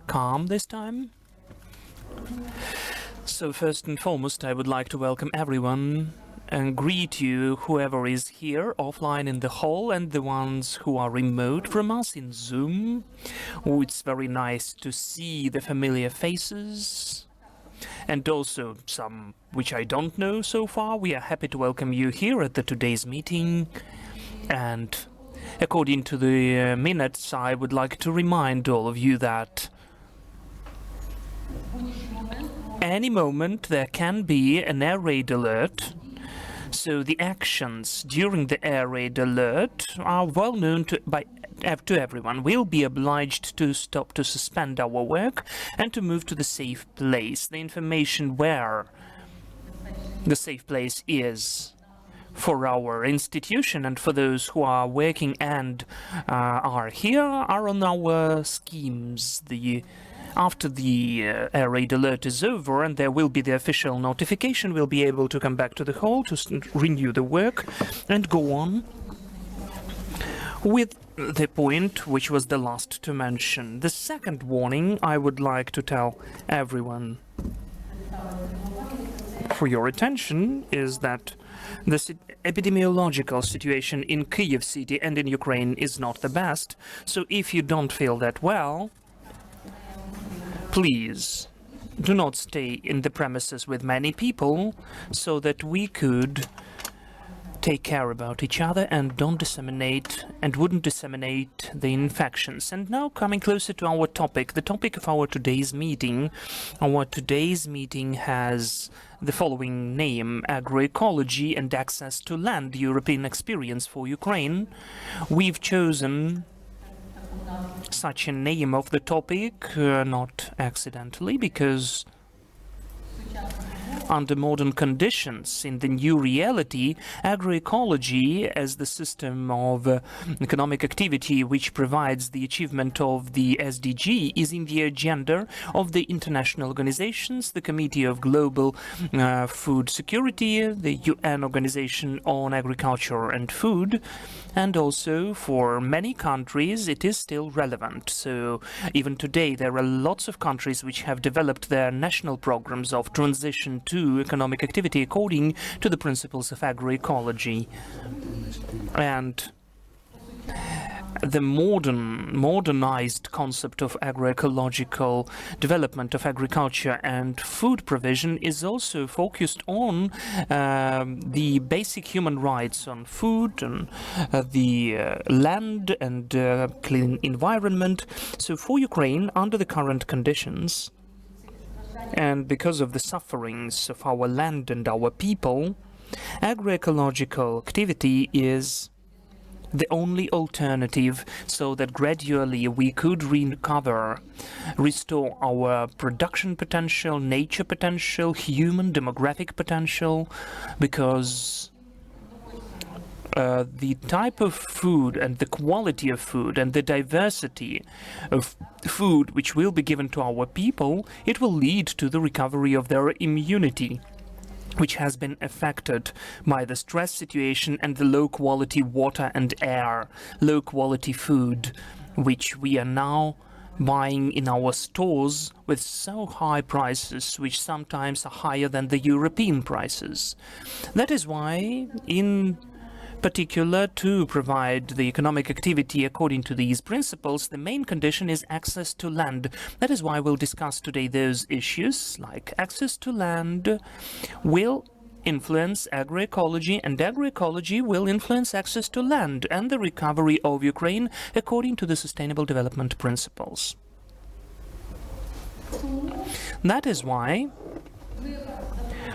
calm this time. So first and foremost, I would like to welcome everyone and greet you, whoever is here offline in the hall and the ones who are remote from us in Zoom. Oh, it's very nice to see the familiar faces and also some which I don't know so far. We are happy to welcome you here at today's meeting. And according to the minutes, I would like to remind all of you that any moment there can be an air raid alert. So the actions during the air raid alert are well known to everyone. We'll be obliged to stop, to suspend our work and to move to the safe place. The information where the safe place is for our institution and for those who are working and are here are on our schemes. After the air raid alert is over and there will be the official notification, we'll be able to come back to the hall to renew the work and go on with the point which was the last to mention. The second warning I would like to tell everyone for your attention is that the epidemiological situation in Kyiv city and in Ukraine is not the best. So if you don't feel that well, please do not stay in the premises with many people so that we could take care about each other and don't disseminate and wouldn't disseminate the infections. And now coming closer to our topic, the topic of our today's meeting. Our today's meeting has the following name: Agroecology and Access to Land, European Experience for Ukraine. We've chosen such a name of the topic, not accidentally, because under modern conditions, in the new reality, agroecology as the system of economic activity which provides the achievement of the SDG is in the agenda of the international organizations, the Committee of Global Food Security, the UN Organization on Agriculture and Food, and also for many countries it is still relevant. So even today there are lots of countries which have developed their national programs of transition to economic activity according to the principles of agroecology. And the modernized concept of agroecological development of agriculture and food provision is also focused on the basic human rights on food and the land and clean environment. So for Ukraine, under the current conditions, and because of the sufferings of our land and our people, agroecological activity is the only alternative so that gradually we could restore our production potential, nature potential, human demographic potential, because the type of food and the quality of food and the diversity of food which will be given to our people, it will lead to the recovery of their immunity, which has been affected by the stress situation and the low-quality water and air, low-quality food, which we are now buying in our stores with so high prices, which sometimes are higher than the European prices. That is why, in particular, to provide the economic activity according to these principles, the main condition is access to land. That is why we'll discuss today those issues, like access to land will influence agroecology, and agroecology will influence access to land and the recovery of Ukraine according to the Sustainable Development Principles. That is why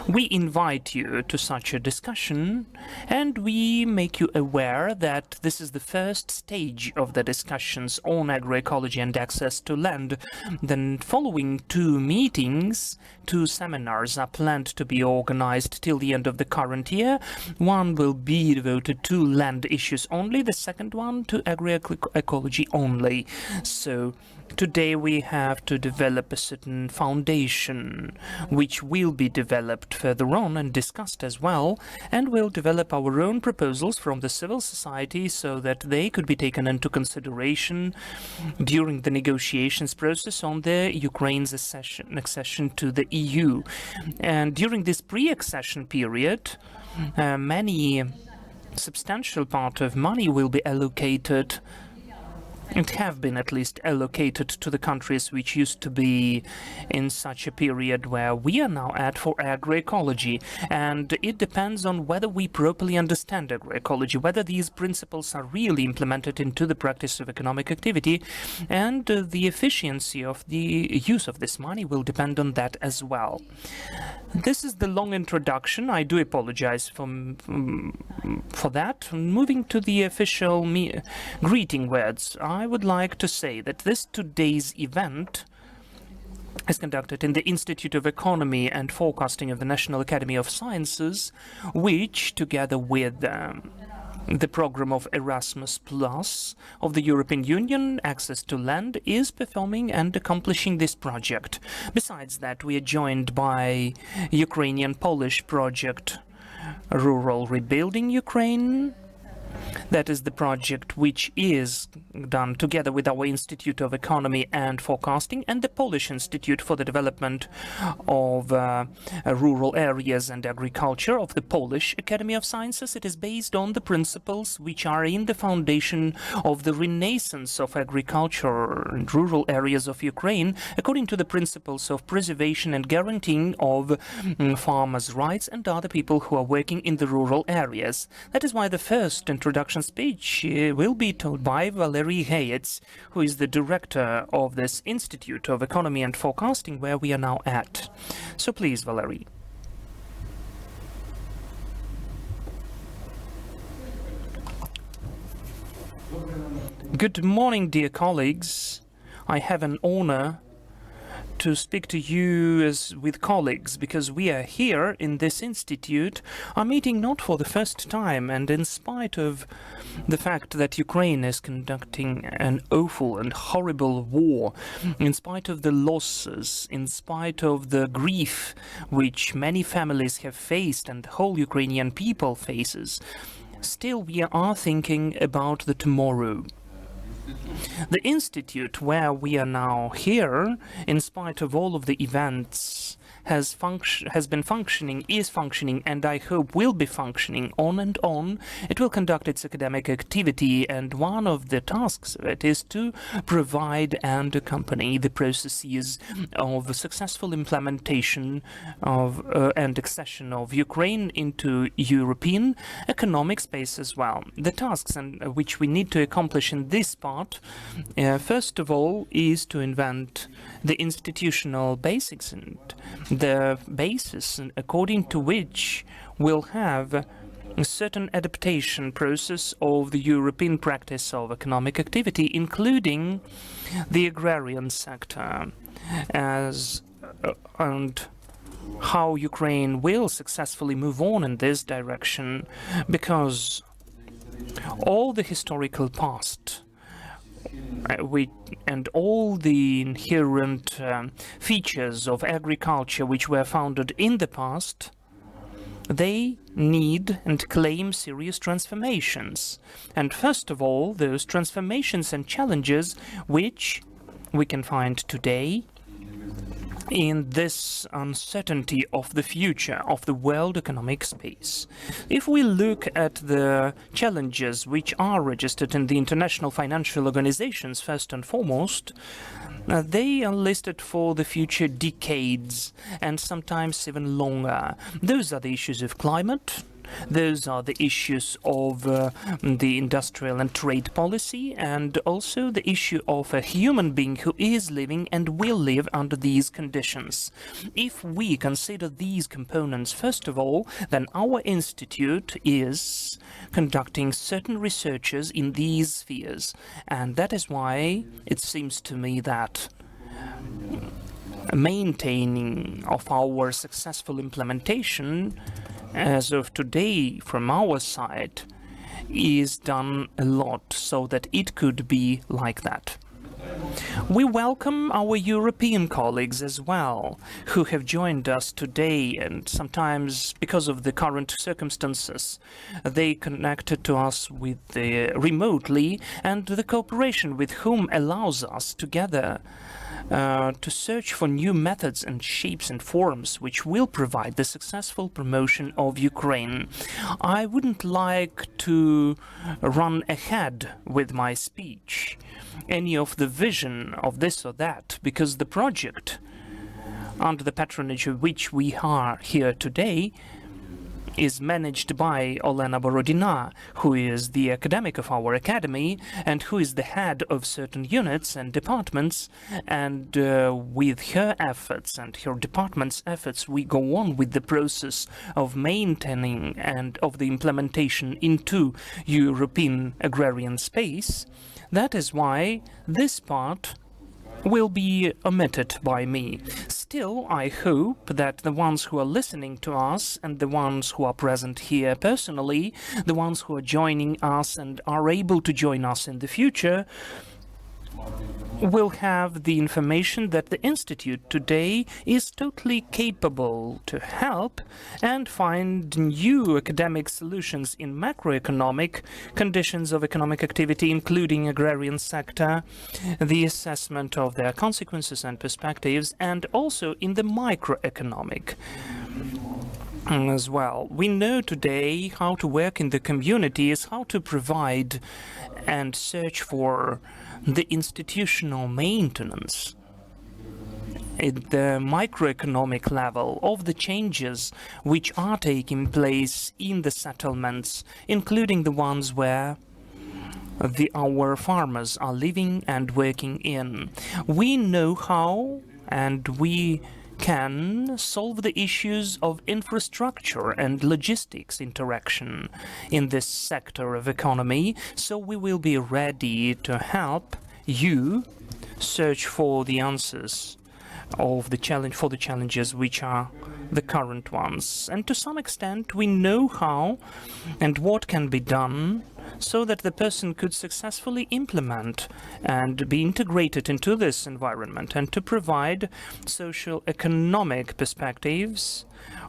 we invite you to such a discussion, and we make you aware that this is the first stage of the discussions on agroecology and access to land. Then following two meetings, two seminars are planned to be organized till the end of the current year. One will be devoted to land issues only, the second one to agroecology only. So today we have to develop a certain foundation which will be developed developed further on and discussed as well, and we'll develop our own proposals from the civil society so that they could be taken into consideration during the negotiations process on the Ukraine's accession to the EU. And during this pre-accession period, many substantial part of money will be allocated and have been at least allocated to the countries which used to be in such a period where we are now at for agroecology. And it depends on whether we properly understand agroecology, whether these principles are really implemented into the practice of economic activity, and the efficiency of the use of this money will depend on that as well. This is the long introduction. I do apologize for that. Moving to the official greeting words, I would like to say that this today's event is conducted in the Institute of Economy and Forecasting of the National Academy of Sciences, which, together with the program of Erasmus Plus of the European Union, Access to Land, is performing and accomplishing this project. Besides that, we are joined by Ukrainian-Polish project Rural Rebuilding Ukraine. That is the project which is done together with our Institute of Economy and Forecasting and the Polish Institute for the Development of Rural Areas and Agriculture of the Polish Academy of Sciences. It is based on the principles which are in the foundation of the renaissance of agriculture and rural areas of Ukraine, according to the principles of preservation and guaranteeing of farmers' rights and other people who are working in the rural areas. That is why the first introduction speech will be told by Valery Hayets, who is the director of this Institute of Economy and Forecasting, where we are now at. So please, Valery. Good morning, dear colleagues. I have an honor to speak to you as with colleagues, because we are here in this institute, are meeting not for the first time, and in spite of the fact that Ukraine is conducting an awful and horrible war, in spite of the losses, in spite of the grief which many families have faced and the whole Ukrainian people faces, still we are thinking about the tomorrow. The institute where we are now here, in spite of all of the events, has been functioning, is functioning, and I hope will be functioning on and on. It will conduct its academic activity, and one of the tasks of it is to provide and accompany the processes of successful implementation of and accession of Ukraine into European economic space as well. The tasks which we need to accomplish in this part, first of all, is to invent the institutional basics and the basis according to which we'll have a certain adaptation process of the European practice of economic activity, including the agrarian sector, and how Ukraine will successfully move on in this direction, because all the historical past and all the inherent features of agriculture which were founded in the past, they need and claim serious transformations. And first of all, those transformations and challenges which we can find today in this uncertainty of the future of the world economic space. If we look at the challenges which are registered in the international financial organizations, first and foremost, they are listed for the future decades and sometimes even longer. Those are the issues of climate. Those are the issues of the industrial and trade policy, and also the issue of a human being who is living and will live under these conditions. If we consider these components, first of all, then our institute is conducting certain researches in these spheres, and that is why it seems to me that maintaining of our successful implementation as of today from our side is done a lot so that it could be like that. We welcome our European colleagues as well, who have joined us today, and sometimes because of the current circumstances, they connected to us remotely, and the cooperation with whom allows us together to search for new methods and shapes and forms which will provide the successful promotion of Ukraine. I wouldn't like to run ahead with my speech, any of the vision of this or that, because the project under the patronage of which we are here today is managed by Olena Borodina, who is the academic of our academy and who is the head of certain units and departments. And with her efforts and her department's efforts, we go on with the process of maintaining and of the implementation into European agrarian space. That is why this part will be omitted by me. Still, I hope that the ones who are listening to us and the ones who are present here personally, the ones who are joining us and are able to join us in the future, will have the information that the Institute today is totally capable to help and find new academic solutions in macroeconomic conditions of economic activity, including agrarian sector, the assessment of their consequences and perspectives, and also in the microeconomic as well. We know today how to work in the communities, how to provide and search for the institutional maintenance at the microeconomic level of the changes which are taking place in the settlements, including the ones where our farmers are living and working in. We know how, and we can solve the issues of infrastructure and logistics interaction in this sector of economy, so we will be ready to help you search for the answers of the challenges which are the current ones. And to some extent we know how and what can be done so that the person could successfully implement and be integrated into this environment and to provide social economic perspectives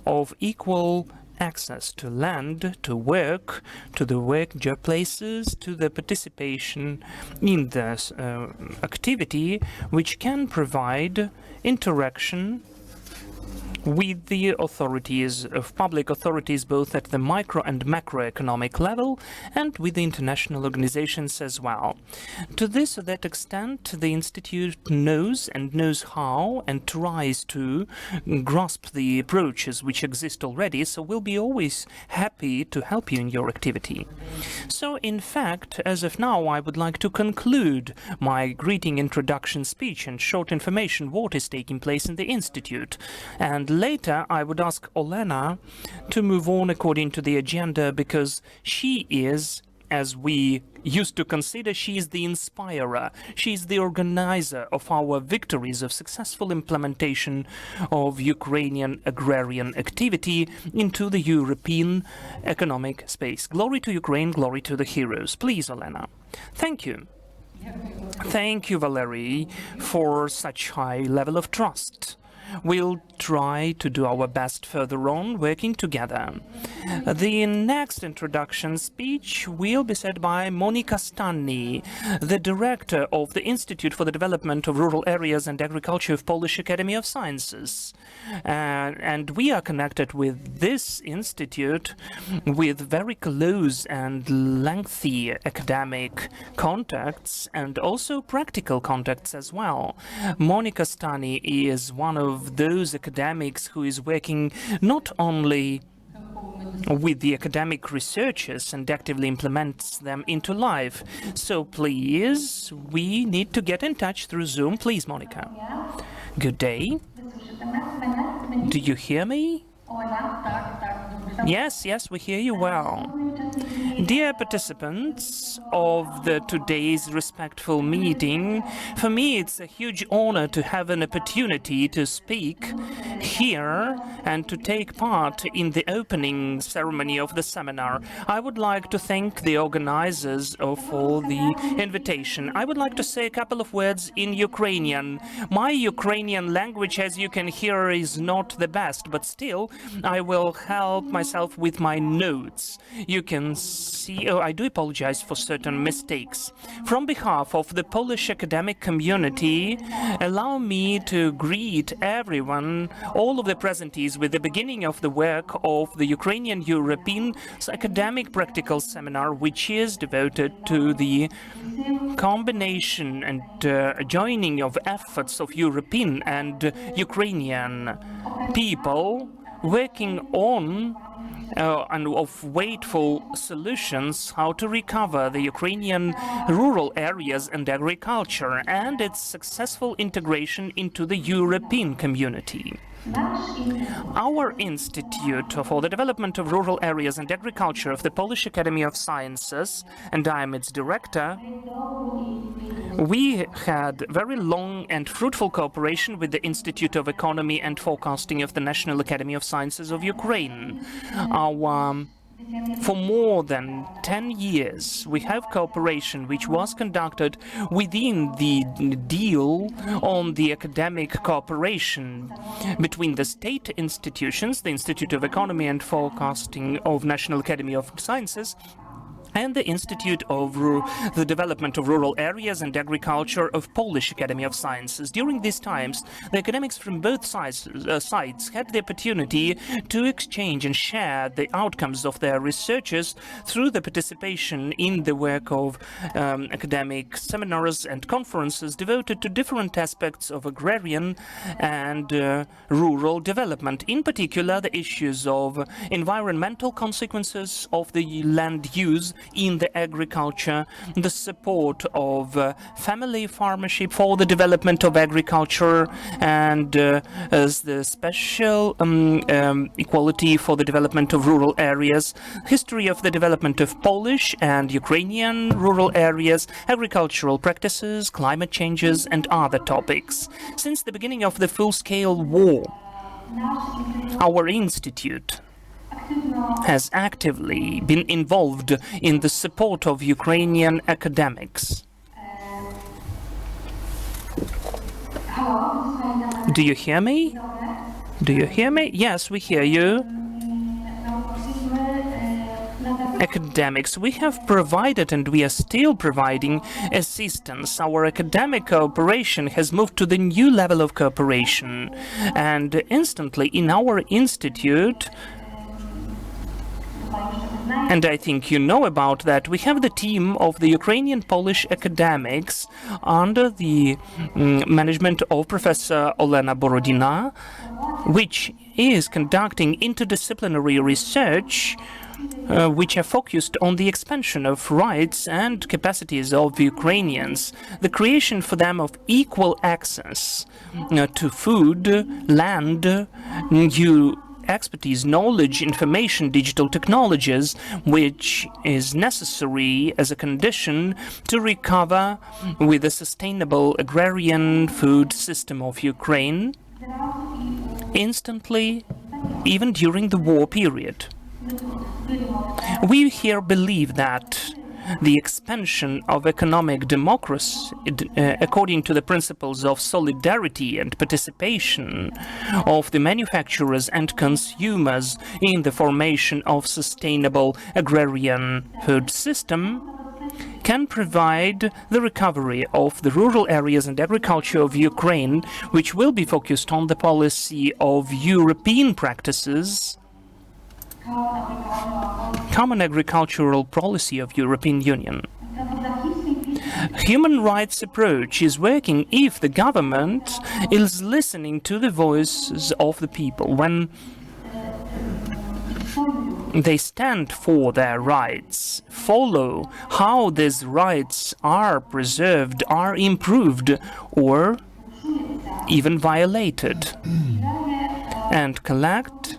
of equal access to land, to work, to the work job places, to the participation in this activity, which can provide interaction with the authorities of public authorities, both at the micro and macroeconomic level, and with the international organizations as well. To this or that extent, the Institute knows how and tries to grasp the approaches which exist already, so we'll be always happy to help you in your activity. So, in fact, as of now, I would like to conclude my greeting introduction speech and short information what is taking place in the Institute. And later, I would ask Olena to move on according to the agenda, because she is, as we used to consider, she is the inspirer. She is the organizer of our victories of successful implementation of Ukrainian agrarian activity into the European economic space. Glory to Ukraine, glory to the heroes. Please, Olena. Thank you. Thank you, Valery, for such high level of trust. We'll try to do our best further on, working together. The next introduction speech will be said by Monika Stanny, the director of the Institute for the Development of Rural Areas and Agriculture of Polish Academy of Sciences. And we are connected with this institute with very close and lengthy academic contacts and also practical contacts as well. Monika Stanny is one of those academics who is working not only with the academic researchers and actively implements them into life. So please, we need to get in touch through Zoom. Please, Monika. Good day. Do you hear me? Yes, we hear you well. Dear participants of today's respectful meeting, for me it's a huge honor to have an opportunity to speak here and to take part in the opening ceremony of the seminar. I would like to thank the organizers for the invitation. I would like to say a couple of words in Ukrainian. My Ukrainian language, as you can hear, is not the best, but still I will help myself with my notes. You can see, I do apologize for certain mistakes. From behalf of the Polish academic community, allow me to greet everyone, all of the presentees, with the beginning of the work of the Ukrainian European Academic Practical Seminar, which is devoted to the combination and joining of efforts of European and Ukrainian people working on and of waitful solutions how to recover the Ukrainian rural areas and agriculture and its successful integration into the European community. Our Institute for the Development of Rural Areas and Agriculture of the Polish Academy of Sciences, and I am its director, we had very long and fruitful cooperation with the Institute of Economy and Forecasting of the National Academy of Sciences of Ukraine. For more than 10 years, we have cooperation which was conducted within the deal on the academic cooperation between the state institutions, the Institute of Economy and Forecasting of National Academy of Sciences, and the Institute of the Development of Rural Areas and Agriculture of Polish Academy of Sciences. During these times, the academics from both sides had the opportunity to exchange and share the outcomes of their researches through the participation in the work of academic seminars and conferences devoted to different aspects of agrarian and rural development, in particular the issues of environmental consequences of the land use in the agriculture, the support of family farmership for the development of agriculture, and as the special equality for the development of rural areas, history of the development of Polish and Ukrainian rural areas, agricultural practices, climate changes, and other topics. Since the beginning of the full-scale war, our institute has actively been involved in the support of Ukrainian academics. Do you hear me? Do you hear me? Yes, we hear you. Academics, we have provided and we are still providing assistance. Our academic cooperation has moved to the new level of cooperation, and instantly in our institute, and I think you know about that, we have the team of the Ukrainian Polish academics under the management of Professor Olena Borodina, which is conducting interdisciplinary research which are focused on the expansion of rights and capacities of Ukrainians, the creation for them of equal access to food, land, new expertise, knowledge, information, digital technologies, which is necessary as a condition to recover with a sustainable agrarian food system of Ukraine instantly, even during the war period. We here believe that the expansion of economic democracy, according to the principles of solidarity and participation of the manufacturers and consumers in the formation of sustainable agrarian food system, can provide the recovery of the rural areas and agriculture of Ukraine, which will be focused on the policy of European practices, Common Agricultural Policy of European Union. Human rights approach is working if the government is listening to the voices of the people, when they stand for their rights, follow how these rights are preserved, are improved, or even violated, and collect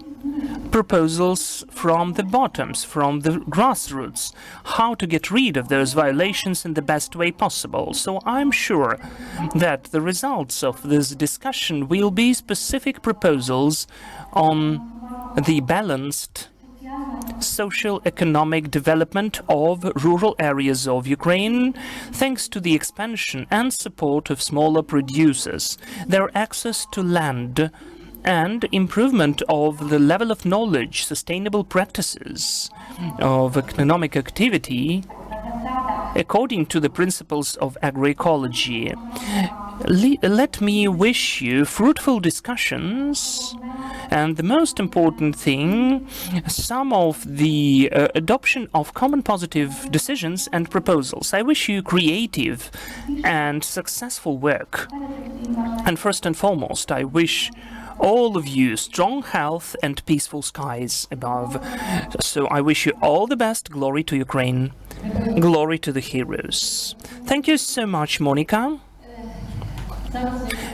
proposals from the bottoms, from the grassroots, how to get rid of those violations in the best way possible. So I'm sure that the results of this discussion will be specific proposals on the balanced social-economic development of rural areas of Ukraine, thanks to the expansion and support of smaller producers, their access to land, and improvement of the level of knowledge, sustainable practices of economic activity according to the principles of agroecology. Let me wish you fruitful discussions, and the most important thing, some of the adoption of common positive decisions and proposals. I wish you creative and successful work. And first and foremost, I wish all of you strong health and peaceful skies above. So I wish you all the best. Glory to Ukraine. Glory to the heroes. Thank you so much, Monica.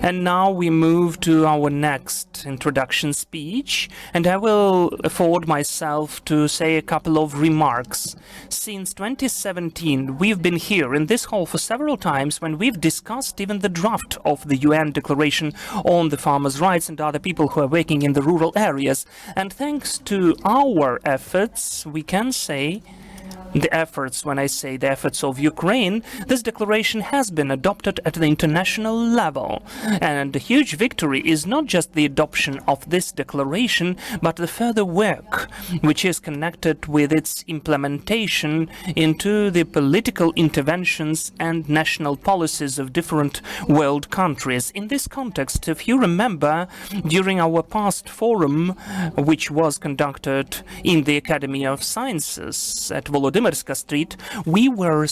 And now we move to our next introduction speech, and I will afford myself to say a couple of remarks. Since 2017, we've been here in this hall for several times when we've discussed even the draft of the UN Declaration on the farmers' rights and other people who are working in the rural areas. And thanks to our efforts, we can say, the efforts, when I say the efforts of Ukraine, this declaration has been adopted at the international level. And a huge victory is not just the adoption of this declaration, but the further work which is connected with its implementation into the political interventions and national policies of different world countries. In this context, if you remember, during our past forum, which was conducted in the Academy of Sciences at Volodymyrska Street, we were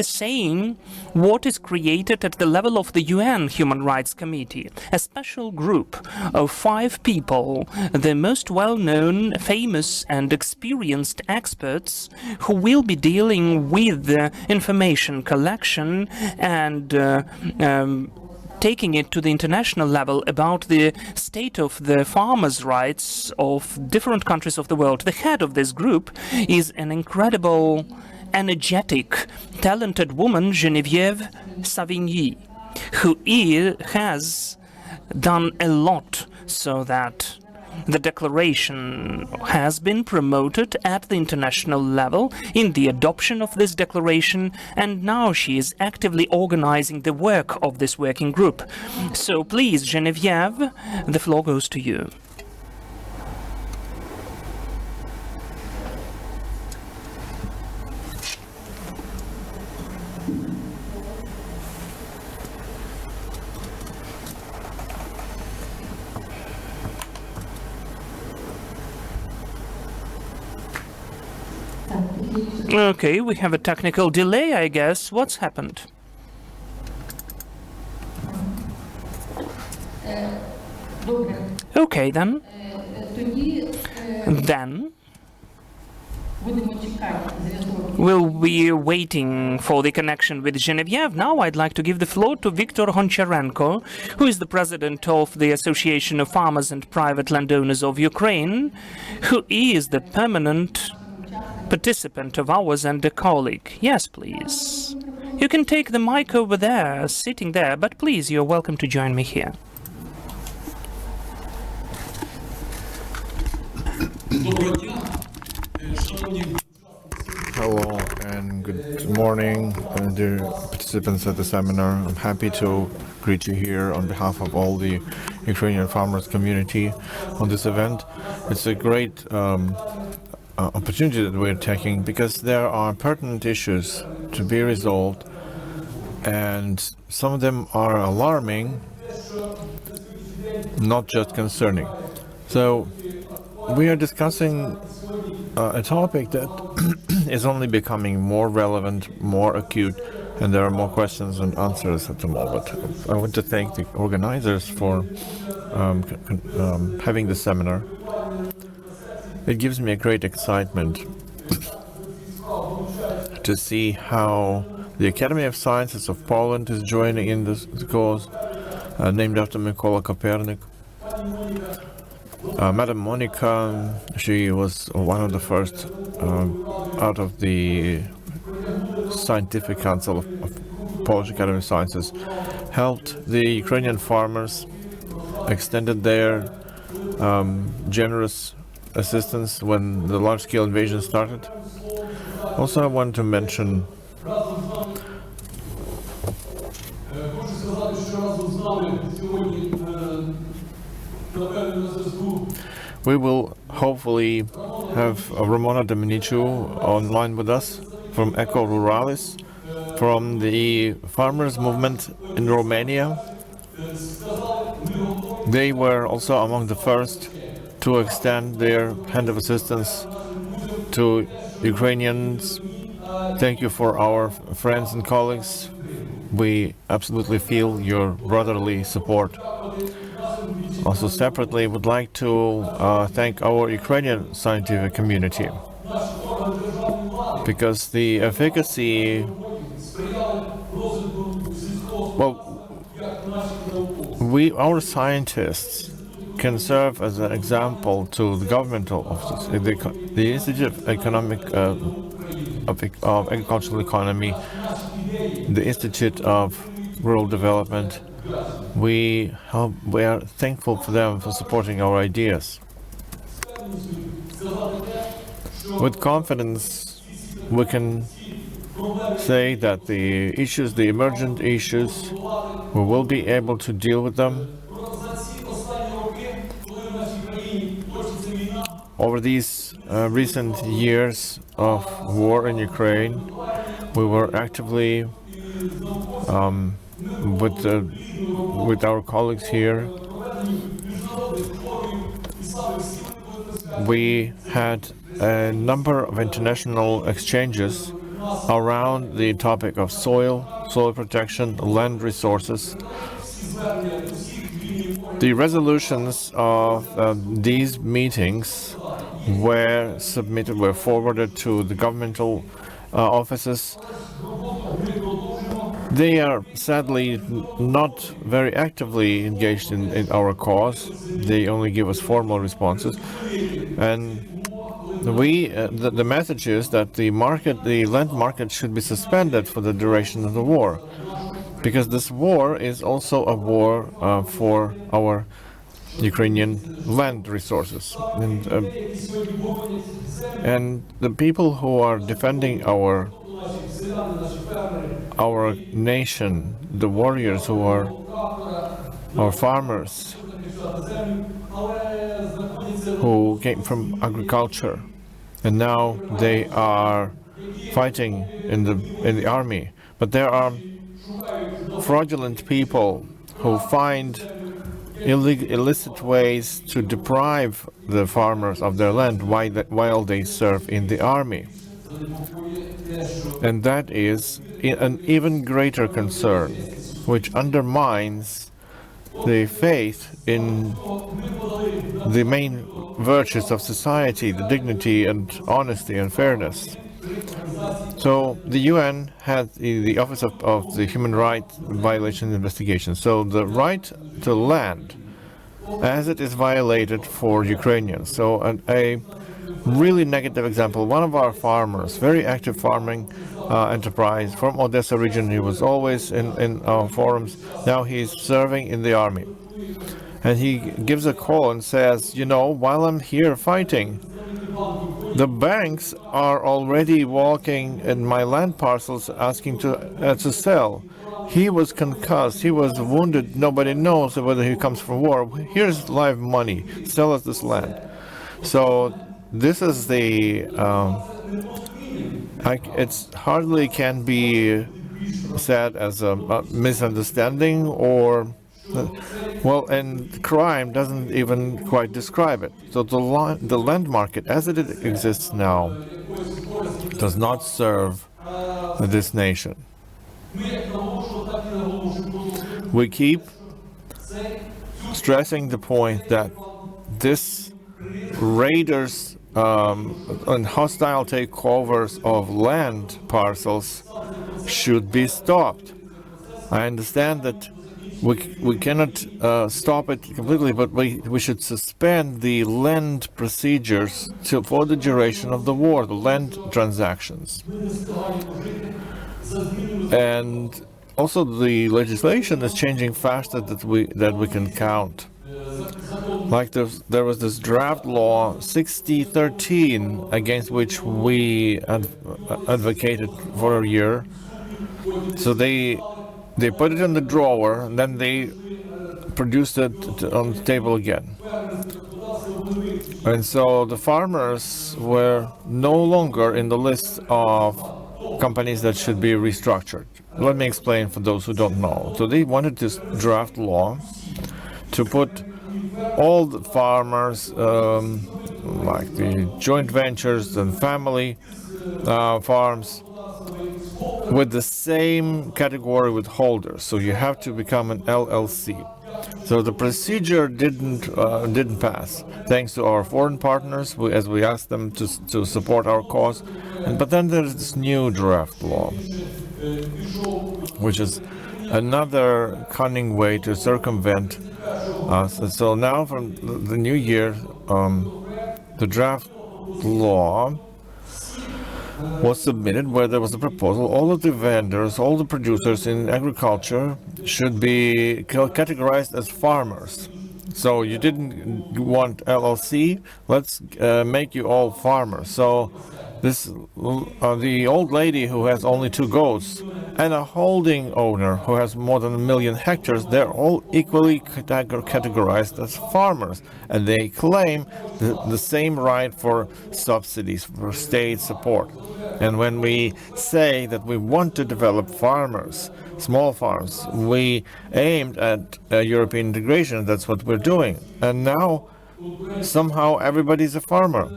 saying what is created at the level of the UN Human Rights Committee, a special group of 5 people, the most well-known, famous and experienced experts who will be dealing with information collection and taking it to the international level about the state of the farmers' rights of different countries of the world. The head of this group is an incredible, energetic, talented woman, Geneviève Savigny, who has done a lot so that the declaration has been promoted at the international level in the adoption of this declaration, and now she is actively organizing the work of this working group. So please, Geneviève, the floor goes to you. Okay, we have a technical delay, I guess. What's happened? Okay, then. Then we'll be waiting for the connection with Geneviève. Now I'd like to give the floor to Viktor Honcharenko, who is the president of the Association of Farmers and Private Landowners of Ukraine, who is the permanent participant of ours and a colleague. Yes, please. You can take the mic over there, sitting there, but please, you're welcome to join me here. Hello and good morning, dear participants at the seminar. I'm happy to greet you here on behalf of all the Ukrainian farmers community on this event. It's a great opportunity that we're taking because there are pertinent issues to be resolved, and some of them are alarming, not just concerning. So we are discussing a topic that is only becoming more relevant, more acute, and there are more questions and answers at the moment. I want to thank the organizers for having this seminar. It gives me a great excitement to see how the Academy of Sciences of Poland is joining in this cause, named after Mykola Copernic. Madam Monica, she was one of the first out of the Scientific Council of Polish Academy of Sciences, helped the Ukrainian farmers, extended their generous assistance when the large-scale invasion started. Also, I want to mention we will hopefully have Ramona Dominicu online with us from Eco Ruralis, from the farmers movement in Romania. They were also among the first to extend their hand of assistance to Ukrainians. Thank you for our friends and colleagues. We absolutely feel your brotherly support. Also separately, would like to thank our Ukrainian scientific community, because the efficacy, our scientists can serve as an example to the governmental offices. The Institute of Agricultural Economy, the Institute of Rural Development, we are thankful for them for supporting our ideas. With confidence, we can say that the issues, the emergent issues, we will be able to deal with them. Over these recent years of war in Ukraine, we were actively with our colleagues here. We had a number of international exchanges around the topic of soil protection, land resources. The resolutions of these meetings were forwarded to the governmental offices. They are sadly not very actively engaged in our cause. They only give us formal responses. And the message is that the land market should be suspended for the duration of the war, because this war is also a war for our Ukrainian land resources. And the people who are defending our nation, the warriors who are our farmers, who came from agriculture, and now they are fighting in the army. But there are fraudulent people who find illicit ways to deprive the farmers of their land while they serve in the army. And that is an even greater concern, which undermines the faith in the main virtues of society, the dignity and honesty and fairness. So the UN had the Office of the Human Rights Violation Investigation. So the right to land, as it is violated for Ukrainians. So a really negative example, one of our farmers, very active farming enterprise from Odessa region, he was always in our forums, now he's serving in the army. And he gives a call and says, you know, while I'm here fighting, the banks are already walking in my land parcels asking to sell. He was concussed, he was wounded, nobody knows whether he comes from war. Here's live money, sell us this land. So this is the, it's hardly can be said as a misunderstanding or, well, and crime doesn't even quite describe it. So the land market as it exists now does not serve this nation. We keep stressing the point that this raiders and hostile takeovers of land parcels should be stopped. I understand that we cannot stop it completely, but we should suspend the land procedures for the duration of the war, the land transactions. And also the legislation is changing faster that we can count. Like there was this draft law 6013 against which we advocated for a year. So they put it in the drawer and then they produced it on the table again. And so the farmers were no longer in the list of companies that should be restructured. Let me explain for those who don't know. So they wanted this draft law to put all the farmers, like the joint ventures and family farms, with the same category with holders. So you have to become an LLC. So the procedure didn't pass, thanks to our foreign partners, as we asked them to support our cause. But then there's this new draft law, which is another cunning way to circumvent us. So now from the new year, the draft law was submitted where there was a proposal. All of the vendors, all the producers in agriculture should be categorized as farmers. So you didn't want LLC, let's make you all farmers. So this the old lady who has only 2 goats and a holding owner who has more than 1 million hectares, they're all equally categorized as farmers, and they claim the same right for subsidies, for state support. And when we say that we want to develop farmers, small farms, we aimed at European integration. That's what we're doing. And now somehow everybody's a farmer.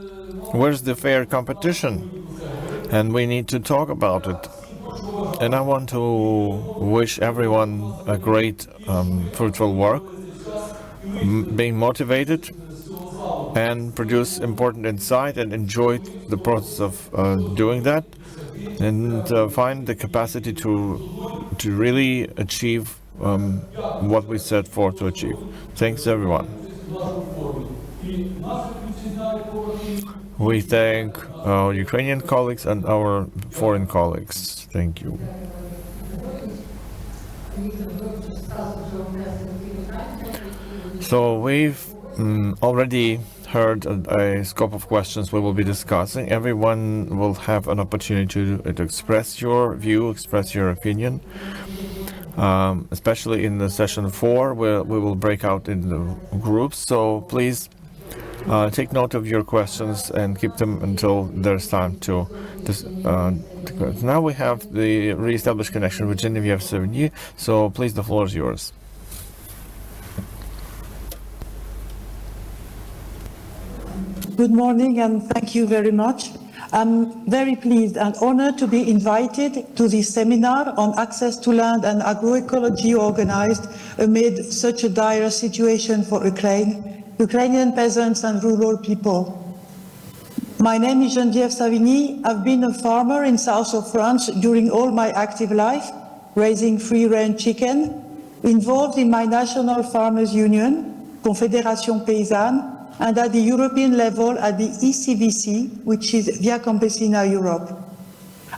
Where's the fair competition? And we need to talk about it. And I want to wish everyone a great fruitful work, being motivated and produce important insight and enjoy the process of doing that, and find the capacity to really achieve what we set forth to achieve. Thanks, everyone. We thank our Ukrainian colleagues and our foreign colleagues. Thank you. So we've already heard a scope of questions we will be discussing. Everyone will have an opportunity to express your view, express your opinion. Especially in the session 4, where we will break out into groups. So please take note of your questions and keep them until there's time to now we have the re-established connection with Genevieve Sevigny. So please, the floor is yours. Good morning, and thank you very much. I'm very pleased and honored to be invited to this seminar on access to land and agroecology organized amid such a dire situation for Ukrainian peasants and rural people. My name is Genevieve Savigny. I've been a farmer in south of France during all my active life, raising free-range chicken, involved in my national farmers union, Confédération Paysanne, and at the European level at the ECVC, which is Via Campesina Europe.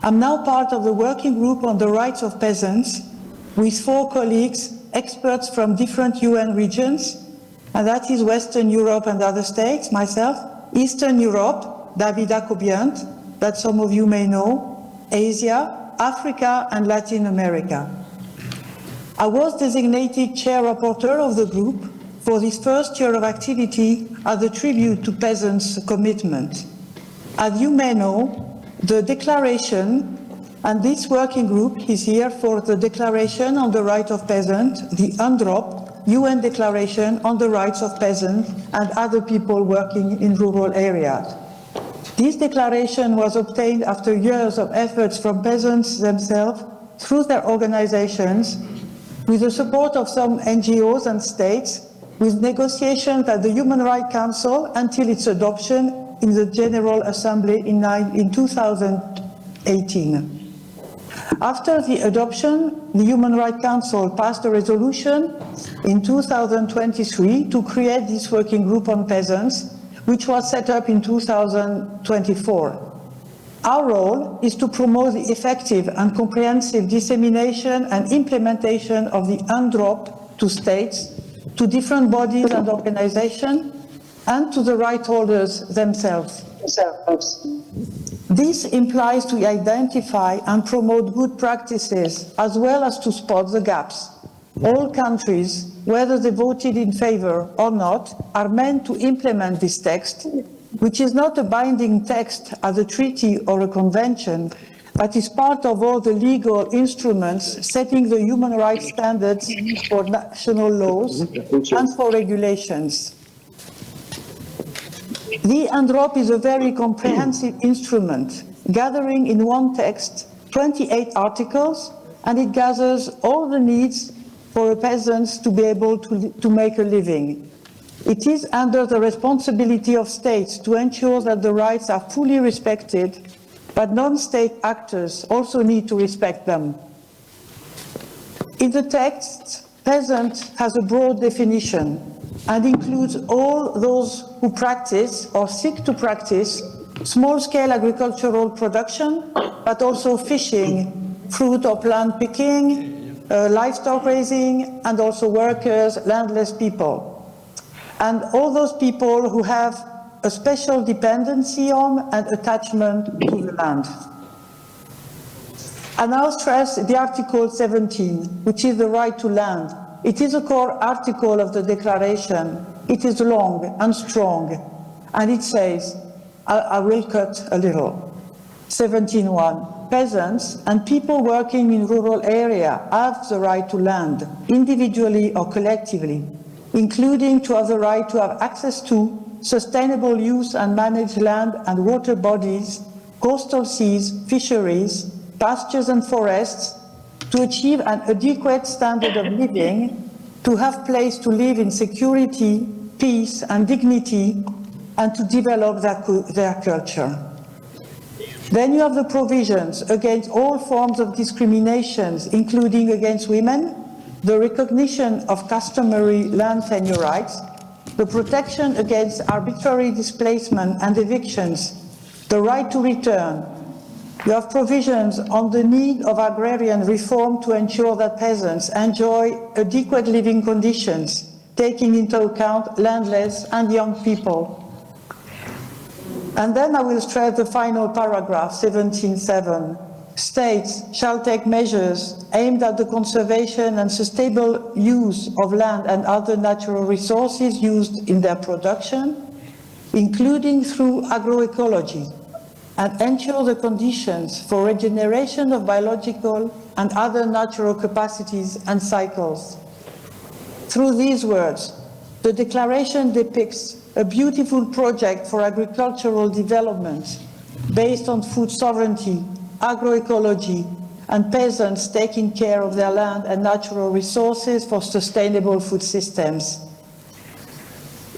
I'm now part of the working group on the rights of peasants with 4 colleagues, experts from different UN regions, and that is Western Europe and other states, myself, Eastern Europe, David Acobiant, that some of you may know, Asia, Africa, and Latin America. I was designated chair rapporteur of the group for this first year of activity as a tribute to peasants' commitment. As you may know, the declaration, and this working group is here for the Declaration on the Right of Peasants, the UNDROP, UN Declaration on the Rights of Peasants and other people working in rural areas. This declaration was obtained after years of efforts from peasants themselves through their organizations, with the support of some NGOs and states, with negotiations at the Human Rights Council until its adoption in the General Assembly in 2018. After the adoption, the Human Rights Council passed a resolution in 2023 to create this working group on peasants, which was set up in 2024. Our role is to promote the effective and comprehensive dissemination and implementation of the UNDROP to states, to different bodies and organizations, and to the right holders themselves. This implies to identify and promote good practices as well as to spot the gaps. All countries, whether they voted in favor or not, are meant to implement this text, which is not a binding text as a treaty or a convention, but is part of all the legal instruments setting the human rights standards for national laws and for regulations. The UNDROP is a very comprehensive instrument, gathering in one text 28 articles, and it gathers all the needs for peasants to be able to make a living. It is under the responsibility of states to ensure that the rights are fully respected, but non-state actors also need to respect them. In the text, peasant has a broad definition and includes all those who practice or seek to practice small-scale agricultural production, but also fishing, fruit or plant picking, livestock raising, and also workers, landless people. And all those people who have a special dependency on and attachment to the land. I now stress the Article 17, which is the right to land. It is a core article of the Declaration. It is long and strong, and it says, I will cut a little. 17.1. Peasants and people working in rural areas have the right to land, individually or collectively, including to have the right to have access to sustainable use and manage land and water bodies, coastal seas, fisheries, pastures and forests, to achieve an adequate standard of living, to have place to live in security, peace and dignity, and to develop their culture. Then you have the provisions against all forms of discriminations, including against women, the recognition of customary land tenure rights, the protection against arbitrary displacement and evictions, the right to return. You have provisions on the need of agrarian reform to ensure that peasants enjoy adequate living conditions, taking into account landless and young people. And then I will stress the final paragraph, 17.7. States shall take measures aimed at the conservation and sustainable use of land and other natural resources used in their production, including through agroecology, and ensure the conditions for regeneration of biological and other natural capacities and cycles. Through these words, the Declaration depicts a beautiful project for agricultural development based on food sovereignty, agroecology, and peasants taking care of their land and natural resources for sustainable food systems.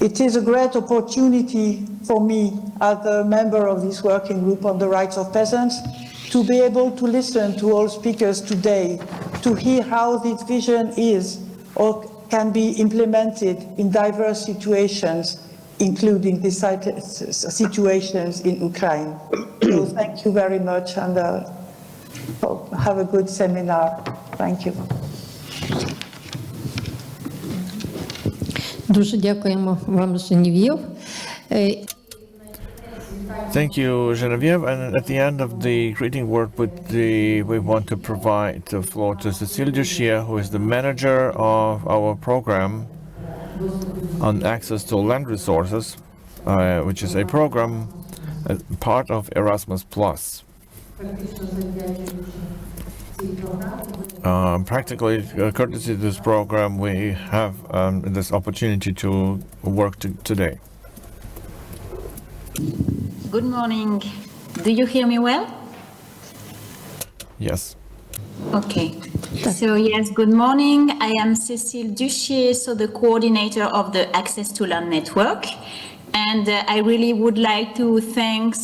It is a great opportunity for me, as a member of this working group on the rights of peasants, to be able to listen to all speakers today, to hear how this vision is or can be implemented in diverse situations, including the situations in Ukraine. So thank you very much, and have a good seminar. Thank you. Дуже дякуємо вам, Genevieve. Thank you, Genevieve. And at the end of the greeting word, we want to provide the floor to Cécile Duchier, who is the manager of our program on access to land resources, which is a program part of Erasmus+. Practically, courtesy of this program, we have this opportunity to work today. Good morning. Do you hear me well? Yes. Okay. So yes, good morning. I am Cécile Duchier, so the coordinator of the Access to Land Network. And I really would like to thank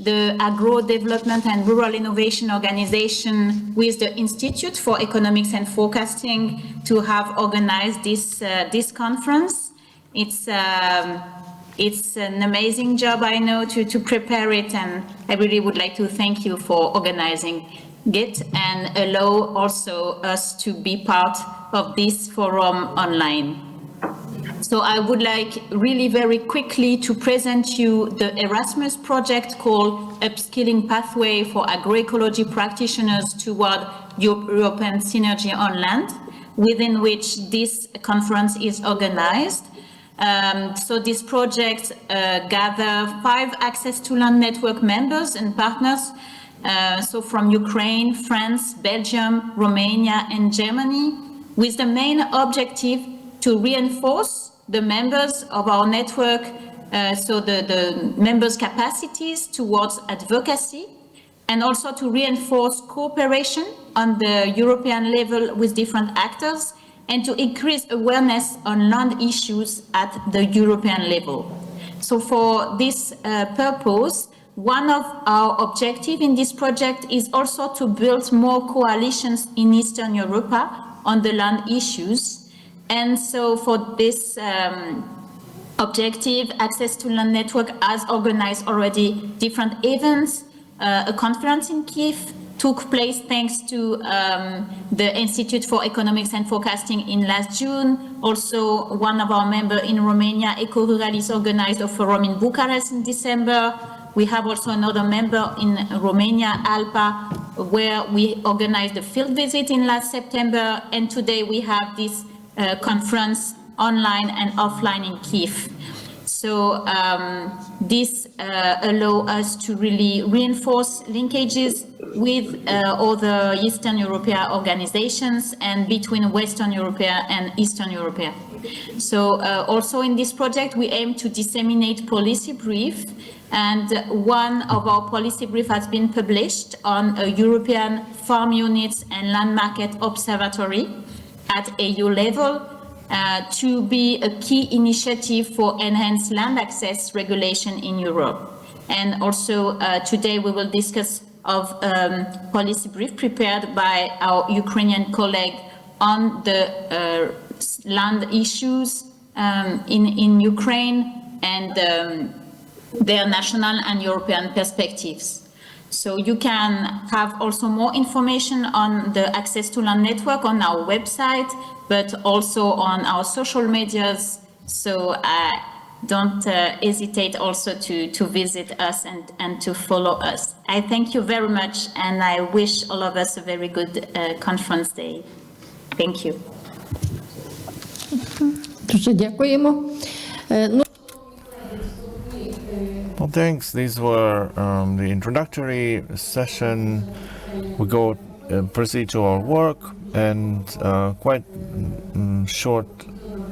the Agro Development and Rural Innovation Organization with the Institute for Economics and Forecasting to have organized this conference. It's an amazing job, I know, to prepare it, and I really would like to thank you for organizing it and allow also us to be part of this forum online. So I would like really very quickly to present you the Erasmus project called Upskilling Pathway for Agroecology Practitioners Toward European Synergy on Land, within which this conference is organized. So this project gather 5 Access to Land Network members and partners, so from Ukraine, France, Belgium, Romania, and Germany, with the main objective to reinforce the members of our network, so the members' capacities towards advocacy, and also to reinforce cooperation on the European level with different actors, and to increase awareness on land issues at the European level. So for this purpose, one of our objectives in this project is also to build more coalitions in Eastern Europe on the land issues. And so for this objective, Access to Land Network has organized already different events. A conference in Kiev took place thanks to the Institute for Economics and Forecasting in last June. Also, one of our members in Romania, Eco-Ruralis, organized a forum in Bucharest in December. We have also another member in Romania, ALPA, where we organized a field visit in last September. And today we have this conference online and offline in Kiev. So this allows us to really reinforce linkages with other Eastern European organizations and between Western Europe and Eastern Europe. So also in this project, we aim to disseminate policy brief, and one of our policy brief has been published on a European farm units and land market observatory at EU level, to be a key initiative for enhanced land access regulation in Europe. And also today we will discuss of policy brief prepared by our Ukrainian colleague on the land issues in Ukraine and their national and European perspectives. So you can have also more information on the Access to Land Network on our website, but also on our social medias. So don't hesitate also to visit us and to follow us. I thank you very much, and I wish all of us a very good conference day. Thank you. Дуже дякуємо. Well, thanks. These were the introductory session. We go proceed to our work, and quite short,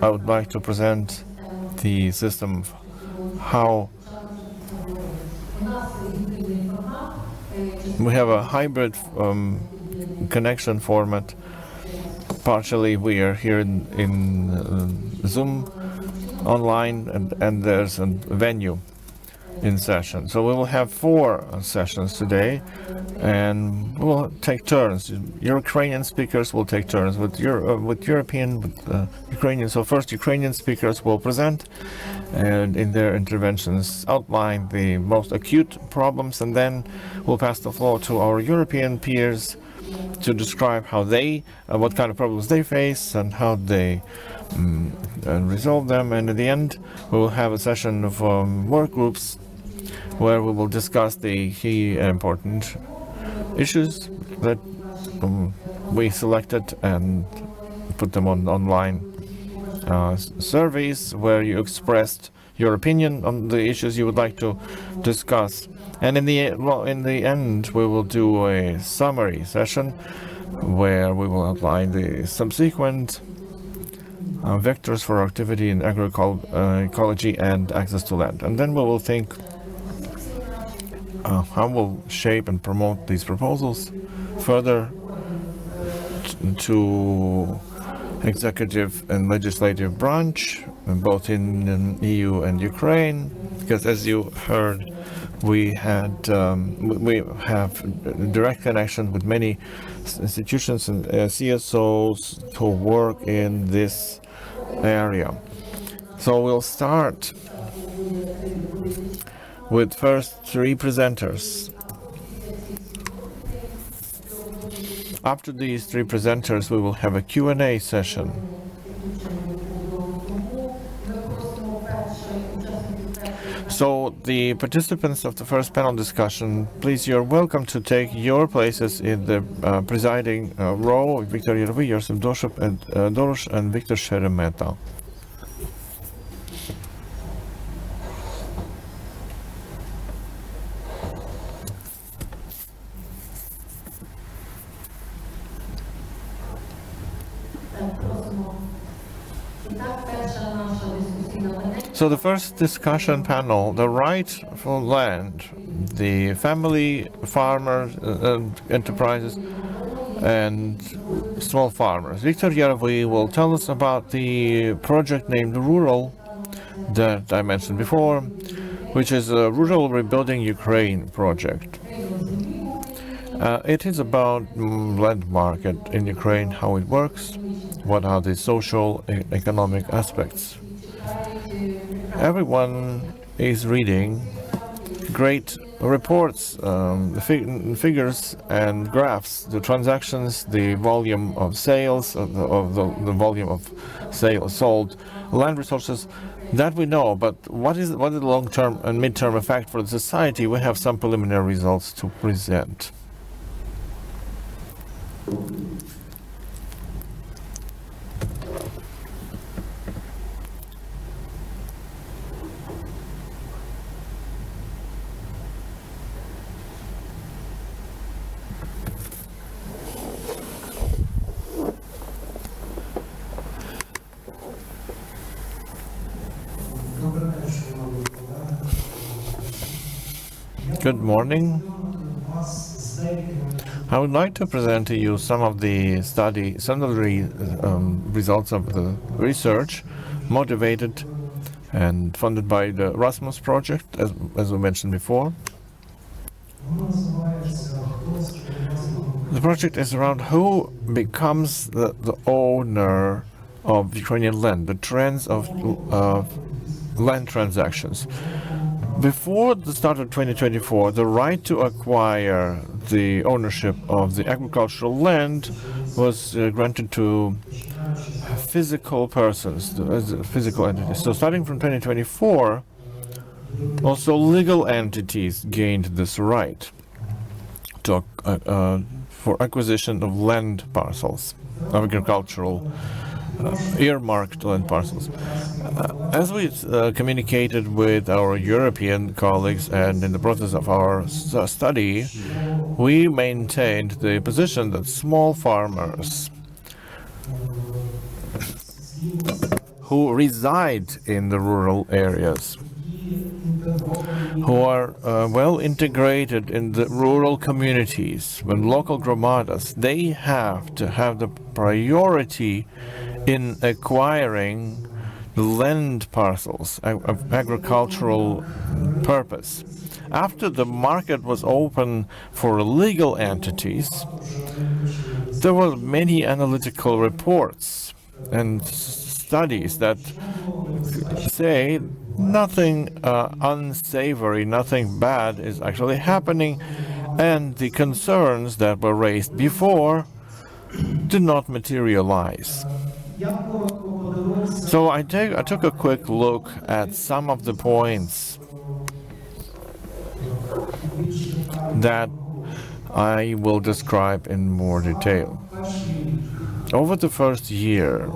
I would like to present the system of how we have a hybrid connection format. Partially we are here in Zoom online, and there's a venue in session. So we will have 4 sessions today, and we will take turns. Ukrainian speakers will take turns with Ukrainian. So first Ukrainian speakers will present and in their interventions outline the most acute problems, and then we'll pass the floor to our European peers to describe how they, what kind of problems they face and how they resolve them. And at the end, we will have a session of work groups where we will discuss the key important issues that we selected and put them on online surveys where you expressed your opinion on the issues you would like to discuss. And in the end, we will do a summary session where we will outline the subsequent vectors for activity in agroecology and access to land. And then we will think how we'll shape and promote these proposals further to executive and legislative branch, both in EU and Ukraine, because as you heard, we have direct connection with many institutions and CSOs who work in this area. So we'll start with first three presenters. After these three presenters, we will have a Q&A session. So the participants of the first panel discussion, please, you're welcome to take your places in the presiding row. Viktor Yervi, Josef Dorosh, and Viktor Sheremeta. So the first discussion panel, the right for land, the family farmers, enterprises, and small farmers. Viktor Yervi will tell us about the project named Rural that I mentioned before, which is a Rural Rebuilding Ukraine project. It is about land market in Ukraine, how it works, what are the social economic aspects. Everyone is reading great reports, figures and graphs, the transactions, the volume of sales, the volume of sales sold, land resources, that we know. But what is the long-term and mid-term effect for the society? We have some preliminary results to present. Good morning. I would like to present to you some of the results of the research motivated and funded by the Erasmus project, as we mentioned before. The project is around who becomes the owner of Ukrainian land, the trends of land transactions. Before the start of 2024, the right to acquire the ownership of the agricultural land was granted to physical persons, physical entities. So starting from 2024, also legal entities gained this right to, for acquisition of land parcels, of agricultural earmarked land parcels. As we communicated with our European colleagues and in the process of our study, we maintained the position that small farmers who reside in the rural areas, who are well integrated in the rural communities, when local gromadas, they have to have the priority in acquiring land parcels of agricultural purpose. After the market was open for legal entities, there were many analytical reports and studies that say nothing unsavory, nothing bad is actually happening, and the concerns that were raised before did not materialize. So I took a quick look at some of the points that I will describe in more detail. Over the first year,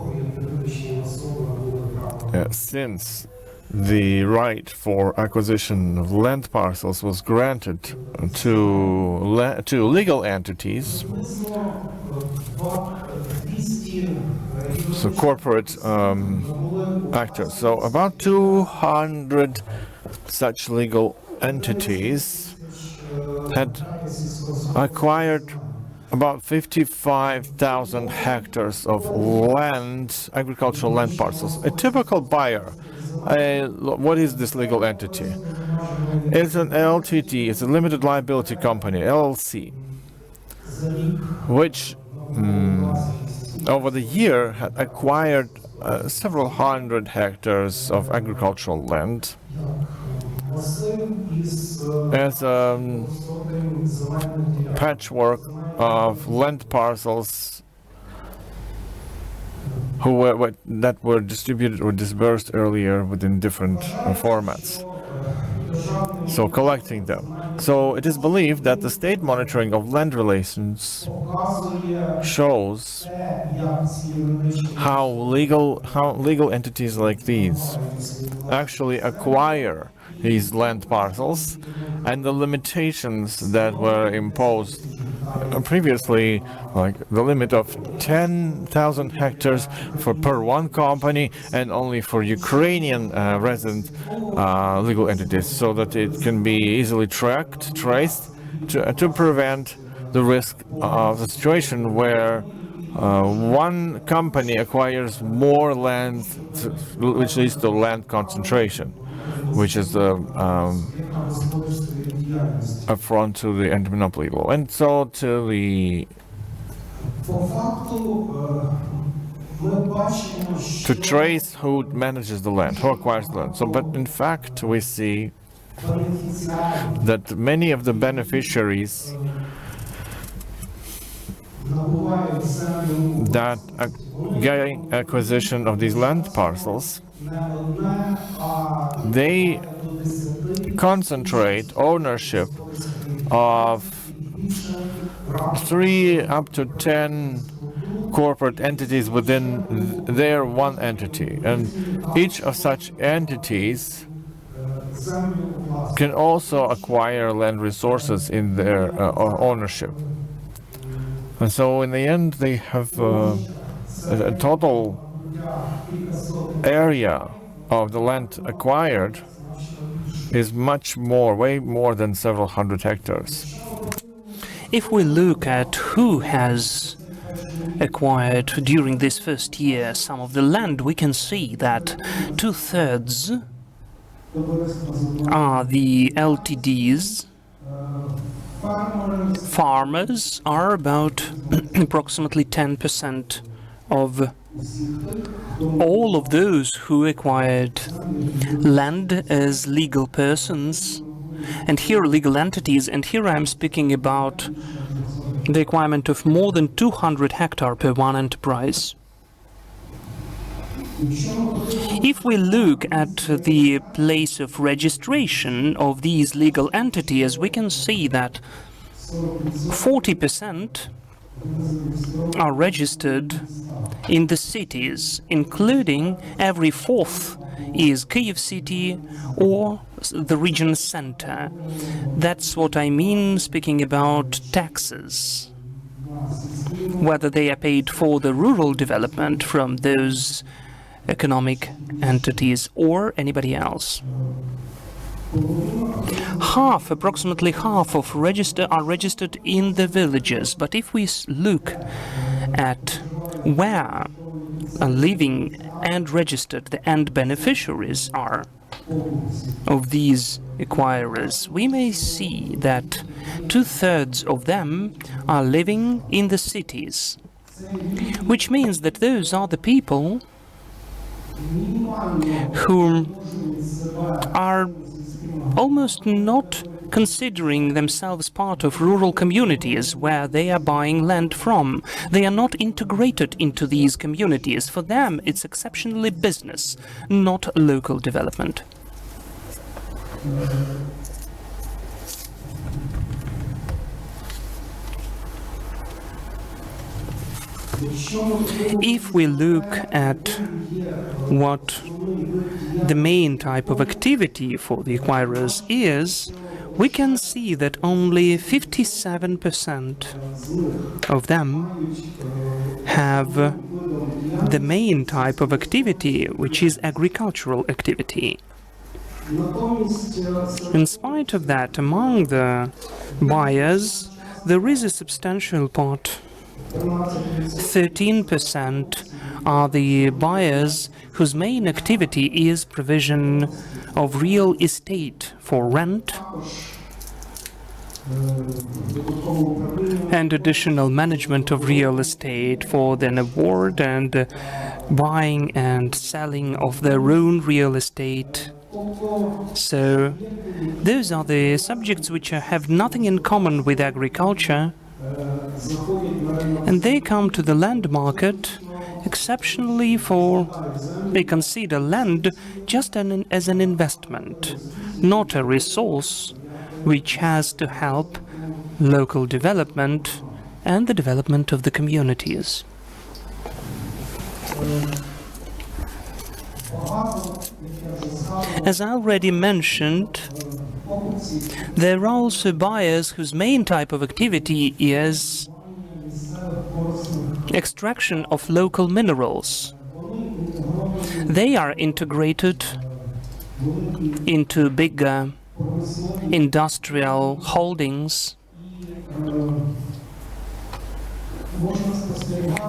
since the right for acquisition of land parcels was granted to legal entities, so corporate actors. So about 200 such legal entities had acquired about 55,000 hectares of land, agricultural land parcels. A typical buyer, what is this legal entity? It's an LTD, it's a limited liability company, LLC, which over the year had acquired several hundred hectares of agricultural land as a patchwork of land parcels that were distributed or disbursed earlier within different formats. So collecting them. So it is believed that the state monitoring of land relations shows how legal entities like these actually acquire these land parcels and the limitations that were imposed previously, like the limit of 10,000 hectares per one company and only for Ukrainian resident legal entities, so that it can be easily tracked, traced, to prevent the risk of the situation where one company acquires more land, which leads to land concentration, which is the affront to the anti-monopoly law, and so to the to trace who manages the land, who acquires the land. So, but in fact, we see that many of the beneficiaries that gain acquisition of these land parcels, they concentrate ownership of 3 up to 10 corporate entities within their one entity, and each of such entities can also acquire land resources in their ownership. And so in the end they have a total area of the land acquired is much more, way more than several hundred hectares. If we look at who has acquired during this first year some of the land, we can see that 2/3 are the LTDs. Farmers are about approximately 10% of all of those who acquired land as legal persons, and here legal entities, and here I'm speaking about the acquirement of more than 200 hectares per one enterprise. If we look at the place of registration of these legal entities, we can see that 40% are registered in the cities, including every fourth is Kyiv city or the region center. That's what I mean speaking about taxes, whether they are paid for the rural development from those economic entities or anybody else. Approximately half of are registered in the villages, but if we look at where living and registered the end beneficiaries are of these acquirers, we may see that 2/3 of them are living in the cities, which means that those are the people who are almost not considering themselves part of rural communities where they are buying land from. They are not integrated into these communities. For them, it's exceptionally business, not local development. If we look at what the main type of activity for the acquirers is, we can see that only 57% of them have the main type of activity, which is agricultural activity. In spite of that, among the buyers, there is a substantial part. 13% are the buyers whose main activity is provision of real estate for rent and additional management of real estate for then award and buying and selling of their own real estate. So those are the subjects which have nothing in common with agriculture, and they come to the land market exceptionally for they consider land just as an investment, not a resource which has to help local development and the development of the communities. As I already mentioned, there are also buyers whose main type of activity is extraction of local minerals. They are integrated into bigger industrial holdings,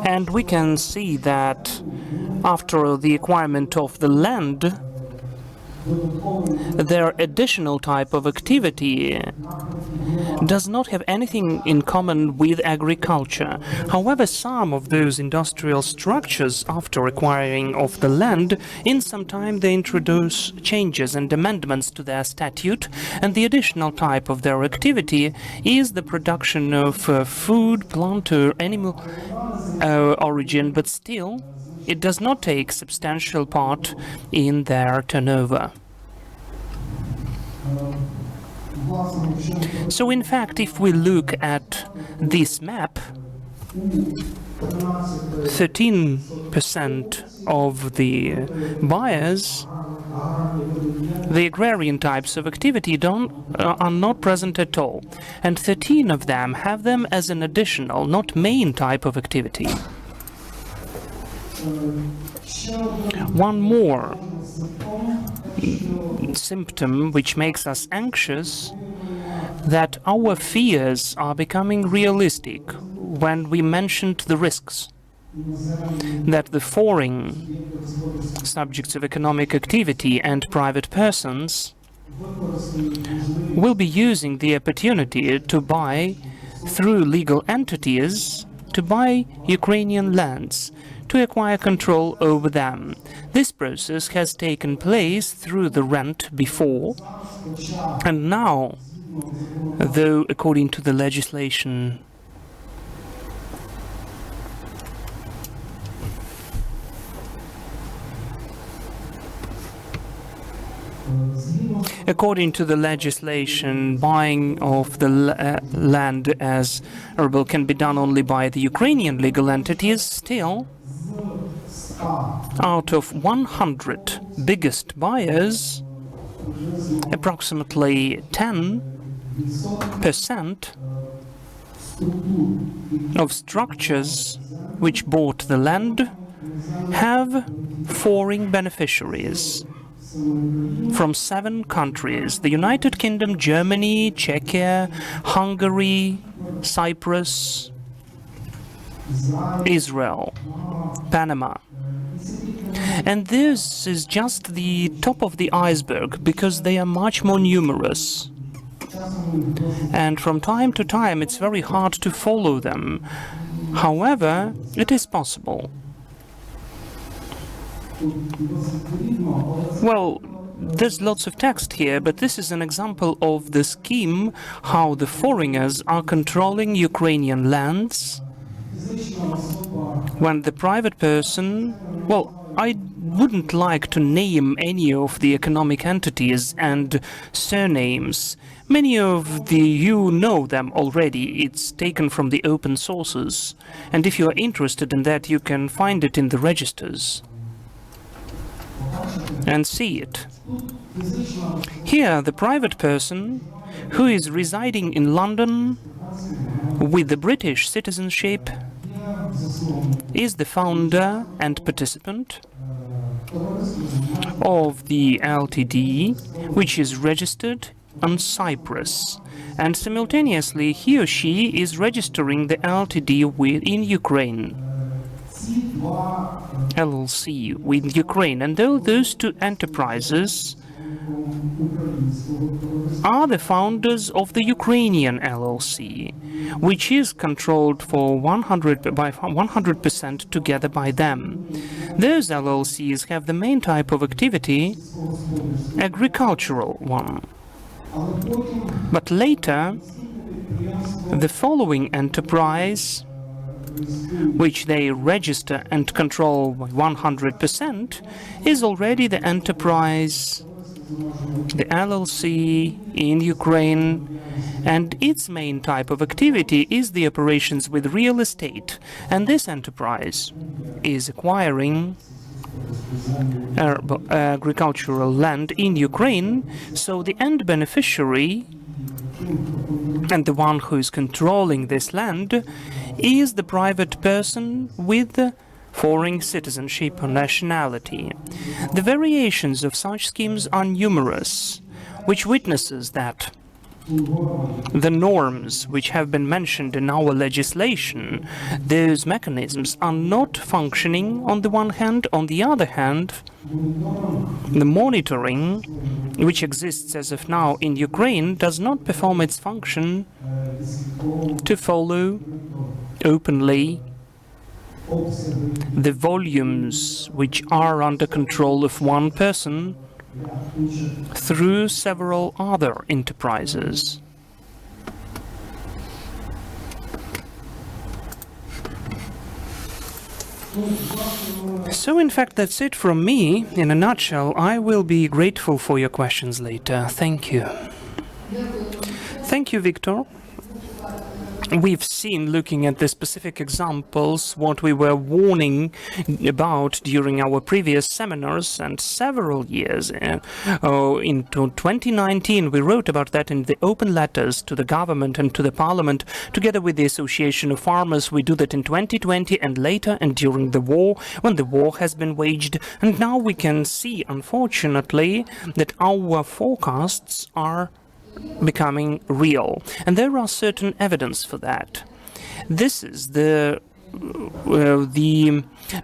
and we can see that after the acquirement of the land, their additional type of activity does not have anything in common with agriculture. However, some of those industrial structures, after acquiring of the land, in some time they introduce changes and amendments to their statute, and the additional type of their activity is the production of food, plant or animal origin, but still it does not take substantial part in their turnover. So in fact, if we look at this map, 13% of the buyers, the agrarian types of activity are not present at all, and 13 of them have them as an additional, not main type of activity. One more symptom which makes us anxious, that our fears are becoming realistic when we mentioned the risks, that the foreign subjects of economic activity and private persons will be using the opportunity to buy through legal entities, to buy Ukrainian lands, to acquire control over them. This process has taken place through the rent before, and now, though according to the legislation buying of the land as arable can be done only by the Ukrainian legal entities, still, out of 100 biggest buyers, approximately 10% of structures which bought the land have foreign beneficiaries from 7 countries: the United Kingdom, Germany, Czechia, Hungary, Cyprus, Israel, Panama. And this is just the top of the iceberg, because they are much more numerous. And from time to time it's very hard to follow them. However, it is possible. Well, there's lots of text here, but this is an example of the scheme, how the foreigners are controlling Ukrainian lands when the private person, well, I wouldn't like to name any of the economic entities and surnames. Many of you know them already. It's taken from the open sources. And if you are interested in that, you can find it in the registers and see it. Here, the private person who is residing in London with the British citizenship is the founder and participant of the LTD, which is registered on Cyprus, and simultaneously he or she is registering the LTD in Ukraine. LLC with Ukraine, and though those two enterprises are the founders of the Ukrainian LLC, which is controlled for 100% together by them. Those LLCs have the main type of activity, agricultural one. But later, the following enterprise, which they register and control by 100%, is already the enterprise, the LLC in Ukraine, and its main type of activity is the operations with real estate. And this enterprise is acquiring agricultural land in Ukraine, so the end beneficiary and the one who is controlling this land is the private person with foreign citizenship or nationality. The variations of such schemes are numerous, which witnesses that the norms which have been mentioned in our legislation, those mechanisms are not functioning on the one hand. On the other hand, the monitoring which exists as of now in Ukraine does not perform its function to follow openly the volumes which are under control of one person through several other enterprises. So in fact that's it from me. In a nutshell, I will be grateful for your questions later. Thank you. Thank you, Victor. We've seen, looking at the specific examples, what we were warning about during our previous seminars and several years. In 2019, we wrote about that in the open letters to the government and to the parliament, together with the Association of Farmers. We do that in 2020 and later, and during the war, when the war has been waged. And now we can see, unfortunately, that our forecasts are becoming real, and there are certain evidence for that. This is the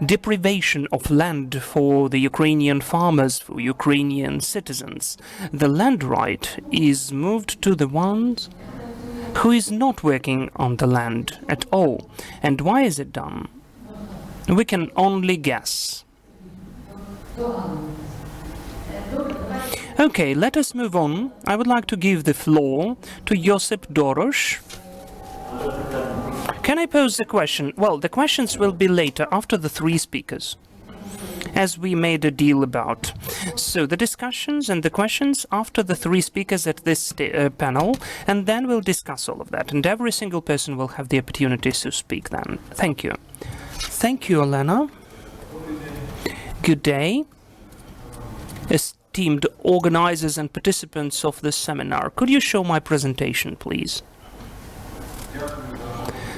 deprivation of land for the Ukrainian farmers, for Ukrainian citizens. The land right is moved to the ones who is not working on the land at all. And why is it done? We can only guess. Okay, let us move on. I would like to give the floor to Josip Dorosh. Can I pose the question? Well, the questions will be later, after the three speakers, as we made a deal about. So the discussions and the questions after the three speakers at this panel, and then we'll discuss all of that, and every single person will have the opportunity to speak then. Thank you. Thank you, Elena. Good day. Esteemed organizers and participants of this seminar, could you show my presentation, please?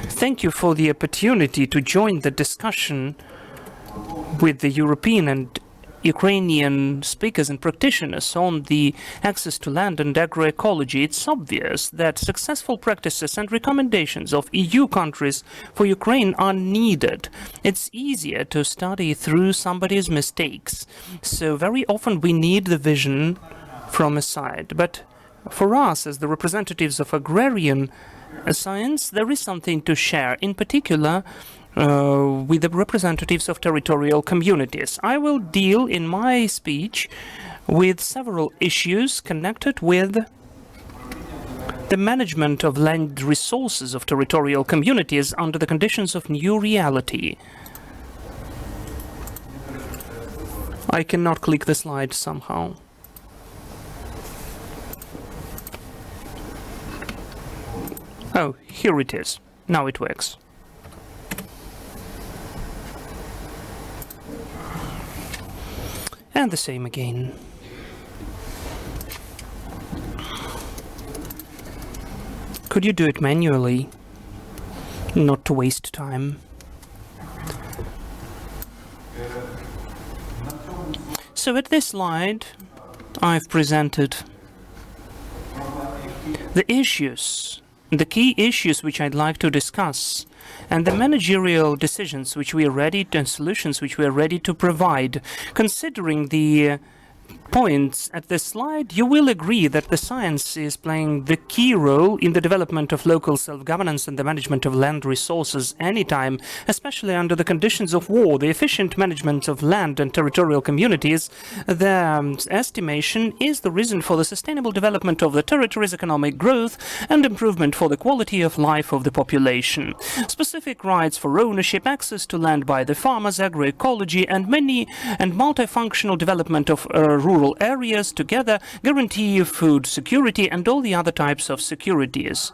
Thank you for the opportunity to join the discussion with the European and Ukrainian speakers and practitioners on the access to land and agroecology. It's obvious that successful practices and recommendations of EU countries for Ukraine are needed. It's easier to study through somebody's mistakes, so very often we need the vision from a side. But for us, as the representatives of agrarian science, there is something to share, in particular with the representatives of territorial communities. I will deal in my speech with several issues connected with the management of land resources of territorial communities under the conditions of new reality. I cannot click the slide somehow. Oh, here it is. Now it works. And the same again. Could you do it manually? Not to waste time. So at this slide, I've presented The key issues which I'd like to discuss, and the managerial decisions which we are ready to, and solutions which we are ready to provide. Considering the points at this slide, you will agree that the science is playing the key role in the development of local self-governance and the management of land resources anytime, especially under the conditions of war. The efficient management of land and territorial communities, their estimation, is the reason for the sustainable development of the territory's economic growth and improvement for the quality of life of the population. Specific rights for ownership, access to land by the farmers, agroecology, and multifunctional development of rural areas together guarantee food security and all the other types of securities,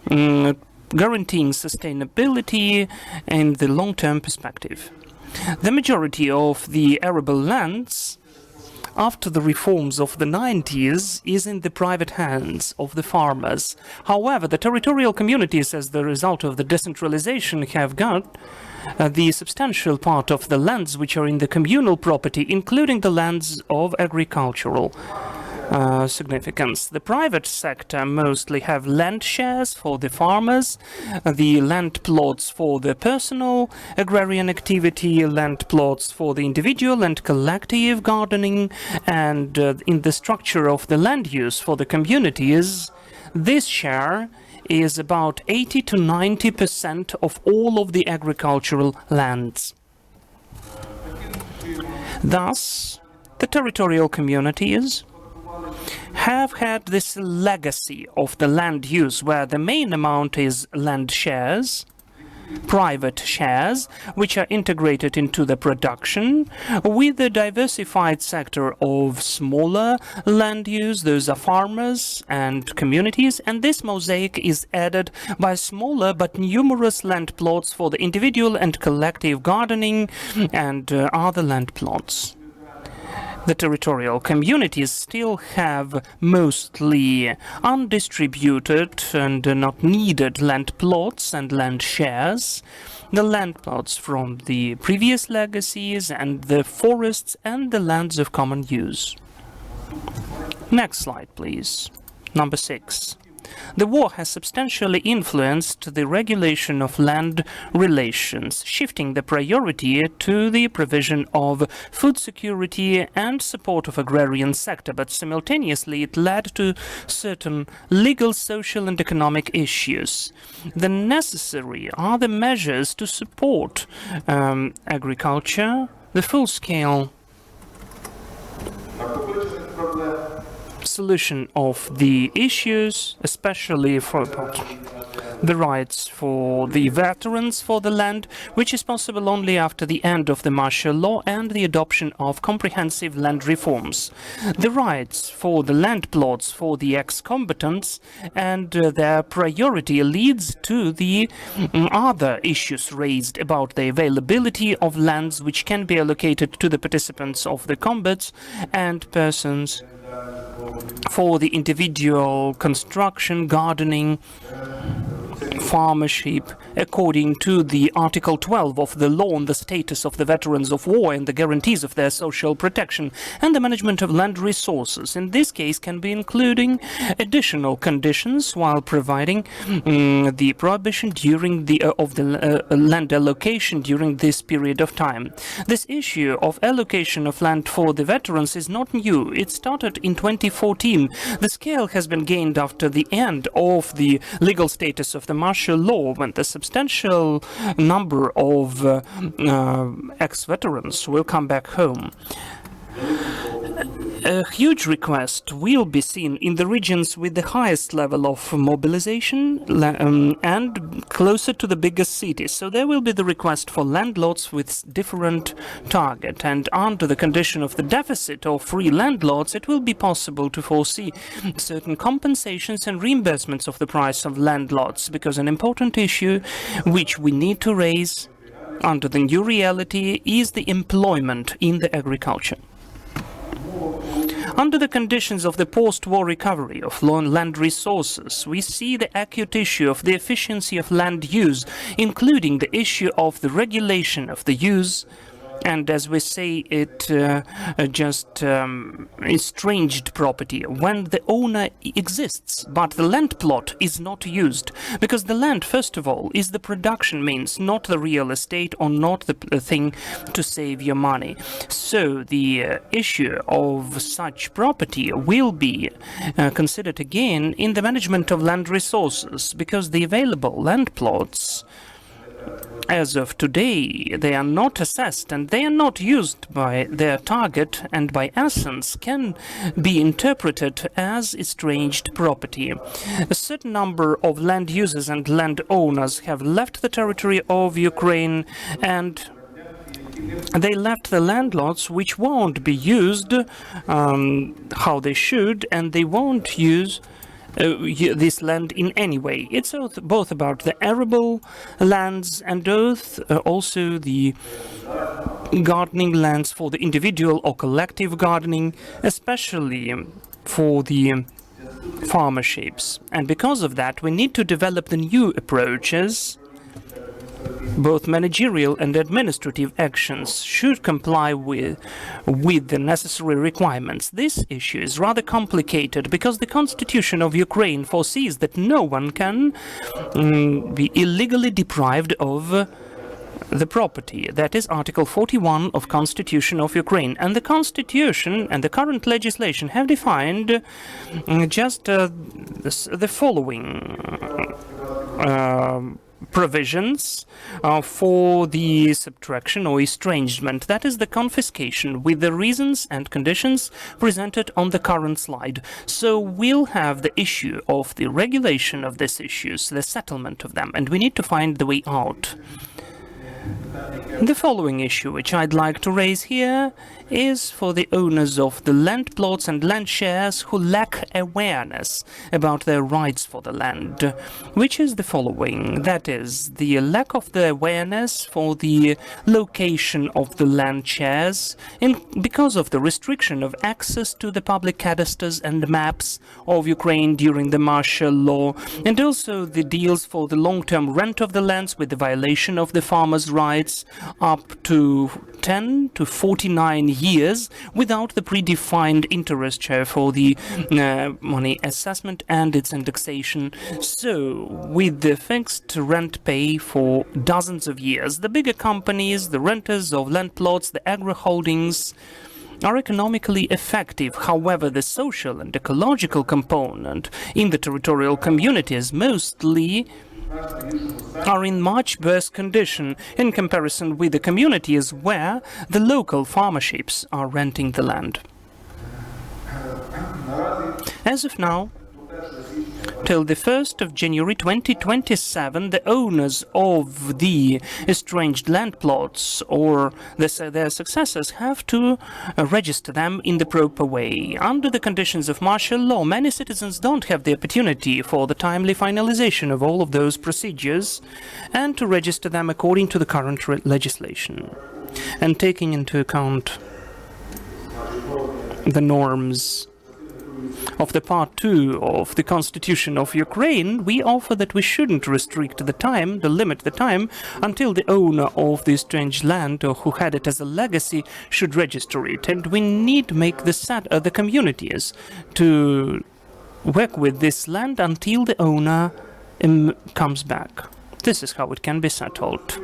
guaranteeing sustainability in the long-term perspective. The majority of the arable lands after the reforms of the 90s is in the private hands of the farmers. However, the territorial communities, as the result of the decentralization, have got the substantial part of the lands which are in the communal property, including the lands of agricultural significance. The private sector mostly have land shares for the farmers, the land plots for the personal agrarian activity, land plots for the individual and collective gardening, and in the structure of the land use for the communities, this share is about 80 to 90% of all of the agricultural lands. Thus, the territorial communities have had this legacy of the land use where the main amount is land shares, private shares, which are integrated into the production, with the diversified sector of smaller land use. Those are farmers and communities, and this mosaic is added by smaller but numerous land plots for the individual and collective gardening and other land plots. The territorial communities still have mostly undistributed and not needed land plots and land shares, the land plots from the previous legacies and the forests and the lands of common use. Next slide, please. Number 6. The war has substantially influenced the regulation of land relations, shifting the priority to the provision of food security and support of agrarian sector, but simultaneously it led to certain legal, social and economic issues. The necessary are the measures to support agriculture, the full-scale solution of the issues, especially for the rights for the veterans for the land, which is possible only after the end of the martial law and the adoption of comprehensive land reforms. The rights for the land plots for the ex-combatants and their priority leads to the other issues raised about the availability of lands which can be allocated to the participants of the combats and persons for the individual construction, gardening, farmership, according to the Article 12 of the law on the status of the veterans of war and the guarantees of their social protection, and the management of land resources. In this case, can be including additional conditions while providing the prohibition during the land allocation during this period of time. This issue of allocation of land for the veterans is not new. It started in 2014. The scale has been gained after the end of the legal status of the martial law, when the substantial number of ex-veterans will come back home. A huge request will be seen in the regions with the highest level of mobilization and closer to the biggest cities. So there will be the request for land lots with different target, and under the condition of the deficit of free land lots, it will be possible to foresee certain compensations and reimbursements of the price of land lots, because an important issue which we need to raise under the new reality is the employment in the agriculture. Under the conditions of the post-war recovery of land resources, we see the acute issue of the efficiency of land use, including the issue of the regulation of the use and as we say, it just estranged property when the owner exists, but the land plot is not used. Because the land, first of all, is the production means, not the real estate or not the thing to save your money. So the issue of such property will be considered again in the management of land resources, because the available land plots as of today, they are not assessed and they are not used by their target, and by essence can be interpreted as estranged property. A certain number of land users and land owners have left the territory of Ukraine, and they left the land lots which won't be used how they should, and they won't use this land in any way. It's both about the arable lands and also the gardening lands for the individual or collective gardening, especially for the farmerships. And because of that, we need to develop the new approaches. Both managerial and administrative actions should comply with the necessary requirements. This issue is rather complicated because the Constitution of Ukraine foresees that no one can be illegally deprived of the property. That is Article 41 of Constitution of Ukraine. And the Constitution and the current legislation have defined just the following provisions for the subtraction or estrangement, that is the confiscation, with the reasons and conditions presented on the current slide. So we'll have the issue of the regulation of these issues, the settlement of them, and we need to find the way out. The following issue which I'd like to raise here is for the owners of the land plots and land shares who lack awareness about their rights for the land, which is the following. That is, the lack of the awareness for the location of the land shares because of the restriction of access to the public cadastres and maps of Ukraine during the martial law, and also the deals for the long-term rent of the lands with the violation of the farmers' rights up to 10 to 49 years without the predefined interest share for the money assessment and its indexation. So, with the fixed rent pay for dozens of years, the bigger companies, the renters of land plots, the agro holdings, are economically effective. However, the social and ecological component in the territorial communities mostly are in much worse condition in comparison with the communities where the local farmerships are renting the land. As of now, till the 1st of January 2027, the owners of the estranged land plots or their successors have to register them in the proper way. Under the conditions of martial law, many citizens don't have the opportunity for the timely finalization of all of those procedures and to register them according to the current legislation. And taking into account the norms of the Part 2 of the Constitution of Ukraine, we offer that we shouldn't restrict the time, limit the time, until the owner of the estranged land or who had it as a legacy should register it. And we need to make the communities to work with this land until the owner comes back. This is how it can be settled.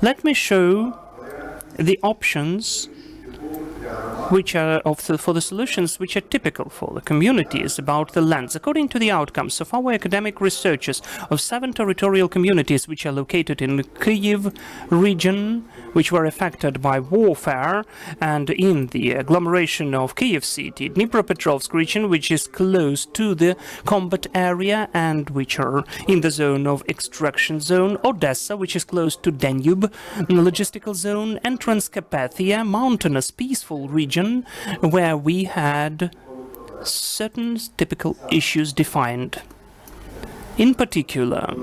Let me show the options which are for the solutions which are typical for the communities about the lands. According to the outcomes of our academic researchers of 7 territorial communities which are located in the Kyiv region, which were affected by warfare, and in the agglomeration of Kyiv city, Dnipropetrovsk region, which is close to the combat area and which are in the zone of extraction zone, Odessa, which is close to Danube logistical zone, and Transcarpathia, mountainous peaceful region, where we had certain typical issues defined. In particular,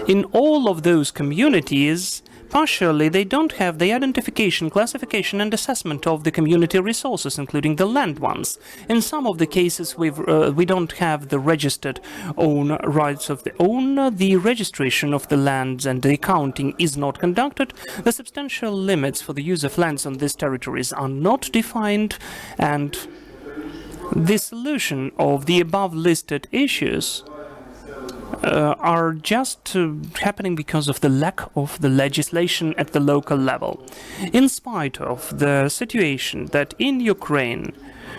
in all of those communities, partially, they don't have the identification, classification and assessment of the community resources, including the land ones. In some of the cases, we don't have the registered own rights of the owner, the registration of the lands and the accounting is not conducted, the substantial limits for the use of lands on these territories are not defined, and the solution of the above listed issues are just happening because of the lack of the legislation at the local level. In spite of the situation that in Ukraine,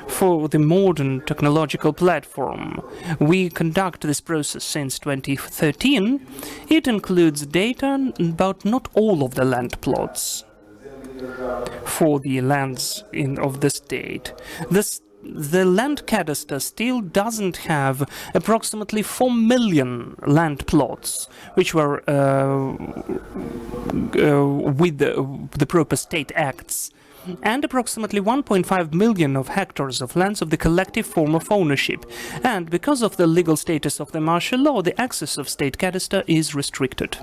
for the modern technological platform, we conduct this process since 2013, it includes data about not all of the land plots for the lands of the state. The land cadaster still doesn't have approximately 4 million land plots, which were with the proper state acts, and approximately 1.5 million of hectares of lands of the collective form of ownership. And because of the legal status of the martial law, the access of state cadaster is restricted.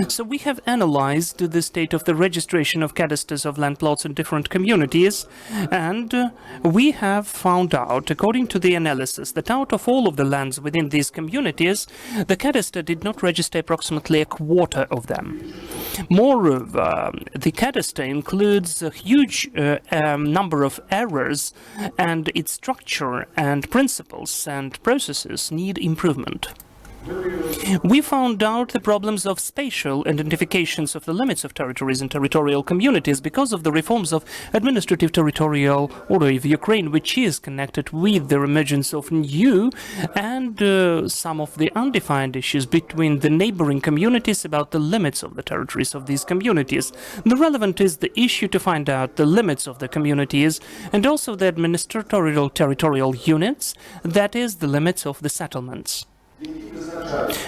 So we have analyzed the state of the registration of cadasters of land plots in different communities, and we have found out, according to the analysis, that out of all of the lands within these communities, the cadaster did not register approximately a quarter of them. Moreover, the cadaster includes a huge number of errors, and its structure and principles and processes need improvement. We found out the problems of spatial identifications of the limits of territories and territorial communities because of the reforms of administrative territorial order of Ukraine, which is connected with the emergence of new and some of the undefined issues between the neighboring communities about the limits of the territories of these communities. The relevant is the issue to find out the limits of the communities and also the administrative territorial units, that is, the limits of the settlements,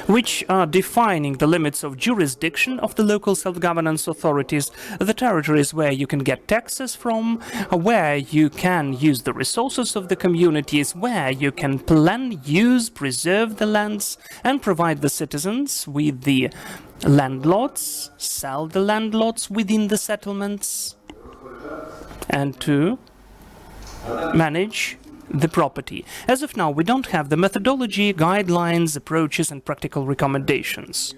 which are defining the limits of jurisdiction of the local self-governance authorities, the territories where you can get taxes from, where you can use the resources of the communities, where you can plan, use, preserve the lands, and provide the citizens with the land lots, sell the land lots within the settlements, and to manage the property. As of now, we don't have the methodology, guidelines, approaches, and practical recommendations.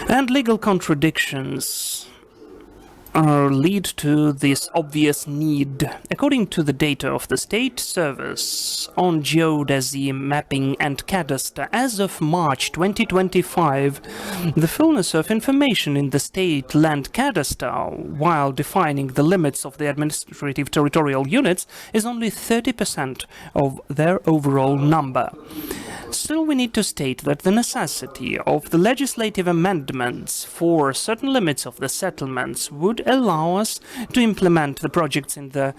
And legal contradictions lead to this obvious need. According to the data of the State Service on Geodesy, Mapping and Cadastre, as of March 2025, the fullness of information in the state land cadastre, while defining the limits of the administrative territorial units, is only 30% of their overall number. Still, we need to state that the necessity of the legislative amendments for certain limits of the settlements would allow us to implement the projects in the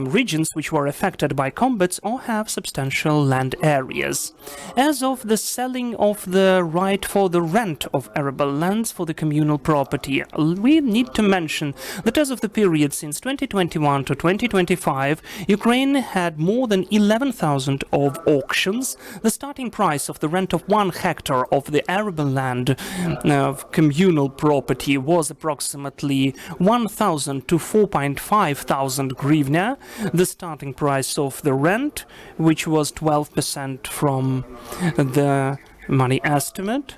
regions which were affected by combats or have substantial land areas. As of the selling of the right for the rent of arable lands for the communal property, we need to mention that as of the period since 2021 to 2025, Ukraine had more than 11,000 of auctions. The starting price of the rent of 1 hectare of the arable land of communal property was approximately 1,000 to 4,500 hryvnia, the starting price of the rent, which was 12% from the money estimate,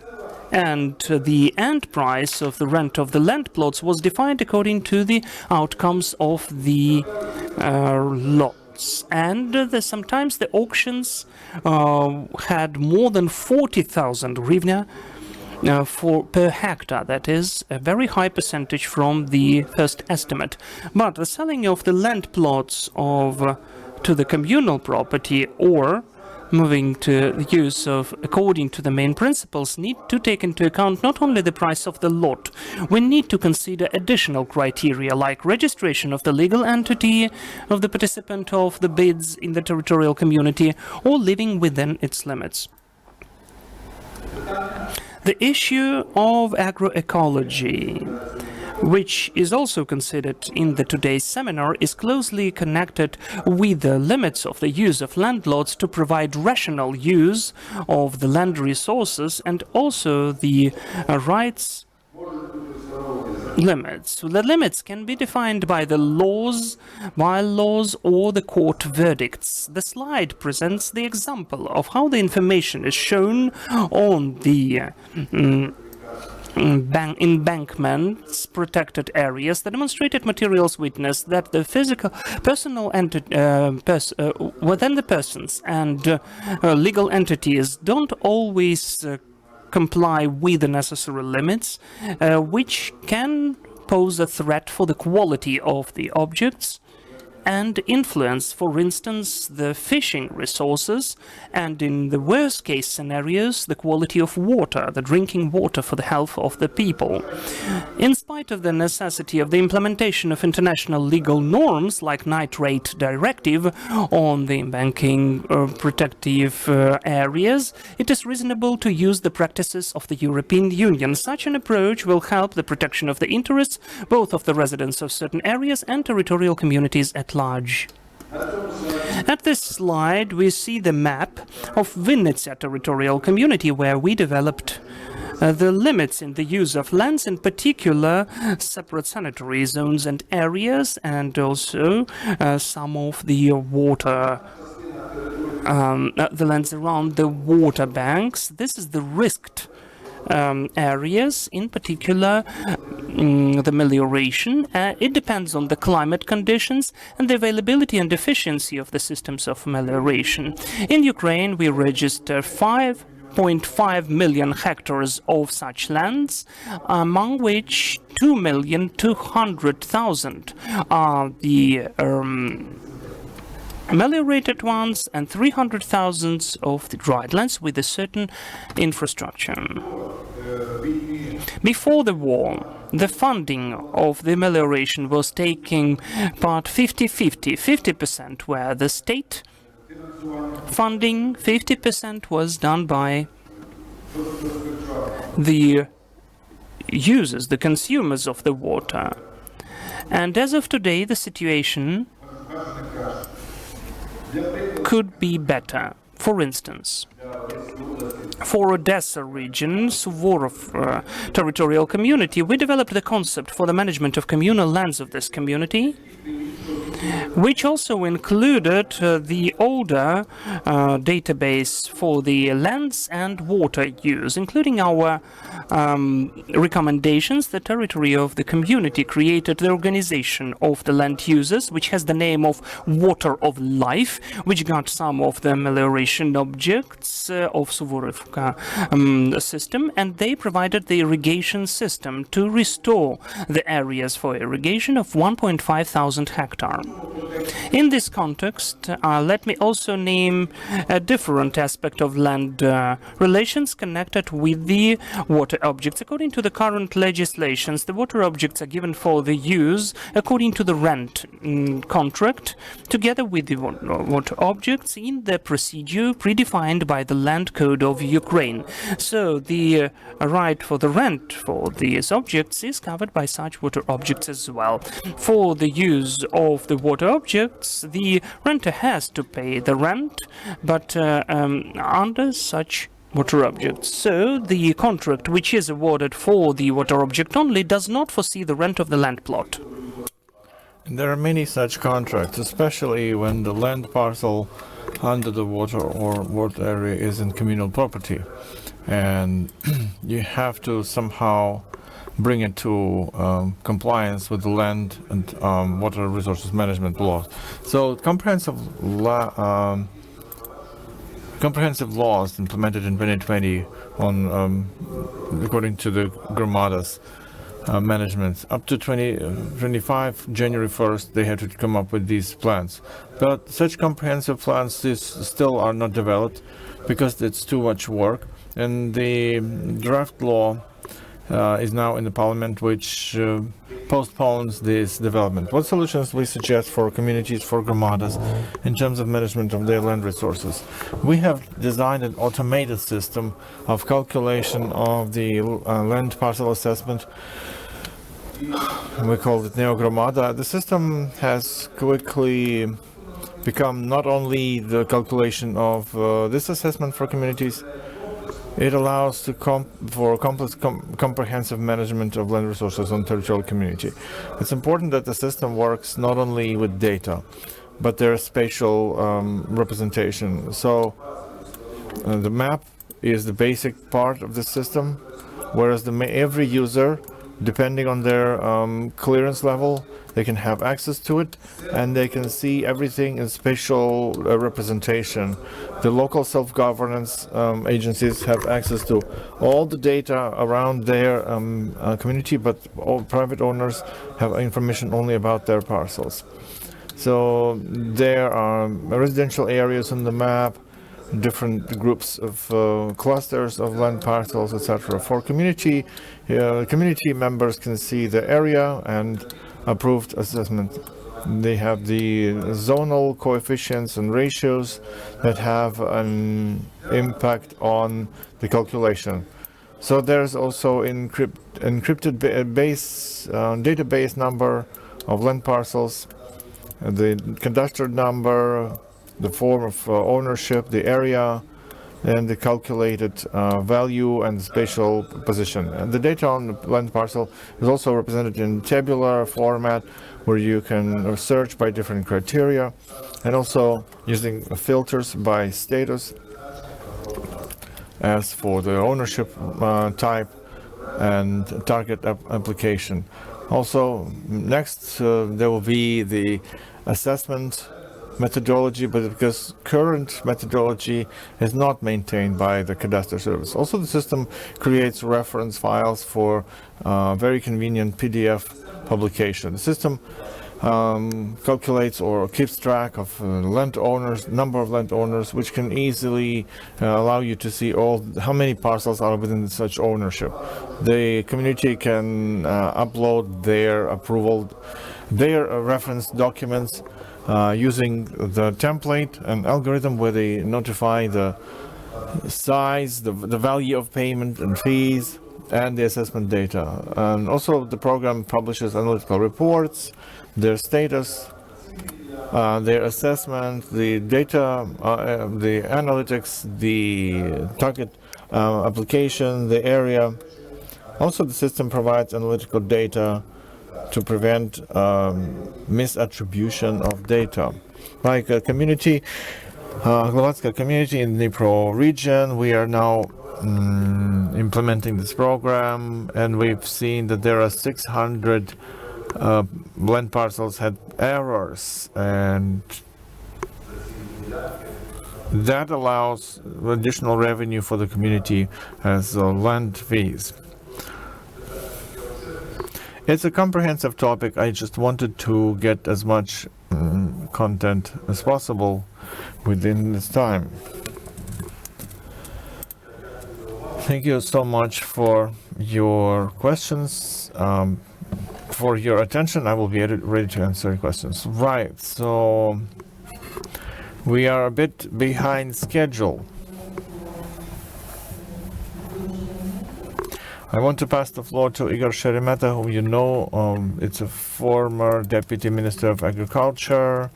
and the end price of the rent of the land plots was defined according to the outcomes of the lot. And sometimes the auctions had more than 40,000 hryvnia per hectare. That is a very high percentage from the first estimate. But the selling of the land plots to the communal property or moving to the use of according to the main principles need to take into account not only the price of the lot. We need to consider additional criteria like registration of the legal entity of the participant of the bids in the territorial community or living within its limits. The issue of agroecology, which is also considered in today's seminar, is closely connected with the limits of the use of land lots to provide rational use of the land resources and also the rights limits. The limits can be defined by the laws, bylaws, or the court verdicts. The slide presents the example of how the information is shown on the embankments, protected areas. The demonstrated materials witness that the physical, personal within the persons and legal entities don't always comply with the necessary limits, which can pose a threat for the quality of the objects and influence, for instance, the fishing resources, and in the worst case scenarios, the quality of water, the drinking water for the health of the people. In spite of the necessity of the implementation of international legal norms like Nitrate Directive on the banking protective areas, it is reasonable to use the practices of the European Union. Such an approach will help the protection of the interests both of the residents of certain areas and territorial communities at large. At this slide, we see the map of Vinnytsia territorial community, where we developed the limits in the use of lands, in particular separate sanitary zones and areas, and also some of the water, the lands around the water banks. This is the risked areas, in particular the melioration. It depends on the climate conditions and the availability and efficiency of the systems of melioration. In Ukraine, we register 5.5 million hectares of such lands, among which 2,200,000 are the meliorated ones and 300,000 of the dried lands with a certain infrastructure. Before the war, the funding of the melioration was taking part 50-50. 50% were the state funding, 50% was done by the users, the consumers of the water. And as of today, the situation could be better. For instance, for Odessa region, Suvorov territorial community, we developed the concept for the management of communal lands of this community, which also included the older database for the lands and water use, including our recommendations. The territory of the community created the organization of the land users, which has the name of Water of Life, which got some of the melioration objects of Suvorovka system, and they provided the irrigation system to restore the areas for irrigation of 1,500 hectares. In this context, let me also name a different aspect of land relations connected with the water objects. According to the current legislations, the water objects are given for the use according to the rent contract, together with the water objects in the procedure predefined by the Land Code of Ukraine. So the right for the rent for these objects is covered by such water objects as well. For the use of the water objects, the renter has to pay the rent, but under such water objects. So the contract which is awarded for the water object only does not foresee the rent of the land plot. There are many such contracts, especially when the land parcel under the water or water area is in communal property, and you have to somehow bring it to compliance with the land and water resources management laws. So comprehensive laws implemented in 2020 on according to the Gromadas management up to 2025 January 1st, they had to come up with these plans, but such comprehensive plans still are not developed because it's too much work, and the draft law is now in the parliament, which postpones this development. What solutions we suggest for communities, for Gromadas, in terms of management of their land resources? We have designed an automated system of calculation of the land parcel assessment. We call it Neo Gromada. The system has quickly become not only the calculation of this assessment for communities, It allows for comprehensive management of land resources on territorial community. It's important that the system works not only with data, but their spatial representation. So the map is the basic part of the system, whereas every user, depending on their clearance level, they can have access to it, and they can see everything in spatial representation. The local self-governance agencies have access to all the data around their community, but all private owners have information only about their parcels. So there are residential areas on the map, different groups of clusters of land parcels, etc. For community members can see the area and approved assessment. They have the zonal coefficients and ratios that have an impact on the calculation. So there's also encrypted database number of land parcels, the cadastral number, the form of ownership, the area, and the calculated value and spatial position. And the data on the land parcel is also represented in tabular format, where you can search by different criteria, and also using filters by status, as for the ownership type and target application. Also, next there will be the assessment methodology, but because current methodology is not maintained by the cadastre service. Also, the system creates reference files for very convenient PDF publication. The system calculates or keeps track of number of landowners, which can easily allow you to see how many parcels are within such ownership. The community can upload their reference documents using the template and algorithm, where they notify the size, the value of payment and fees, and the assessment data. And also the program publishes analytical reports, their status, their assessment, the data, the analytics, the target application, the area. Also, the system provides analytical data to prevent misattribution of data. Like a community, Glovatska community in Dnipro region, we are now implementing this program, and we've seen that there are 600 land parcels had errors, and that allows additional revenue for the community as land fees. It's a comprehensive topic. I just wanted to get as much content as possible within this time. Thank you so much for your questions, for your attention. I will be ready to answer your questions. Right, so we are a bit behind schedule. I want to pass the floor to Igor Sheremeta, who you know, it's a former Deputy Minister of Agriculture,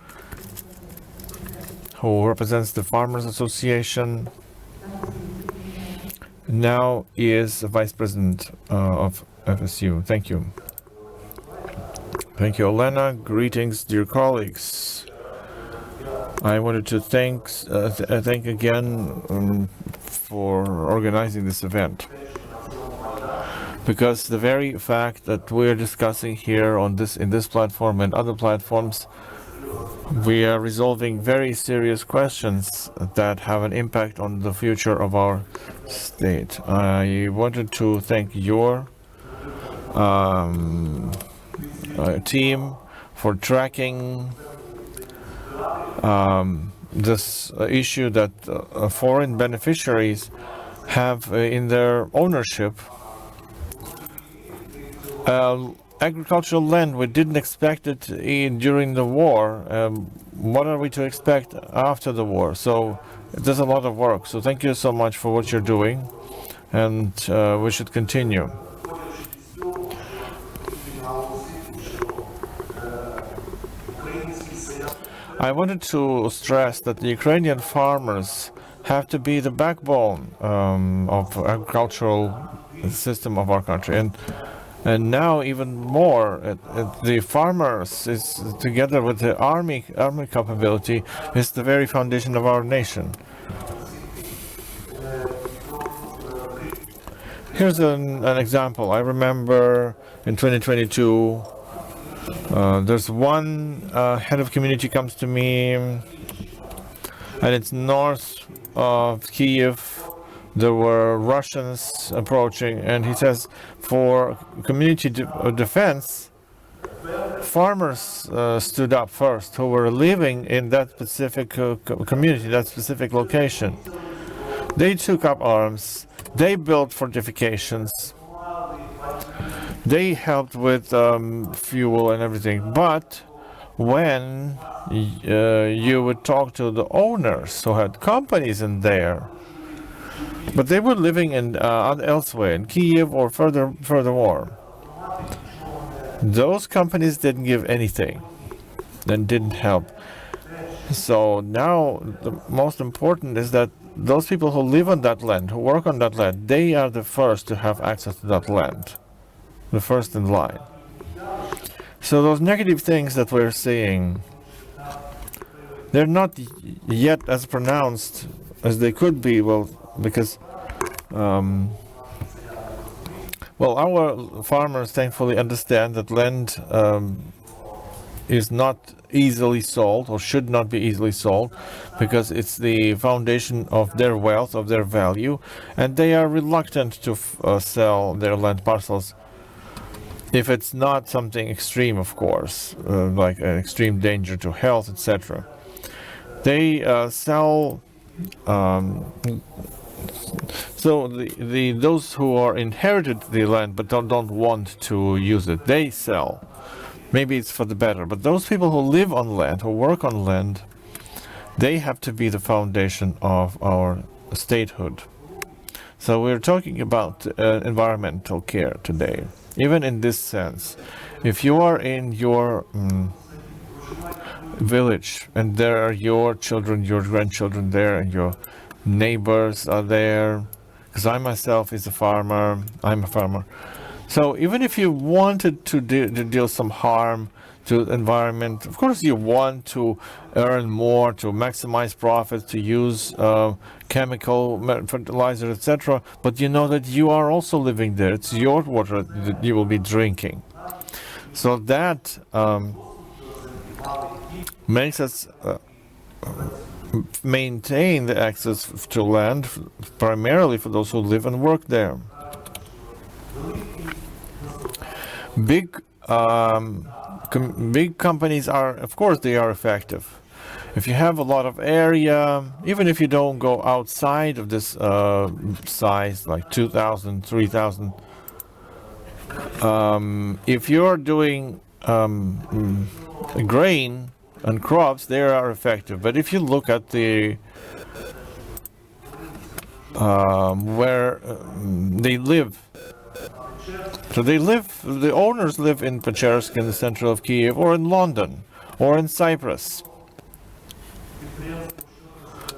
who represents the Farmers Association. Now he is Vice President of FSU. Thank you. Thank you, Olena. Greetings, dear colleagues. I wanted to thank again for organizing this event, because the very fact that we're discussing here in this platform and other platforms, we are resolving very serious questions that have an impact on the future of our state. I wanted to thank your team for tracking this issue that foreign beneficiaries have in their ownership agricultural land. We didn't expect it during the war. What are we to expect after the war? So there's a lot of work. So thank you so much for what you're doing, and we should continue. I wanted to stress that the Ukrainian farmers have to be the backbone of agricultural system of our country. And now even more, the farmers is together with the army capability is the very foundation of our nation. Here's an example. I remember in 2022, there's one head of community comes to me, and it's north of Kiev. There were Russians approaching, and he says, for community defense, farmers stood up first who were living in that specific community, that specific location. They took up arms, they built fortifications, they helped with fuel and everything. But when you would talk to the owners who had companies in there, but they were living in elsewhere, in Kiev or furthermore, those companies didn't give anything and didn't help. So now the most important is that those people who live on that land, who work on that land, they are the first to have access to that land, the first in line. So those negative things that we're seeing, they're not yet as pronounced as they could be, well, because our farmers thankfully understand that land is not easily sold, or should not be easily sold, because it's the foundation of their wealth, of their value, and they are reluctant to sell their land parcels if it's not something extreme, of course, like an extreme danger to health, etc. They sell. So those who are inherited the land but don't want to use it, they sell. Maybe it's for the better, but those people who live on land, who work on land, they have to be the foundation of our statehood. So we're talking about environmental care today. Even in this sense, if you are in your village and there are your children, your grandchildren there, and your neighbors are there, because I myself is a farmer, I'm a farmer. So even if you wanted to deal some harm to the environment, of course you want to earn more, to maximize profits, to use chemical fertilizer, etc. But you know that you are also living there. It's your water that you will be drinking. So that makes us maintain the access to land, primarily for those who live and work there. Big companies are, of course, they are effective. If you have a lot of area, even if you don't go outside of this size, like 2,000, 3,000, if you're doing grain and crops, they are effective. But if you look at the where they live, so the owners live in Pechersk, in the center of Kiev, or in London, or in Cyprus.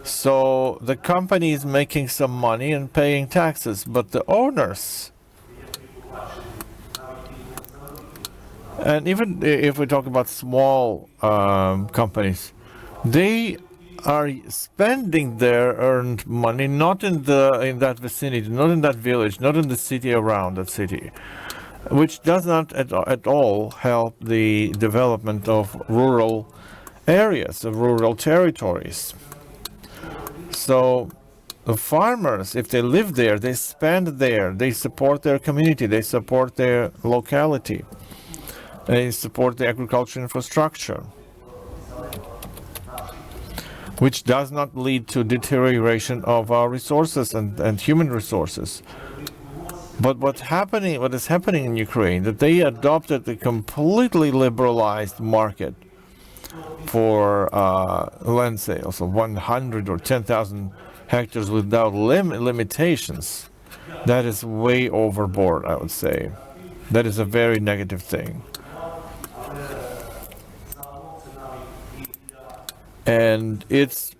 So the company is making some money and paying taxes, but the owners, and even if we talk about small companies, they are spending their earned money not in that vicinity, not in that village, not in the city around that city, which does not at all help the development of rural areas, of rural territories. So the farmers, if they live there, they spend there, they support their community, they support their locality, they support the agricultural infrastructure, which does not lead to deterioration of our resources and human resources. But what is happening in Ukraine, that they adopted a completely liberalized market for land sales of 100 or 10,000 hectares without limitations. That is way overboard, I would say. That is a very negative thing. And it's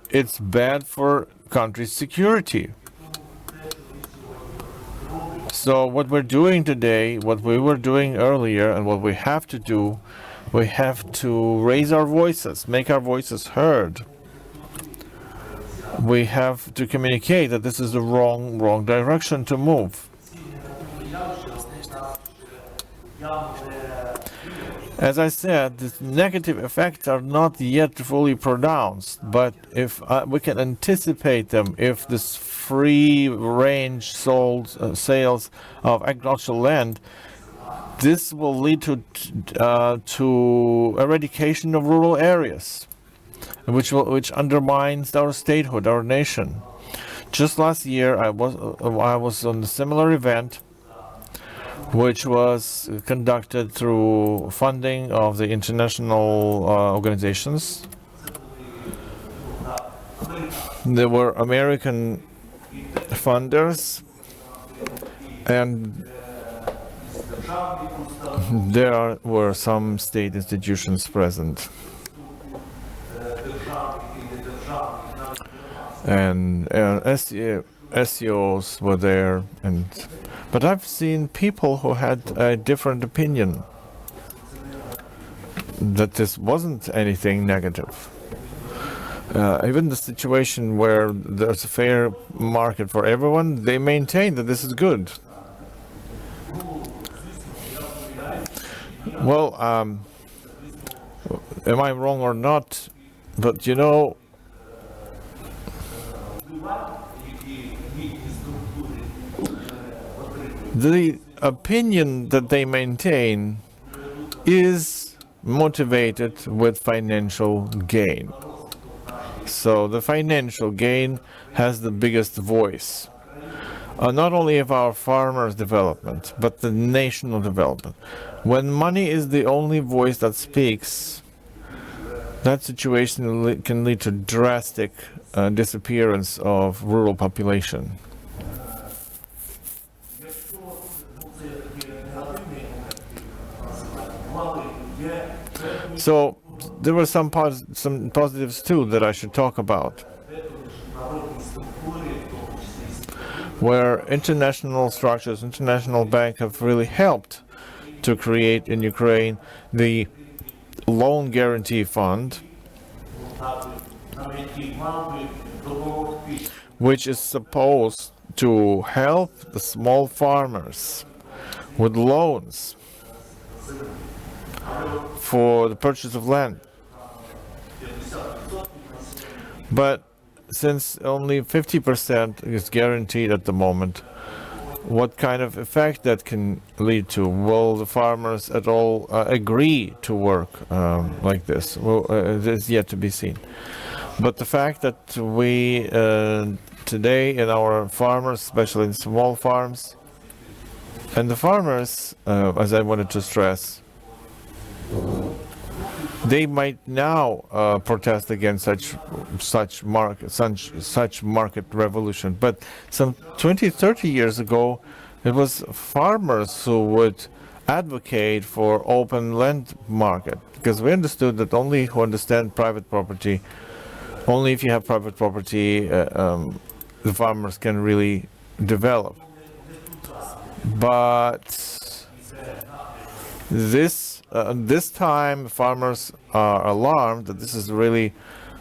it's bad for country's security. So what we're doing today, what we were doing earlier, and what we have to do, we have to raise our voices, make our voices heard. We have to communicate that this is the wrong direction to move. As I said, the negative effects are not yet fully pronounced, but if we can anticipate them, if this free-range sales of agricultural land, this will lead to eradication of rural areas, which undermines our statehood, our nation. Just last year, I was on a similar event, which was conducted through funding of the international organizations. There were American funders, and there were some state institutions present. And SEOs were there, but I've seen people who had a different opinion, that this wasn't anything negative. Even the situation where there's a fair market for everyone, they maintain that this is good. Well, am I wrong or not? But you know, the opinion that they maintain is motivated with financial gain. So the financial gain has the biggest voice, not only of our farmers' development, but the national development. When money is the only voice that speaks, that situation can lead to drastic disappearance of rural population. So there were some positives too that I should talk about, where international structures, international bank have really helped to create in Ukraine the loan guarantee fund, which is supposed to help the small farmers with loans for the purchase of land. But since only 50% is guaranteed at the moment, what kind of effect that can lead to? Will the farmers at all agree to work like this? Well, it is yet to be seen. But the fact that we today in our farmers, especially in small farms, and the farmers, as I wanted to stress, they might now protest against such market revolution. But some 20-30 years ago, it was farmers who would advocate for open land market, because we understood that only who understand private property, only if you have private property, the farmers can really develop. But this time, farmers are alarmed that this is really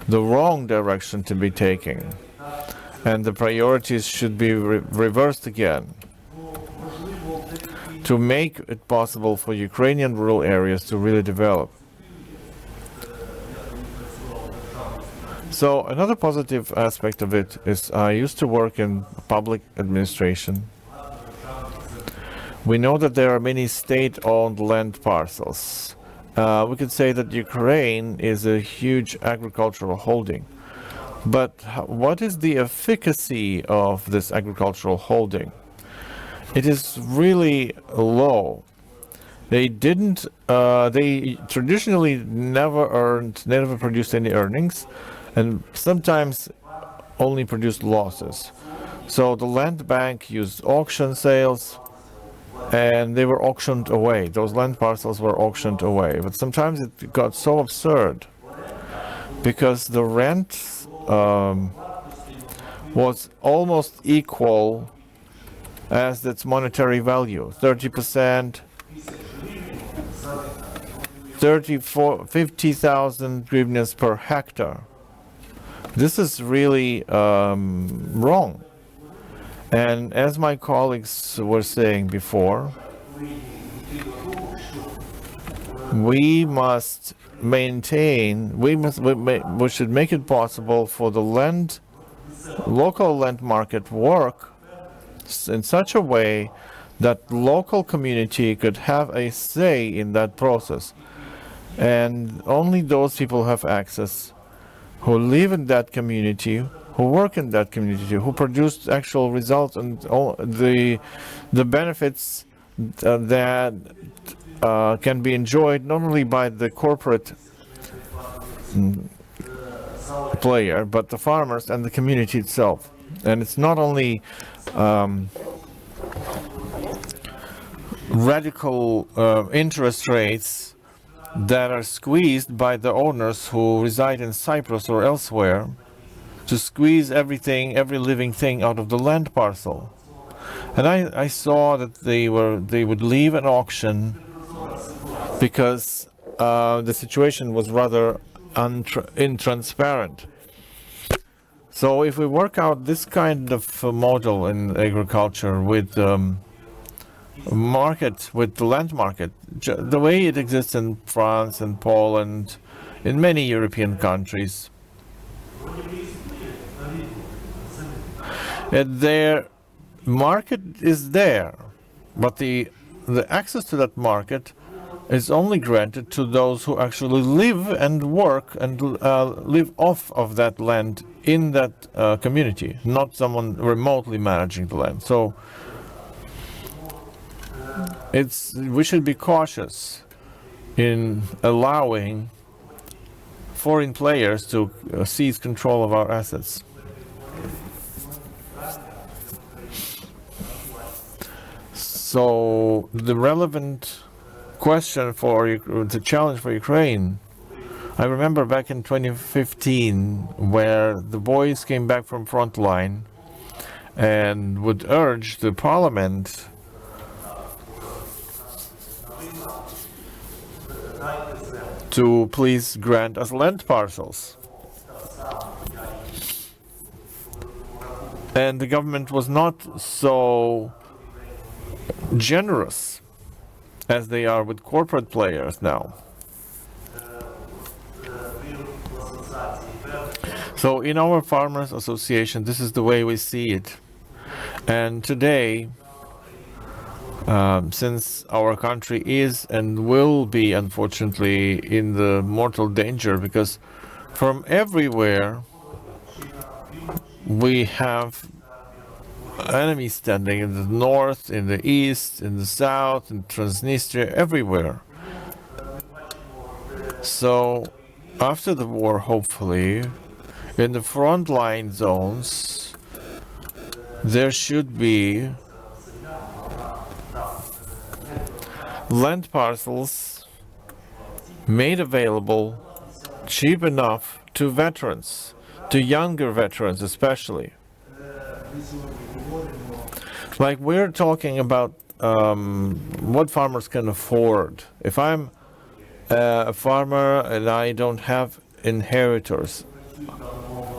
the wrong direction to be taking, and the priorities should be reversed again to make it possible for Ukrainian rural areas to really develop. So another positive aspect of it is I used to work in public administration. We know that there are many state-owned land parcels. We could say that Ukraine is a huge agricultural holding. But what is the efficacy of this agricultural holding? It is really low. They traditionally never produced any earnings, and sometimes only produced losses. So the land bank used auction sales, and they were auctioned away. Those land parcels were auctioned away. But sometimes it got so absurd because the rent was almost equal as its monetary value, 30%, 50,000 hryvnias per hectare. This is really wrong. And as my colleagues were saying before, we must maintain, we should make it possible for the local land market work in such a way that local community could have a say in that process. And only those people have access who live in that community, who work in that community, who produce actual results and all the benefits that can be enjoyed not only by the corporate player, but the farmers and the community itself. And it's not only radical interest rates that are squeezed by the owners who reside in Cyprus or elsewhere to squeeze everything, every living thing out of the land parcel. And I saw that they would leave an auction because the situation was rather intransparent. So if we work out this kind of model in agriculture with the land market, the way it exists in France and Poland, in many European countries, their market is there, but the access to that market is only granted to those who actually live and work and live off of that land in that community, not someone remotely managing the land. So we should be cautious in allowing foreign players to seize control of our assets. So the relevant question for the challenge for Ukraine, I remember back in 2015 where the boys came back from frontline and would urge the parliament to please grant us land parcels. And the government was not so generous as they are with corporate players now. So in our Farmers Association, this is the way we see it. And today, since our country is and will be, unfortunately, in the mortal danger, because from everywhere we have enemies standing in the north, in the east, in the south, in Transnistria, everywhere. So after the war, hopefully, in the frontline zones, there should be land parcels made available cheap enough to veterans, to younger veterans especially. Like we're talking about what farmers can afford. If I'm a farmer and I don't have inheritors,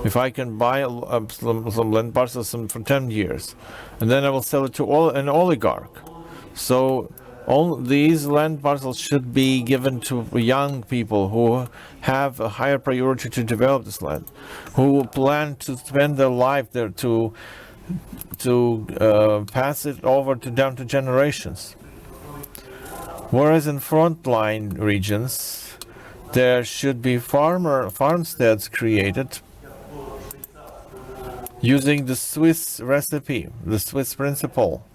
if I can buy some land parcels for 10 years, and then I will sell it to an oligarch. So all these land parcels should be given to young people who have a higher priority to develop this land, who plan to spend their life there to pass it over down to generations. Whereas in frontline regions, there should be farmsteads created using the Swiss recipe, the Swiss principle.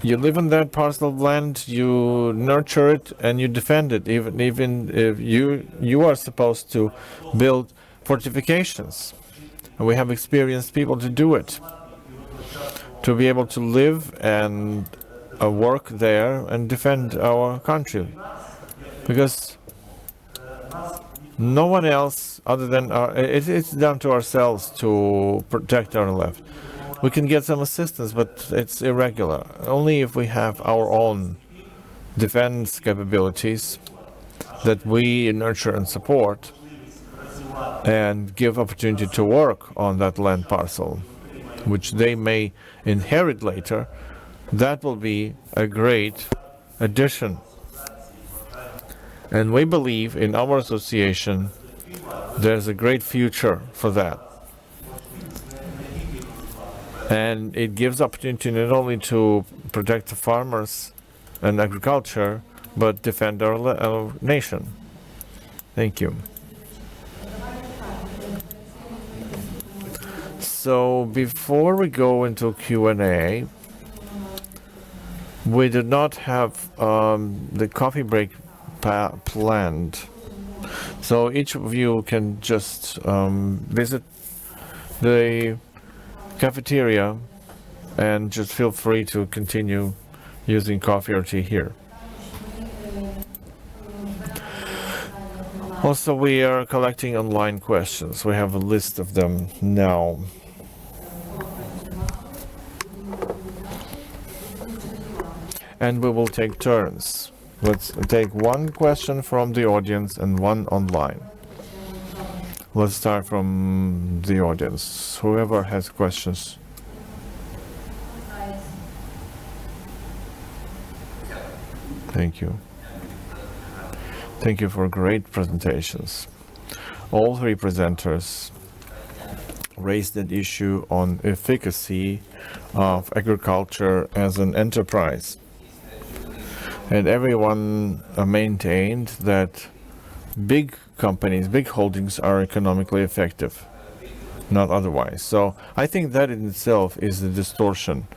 You live on that parcel of land, you nurture it, and you defend it, even if you are supposed to build fortifications. And we have experienced people to do it, to be able to live and work there and defend our country. Because No one else other than it's down to ourselves to protect our left. We can get some assistance, but it's irregular. Only if we have our own defense capabilities that we nurture and support and give opportunity to work on that land parcel, which they may inherit later, that will be a great addition. And we believe in our association there's a great future for that. And it gives opportunity not only to protect the farmers and agriculture, but defend our nation. Thank you. So before we go into Q&A, we did not have the coffee break planned. So each of you can just visit the cafeteria and just feel free to continue using coffee or tea here. Also, we are collecting online questions. We have a list of them now. And we will take turns. Let's take one question from the audience and one online. Let's start from the audience. Whoever has questions. Thank you. Thank you for great presentations. All three presenters raised an issue on efficacy of agriculture as an enterprise. And everyone maintained that big companies, big holdings are economically effective, not otherwise. So I think that in itself is a distortion.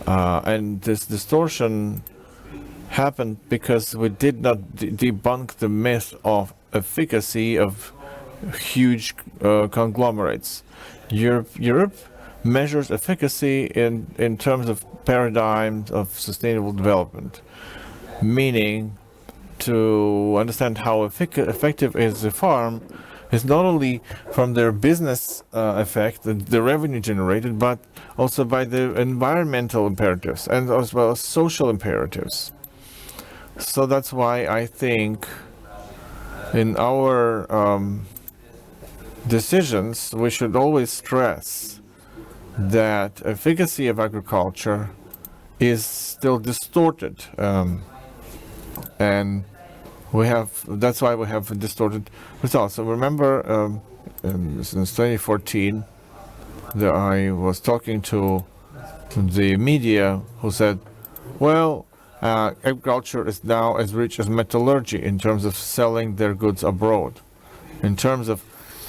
And this distortion happened because we did not debunk the myth of efficacy of huge conglomerates. Europe measures efficacy in terms of paradigms of sustainable development, meaning to understand how effective is a farm is not only from their business effect, the revenue generated, but also by the environmental imperatives and as well as social imperatives. So that's why I think in our decisions we should always stress that efficacy of agriculture is still distorted, and that's why we have distorted results. So remember, since 2014, I was talking to the media who said, well, agriculture is now as rich as metallurgy in terms of selling their goods abroad. In terms of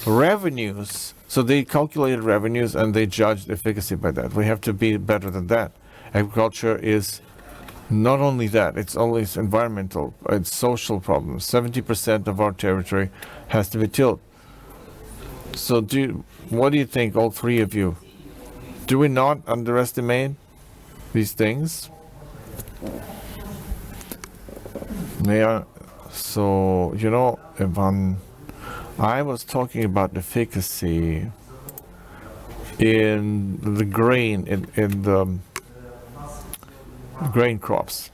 revenues, so they calculated revenues and they judged efficacy by that. We have to be better than that. Agriculture is not only that, it's always environmental, it's social problems. 70% of our territory has to be tilled. So what do you think, all three of you? Do we not underestimate these things? So, Ivan, I was talking about efficacy in the grain, in the grain crops.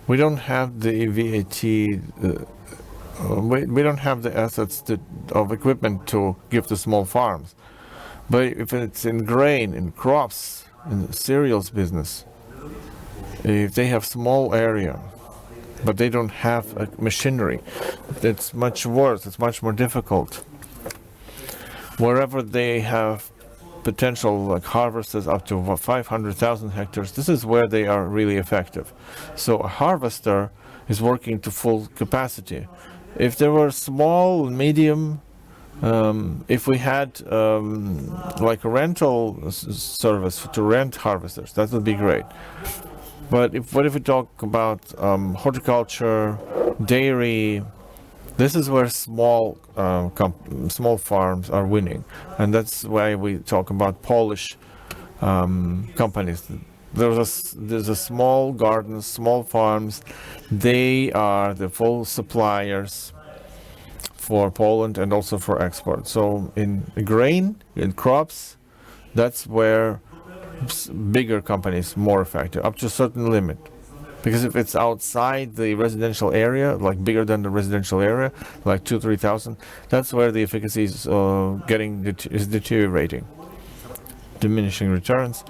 We don't have the VAT, we don't have the assets of equipment to give to small farms. But if it's in grain, in crops, in the cereals business, if they have small area, but they don't have a machinery, it's much worse, it's much more difficult. Wherever they have potential like harvesters up to 500,000 hectares, this is where they are really effective. So a harvester is working to full capacity. If there were small, medium, if we had like a rental service to rent harvesters, that would be great. But what if we talk about horticulture, dairy? This is where small farms are winning, and that's why we talk about Polish companies. there's a small gardens, small farms. They are the full suppliers for Poland and also for export. So in grain, in crops, that's where bigger companies more effective up to a certain limit. Because if it's outside the residential area, like bigger than the residential area, like 2,000-3,000, that's where the efficacy is is deteriorating, diminishing returns.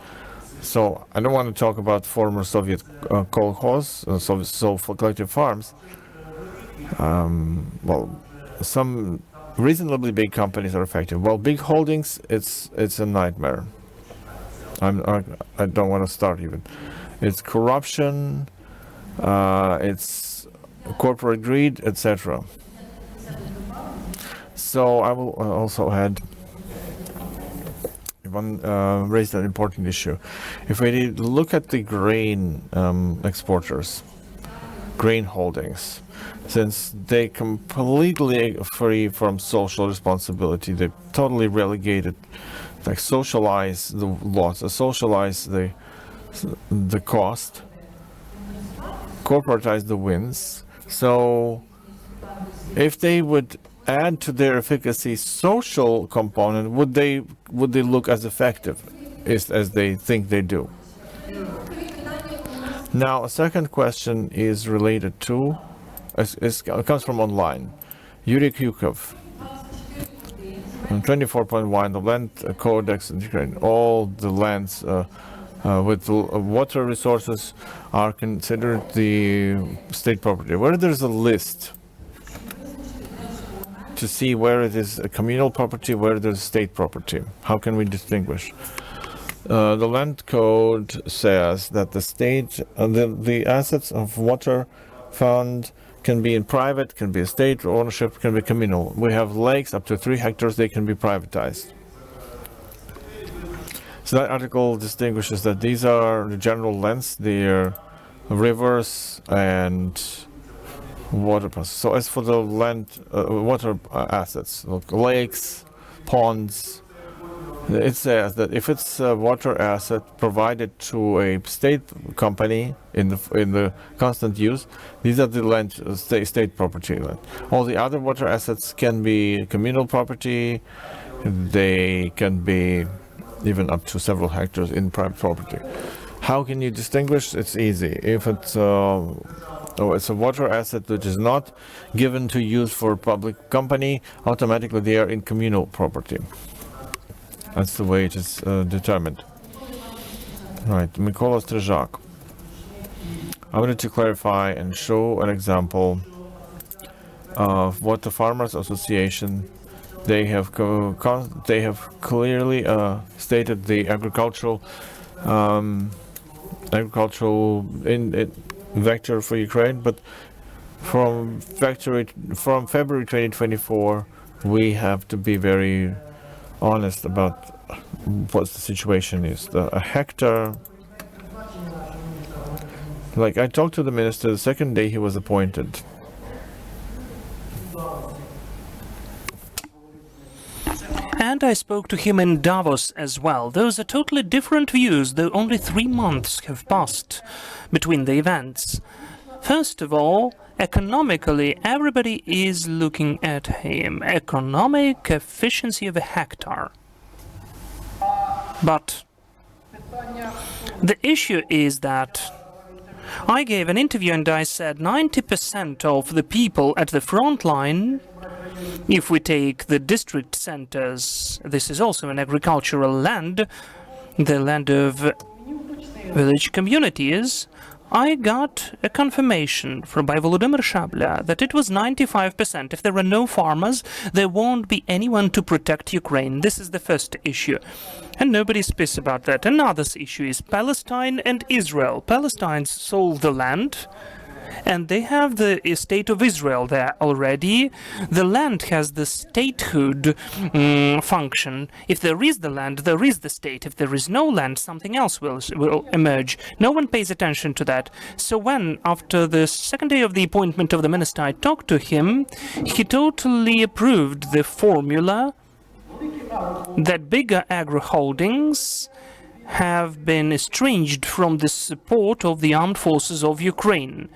So I don't want to talk about former Soviet kolkhoz, Soviet collective farms. Well, some reasonably big companies are effective. Well, big holdings, it's a nightmare. I don't want to start even. It's corruption. It's corporate greed, etc. So I will also add raised an important issue. If we look at the grain exporters, grain holdings, since they completely free from social responsibility, they totally relegated, like socialize the loss, socialize the cost, corporatize the wins. So if they would add to their efficacy social component, would they look as effective as they think they do? Now, a second question is related to, it comes from online. Yuri Kyukov, 24.1, the land codex in Ukraine, all the lands with water resources are considered the state property. Where there's a list to see where it is a communal property, where there's state property, how can we distinguish? The land code says that the state, the assets of water fund can be in private, can be a state ownership, can be communal. We have lakes up to 3 hectares, they can be privatized. So that article distinguishes that these are the general lands, they're rivers and water. So as for the land, water assets, like lakes, ponds, it says that if it's a water asset provided to a state company in the constant use, these are the land state property land. All the other water assets can be communal property. They can be even up to several hectares in private property. How can you distinguish? It's easy. If it's a water asset which is not given to use for public company, automatically they are in communal property. That's the way it is determined. Right, Mykola Strizak. I wanted to clarify and show an example of what the Farmers Association, they have clearly stated the agricultural vector for Ukraine, but from February 2024, we have to be very honest about what the situation is. A hectare, like I talked to the minister the second day he was appointed. And I spoke to him in Davos as well. Those are totally different views, though only 3 months have passed between the events. First of all, economically, everybody is looking at him. Economic efficiency of a hectare. But the issue is that I gave an interview and I said 90% of the people at the front line, if we take the district centers, this is also an agricultural land, the land of village communities, I got a confirmation by Volodymyr Shabla that it was 95%. If there are no farmers, there won't be anyone to protect Ukraine. This is the first issue. And nobody speaks about that. Another issue is Palestine and Israel. Palestine sold the land, and they have the state of Israel there already. The land has the statehood function. If there is the land, there is the state. If there is no land, something else will emerge. No one pays attention to that. So when, after the second day of the appointment of the minister, I talked to him, he totally approved the formula that bigger agro holdings have been estranged from the support of the armed forces of Ukraine.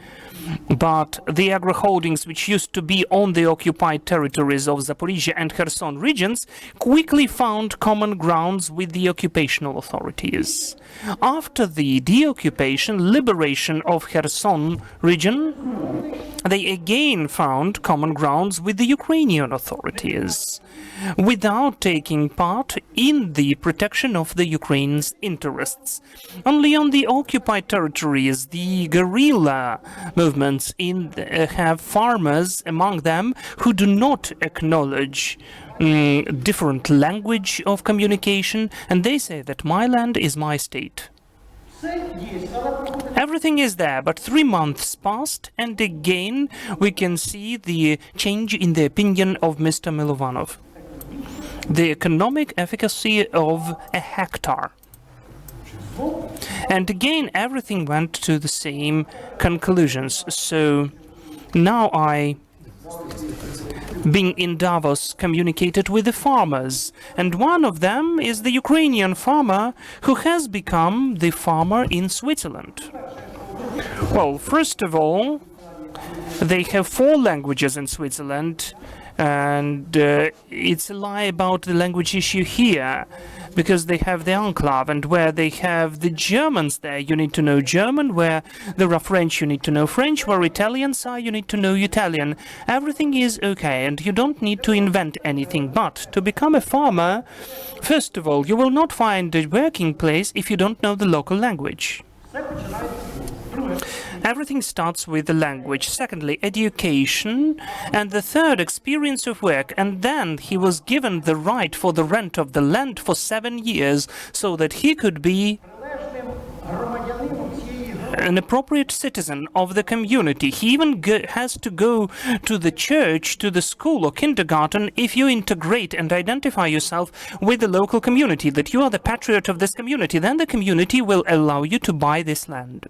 But the agro-holdings which used to be on the occupied territories of Zaporizhia and Kherson regions quickly found common grounds with the occupational authorities. After the deoccupation, liberation of Kherson region, they again found common grounds with the Ukrainian authorities, without taking part in the protection of the Ukraine's interests. Only on the occupied territories, the guerrilla movements have farmers among them who do not acknowledge different language of communication, and they say that my land is my state. Everything is there, but 3 months passed, and again we can see the change in the opinion of Mr. Milovanov. The economic efficacy of a hectare. And again, everything went to the same conclusions. So now being in Davos, communicated with the farmers, and one of them is the Ukrainian farmer who has become the farmer in Switzerland. Well, first of all, they have 4 languages in Switzerland, and it's a lie about the language issue here, because they have the enclave, and where they have the Germans there, you need to know German. Where there are French, you need to know French. Where Italians are, you need to know Italian. Everything is okay, and you don't need to invent anything. But to become a farmer, first of all, you will not find a working place if you don't know the local language. Everything starts with the language. Secondly, education. And the third, experience of work. And then he was given the right for the rent of the land for 7 years so that he could be an appropriate citizen of the community. He even has to go to the church, to the school or kindergarten if you integrate and identify yourself with the local community, that you are the patriot of this community. Then the community will allow you to buy this land.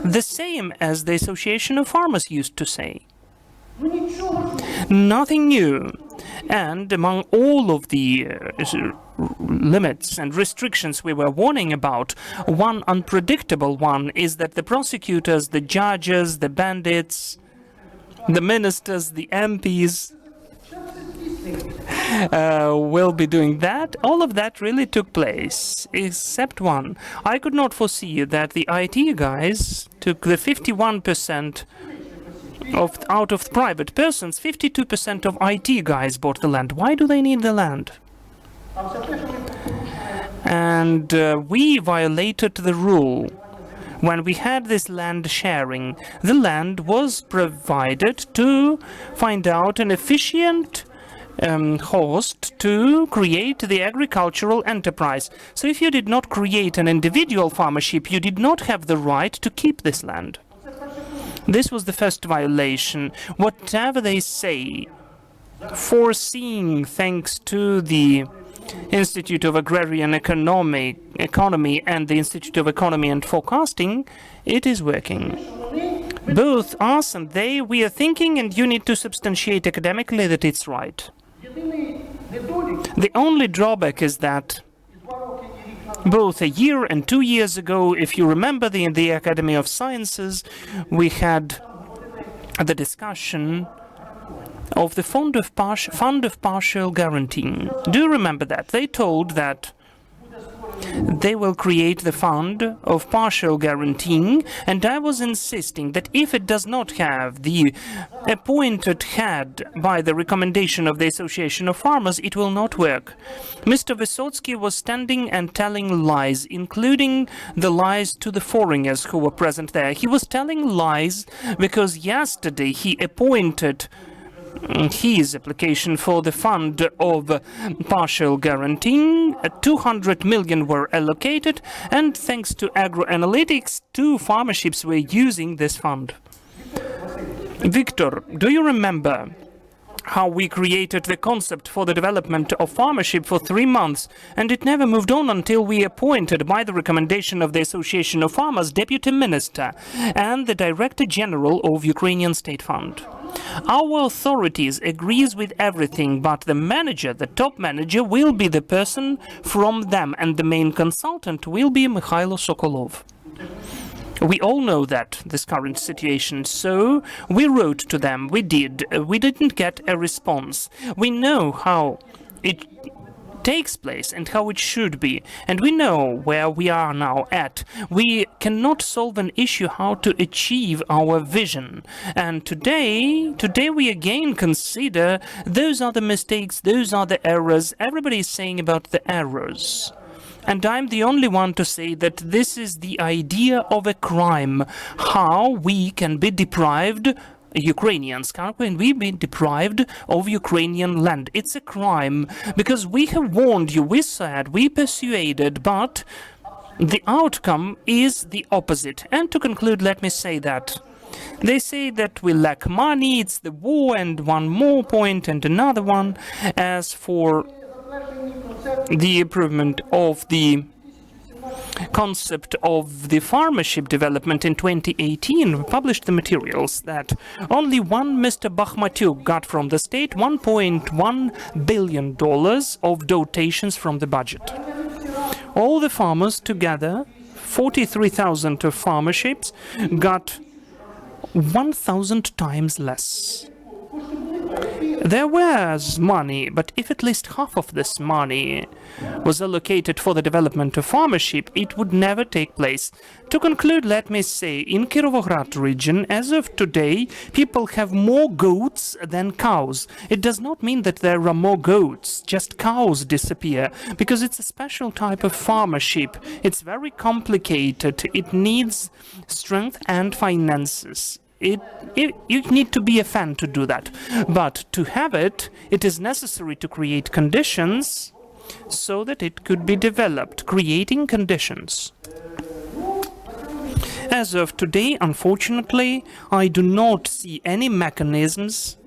The same as the Association of Farmers used to say. Nothing new. And among all of the limits and restrictions we were warning about, one unpredictable one is that the prosecutors, the judges, the bandits, the ministers, the MPs will be doing that. All of that really took place, except one. I could not foresee that the IT guys took the 51% out of private persons, 52% of IT guys bought the land. Why do they need the land? And we violated the rule. When we had this land sharing, the land was provided to find out an efficient host to create the agricultural enterprise. So if you did not create an individual farmership, you did not have the right to keep this land. This was the first violation. Whatever they say, foreseeing thanks to the Institute of Agrarian Economy and the Institute of Economy and Forecasting, it is working. Both us and they, we are thinking, and you need to substantiate academically that it's right. The only drawback is that both a year and 2 years ago, if you remember, in the Academy of Sciences, we had the discussion of the fund of partial guaranteeing. Do you remember that? They told that they will create the fund of partial guaranteeing, and I was insisting that if it does not have the appointed head by the recommendation of the Association of Farmers, it will not work. Mr. Vysotsky was standing and telling lies, including the lies to the foreigners who were present there. He was telling lies because yesterday he appointed his application for the fund of partial guaranteeing. 200 million were allocated, and thanks to agroanalytics, 2 farmerships were using this fund. Victor, do you remember how we created the concept for the development of farmership for 3 months, and it never moved on until we appointed, by the recommendation of the Association of Farmers, Deputy Minister and the Director General of Ukrainian State Fund? Our authorities agrees with everything, but the manager, the top manager, will be the person from them, and the main consultant will be Mikhailo Sokolov. We all know that, this current situation, so we wrote to them, we didn't get a response. We know how it takes place and how it should be, and we know where we are now at. We cannot solve an issue how to achieve our vision, and today we again consider those are the mistakes, those are the errors. Everybody is saying about the errors. And I'm the only one to say that this is the idea of a crime, how we can be deprived, Ukrainians can we be deprived of Ukrainian land. It's a crime, because we have warned you, we said, we persuaded, but the outcome is the opposite. And to conclude, let me say that they say that we lack money, it's the war, and one more point and another one. As for the improvement of the concept of the farmership development in 2018, we published the materials that only one Mr. Bakhmatyuk got from the state $1.1 billion of dotations from the budget. All the farmers together, 43,000 of farmerships, got 1,000 times less. There was money, but if at least half of this money was allocated for the development of farmership, it would never take place. To conclude, let me say, in Kirovograd region, as of today, people have more goats than cows. It does not mean that there are more goats, just cows disappear, because it's a special type of farmership. It's very complicated. It needs strength and finances. You need to be a fan to do that, but to have it, it is necessary to create conditions so that it could be developed, creating conditions. As of today, unfortunately, I do not see any mechanisms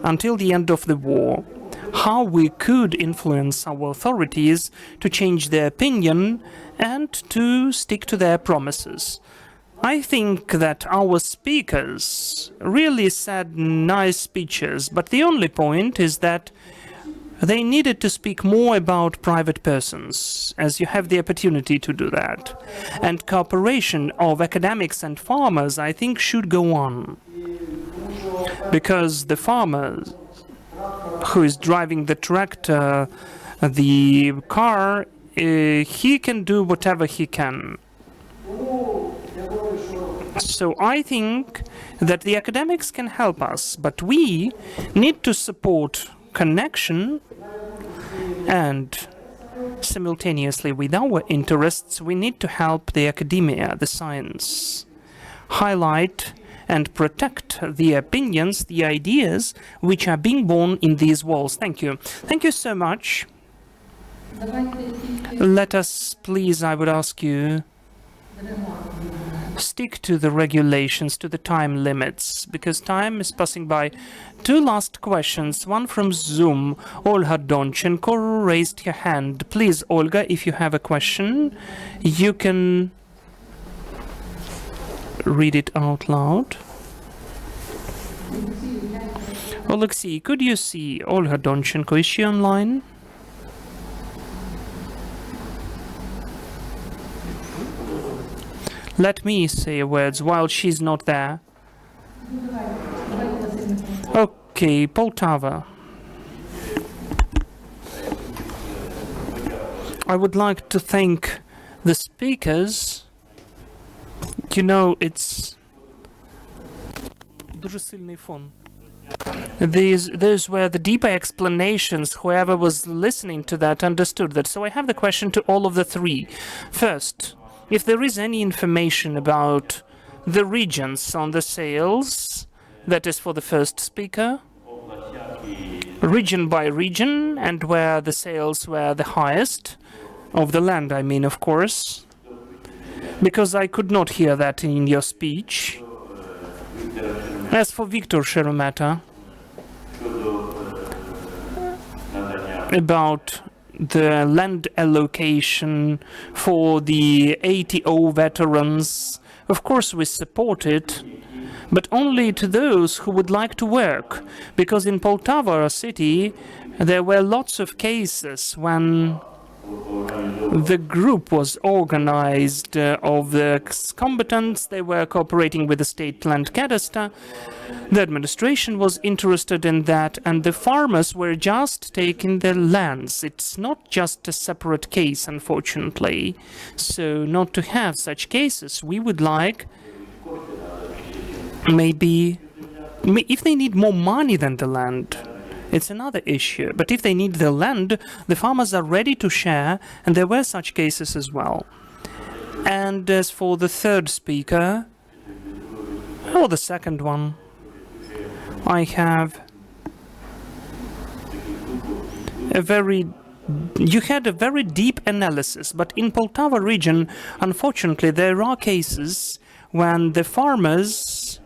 until the end of the war how we could influence our authorities to change their opinion and to stick to their promises. I think that our speakers really said nice speeches, but the only point is that they needed to speak more about private persons, as you have the opportunity to do that. And cooperation of academics and farmers, I think, should go on. Because the farmer who is driving the tractor, the car, he can do whatever he can. So I think that the academics can help us, but we need to support connection, and simultaneously with our interests, we need to help the academia, the science, highlight and protect the opinions, the ideas which are being born in these walls. Thank you. Thank you so much. Let us, please, I would ask you, stick to the regulations, to the time limits, because time is passing by. Two last questions, one from Zoom. Olga Donchenko raised her hand. Please, Olga, if you have a question, you can read it out loud. Alexei, could you see Olga Donchenko? Is she online? Let me say words while she's not there. Okay, Poltava. I would like to thank the speakers. You know, it's дуже сильний фон. Those were the deeper explanations. Whoever was listening to that understood that. So I have the question to all of the three. First, if there is any information about the regions on the sales, that is for the first speaker, region by region, and where the sales were the highest, of the land, I mean, of course, because I could not hear that in your speech. As for Viktor Sheromata, about the land allocation for the ATO veterans, of course we support it, but only to those who would like to work, because in Poltava city there were lots of cases when the group was organized of the combatants. They were cooperating with the state land cadastre. The administration was interested in that, and the farmers were just taking their lands. It's not just a separate case, unfortunately. So not to have such cases, we would like maybe if they need more money than the land, it's another issue. But if they need the land, the farmers are ready to share, and there were such cases as well. And as for the third speaker, or the second one, I have you had a very deep analysis, but in Poltava region, unfortunately, there are cases when the farmers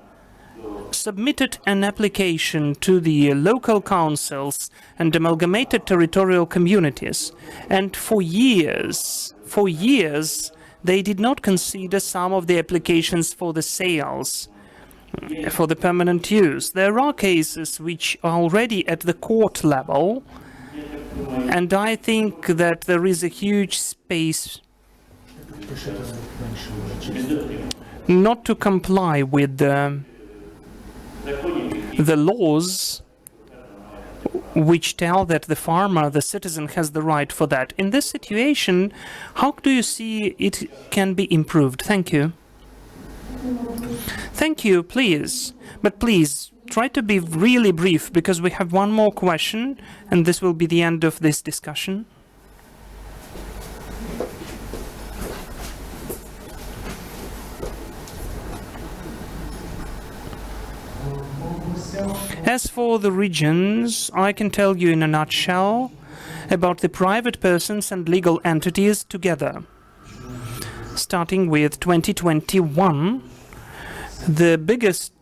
submitted an application to the local councils and amalgamated territorial communities, and for years, they did not consider some of the applications for the sales, for the permanent use. There are cases which are already at the court level, and I think that there is a huge space not to comply with the laws which tell that the farmer, the citizen, has the right for that. In this situation, how do you see it can be improved? Thank you. Thank you, please. But please, try to be really brief, because we have one more question, and this will be the end of this discussion. As for the regions, I can tell you in a nutshell about the private persons and legal entities together. Starting with 2021, the biggest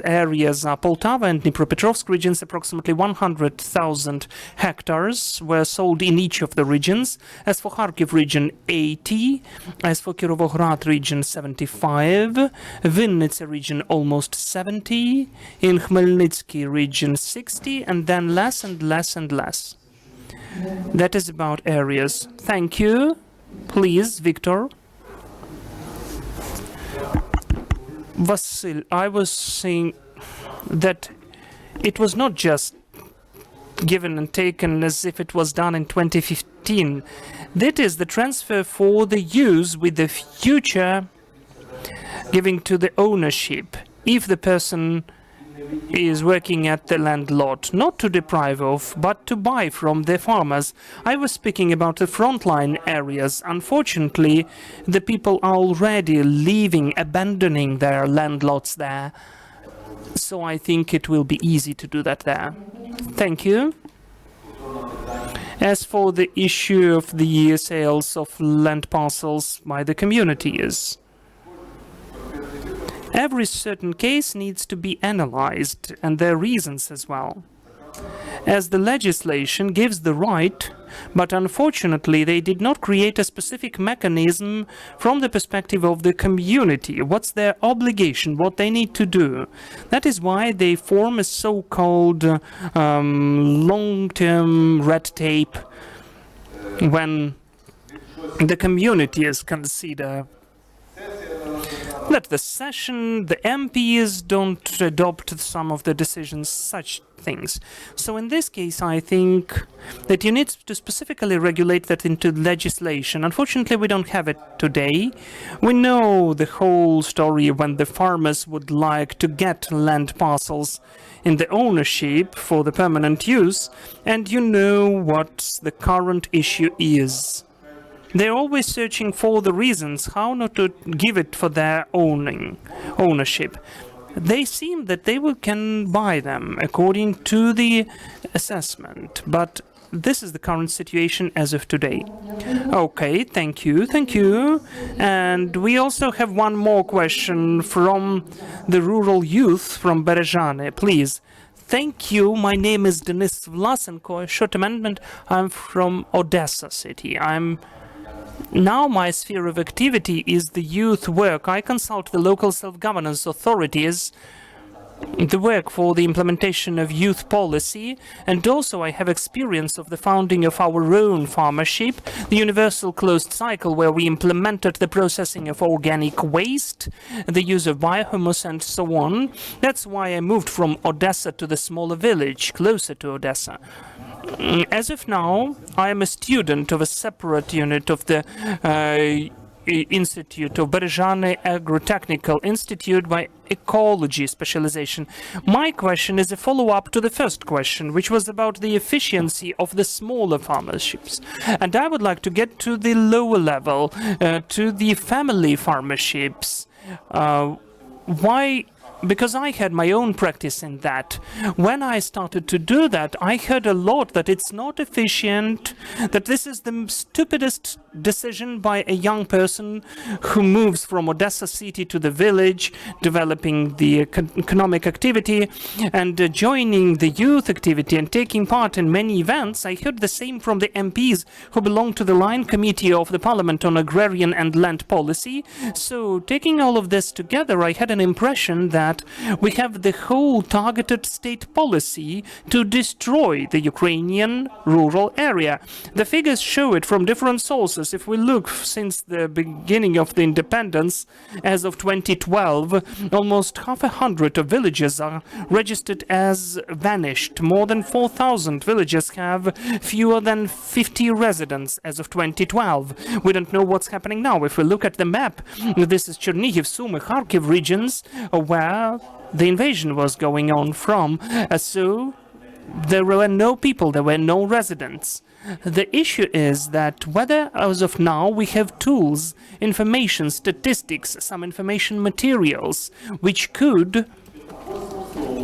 areas are Poltava and Dnipropetrovsk regions. Approximately 100,000 hectares were sold in each of the regions. As for Kharkiv region, 80. As for Kirovograd region, 75. Vinnytsia region, almost 70. In Khmelnytsky region, 60. And then less and less and less. That is about areas. Thank you. Please, Victor. Vasil, I was saying that it was not just given and taken as if it was done in 2015. That is the transfer for the use with the future giving to the ownership. If the person is working at the land lot, not to deprive of, but to buy from the farmers. I was speaking about the frontline areas. Unfortunately, the people are already leaving, abandoning their land lots there. So I think it will be easy to do that there. Thank you. As for the issue of the sales of land parcels by the communities, every certain case needs to be analyzed, and their reasons as well. As the legislation gives the right, but unfortunately they did not create a specific mechanism from the perspective of the community. What's their obligation, what they need to do. That is why they form a so-called long-term red tape when the community is considered that the session, the MPs don't adopt some of the decisions, such things. So in this case, I think that you need to specifically regulate that into legislation. Unfortunately, we don't have it today. We know the whole story when the farmers would like to get land parcels in the ownership for the permanent use, and you know what the current issue is. They're always searching for the reasons how not to give it for their ownership. They seem that they can buy them according to the assessment, but this is the current situation as of today. Okay, thank you. And we also have one more question from the rural youth from Berezhane, please. Thank you. My name is Denis Vlasenko. A short amendment. I'm from Odessa city. I'm Now my sphere of activity is the youth work. I consult the local self-governance authorities, the work for the implementation of youth policy, and also I have experience of the founding of our own farmership, the universal closed cycle, where we implemented the processing of organic waste, the use of biohumus and so on. That's why I moved from Odessa to the smaller village closer to Odessa. As of now, I am a student of a separate unit of the Institute of Berezhany Agrotechnical Institute by ecology specialization. My question is a follow-up to the first question, which was about the efficiency of the smaller farmerships. And I would like to get to the lower level, to the family farmerships. Why? Because I had my own practice in that. When I started to do that, I heard a lot that it's not efficient, that this is the stupidest decision by a young person who moves from Odessa city to the village, developing the economic activity and joining the youth activity and taking part in many events. I heard the same from the MPs who belong to the Line Committee of the Parliament on Agrarian and Land Policy. So taking all of this together, I had an impression that we have the whole targeted state policy to destroy the Ukrainian rural area. The figures show it from different sources. If we look since the beginning of the independence, as of 2012, almost 500 of villages are registered as vanished. More than 4,000 villages have fewer than 50 residents as of 2012. We don't know what's happening now. If we look at the map, this is Chernihiv, Sumy, Kharkiv regions where the invasion was going on from. So there were no people, there were no residents. The issue is that whether as of now we have tools, information, statistics, some information materials which could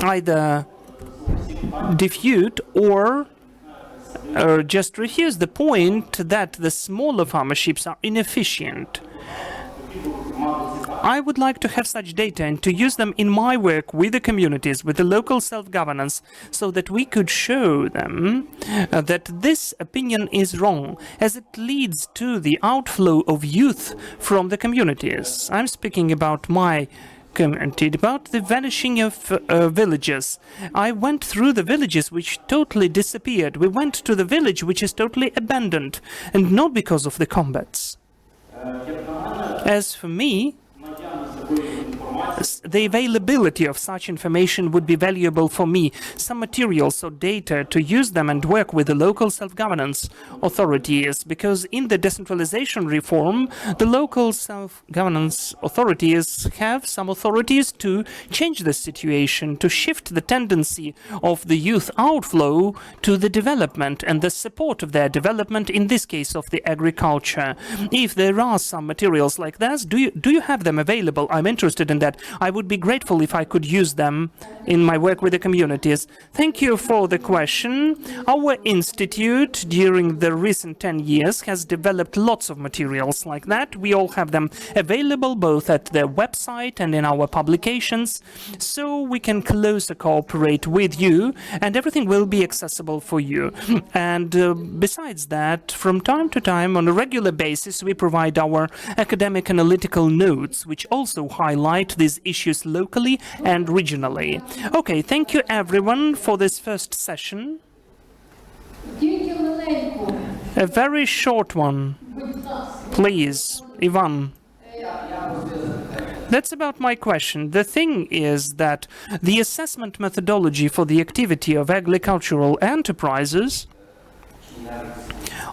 either defute or just refuse the point that the smaller farmerships are inefficient. I would like to have such data and to use them in my work with the communities, with the local self-governance, so that we could show them that this opinion is wrong, as it leads to the outflow of youth from the communities. I'm speaking about my community, about the vanishing of villages. I went through the villages which totally disappeared. We went to the village which is totally abandoned, and not because of the combats. As for me, the availability of such information would be valuable for me, some materials or data to use them and work with the local self-governance authorities, because in the decentralization reform, the local self-governance authorities have some authorities to change the situation, to shift the tendency of the youth outflow to the development and the support of their development, in this case of the agriculture. If there are some materials like this, do you have them available? I'm interested in that. I would be grateful if I could use them in my work with the communities. Thank you for the question. Our institute, during the recent 10 years, has developed lots of materials like that. We all have them available both at the website and in our publications, so we can closer cooperate with you, and everything will be accessible for you. And besides that, from time to time, on a regular basis, we provide our academic analytical notes, which also highlight these issues locally and regionally. Okay, thank you everyone for this first session. A very short one. Please, Ivan. That's about my question. The thing is that the assessment methodology for the activity of agricultural enterprises,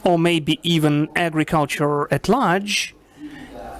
or maybe even agriculture at large,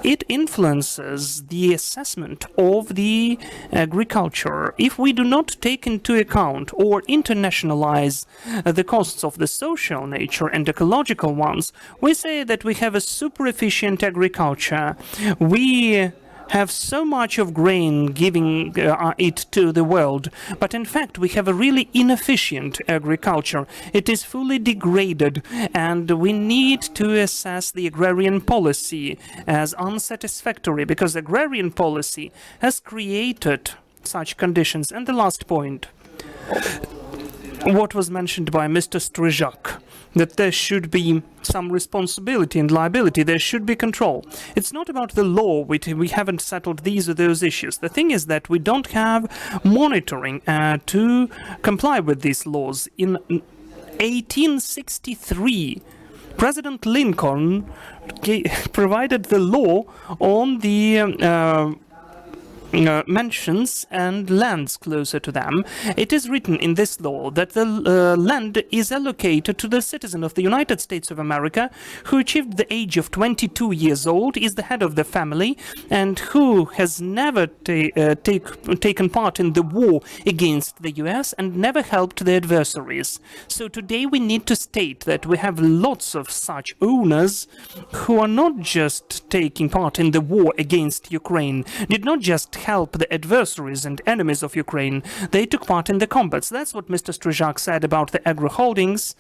it influences the assessment of the agriculture. If we do not take into account or internationalize the costs of the social nature and ecological ones, we say that we have a super efficient agriculture. We have so much of grain giving it to the world, but in fact we have a really inefficient agriculture. It is fully degraded, and we need to assess the agrarian policy as unsatisfactory, because agrarian policy has created such conditions. And the last point, what was mentioned by Mr. Stryjak, that there should be some responsibility and liability, there should be control. It's not about the law, we haven't settled these or those issues. The thing is that we don't have monitoring to comply with these laws. In 1863, President Lincoln provided the law on the mansions and lands closer to them. It is written in this law that the land is allocated to the citizen of the United States of America who achieved the age of 22 years old, is the head of the family, and who has never taken part in the war against the US and never helped the adversaries. So today we need to state that we have lots of such owners who are not just taking part in the war against Ukraine, did not just help the adversaries and enemies of Ukraine, they took part in the combats. That's what Mr. Stryjak said about the agro holdings,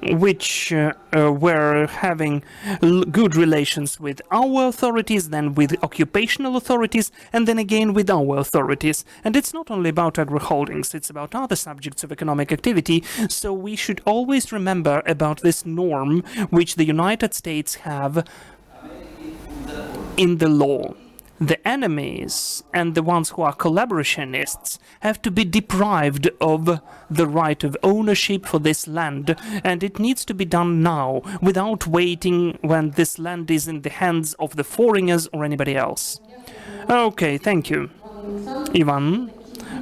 which were having good relations with our authorities, then with occupational authorities, and then again with our authorities. And it's not only about agro holdings, it's about other subjects of economic activity, so we should always remember about this norm which the United States have in the law. The enemies and the ones who are collaborationists have to be deprived of the right of ownership for this land, and it needs to be done now, without waiting when this land is in the hands of the foreigners or anybody else. Okay, thank you, Ivan,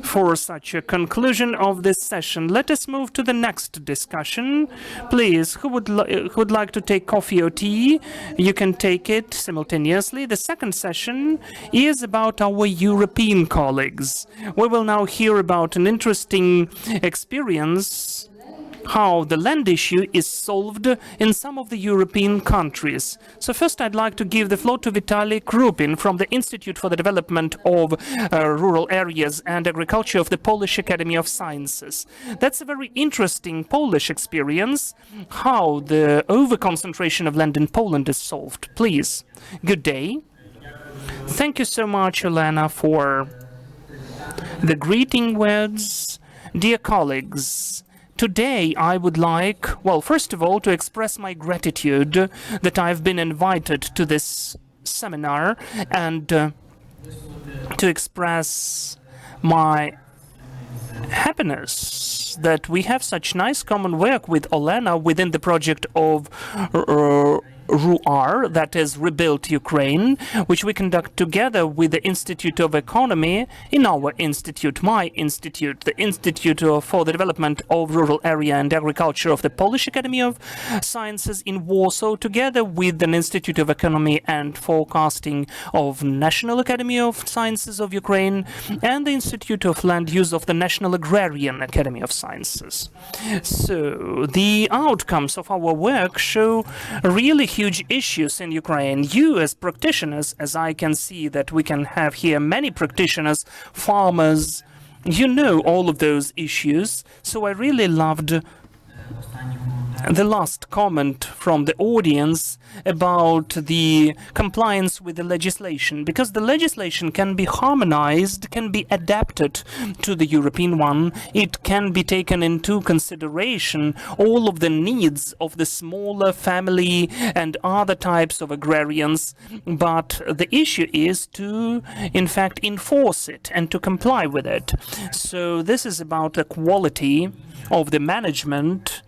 for such a conclusion of this session. Let us move to the next discussion. Please, who would like to take coffee or tea? You can take it simultaneously. The second session is about our European colleagues. We will now hear about an interesting experience, how the land issue is solved in some of the European countries. So first I'd like to give the floor to Vitaly Krupin from the Institute for the Development of Rural Areas and Agriculture of the Polish Academy of Sciences. That's a very interesting Polish experience, how the overconcentration of land in Poland is solved. Please, good day. Thank you so much, Elena, for the greeting words. Dear colleagues, today I would like, well, first of all, to express my gratitude that I've been invited to this seminar and to express my happiness that we have such nice common work with Olena within the project of RUAR, that is Rebuild Ukraine, which we conduct together with the Institute of Economy in our institute, my institute, the Institute for the Development of Rural Area and Agriculture of the Polish Academy of Sciences in Warsaw, together with an Institute of Economy and Forecasting of National Academy of Sciences of Ukraine, and the Institute of Land Use of the National Agrarian Academy of Sciences. So the outcomes of our work show really huge issues in Ukraine. You as practitioners, as I can see that we can have here many practitioners, farmers, you know all of those issues. So I really loved the last comment from the audience about the compliance with the legislation, because the legislation can be harmonized, can be adapted to the European one. It can be taken into consideration all of the needs of the smaller family and other types of agrarians, but the issue is to, in fact, enforce it and to comply with it. So this is about the quality of the management,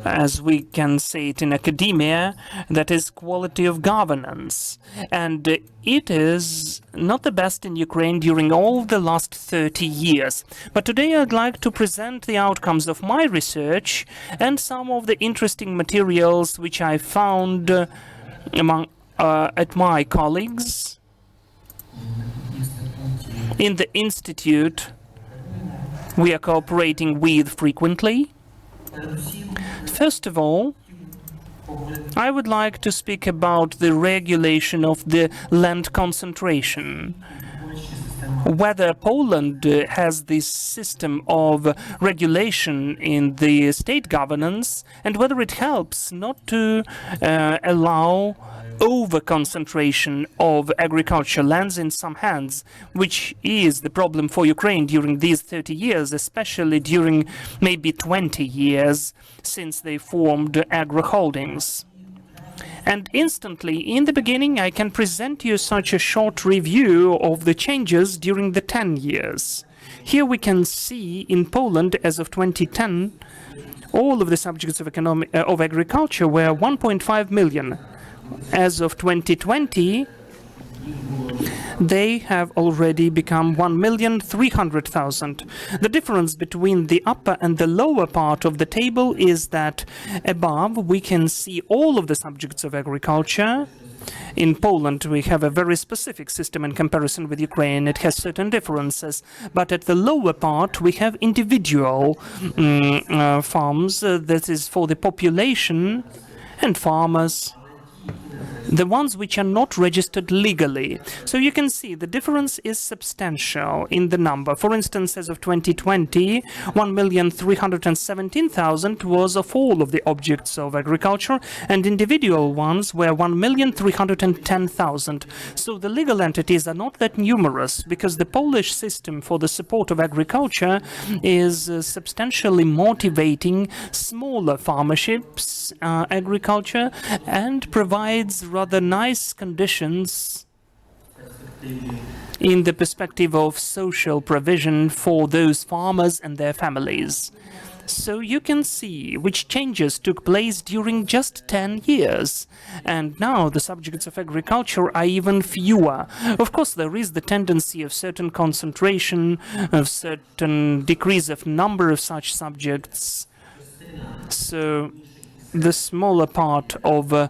as we can say it in academia, that is quality of governance. And it is not the best in Ukraine during all the last 30 years. But today I'd like to present the outcomes of my research and some of the interesting materials which I found among at my colleagues in the institute we are cooperating with frequently. First of all, I would like to speak about the regulation of the land concentration. Whether Poland has this system of regulation in the state governance, and whether it helps not to allow over-concentration of agriculture lands in some hands, which is the problem for Ukraine during these 30 years, especially during maybe 20 years since they formed agro-holdings. And instantly, in the beginning, I can present you such a short review of the changes during the 10 years. Here we can see in Poland, as of 2010, all of the subjects of agriculture were 1.5 million. As of 2020, they have already become 1,300,000. The difference between the upper and the lower part of the table is that above we can see all of the subjects of agriculture. In Poland, we have a very specific system in comparison with Ukraine. It has certain differences. But at the lower part, we have individual farms. That is for the population and farmers, the ones which are not registered legally. So you can see the difference is substantial in the number. For instance, as of 2020, 1,317,000 was of all of the objects of agriculture, and individual ones were 1,310,000. So the legal entities are not that numerous, because the Polish system for the support of agriculture is substantially motivating smaller farmerships, agriculture, and provides rather nice conditions in the perspective of social provision for those farmers and their families. So you can see which changes took place during just 10 years. And now the subjects of agriculture are even fewer. Of course, there is the tendency of certain concentration, of certain decrease of number of such subjects. So the smaller part of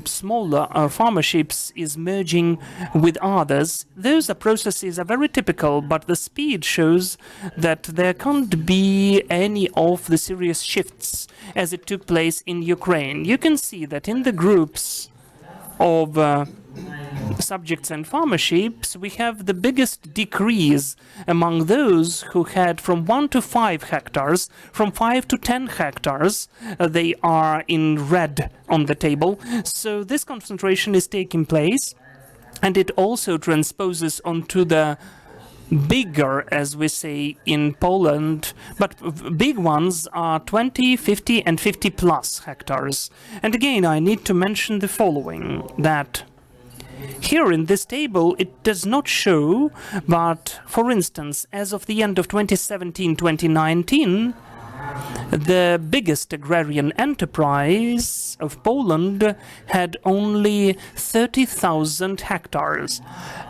smaller farmerships is merging with others. Those processes are very typical, but the speed shows that there can't be any of the serious shifts as it took place in Ukraine. You can see that in the groups of subjects and farmerships, we have the biggest decrease among those who had from 1 to 5 hectares, from 5 to 10 hectares. They are in red on the table. So this concentration is taking place, and it also transposes onto the bigger, as we say in Poland, but big ones are 20, 50 and 50 plus hectares. And again, I need to mention the following, that here in this table, it does not show, but for instance, as of the end of 2017-2019, the biggest agrarian enterprise of Poland had only 30,000 hectares.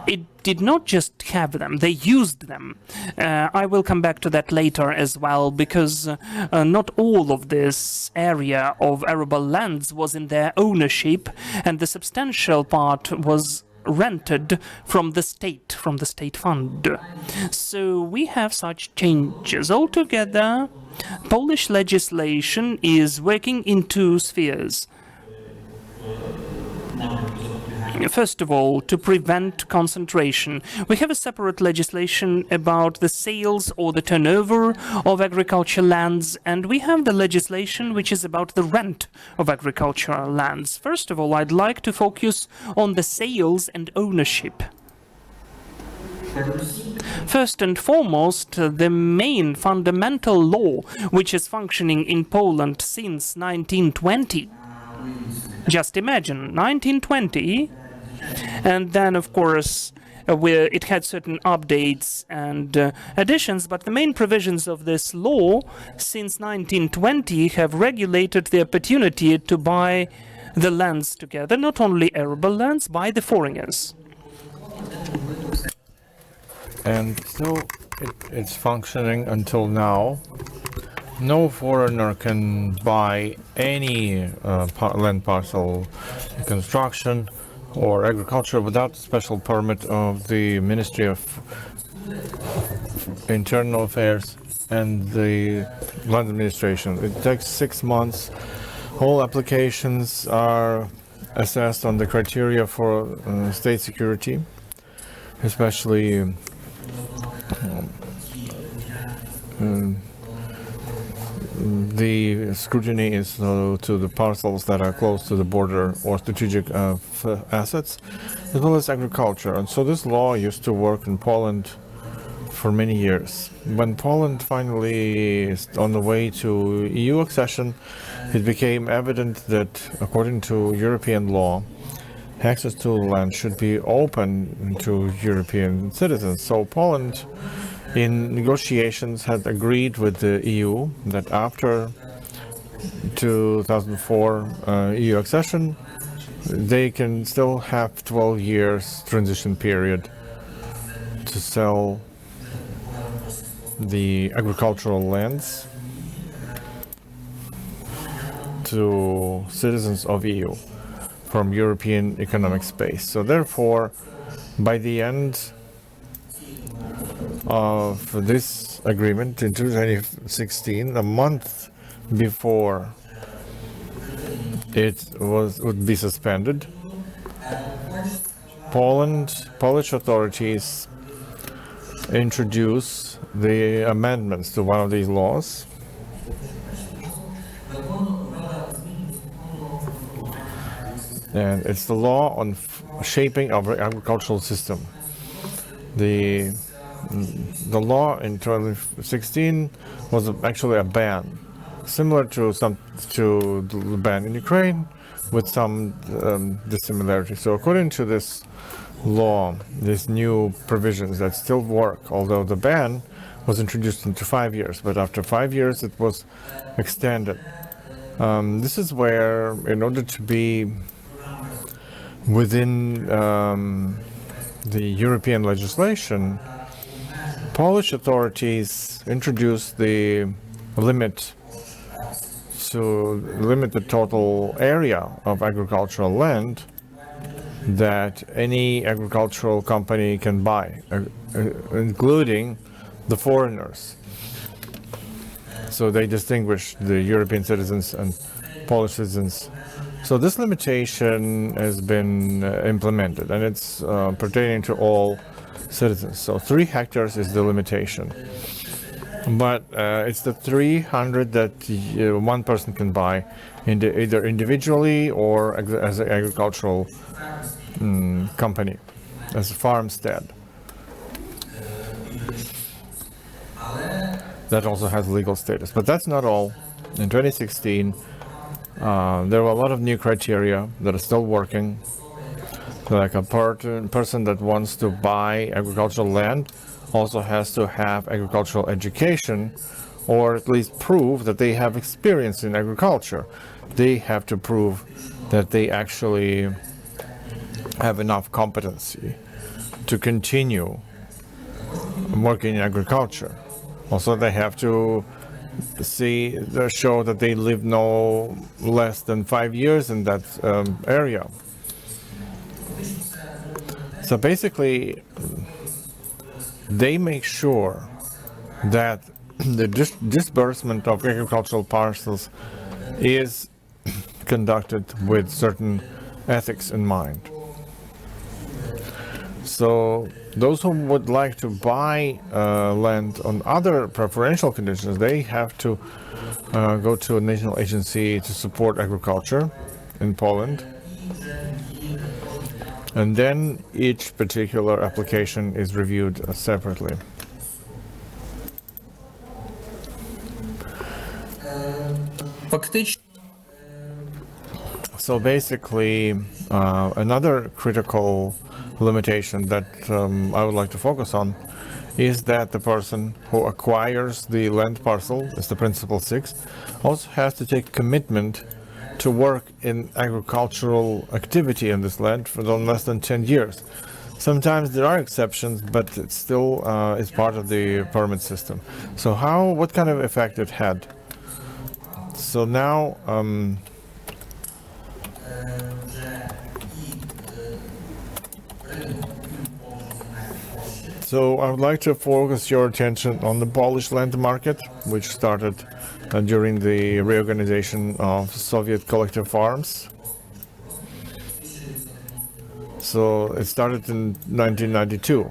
It did not just have them, they used them. I will come back to that later as well, because not all of this area of arable lands was in their ownership, and the substantial part was rented from the state fund. So we have such changes. Altogether, Polish legislation is working in two spheres. First of all, to prevent concentration. We have a separate legislation about the sales or the turnover of agricultural lands, and we have the legislation which is about the rent of agricultural lands. First of all, I'd like to focus on the sales and ownership. First and foremost, the main fundamental law which is functioning in Poland since 1920. Just imagine, 1920, and then, of course, it had certain updates and additions, but the main provisions of this law since 1920 have regulated the opportunity to buy the lands together, not only arable lands, by the foreigners. And so it's functioning until now. No foreigner can buy any land parcel construction or agriculture without special permit of the Ministry of Internal Affairs and the Land Administration. It takes 6 months. All applications are assessed on the criteria for state security, especially the scrutiny is to the parcels that are close to the border or strategic assets, as well as agriculture. And so this law used to work in Poland for many years. When Poland finally is on the way to EU accession, it became evident that, according to European law, access to land should be open to European citizens. So Poland, in negotiations, had agreed with the EU that after 2004 EU accession, they can still have 12 years transition period to sell the agricultural lands to citizens of EU from European economic space. So therefore, by the end of this agreement in 2016, a month before it would be suspended, Polish authorities introduce the amendments to one of these laws, and it's the law on shaping of the agricultural system. The law in 2016 was actually a ban, similar to the ban in Ukraine, with some dissimilarity. So according to this law, these new provisions that still work, although the ban was introduced into 5 years, but after 5 years it was extended. This is where, in order to be within the European legislation, Polish authorities introduced the limit to limit the total area of agricultural land that any agricultural company can buy, including the foreigners. So they distinguish the European citizens and Polish citizens. So this limitation has been implemented, and it's pertaining to all citizens. So 3 hectares is the limitation. But it's the 300 that one person can buy either individually or as an agricultural company, as a farmstead. That also has legal status. But that's not all. In 2016, there were a lot of new criteria that are still working. Like a person that wants to buy agricultural land also has to have agricultural education, or at least prove that they have experience in agriculture. They have to prove that they actually have enough competency to continue working in agriculture. Also, they have to show that they live no less than 5 years in that area. So basically, they make sure that the disbursement of agricultural parcels is conducted with certain ethics in mind. So those who would like to buy land on other preferential conditions, they have to go to a national agency to support agriculture in Poland. And then each particular application is reviewed separately. So basically, another critical limitation that I would like to focus on is that the person who acquires the land parcel, as the Principle 6, also has to take commitment to work in agricultural activity in this land for no less than 10 years. Sometimes there are exceptions, but it still is part of the permit system. So what kind of effect it had? So now, so I would like to focus your attention on the Polish land market, which started during the reorganization of Soviet collective farms. So it started in 1992.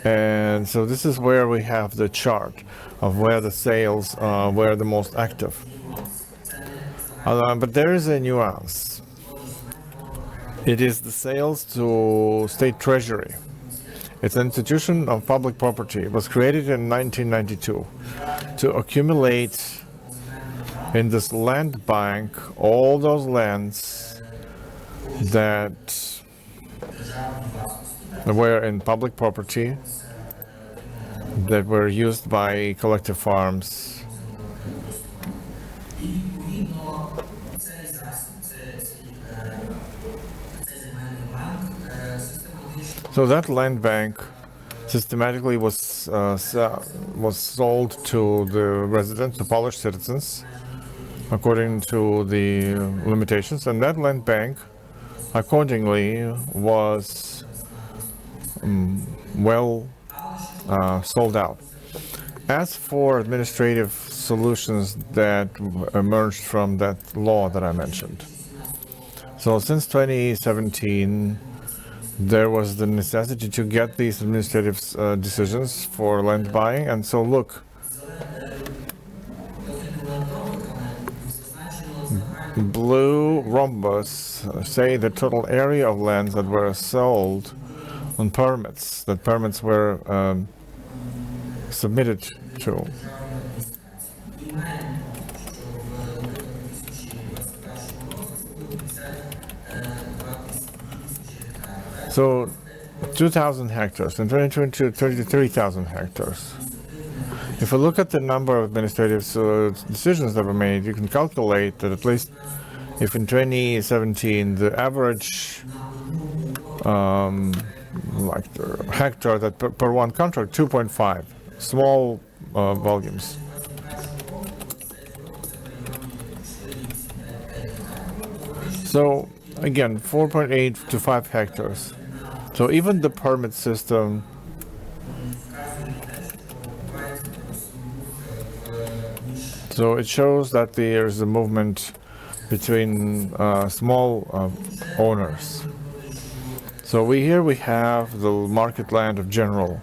And so this is where we have the chart of where the sales were the most active. But there is a nuance. It is the sales to state treasury. It's an institution of public property. It was created in 1992 to accumulate in this land bank all those lands that were in public property, that were used by collective farms. So that land bank systematically was sold to the residents, the Polish citizens, according to the limitations, and that land bank, accordingly, was sold out. As for administrative solutions that emerged from that law that I mentioned, so since 2017, there was the necessity to get these administrative decisions for land buying, and so look, blue rhombus say the total area of lands that were sold on permits, that permits were submitted to. So 2,000 hectares, in 2022, 33,000 hectares. If we look at the number of administrative decisions that were made, you can calculate that at least if in 2017 the average hectare that per one contract, 2.5, small volumes. So again, 4.8 to 5 hectares. So even the permit system so it shows that there's a movement between small owners. So here we have the market land of general.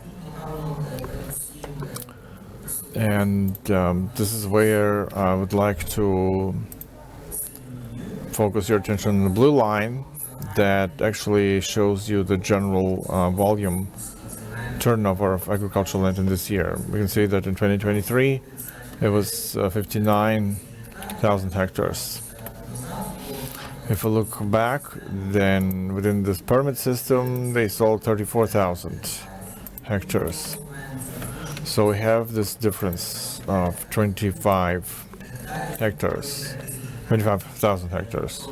And this is where I would like to focus your attention on the blue line that actually shows you the general volume turnover of agricultural land in this year. We can see that in 2023 it was 59,000 hectares. If we look back, then within this permit system they sold 34,000 hectares. So we have this difference of 25,000 hectares.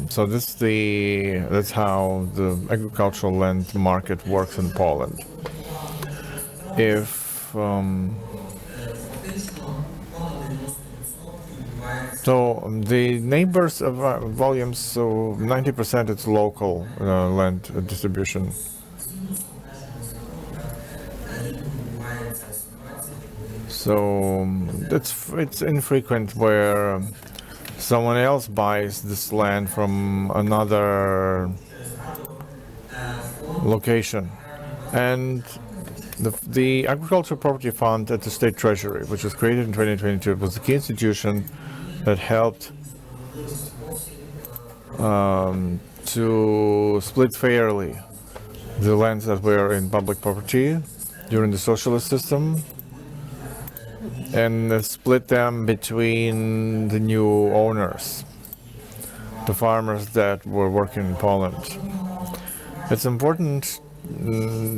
So that's how the agricultural land market works in Poland. If so the neighbors of volumes, so 90% it's local land distribution. So it's infrequent where someone else buys this land from another location. And the Agricultural Property Fund at the State Treasury, which was created in 2022, was the key institution that helped to split fairly the lands that were in public property during the socialist system, and split them between the new owners, the farmers that were working in Poland. It's important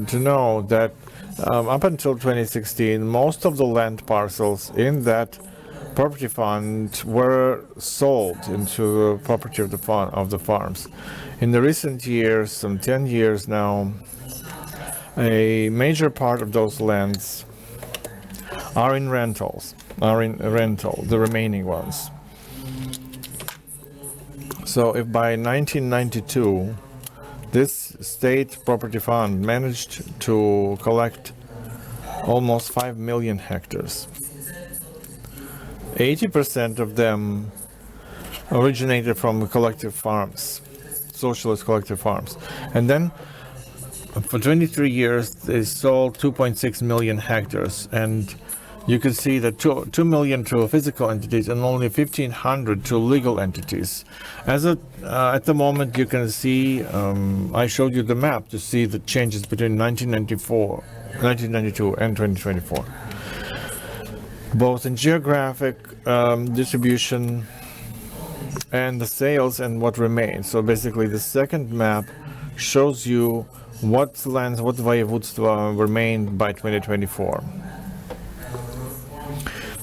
to know that up until 2016, most of the land parcels in that property fund were sold into the property of the farms. In the recent years, some 10 years now, a major part of those lands are in rental, the remaining ones. So if by 1992 this state property fund managed to collect almost 5 million hectares, 80% of them originated from collective farms. socialist collective farms. And then for 23 years, they sold 2.6 million hectares. And you can see that 2 million to physical entities and only 1,500 to legal entities. At the moment, you can see, I showed you the map to see the changes between 1992 and 2024. Both in geographic distribution and the sales and what remains. So basically the second map shows you what lands, what voivodstva remained by 2024.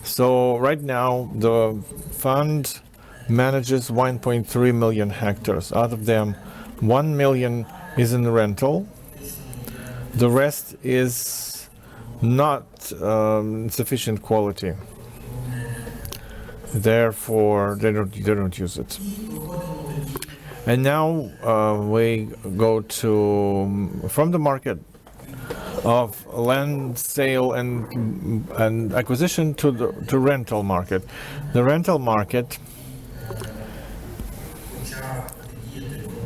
So right now the fund manages 1.3 million hectares. Out of them, 1 million is in rental. The rest is not sufficient quality. Therefore, they don't use it. And now we go from the market of land sale and acquisition to rental market. The rental market,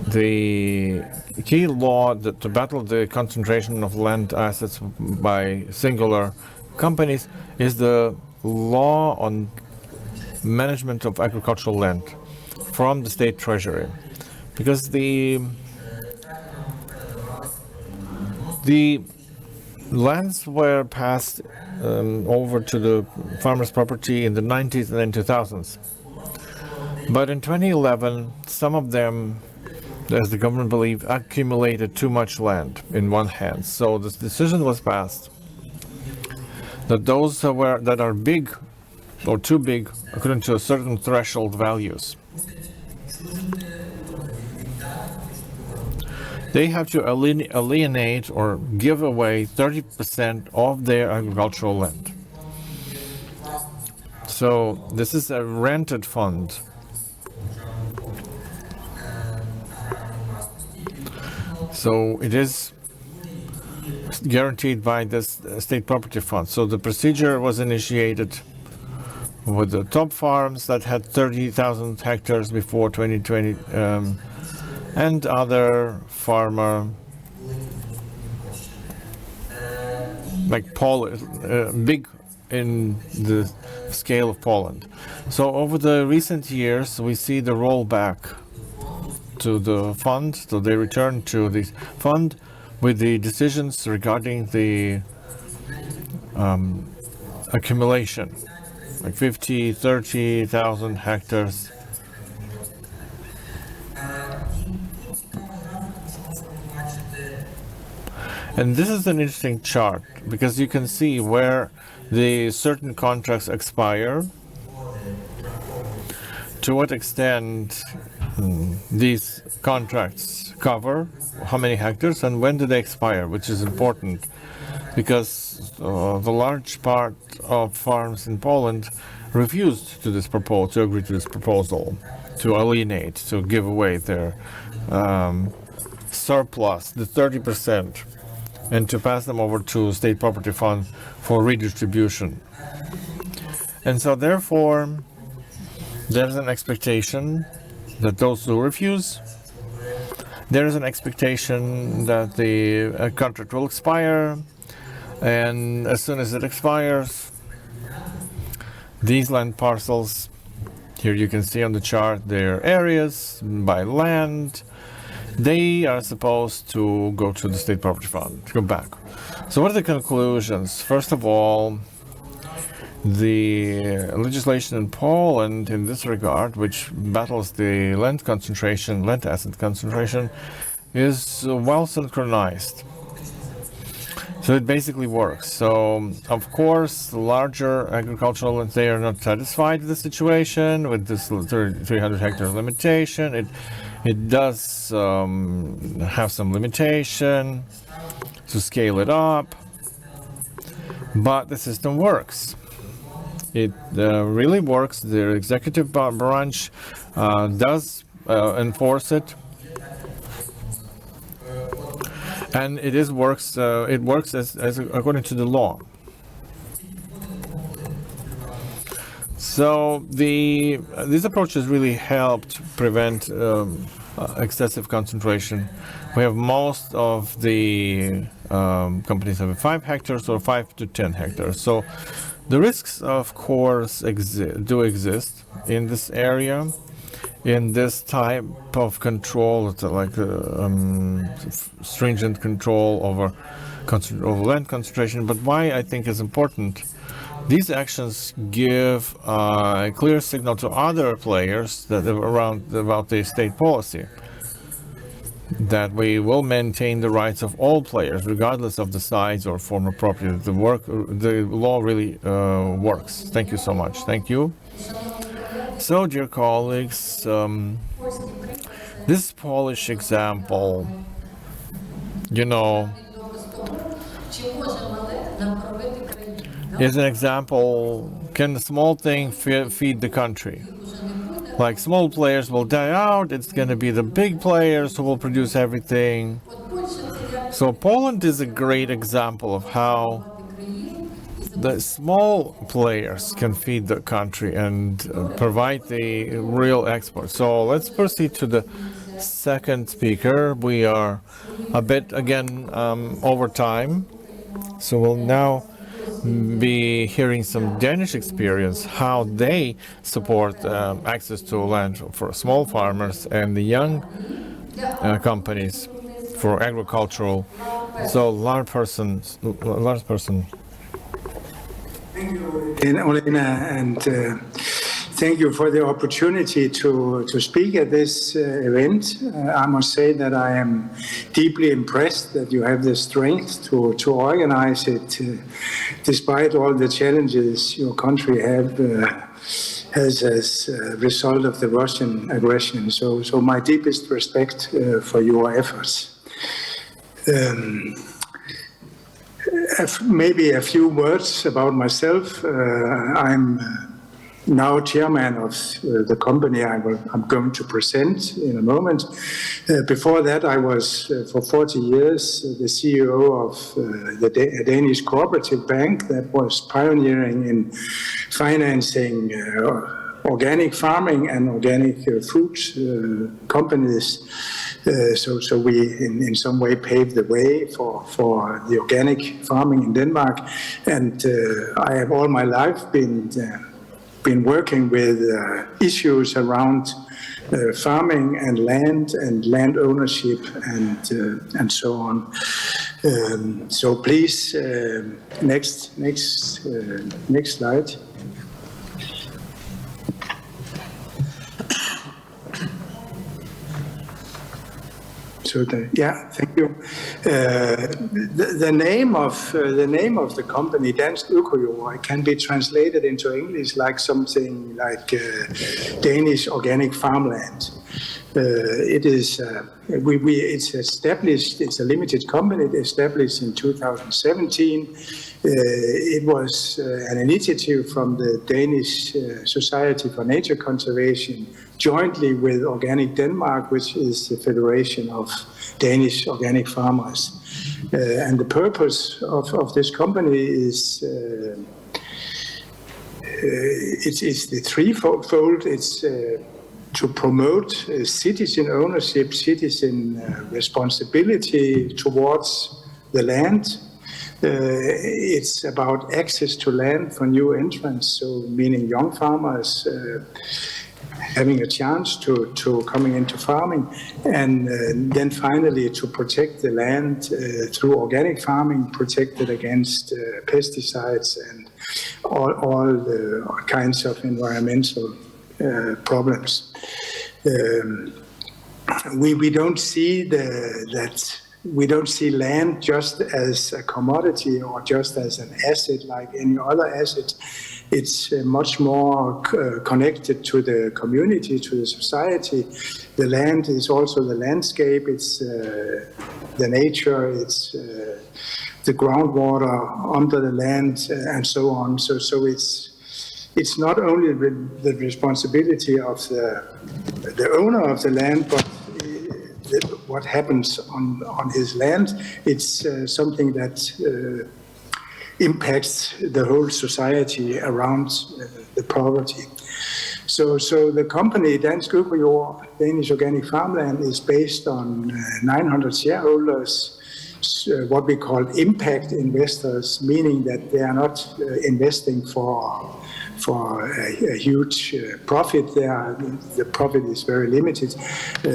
the key law to battle the concentration of land assets by singular companies is the law on management of agricultural land from the state treasury, because the lands were passed over to the farmers' property in the 90s and then 2000s. But in 2011, some of them, as the government believed, accumulated too much land in one hand. So this decision was passed that those that are big or too big, according to a certain threshold values, they have to alienate or give away 30% of their agricultural land. So this is a rented fund. So it is guaranteed by this state property fund. So the procedure was initiated with the top farms that had 30,000 hectares before 2020, and other farmer like Poland, big in the scale of Poland. So over the recent years, we see the rollback to the fund. So they return to the fund with the decisions regarding the accumulation, like 30,000 hectares. And this is an interesting chart because you can see where the certain contracts expire, to what extent these contracts cover, how many hectares, and when do they expire, which is important because the large part of farms in Poland refused to agree to this proposal, to alienate, to give away their surplus, the 30%, and to pass them over to state property fund for redistribution. And so therefore, there's an expectation that those who refuse, there is an expectation that the contract will expire, and as soon as it expires, these land parcels, here you can see on the chart their areas by land, they are supposed to go to the state property fund, to go back. So what are the conclusions? First of all, the legislation in Poland in this regard, which battles the land asset concentration, is well synchronized. So it basically works. So of course, the larger agricultural lands, they are not satisfied with the situation, with this 300 hectare limitation. It does have some limitation to scale it up, but the system works. It really works. The executive branch does enforce it, and it works as according to the law. So these approaches really helped prevent excessive concentration. We have most of the companies have 5 hectares or 5 to 10 hectares. So the risks, of course, do exist in this area, in this type of control. It's like stringent control over land concentration. But why I think is important, these actions give a clear signal to other players that about the state policy, that we will maintain the rights of all players, regardless of the size or form of property. The law really works. Thank you so much. Thank you. So, dear colleagues, this Polish example, is an example. Can a small thing feed the country? Like, small players will die out, it's going to be the big players who will produce everything. So Poland is a great example of how the small players can feed the country and provide the real export. So let's proceed to the second speaker. We are a bit again over time, so we'll now be hearing some Danish experience, how they support access to land for small farmers and the young companies for agricultural. So Lars person. Thank you, Olena, and thank you for the opportunity to speak at this event. I must say that I am deeply impressed that you have the strength to organize it, despite all the challenges your country has as a result of the Russian aggression. So my deepest respect for your efforts. Maybe a few words about myself. I'm now chairman of the company I'm going to present in a moment. Before that, I was for 40 years the CEO of the Danish cooperative bank that was pioneering in financing organic farming and organic food companies. So we in some way paved the way for the organic farming in Denmark. And I have all my life been working with issues around farming and land ownership and so on. So please, next slide. Thank you. The name of the company, Land and Agroecology, can be translated into English like something like Danish organic farmland. It is it's established. It's a limited company established in 2017. It was an initiative from the Danish Society for Nature Conservation, jointly with Organic Denmark, which is the Federation of Danish Organic Farmers. And the purpose of this company is it's the threefold. It's to promote citizen ownership, citizen responsibility towards the land. It's about access to land for new entrants, so meaning young farmers having a chance to coming into farming, and then finally to protect the land through organic farming, protected against pesticides and all the kinds of environmental problems. We don't see we don't see land just as a commodity or just as an asset like any other asset. It's much more connected to the community, to the society. The land is also the landscape, it's the nature, it's the groundwater under the land, and so on. So it's not only the responsibility of the owner of the land, but what happens on his land. It's something that impacts the whole society around the property. So the company Dansk Økojord, Danish Organic Farmland, is based on 900 shareholders, what we call impact investors, meaning that they are not investing for a huge profit. The profit is very limited,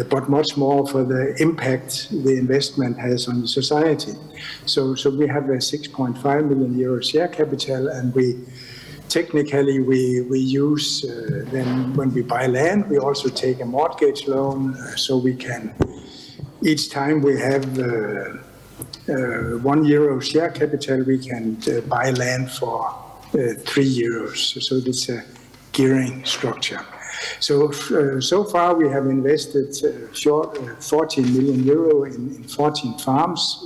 but much more for the impact the investment has on the society. So we have a 6.5 million euro share capital, and technically we use then when we buy land, we also take a mortgage loan, so we can, each time we have 1 euro share capital, we can buy land for 3 euros. So it's a gearing structure. So far we have invested 14 million euro in 14 farms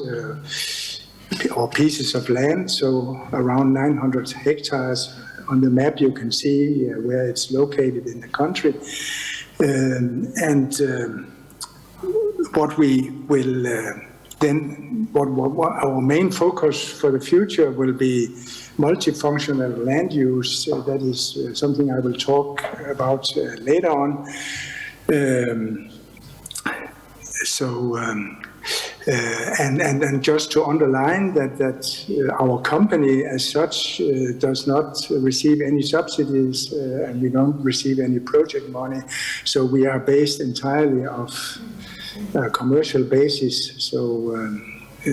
or pieces of land, so around 900 hectares. On the map you can see where it's located in the country. What we will what our main focus for the future will be multifunctional land use. That is something I will talk about later on. And just to underline that our company as such does not receive any subsidies, and we don't receive any project money. So we are based entirely of a commercial basis. So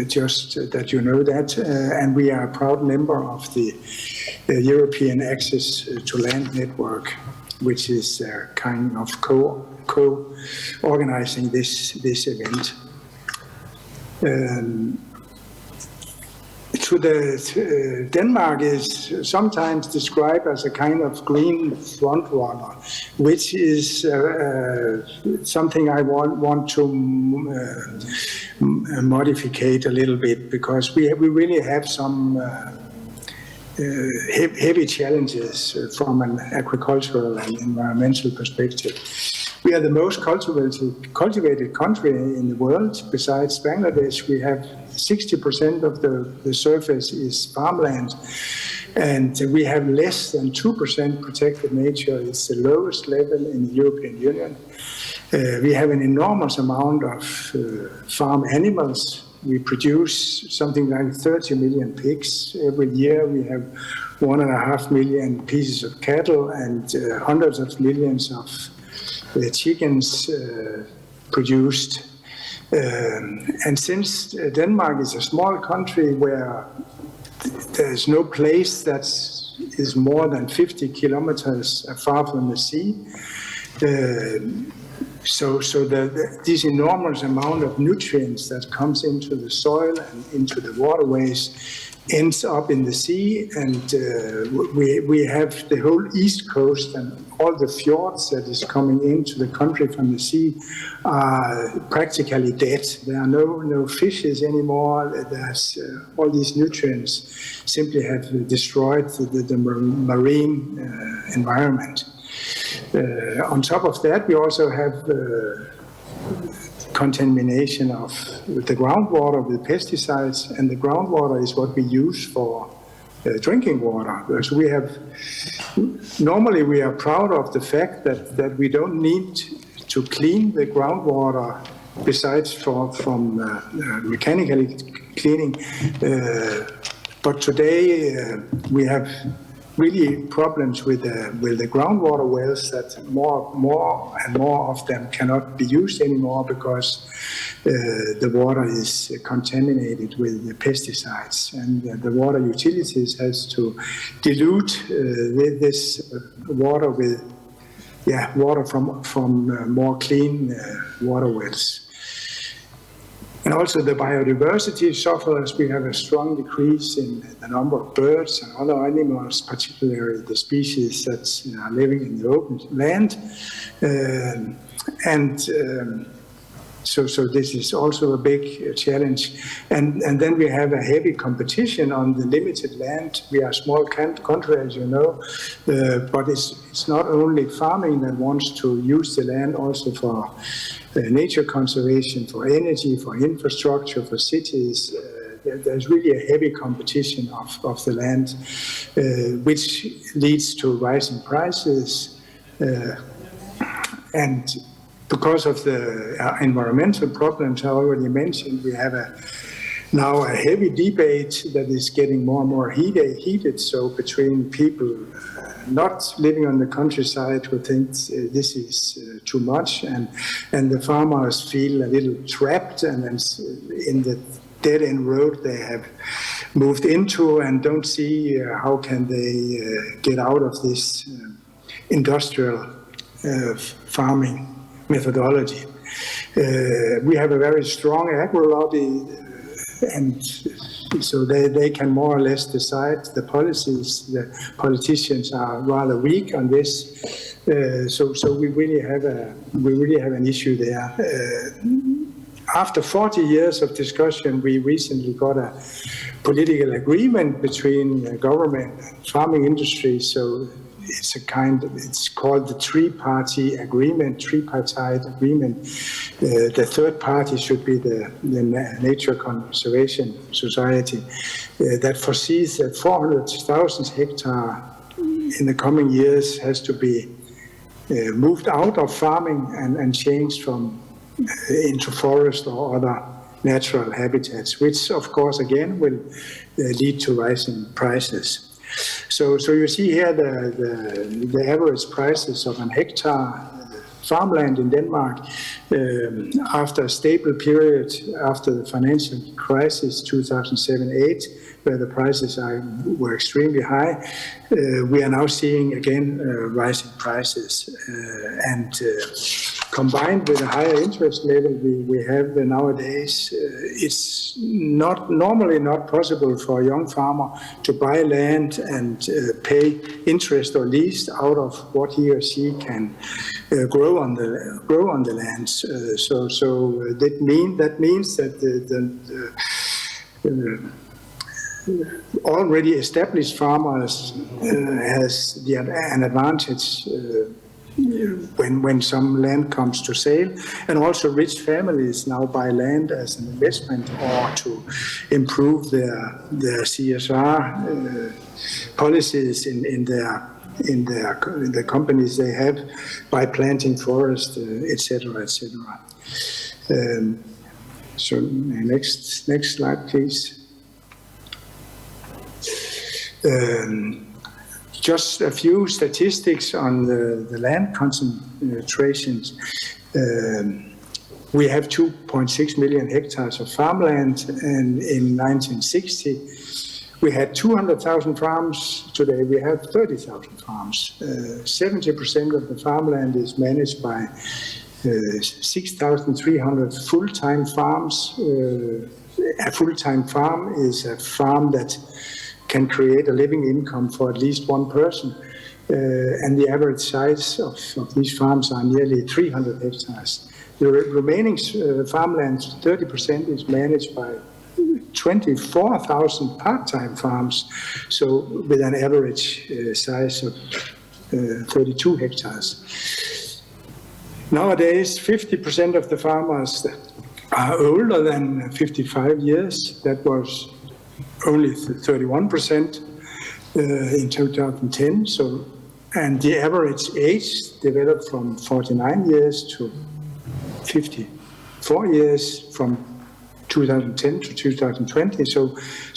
just that you know that, and we are a proud member of the European Access to Land Network, which is kind of co-organizing this event. Denmark is sometimes described as a kind of green front runner, which is something I want to modificate a little bit, because we really have some heavy challenges from an agricultural and environmental perspective. We are the most cultivated country in the world. Besides Bangladesh, we have 60% of the surface is farmland, and we have less than 2% protected nature. It's the lowest level in the European Union. We have an enormous amount of farm animals. We produce something like 30 million pigs every year. We have 1.5 million pieces of cattle and hundreds of millions of chickens produced. And since Denmark is a small country where there's no place that is more than 50 kilometers far from the sea, so this enormous amount of nutrients that comes into the soil and into the waterways ends up in the sea, and we have the whole east coast and all the fjords that is coming into the country from the sea are practically dead. There are no fishes anymore. There's all these nutrients simply have destroyed the marine environment. On top of that, we also have contamination of the groundwater with pesticides, and the groundwater is what we use for drinking water. So normally we are proud of the fact that we don't need to clean the groundwater besides from mechanically cleaning. But today we have really problems with the groundwater wells, that more and more of them cannot be used anymore because the water is contaminated with the pesticides, and the water utilities has to dilute this water with water from more clean water wells. And also the biodiversity suffers. We have a strong decrease in the number of birds and other animals, particularly the species that are living in the open land. So this is also a big challenge. And then we have a heavy competition on the limited land. We are a small country, as you know, but it's not only farming that wants to use the land, also for nature conservation, for energy, for infrastructure, for cities. there's really a heavy competition of the land, which leads to rising prices. And because of the environmental problems I already mentioned, we have now a heavy debate that is getting more and more heated. So between people not living on the countryside who think this is too much, and the farmers feel a little trapped and in the dead-end road they have moved into and don't see how can they get out of this industrial farming methodology. We have a very strong agro lobby, and so they can more or less decide the policies. The politicians are rather weak on this, so we really have an issue there. After 40 years of discussion, we recently got a political agreement between government and farming industry. So it's called the tripartite agreement. The third party should be the Nature Conservation Society that foresees that 400,000 hectares in the coming years has to be moved out of farming and changed into forest or other natural habitats, which of course again will lead to rising prices. So you see here the average prices of an hectare farmland in Denmark after a stable period after the financial crisis 2007-8, where the prices were extremely high. We are now seeing again rising prices, and combined with a higher interest level we have nowadays, it's normally not possible for a young farmer to buy land and pay interest or lease out of what he or she can grow on the land. So that means that the already established farmers has an advantage when some land comes to sale, and also rich families now buy land as an investment or to improve their CSR policies in the companies they have by planting forest, etc., etc. So next slide, please. Just a few statistics on the land concentrations. We have 2.6 million hectares of farmland, and in 1960 we had 200,000 farms. Today we have 30,000 farms. 70% of the farmland is managed by 6,300 full-time farms. A full-time farm is a farm that can create a living income for at least one person. And the average size of these farms are nearly 300 hectares. The remaining farmland, 30%, is managed by 24,000 part-time farms, so with an average size of 32 hectares. Nowadays, 50% of the farmers are older than 55 years. That was only 31% in 2010. So, and the average age developed from 49 years to 54 years from 2010 to 2020. So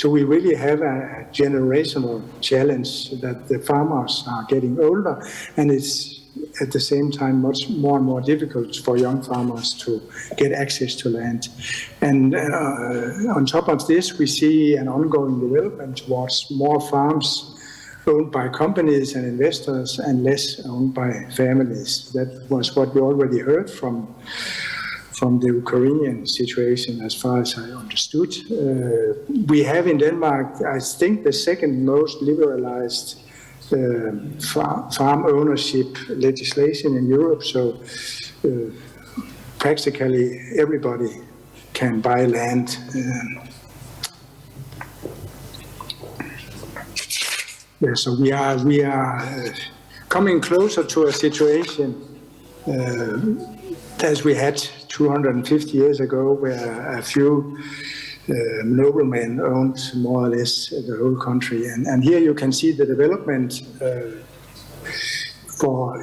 we really have a generational challenge that the farmers are getting older, and it's at the same time much more and more difficult for young farmers to get access to land. And on top of this, we see an ongoing development towards more farms owned by companies and investors and less owned by families. That was what we already heard from the Ukrainian situation, as far as I understood. We have in Denmark, I think, the second most liberalized farm ownership legislation in Europe, so practically everybody can buy land. So we are coming closer to a situation as we had 250 years ago, where a few noblemen owned more or less the whole country. And here you can see the development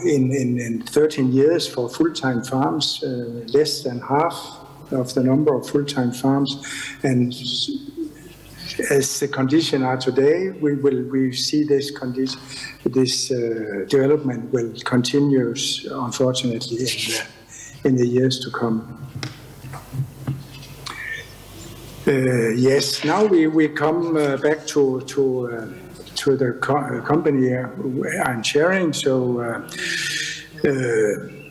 in 13 years for full-time farms, less than half of the number of full-time farms. And as the conditions are today, we see this development will continue, unfortunately, in the years to come. Yes, now we come back to the company I'm chairing. So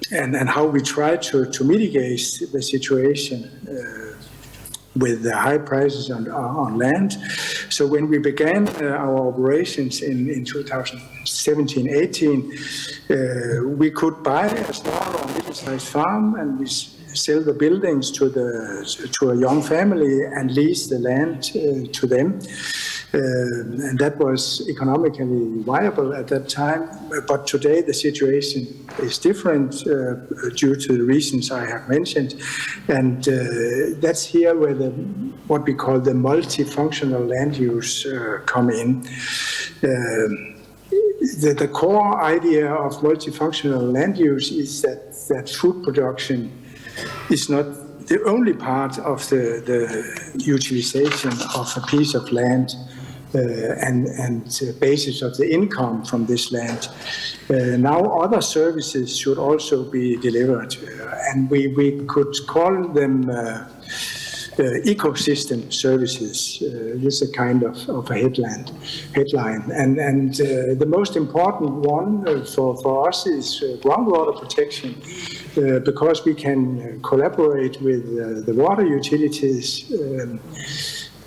and how we try to mitigate the situation with the high prices on land. So when we began our operations in 2017-18, we could buy a small or middle-sized farm, and we sell the buildings to a young family and lease the land to them. And that was economically viable at that time. But today the situation is different due to the reasons I have mentioned. And that's here where what we call the multifunctional land use come in. The core idea of multifunctional land use is that food production is not the only part of the utilization of a piece of land and basis of the income from this land. Now other services should also be delivered, and we could call them ecosystem services. This is a kind of a headline. And the most important one for us is groundwater protection, because we can collaborate with the water utilities,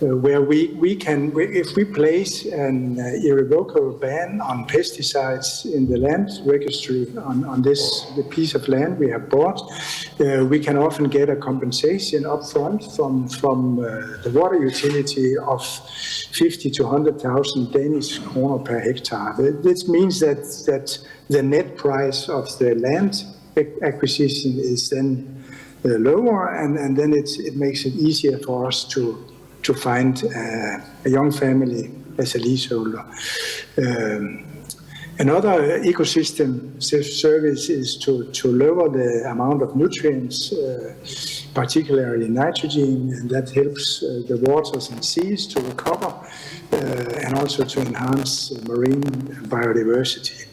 where we can, if we place an irrevocable ban on pesticides in the land registry on the piece of land we have bought, we can often get a compensation up front from the water utility of 50 to 100,000 Danish kroner per hectare. This means that the net price of the land acquisition is then lower, and then it makes it easier for us to find a young family as a leaseholder. Another ecosystem service is to lower the amount of nutrients, particularly nitrogen, and that helps the waters and seas to recover and also to enhance marine biodiversity.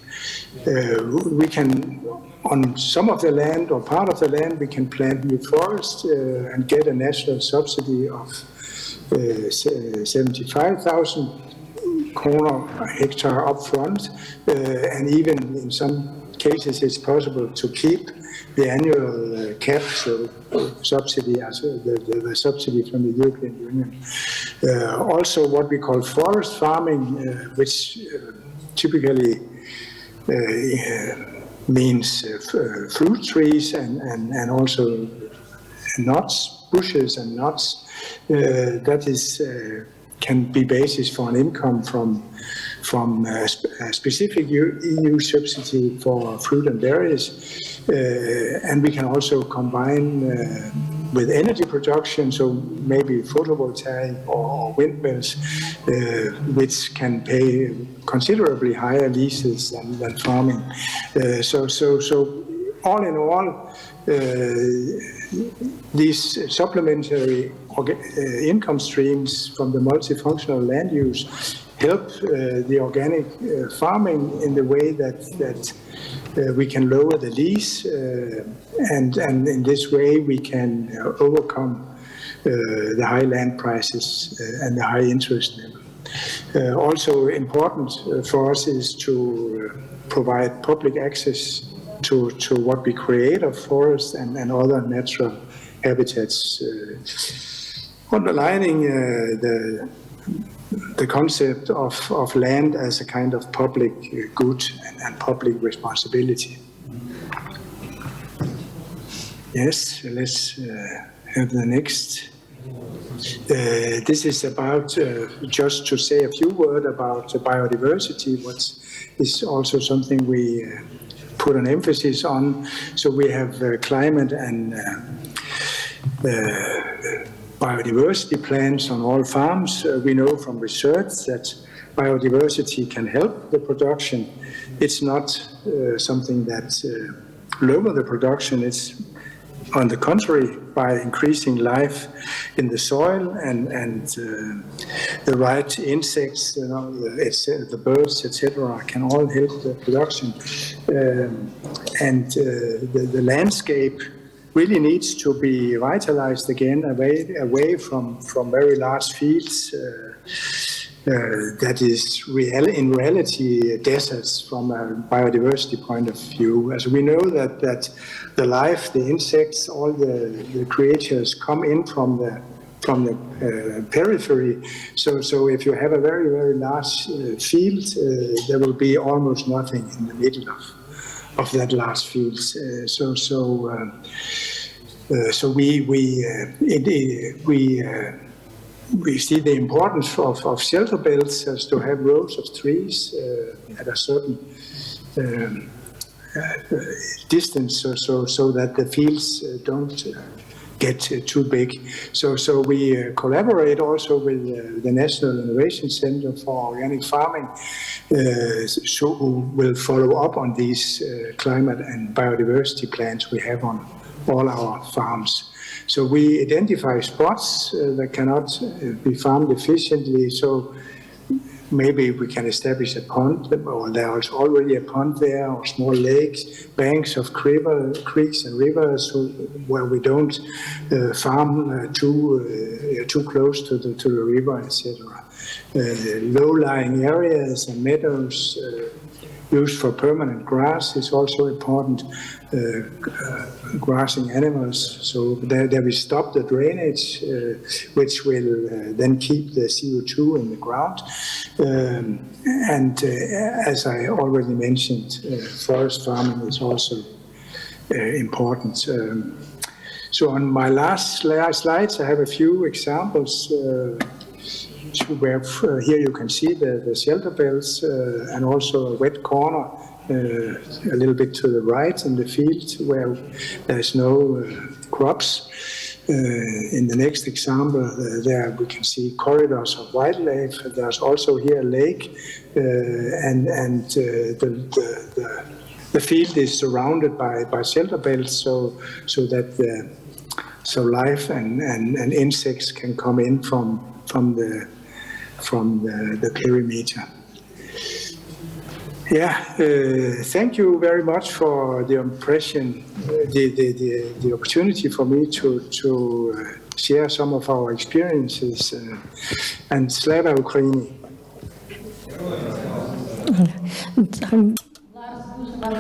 We can, on some of the land or part of the land, we can plant new forests and get a national subsidy of 75,000 kroner a hectare up front, and even in some cases it's possible to keep the annual cap, so subsidy, as the subsidy from the European Union. Also what we call forest farming, which typically means fruit trees and also nuts, bushes and nuts. That is can be basis for an income from a specific EU subsidy for fruit and berries, and we can also combine with energy production, so maybe photovoltaic or windmills, which can pay considerably higher leases than farming. So all in all, these supplementary income streams from the multifunctional land use help the organic farming in the way that we can lower the lease, and in this way we can overcome the high land prices and the high interest level. Also important for us is to provide public access to what we create of forests and other natural habitats, underlining the concept of land as a kind of public good and public responsibility. Yes, let's have the next. This is about just to say a few words about biodiversity, what is also something we put an emphasis on. So we have climate and biodiversity plans on all farms. We know from research that biodiversity can help the production. It's not something that lower the production. It's on the contrary, by increasing life in the soil and the right insects, the birds, etc., can all help the production. The landscape really needs to be revitalized again, away from very large fields. That is in reality deserts from a biodiversity point of view. As we know that the life, the insects, all the creatures come in from the periphery. So if you have a very, very large field, there will be almost nothing in the middle of that large field. We see the importance of shelter belts as to have rows of trees at a certain distance, so that the fields don't get too big. So we collaborate also with the National Innovation Center for Organic Farming, who will follow up on these climate and biodiversity plans we have on all our farms. So we identify spots that cannot be farmed efficiently. So maybe we can establish a pond, or there is already a pond there, or small lakes, banks of creeks and rivers, where we don't farm too close to the river, etc. Low-lying areas and meadows used for permanent grass is also important. Grassing animals, so there we stop the drainage, which will then keep the CO2 in the ground. As I already mentioned, forest farming is also important. So on my last slides, I have a few examples. Where here you can see the shelter belts and also a wet corner a little bit to the right in the field where there's no crops. In the next example, there we can see corridors of wildlife. There's also here a lake, and the field is surrounded by shelter belts, so that life and insects can come in from the perimeter. Yeah, thank you very much for the impression, the opportunity for me to share some of our experiences, and Slava Ukraini.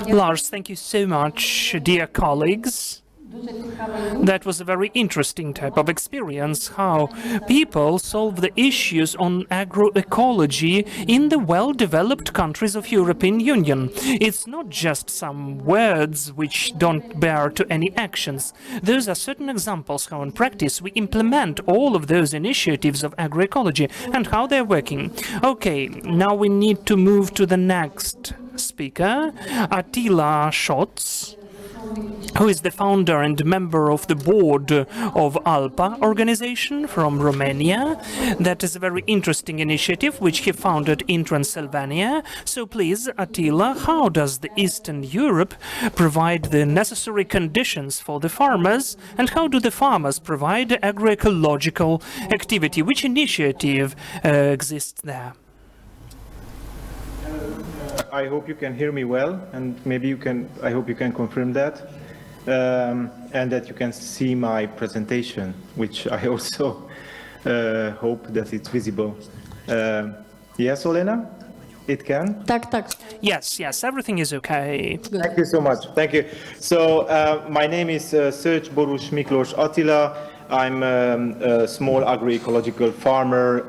Lars, thank you so much, dear colleagues. That was a very interesting type of experience, how people solve the issues on agroecology in the well-developed countries of European Union. It's not just some words which don't bear to any actions. Those are certain examples how in practice we implement all of those initiatives of agroecology and how they're working. Okay, now we need to move to the next speaker, Attila Schatz, who is the founder and member of the board of ALPA organization from Romania. That is a very interesting initiative which he founded in Transylvania. So please, Attila, how does the Eastern Europe provide the necessary conditions for the farmers, and how do the farmers provide agroecological activity? Which initiative exists there? I hope you can hear me well, and maybe I hope you can confirm that, and that you can see my presentation, which I also hope that it's visible. Yes, Olena? It can? Tak. Yes, everything is okay. Thank you so much. Thank you. So my name is Szöcs Borús Miklós Attila. I'm a small agroecological farmer,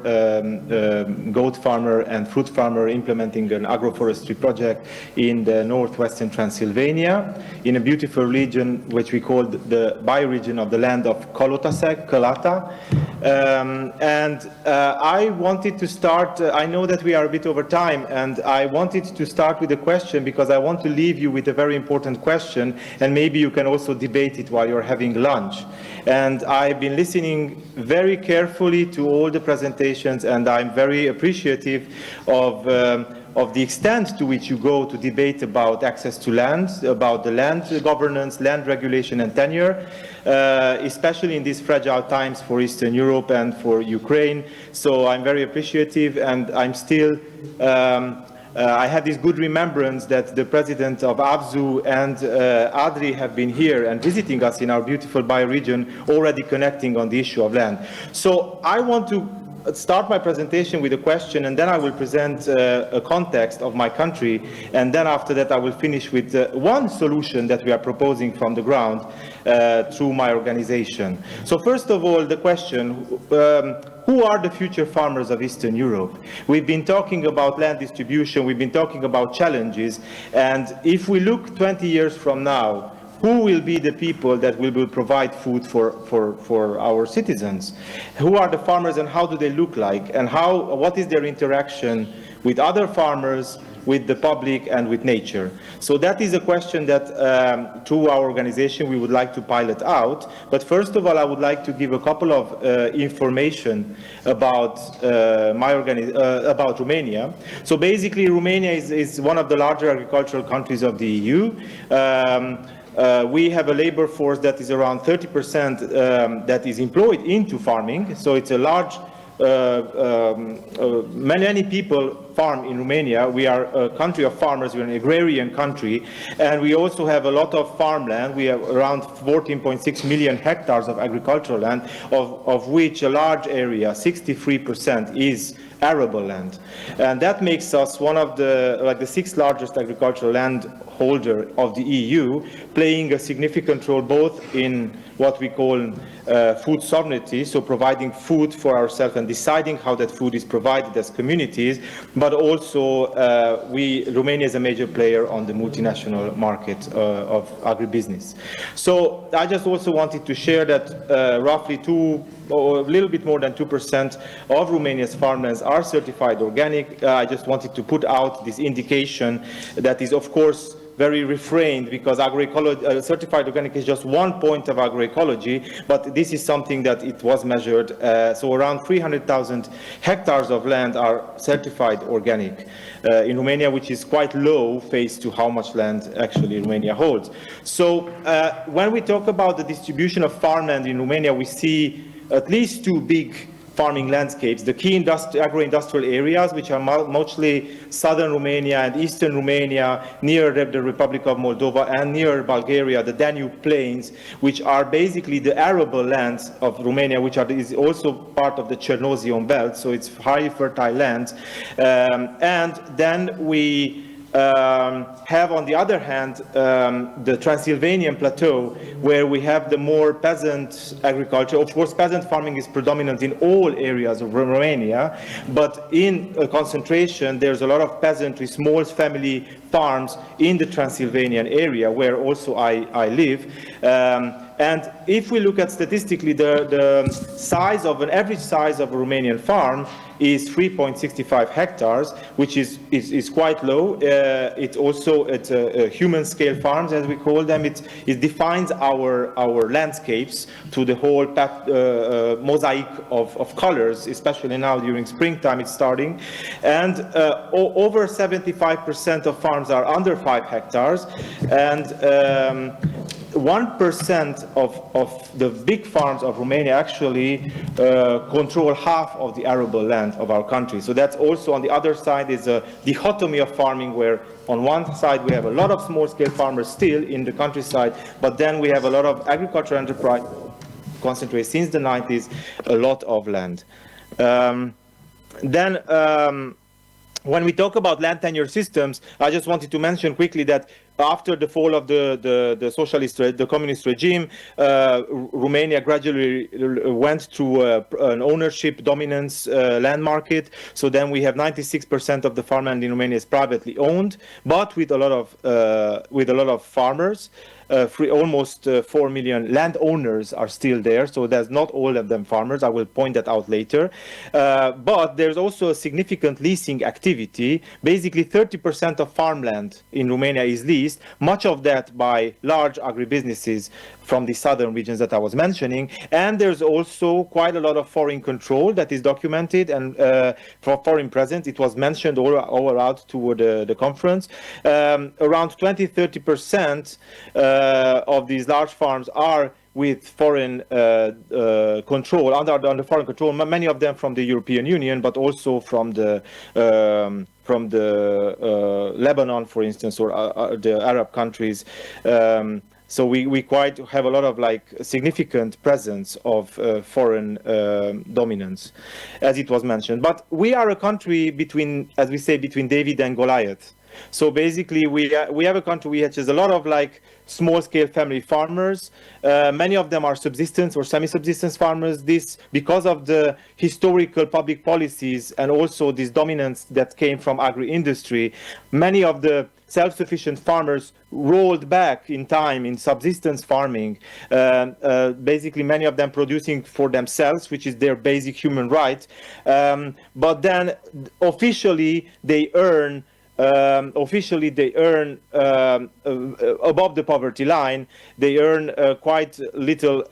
goat farmer and fruit farmer implementing an agroforestry project in the northwestern Transylvania, in a beautiful region which we call the bioregion of the land of Kalotaszeg, Kalata. I wanted to start, I know that we are a bit over time, and I wanted to start with a question because I want to leave you with a very important question, and maybe you can also debate it while you're having lunch. And I've been listening very carefully to all the presentations, and I'm very appreciative of the extent to which you go to debate about access to land, about the land governance, land regulation and tenure, especially in these fragile times for Eastern Europe and for Ukraine. So I'm very appreciative, and I'm still I have this good remembrance that the president of ABZU and Adri have been here and visiting us in our beautiful bioregion, already connecting on the issue of land. So I want to start my presentation with a question, and then I will present a context of my country, and then after that I will finish with one solution that we are proposing from the ground through my organization. So first of all, the question, who are the future farmers of Eastern Europe? We've been talking about land distribution, we've been talking about challenges, and if we look 20 years from now, who will be the people that will provide food for our citizens? Who are the farmers and how do they look like? And what is their interaction with other farmers, with the public and with nature? So that is a question that through our organization we would like to pilot out. But first of all, I would like to give a couple of information about about Romania. So basically Romania is one of the larger agricultural countries of the EU. We have a labor force that is around 30% that is employed into farming. So it's a large, many people farm in Romania. We are a country of farmers, we're an agrarian country, and we also have a lot of farmland. We have around 14.6 million hectares of agricultural land, of which a large area, 63%, is arable land. And that makes us one of the sixth largest agricultural land holder of the EU, playing a significant role both in what we call food sovereignty, so providing food for ourselves and deciding how that food is provided as communities, but also Romania is a major player on the multinational market of agribusiness. So I just also wanted to share that roughly or a little bit more than 2% of Romania's farmlands are certified organic. I just wanted to put out this indication that is, of course, very refrained, because certified organic is just one point of agroecology, but this is something that it was measured. So around 300,000 hectares of land are certified organic in Romania, which is quite low faced to how much land actually Romania holds. So when we talk about the distribution of farmland in Romania, we see at least two big farming landscapes. The key agro-industrial areas, which are mostly southern Romania and eastern Romania, near the Republic of Moldova and near Bulgaria, the Danube Plains, which are basically the arable lands of Romania, which is also part of the Chernozem belt, so it's highly fertile land. And then we have, on the other hand, the Transylvanian plateau, where we have the more peasant agriculture. Of course, peasant farming is predominant in all areas of Romania, but in a concentration, there's a lot of peasantry, small family farms in the Transylvanian area, where also I live. And if we look at statistically, the size of an average size of a Romanian farm is 3.65 hectares, which is quite low. It's human scale farms, as we call them. It defines our landscapes to the whole mosaic of colors, especially now during springtime it's starting. And over 75% of farms are under 5 hectares, and 1% of the big farms of Romania actually control half of the arable land of our country. So that's also, on the other side, is a dichotomy of farming, where on one side we have a lot of small-scale farmers still in the countryside, but then we have a lot of agricultural enterprise concentrated since the 90s, a lot of land. When we talk about land tenure systems, I just wanted to mention quickly that after the fall of the communist regime, Romania gradually went through an ownership dominance land market. So then we have 96% of the farmland in Romania is privately owned, but with a lot of farmers. Almost 4 million landowners are still there, so there's not all of them farmers. I will point that out later. But there's also a significant leasing activity. Basically, 30% of farmland in Romania is leased, much of that by large agribusinesses from the southern regions that I was mentioning. And there's also quite a lot of foreign control that is documented, and for foreign presence, it was mentioned all around toward the conference. Around 20-30% of these large farms are with foreign control, under foreign control, many of them from the European Union, but also from the Lebanon, for instance, or the Arab countries. So we quite have a lot of significant presence of foreign dominance, as it was mentioned. But we are a country between, as we say, between David and Goliath. So basically, we have a country which has a lot of small-scale family farmers. Many of them are subsistence or semi-subsistence farmers. This because of the historical public policies and also this dominance that came from agri-industry. Many of the self-sufficient farmers rolled back in time in subsistence farming, basically many of them producing for themselves, which is their basic human right. But then officially they earn above the poverty line. They earn quite little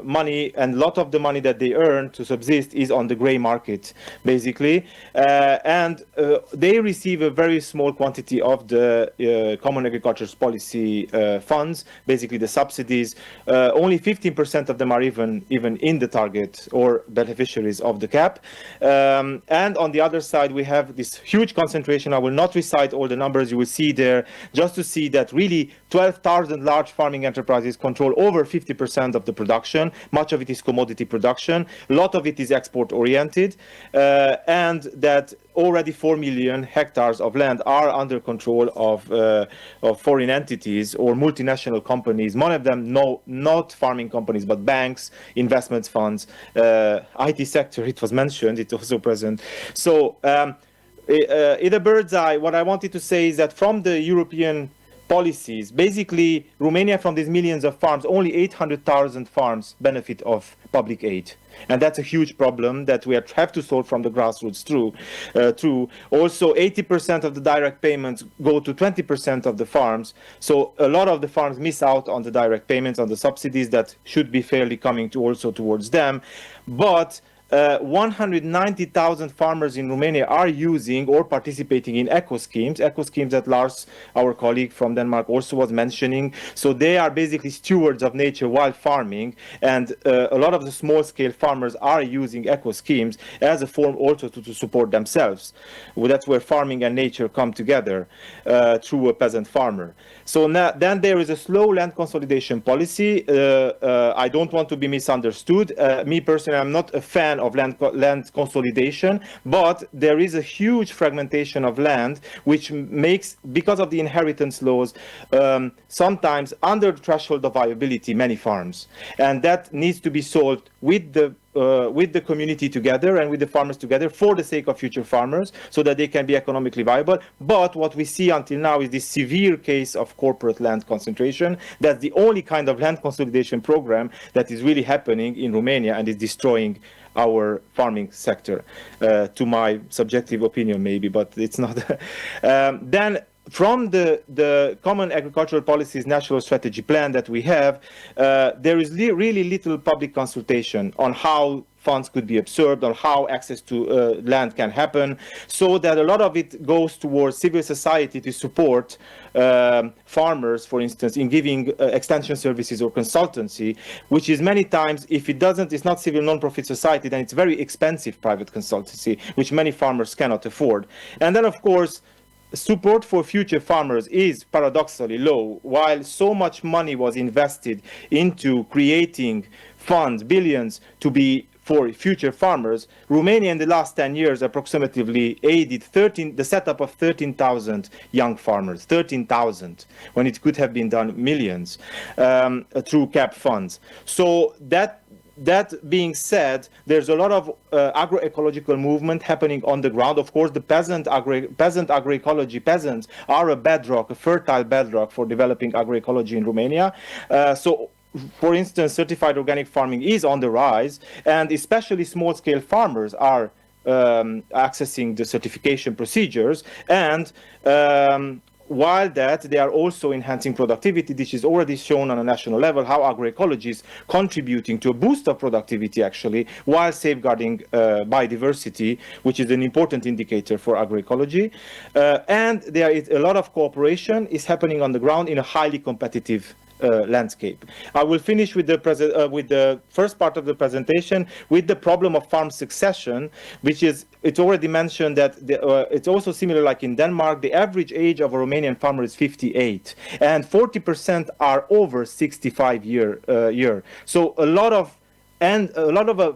money, and a lot of the money that they earn to subsist is on the gray market, basically. And they receive a very small quantity of the Common Agricultural Policy funds, basically the subsidies. Only 15% of them are even in the target or beneficiaries of the cap. And on the other side, we have this huge concentration. I will not recite all the numbers you will see there, just to see that really 12,000 large farming enterprises control over 50% of the production. Much of it is commodity production. A lot of it is export oriented, and that already 4 million hectares of land are under control of foreign entities or multinational companies. Many of them not farming companies, but banks, investment funds, IT sector. It was mentioned. It's also present. So in a bird's eye, what I wanted to say is that from the European policies, basically Romania, from these millions of farms, only 800,000 farms benefit of public aid. And that's a huge problem that we have to solve from the grassroots through. Also, 80% of the direct payments go to 20% of the farms. So a lot of the farms miss out on the direct payments, on the subsidies that should be fairly coming also towards them. But 190,000 farmers in Romania are using or participating in eco schemes that Lars, our colleague from Denmark, also was mentioning. So they are basically stewards of nature while farming, and a lot of the small-scale farmers are using eco schemes as a form also to support themselves. Well, that's where farming and nature come together through a peasant farmer. So now, then there is a slow land consolidation policy. I don't want to be misunderstood. Me personally, I'm not a fan of land consolidation, but there is a huge fragmentation of land, which makes, because of the inheritance laws, sometimes under the threshold of viability, many farms. And that needs to be solved with the community together and with the farmers together for the sake of future farmers, so that they can be economically viable. But what we see until now is this severe case of corporate land concentration. That's the only kind of land consolidation program that is really happening in Romania and is destroying our farming sector, to my subjective opinion maybe, but it's not. Then from the Common Agricultural Policy's National Strategy Plan that we have, there is really little public consultation on how funds could be absorbed, on how access to land can happen, so that a lot of it goes towards civil society to support farmers, for instance, in giving extension services or consultancy, which is many times, if it's not civil non-profit society, then it's very expensive private consultancy, which many farmers cannot afford. And then, of course, support for future farmers is paradoxically low. While so much money was invested into creating funds, billions, to be for future farmers, Romania in the last 10 years approximately aided the setup of 13,000 young farmers, 13,000, when it could have been done millions through CAP funds. So that being said, there's a lot of agroecological movement happening on the ground. Of course, the peasant agroecology, peasants are a bedrock, a fertile bedrock for developing agroecology in Romania. So, for instance, certified organic farming is on the rise, and especially small-scale farmers are accessing the certification procedures, and while that, they are also enhancing productivity. This is already shown on a national level, how agroecology is contributing to a boost of productivity, actually, while safeguarding biodiversity, which is an important indicator for agroecology. And there is a lot of cooperation is happening on the ground in a highly competitive landscape. I will finish with the first part of the presentation with the problem of farm succession, which is, it's already mentioned that it's also similar like in Denmark. The average age of a Romanian farmer is 58, and 40% are over 65 year. So a lot of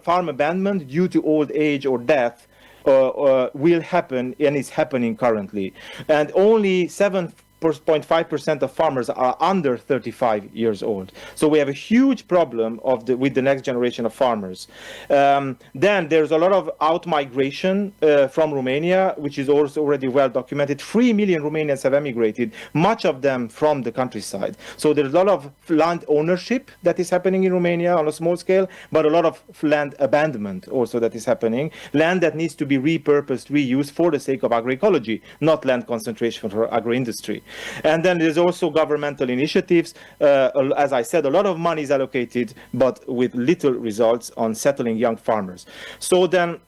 farm abandonment due to old age or death will happen, and is happening currently, and only 7.5% of farmers are under 35 years old. So we have a huge problem with the next generation of farmers. Then there's a lot of out-migration from Romania, which is also already well documented. 3 million Romanians have emigrated, much of them from the countryside. So there's a lot of land ownership that is happening in Romania on a small scale, but a lot of land abandonment also that is happening. Land that needs to be repurposed, reused for the sake of agroecology, not land concentration for agro-industry. And then there's also governmental initiatives. As I said, a lot of money is allocated, but with little results on settling young farmers. So then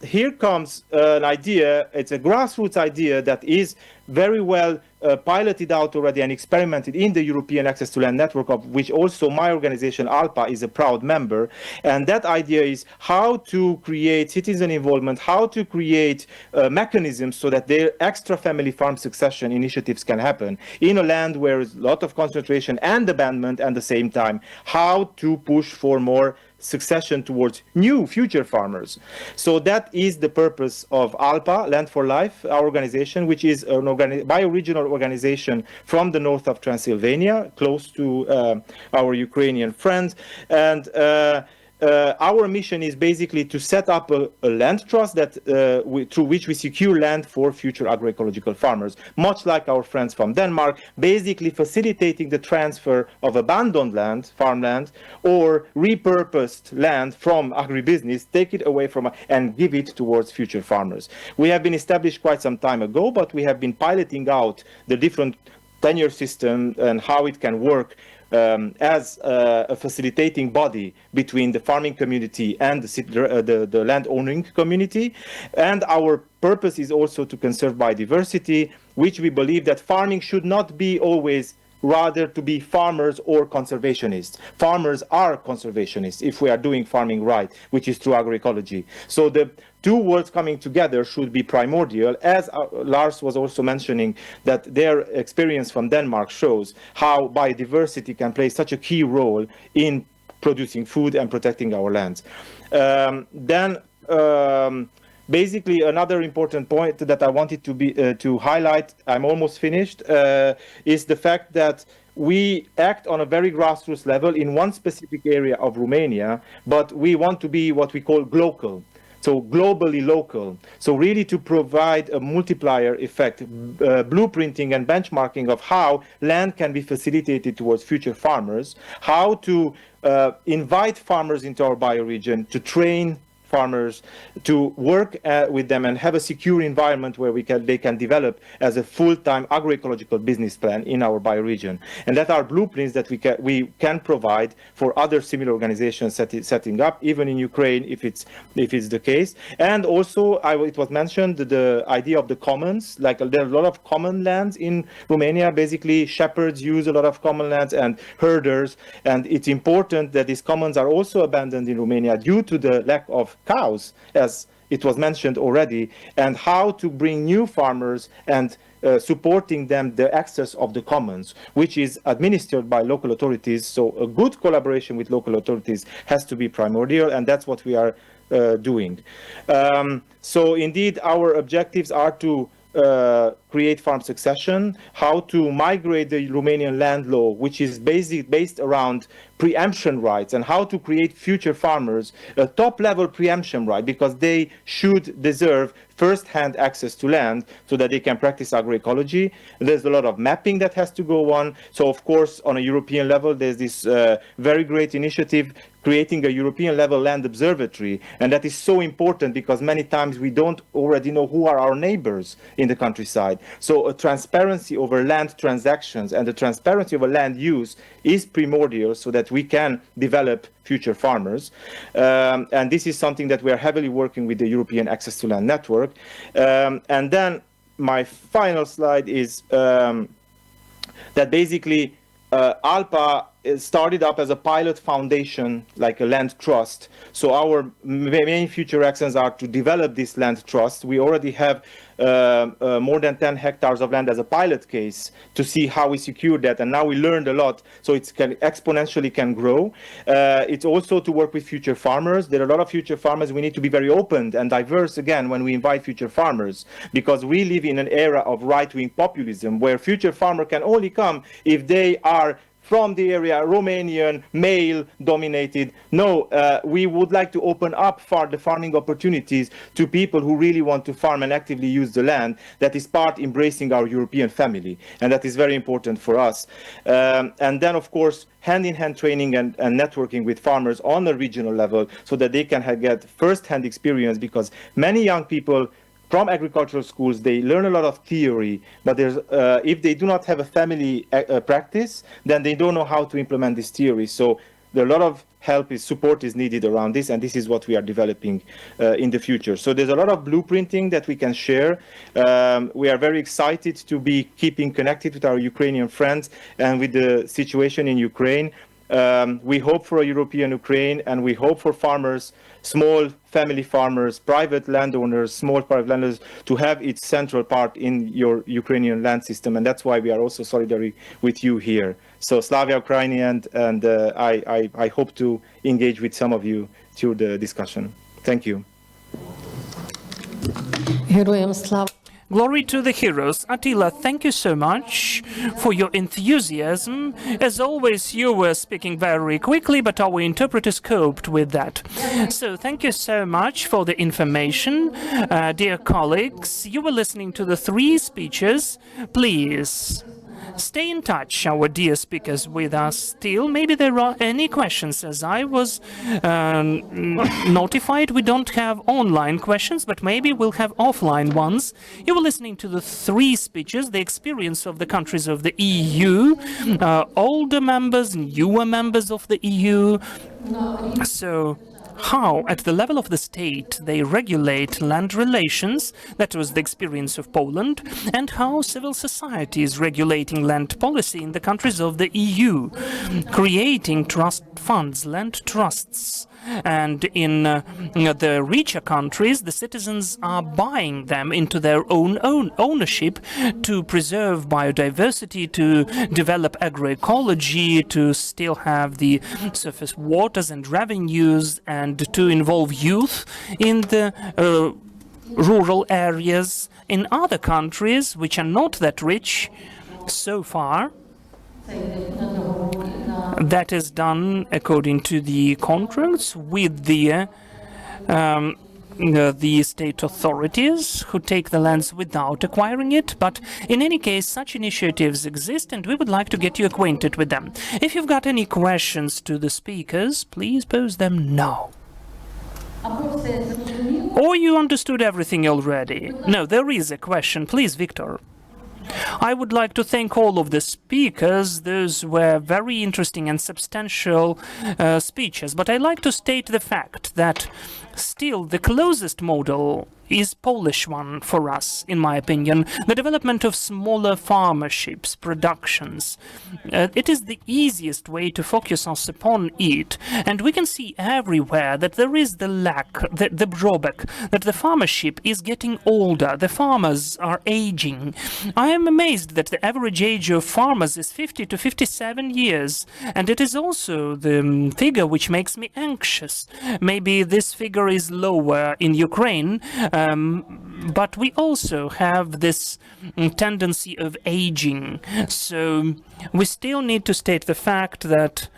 here comes an idea. It's a grassroots idea that is very well piloted out already and experimented in the European Access to Land Network, of which also my organization ALPA is a proud member. And that idea is how to create citizen involvement, how to create mechanisms so that their extra family farm succession initiatives can happen in a land where there's a lot of concentration and abandonment at the same time, how to push for more succession towards new future farmers. So that is the purpose of ALPA, Land for Life, our organization, which is an bioregional organization from the north of Transylvania, close to our Ukrainian friends. And our mission is basically to set up a land trust that through which we secure land for future agroecological farmers, much like our friends from Denmark, basically facilitating the transfer of abandoned land, farmland, or repurposed land from agribusiness, take it away from and give it towards future farmers. We have been established quite some time ago, but we have been piloting out the different tenure system and how it can work as a facilitating body between the farming community and the land owning community. And our purpose is also to conserve biodiversity, which we believe that farming should not be always rather to be farmers or conservationists. Farmers are conservationists if we are doing farming right, which is through agroecology. So the two worlds coming together should be primordial, as Lars was also mentioning that their experience from Denmark shows how biodiversity can play such a key role in producing food and protecting our lands. Basically, another important point that I wanted to highlight, I'm almost finished, is the fact that we act on a very grassroots level in one specific area of Romania, but we want to be what we call glocal. So globally local. So really to provide a multiplier effect, blueprinting and benchmarking of how land can be facilitated towards future farmers, how to invite farmers into our bioregion, to train farmers, to work with them and have a secure environment where they can develop as a full-time agroecological business plan in our bioregion. And that are blueprints that we can provide for other similar organizations setting up, even in Ukraine, if it's the case. And also, it was mentioned the idea of the commons. Like there are a lot of common lands in Romania. Basically, shepherds use a lot of common lands and herders. And it's important that these commons are also abandoned in Romania due to the lack of cows, as it was mentioned already, and how to bring new farmers and supporting them the access of the commons, which is administered by local authorities. So a good collaboration with local authorities has to be primordial, and that's what we are doing. So indeed, our objectives are to create farm succession, how to migrate the Romanian land law, which is based around preemption rights, and how to create future farmers a top-level preemption right, because they should deserve first-hand access to land so that they can practice agroecology. There's a lot of mapping that has to go on. So, of course, on a European level, there's this very great initiative creating a European level land observatory, and that is so important because many times we don't already know who are our neighbors in the countryside. So a transparency over land transactions and the transparency over land use is primordial so that we can develop future farmers. And this is something that we are heavily working with the European Access to Land Network. And then my final slide is that basically ALPA started up as a pilot foundation, like a land trust. So our main future actions are to develop this land trust. We already have more than 10 hectares of land as a pilot case to see how we secure that, and now we learned a lot, so it can exponentially can grow. It's also to work with future farmers. There are a lot of future farmers. We need to be very open and diverse again when we invite future farmers, because we live in an era of right-wing populism where future farmer can only come if they are from the area, Romanian, male-dominated. No, we would like to open up the farming opportunities to people who really want to farm and actively use the land. That is part embracing our European family, and that is very important for us. And then, of course, hand-in-hand training and networking with farmers on a regional level so that they can get first-hand experience, because many young people from agricultural schools, they learn a lot of theory, but if they do not have a family practice, then they don't know how to implement this theory. So a lot of support is needed around this, and this is what we are developing in the future. So there's a lot of blueprinting that we can share. We are very excited to be keeping connected with our Ukrainian friends and with the situation in Ukraine. We hope for a European Ukraine, and we hope for farmers, small family farmers, private landowners, small private landowners, to have its central part in your Ukrainian land system. And that's why we are also solidary with you here. So Slavia Ukrainian, and I hope to engage with some of you through the discussion. Thank you. Героям слава. Glory to the heroes. Attila, thank you so much for your enthusiasm. As always, you were speaking very quickly, but our interpreters coped with that. So thank you so much for the information. Dear colleagues, you were listening to the 3 speeches. Please stay in touch, our dear speakers, with us still. Maybe there are any questions. As I was notified, we don't have online questions, but maybe we'll have offline ones. You were listening to the 3 speeches, the experience of the countries of the EU, older members, newer members of the EU. So how, at the level of the state, they regulate land relations, that was the experience of Poland, and how civil society is regulating land policy in the countries of the EU, creating trust funds, land trusts. And in the richer countries, the citizens are buying them into their own ownership to preserve biodiversity, to develop agroecology, to still have the surface waters and revenues, and to involve youth in the rural areas. In other countries, which are not that rich so far, that is done according to the contracts with the state authorities who take the lands without acquiring it. But in any case, such initiatives exist, and we would like to get you acquainted with them. If you've got any questions to the speakers, please pose them now. Or you understood everything already? No, there is a question. Please, Victor. I would like to thank all of the speakers. Those were very interesting and substantial speeches. But I'd like to state the fact that still the closest model is Polish one for us, in my opinion. The development of smaller farmerships, productions. It is the easiest way to focus us upon it. And we can see everywhere that there is the lack, the drawback, that the farmership is getting older. The farmers are aging. I am amazed that the average age of farmers is 50 to 57 years. And it is also the figure which makes me anxious. Maybe this figure is lower in Ukraine, but we also have this tendency of aging. So we still need to state the fact that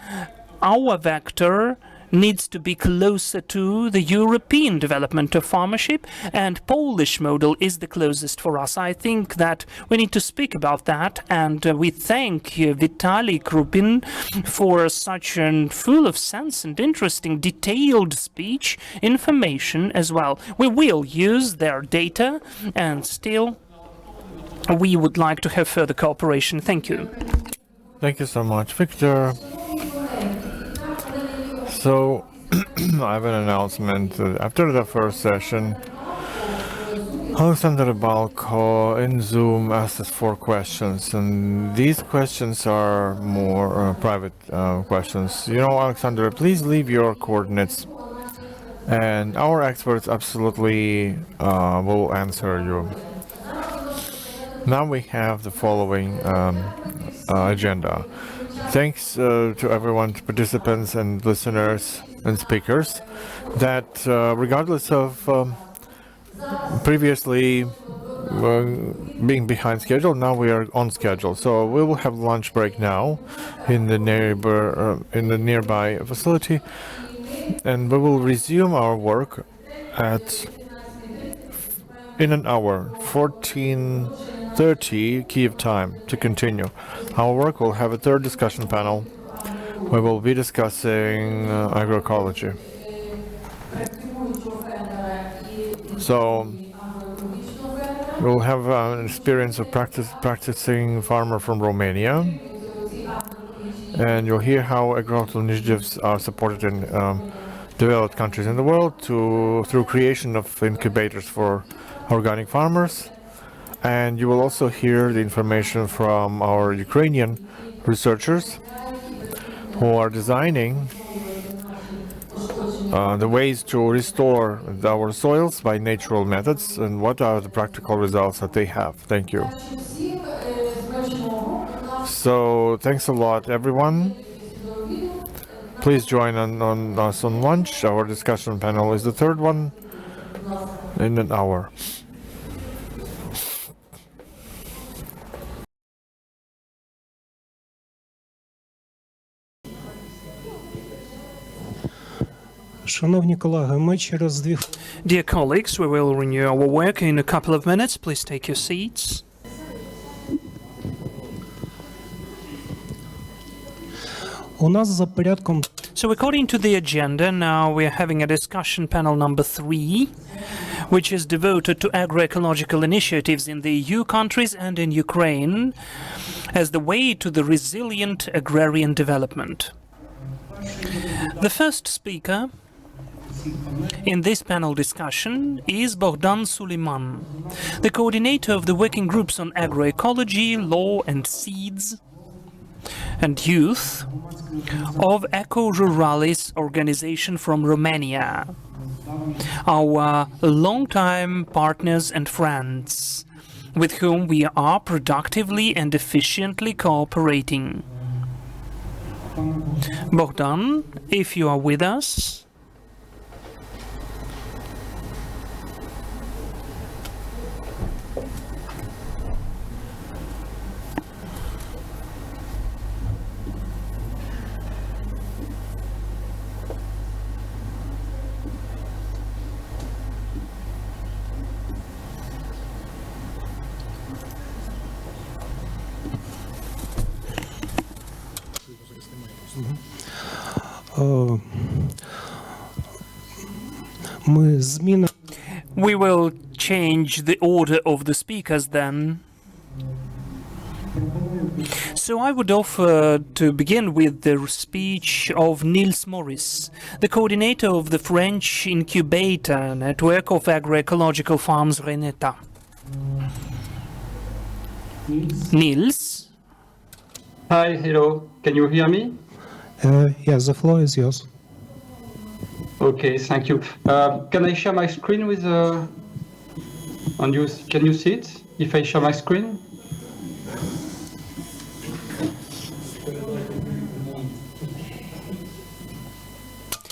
our vector needs to be closer to the European development of farmership, and Polish model is the closest for us. I think that we need to speak about that, and we thank Vitaly Krupin for such a full of sense and interesting detailed speech, information as well. We will use their data, and still we would like to have further cooperation. Thank you. Thank you so much, Victor. So, I have an announcement. After the first session, Alexander Balko in Zoom asked us 4 questions, and these questions are more private questions. You know, Alexander, please leave your coordinates, and our experts absolutely will answer you. Now we have the following agenda. Thanks to everyone, to participants and listeners and speakers, that regardless of previously being behind schedule, now we are on schedule. So we will have lunch break now in the nearby facility, and we will resume our work in an hour, 14:30 Kiev time, to continue. Our work will have a third discussion panel. We will be discussing agroecology. So we'll have an experience of practicing farmer from Romania, and you'll hear how agricultural initiatives are supported in developed countries in the world through creation of incubators for organic farmers. And you will also hear the information from our Ukrainian researchers who are designing the ways to restore our soils by natural methods, and what are the practical results that they have. Thank you. So thanks a lot, everyone. Please join on us on lunch. Our discussion panel is the third one in an hour. Dear colleagues, we will renew our work in a couple of minutes. Please take your seats. So according to the agenda, now we are having a discussion panel number 3, which is devoted to agroecological initiatives in the EU countries and in Ukraine as the way to the resilient agrarian development. The first speaker in this panel discussion is Bogdan Suliman, the coordinator of the working groups on agroecology, law and seeds and youth of Eco Ruralis organization from Romania, our longtime partners and friends, with whom we are productively and efficiently cooperating. Bogdan, if you are with us. We will change the order of the speakers then. So I would offer to begin with the speech of Niels Morris, the coordinator of the French incubator network of agroecological farms Reneta. Niels? Hi, hello. Can you hear me? Yes, the floor is yours. Okay, thank you. Can I share my screen with and you? Can you see it if I share my screen?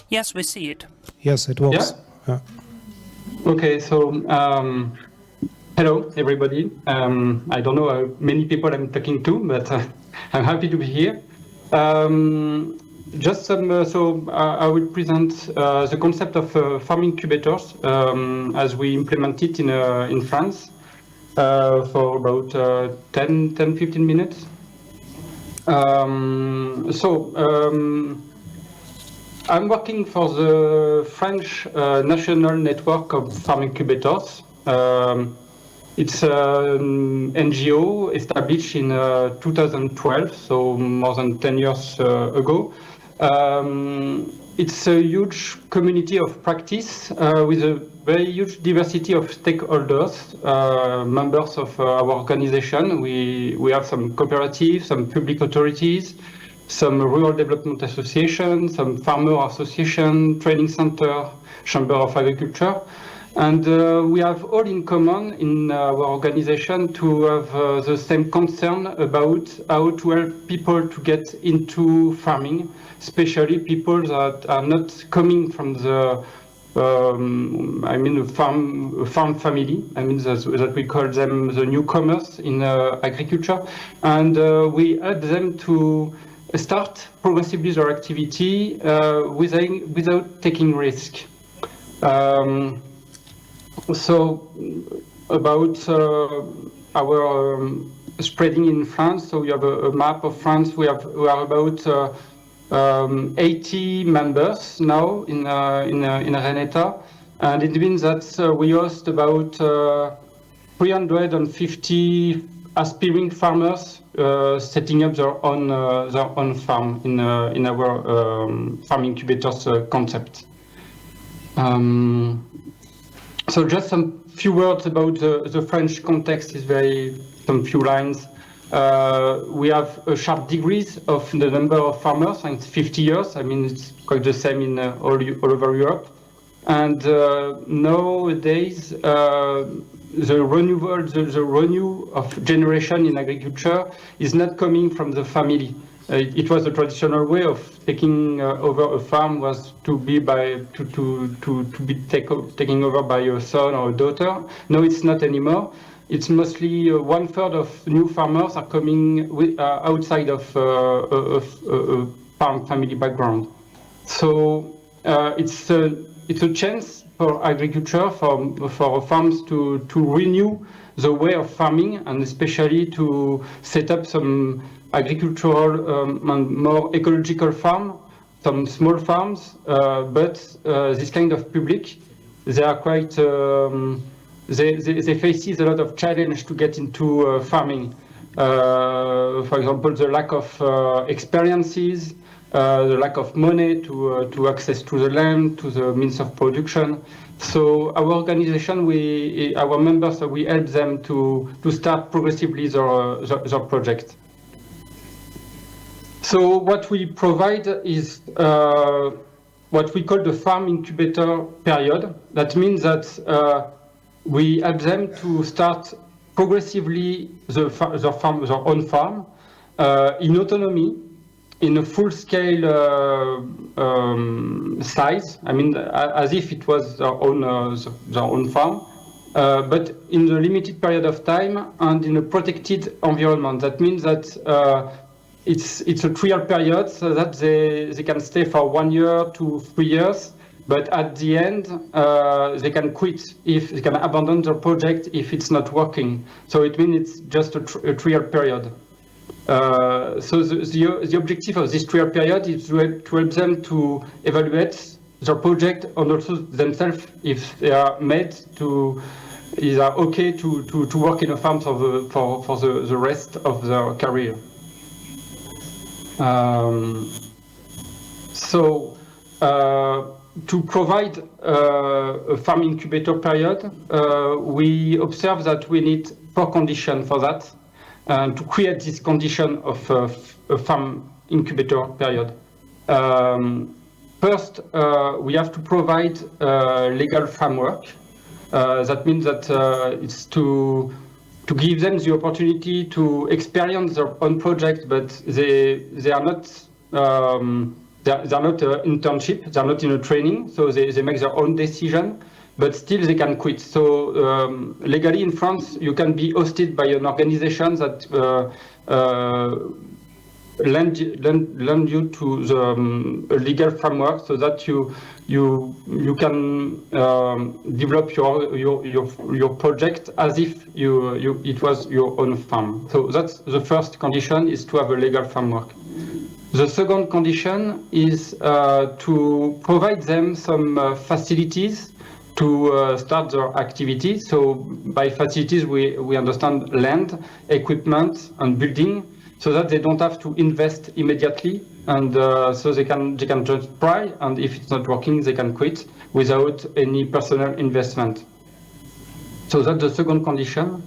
Yes, we see it. Yes, it works. Yeah? Okay, so hello everybody. I don't know how many people I'm talking to, but I'm happy to be here. Just some, so I will present the concept of farm incubators as we implement it in France for about 10-15 minutes. I'm working for the French National Network of Farm Incubators. It's an NGO established in 2012, so more than 10 years ago. It's a huge community of practice with a very huge diversity of stakeholders, members of our organization. We have some cooperatives, some public authorities, some rural development associations, some farmer association, training center, chamber of agriculture. And we have all in common in our organization to have the same concern about how to help people to get into farming, especially people that are not coming from the, farm family. I mean that we call them the newcomers in agriculture, and we help them to start progressively their activity without taking risk. So about our spreading in France, so we have a map of France. We are about 80 members now in Reneta, and it means that we host about 350 aspiring farmers setting up their own farm in our farm incubators concept. So just some few words about the French context is some few lines. We have a sharp decrease of the number of farmers, and it's 50 years. I mean, it's quite the same in all over Europe. And nowadays, the renew of generation in agriculture is not coming from the family. It was the traditional way of taking over a farm was to be taken over by a son or a daughter. No, it's not anymore. It's mostly 1/3 of new farmers are coming outside of a farm family background. So it's a chance for agriculture, for farms to renew the way of farming, and especially to set up some agricultural and more ecological farm, some small farms, but this kind of public, they are quite, they faces a lot of challenge to get into farming. For example, the lack of experiences, the lack of money to access to the land, to the means of production. So our organization, our members, we help them to start progressively their project. So what we provide is what we call the farm incubator period. That means that we help them to start progressively their own farm in autonomy, in a full-scale size. I mean, as if it was their own farm, but in the limited period of time and in a protected environment. That means that it's a trial period, so that they can stay for 1 year to 3 years, but at the end they can quit, if they can abandon their project if it's not working. So it means it's just a trial period. So the objective of this trial period is to help them to evaluate their project and also themselves if they are okay to work in a farm for the rest of their career. To provide a farm incubator period, we observe that we need 4 conditions for that, to create this condition of a farm incubator period. First, we have to provide a legal framework. That means that it's to give them the opportunity to experience their own project, but they are not they're not internship, they're not in a training, so they make their own decision, but still they can quit. So legally in France, you can be hosted by an organization that lend you to the legal framework, so that you can develop your project as if it was your own farm. So that's the first condition, is to have a legal framework. The second condition is to provide them some facilities to start their activity. So by facilities, we understand land, equipment, and building, so that they don't have to invest immediately, and so they can just try, and if it's not working, they can quit without any personal investment. So that's the second condition.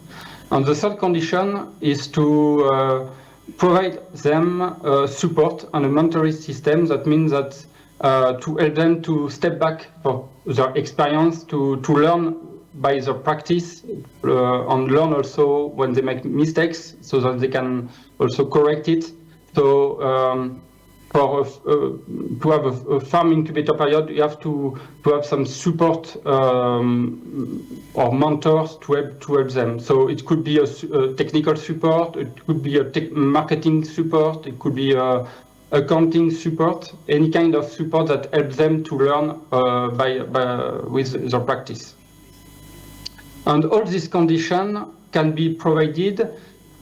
And the third condition is to provide them support and a mentoring system. That means that to help them to step back for their experience, to learn by their practice, and learn also when they make mistakes, so that they can also correct it. So to have a farm incubator period, you have to have some support or mentors to help them. So it could be a technical support, it could be a marketing support, it could be accounting support, any kind of support that helps them to learn with their practice. And all these conditions can be provided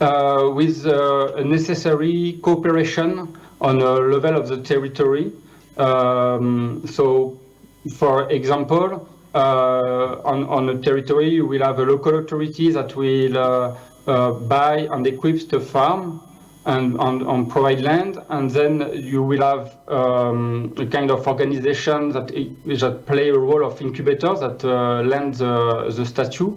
with a necessary cooperation on a level of the territory. So, for example, on a territory, you will have a local authority that will buy and equip the farm and provide land, and then you will have a kind of organization that play a role of incubator that lend the statue.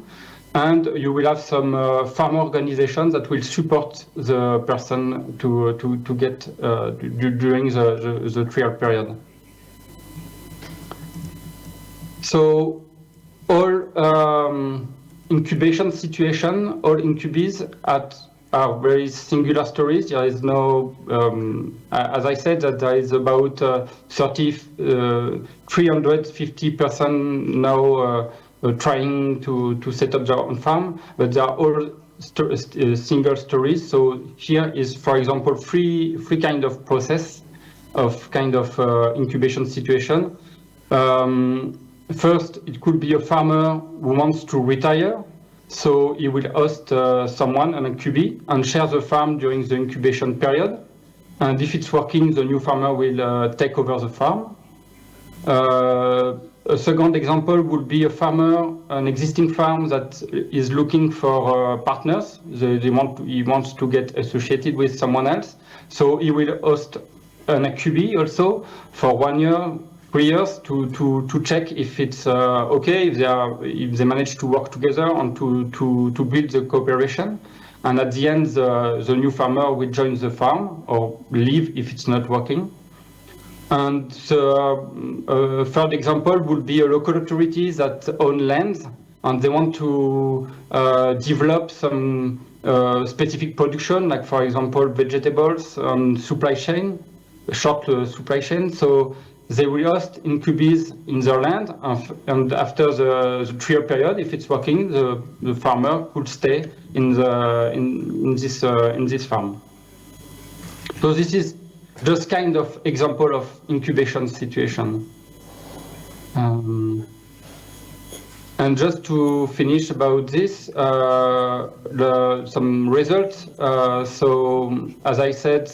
And you will have some farm organizations that will support the person to get during the trial period. So all incubation situation, all incubes are very singular stories. There is no, as I said, that there is about 350 persons now trying to set up their own farm, but they are all single stories. So here is, for example, three kind of process of kind of incubation situation. First, it could be a farmer who wants to retire, so he will host someone, an incubee, and share the farm during the incubation period. And if it's working, the new farmer will take over the farm. A second example would be a farmer, an existing farm that is looking for partners. He wants to get associated with someone else. So he will host an incubee also for 1 year, 3 years to check if it's okay, if they manage to work together and to build the cooperation. And at the end, the new farmer will join the farm or leave if it's not working. And the third example would be a local authority that own lands, and they want to develop some specific production, like for example vegetables and supply chain, short supply chain. So they will host incubees in their land, and after the trial period, if it's working, the farmer could stay in this farm. So this is just kind of example of incubation situation. And just to finish about this, some results. So as I said,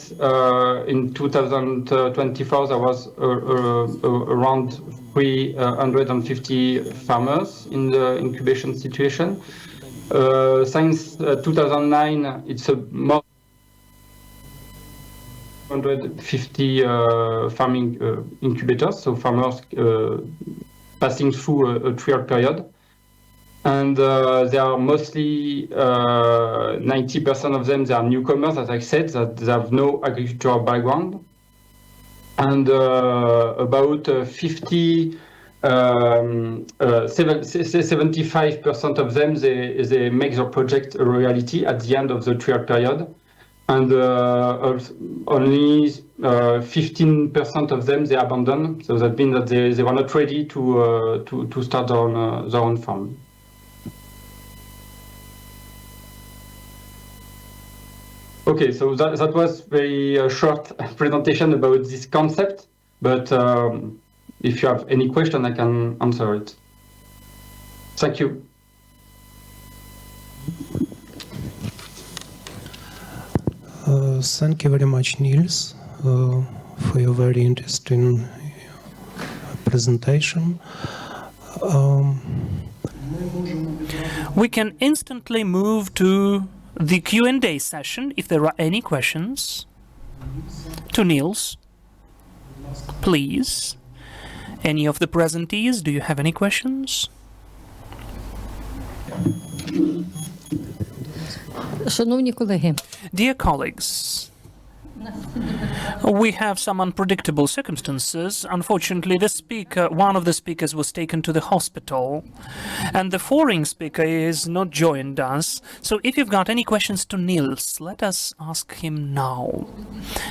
in 2024, there was around 350 farmers in the incubation situation. Since 2009, it's a more 250 farming incubators, so farmers passing through a trial period. And they are mostly 90% of them, they are newcomers, as I said, that they have no agricultural background. And about 75% of them, they make their project a reality at the end of the trial period. And only 15% of them, they abandon. So that means that they were not ready to start their own farm. Okay, so that was very short presentation about this concept, but if you have any question, I can answer it. Thank you. Thank you very much, Niels, for your very interesting presentation. We can instantly move to the Q&A session if there are any questions. To Niels, please. Any of the presentees, do you have any questions? Шановні колеги, Dear colleagues, we have some unpredictable circumstances. Unfortunately, one of the speakers was taken to the hospital, and the foreign speaker is not joined us. So if you've got any questions to Niels, let us ask him now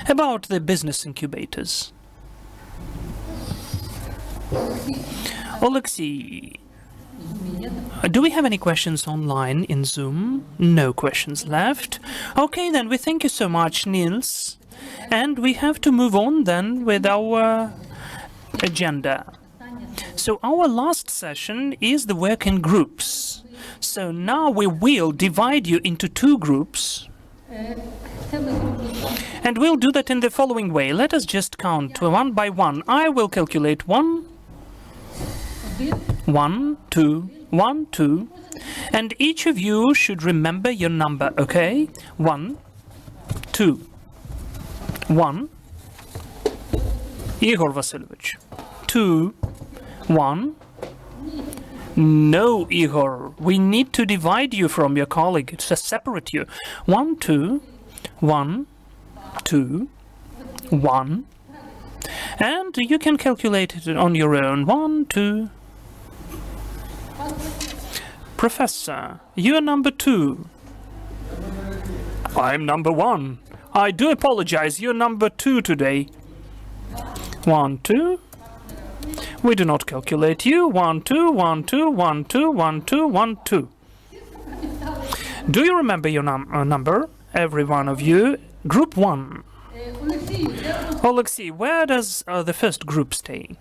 about the business incubators. Alexei, do we have any questions online in Zoom? No questions left. Okay, then we thank you so much, Niels. And we have to move on then with our agenda. So our last session is the work in groups. So now we will divide you into two groups. And we'll do that in the following way. Let us just count one by one. I will calculate 1, 2, 1, 2. And each of you should remember your number, okay? 1, 2. 1. Igor Vasilovich. 2, 1. No, Igor. We need to divide you from your colleague, to separate you. 1, 2. 1, 2. 1. And you can calculate it on your own. 1, 2. Professor, you're number 2. I'm number 1. I do apologize, you're number 2 today. 1, 2. We do not calculate you. 1, 2, 1, 2, 1, 2, 1, 2, 1, 2. Do you remember your number? Every one of you. Group 1. Alexei, where does the first group stay?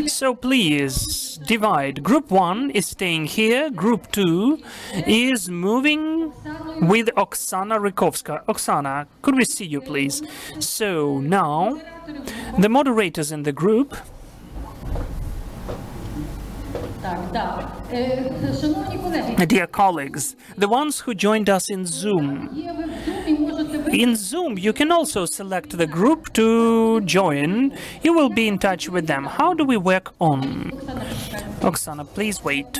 So please divide. Group 1 is staying here. Group 2 is moving with Oksana Rykovska. Oksana, could we see you, please? So now, the moderators in the group. Dear colleagues, the ones who joined us in Zoom. In Zoom, you can also select the group to join. You will be in touch with them. How do we work on? Oksana, please wait.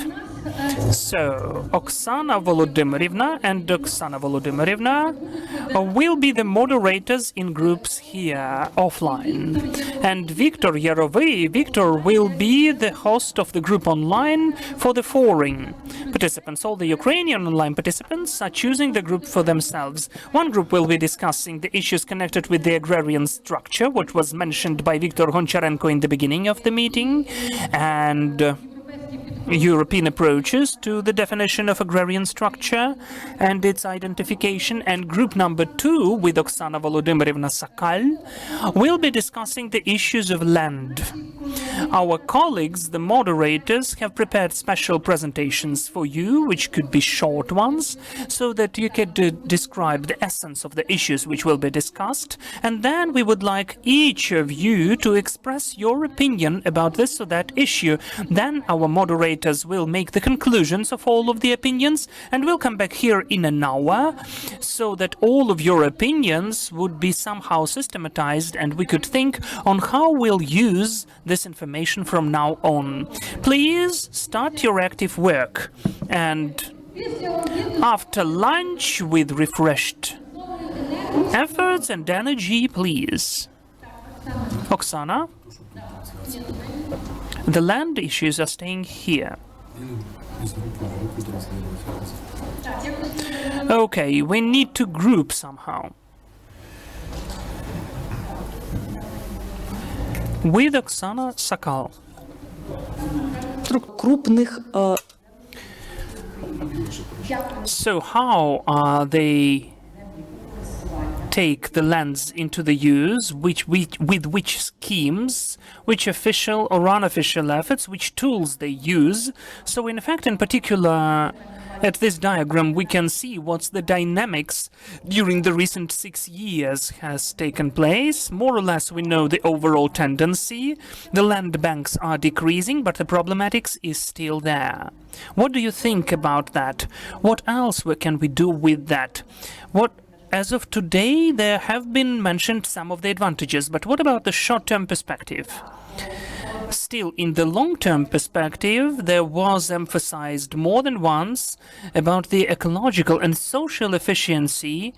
So, Oksana Volodymyrivna and Oksana Volodymyrivna will be the moderators in groups here offline. And Viktor Yarovy, Viktor will be the host of the group online for the foreign participants. All the Ukrainian online participants are choosing the group for themselves. One group will be discussing the issues connected with the agrarian structure, which was mentioned by Viktor Honcharenko in the beginning of the meeting, and European approaches to the definition of agrarian structure and its identification. And group number 2, with Oksana Volodymyrivna Sakal, will be discussing the issues of land. Our colleagues, the moderators, have prepared special presentations for you, which could be short ones, so that you could describe the essence of the issues which will be discussed. And then we would like each of you to express your opinion about this or that issue. Then our moderators will make the conclusions of all of the opinions, and we'll come back here in an hour so that all of your opinions would be somehow systematized and we could think on how we'll use this information from now on. Please start your active work, and after lunch with refreshed efforts and energy, please. Oksana, the land issues are staying here. Okay, we need to group somehow. With Oksana Sakal. So how are they take the lands into the use, with which schemes, which official or unofficial efforts, which tools they use? So in fact, in particular, at this diagram, we can see what's the dynamics during the recent 6 years has taken place. More or less, we know the overall tendency. The land banks are decreasing, but the problematics is still there. What do you think about that? What else can we do with that? As of today, there have been mentioned some of the advantages, but what about the short-term perspective? Still, in the long-term perspective, there was emphasized more than once about the ecological and social efficiency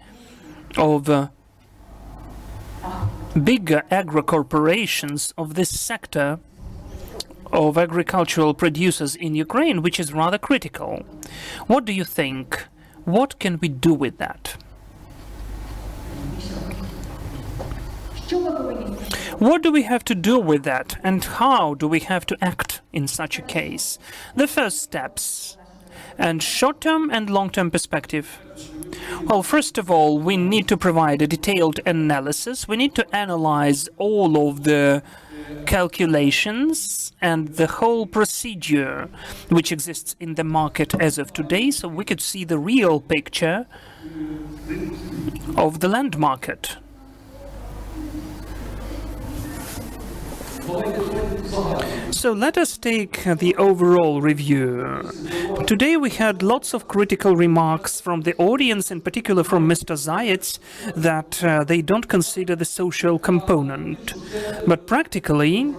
of bigger agro-corporations of this sector of agricultural producers in Ukraine, which is rather critical. What do you think? What can we do with that? What do we have to do with that, and how do we have to act in such a case? The first steps, and short-term and long-term perspective. Well, first of all, we need to provide a detailed analysis. We need to analyze all of the calculations and the whole procedure which exists in the market as of today, so we could see the real picture of the land market. So let us take the overall review. Today we had lots of critical remarks from the audience, in particular from Mr. Zayets, that they don't consider the social component. But practically,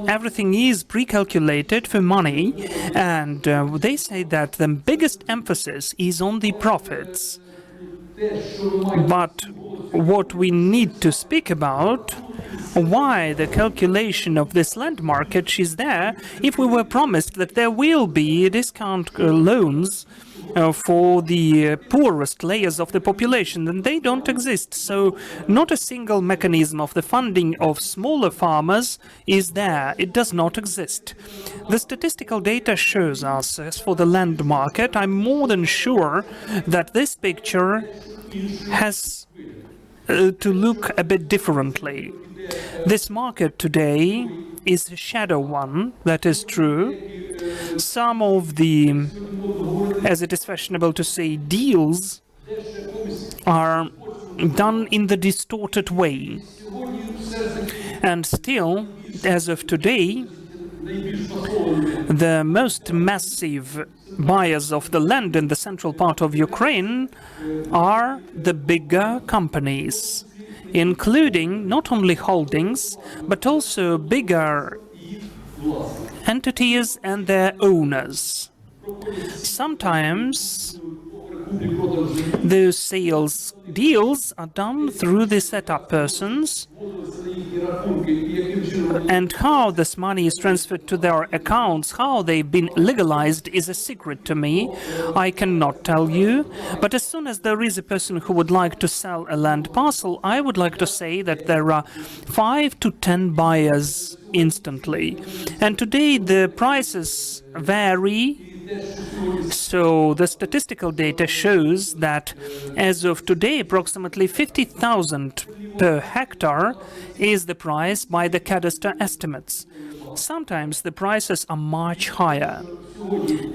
everything is pre-calculated for money, and they say that the biggest emphasis is on the profits. But what we need to speak about, why the calculation of this land market is there, if we were promised that there will be discount loans for the poorest layers of the population, then they don't exist. So not a single mechanism of the funding of smaller farmers is there. It does not exist. The statistical data shows us, as for the land market, I'm more than sure that this picture has to look a bit differently. This market today is a shadow one, that is true. Some of the, as it is fashionable to say, deals are done in the distorted way. And still, as of today, the most massive buyers of the land in the central part of Ukraine are the bigger companies, including not only holdings, but also bigger entities and their owners. Sometimes those sales deals are done through the setup persons, and how this money is transferred to their accounts, how they've been legalized, is a secret to me. I cannot tell you. But as soon as there is a person who would like to sell a land parcel, I would like to say that there are 5 to 10 buyers instantly. And today the prices vary. So the statistical data shows that as of today, approximately 50,000 per hectare is the price by the cadastre estimates. sometimes the prices are much higher.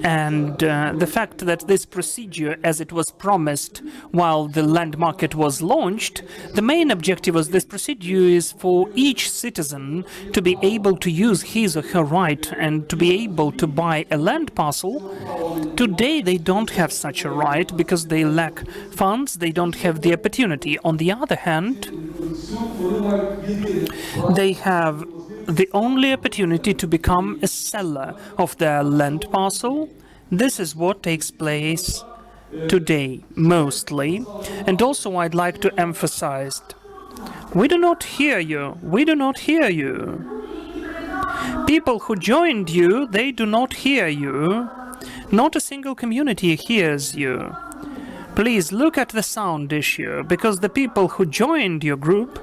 And the fact that this procedure, as it was promised while the land market was launched, the main objective of this procedure is for each citizen to be able to use his or her right and to be able to buy a land parcel. Today they don't have such a right because they lack funds, they don't have the opportunity. On the other hand, they have the only opportunity to become a seller of their land parcel. This is what takes place today, mostly. And also I'd like to emphasize, we do not hear you. We do not hear you. People who joined you, they do not hear you. Not a single community hears you. Please look at the sound issue, because the people who joined your group,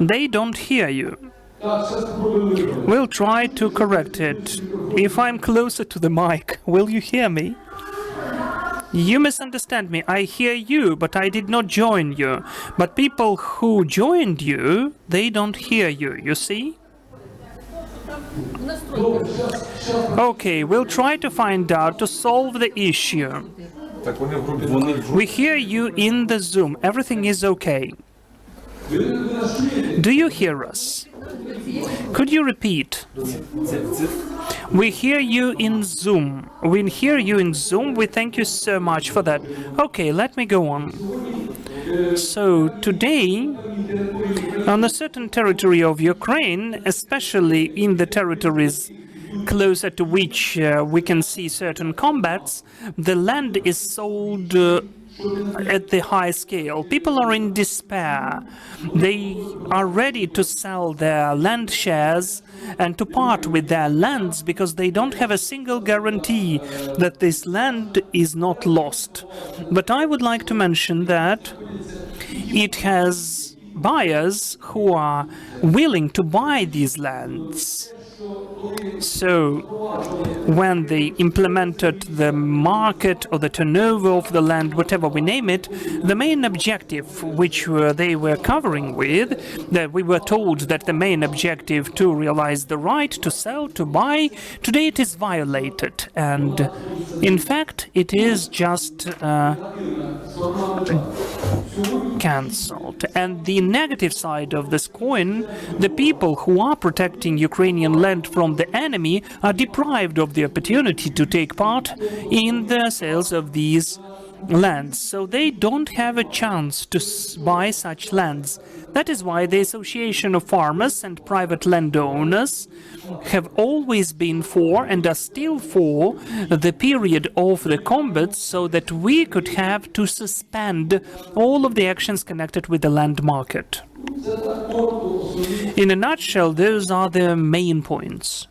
they don't hear you. We'll try to correct it. If I'm closer to the mic, will you hear me? You misunderstand me. I hear you, but I did not join you. But people who joined you, they don't hear you, you see? Okay, we'll try to find out to solve the issue. We hear you in the Zoom. Everything is okay. Do you hear us? Could you repeat? We hear you in Zoom. We hear you in Zoom. We thank you so much for that. Okay, let me go on. So today, on a certain territory of Ukraine, especially in the territories closer to which we can see certain combats, the land is sold at the high scale. People are in despair. They are ready to sell their land shares and to part with their lands because they don't have a single guarantee that this land is not lost. But I would like to mention that it has buyers who are willing to buy these lands. So, when they implemented the market or the turnover of the land, whatever we name it, the main objective which they were covering with, that we were told that the main objective to realize the right to sell, to buy, today it is violated. And in fact, it is just cancelled. And the negative side of this coin, the people who are protecting Ukrainian land from the enemy are deprived of the opportunity to take part in the sales of these lands. So they don't have a chance to buy such lands. That is why the Association of Farmers and Private Landowners have always been for and are still for the period of the combats, so that we could have to suspend all of the actions connected with the land market. In a nutshell, those are the main points.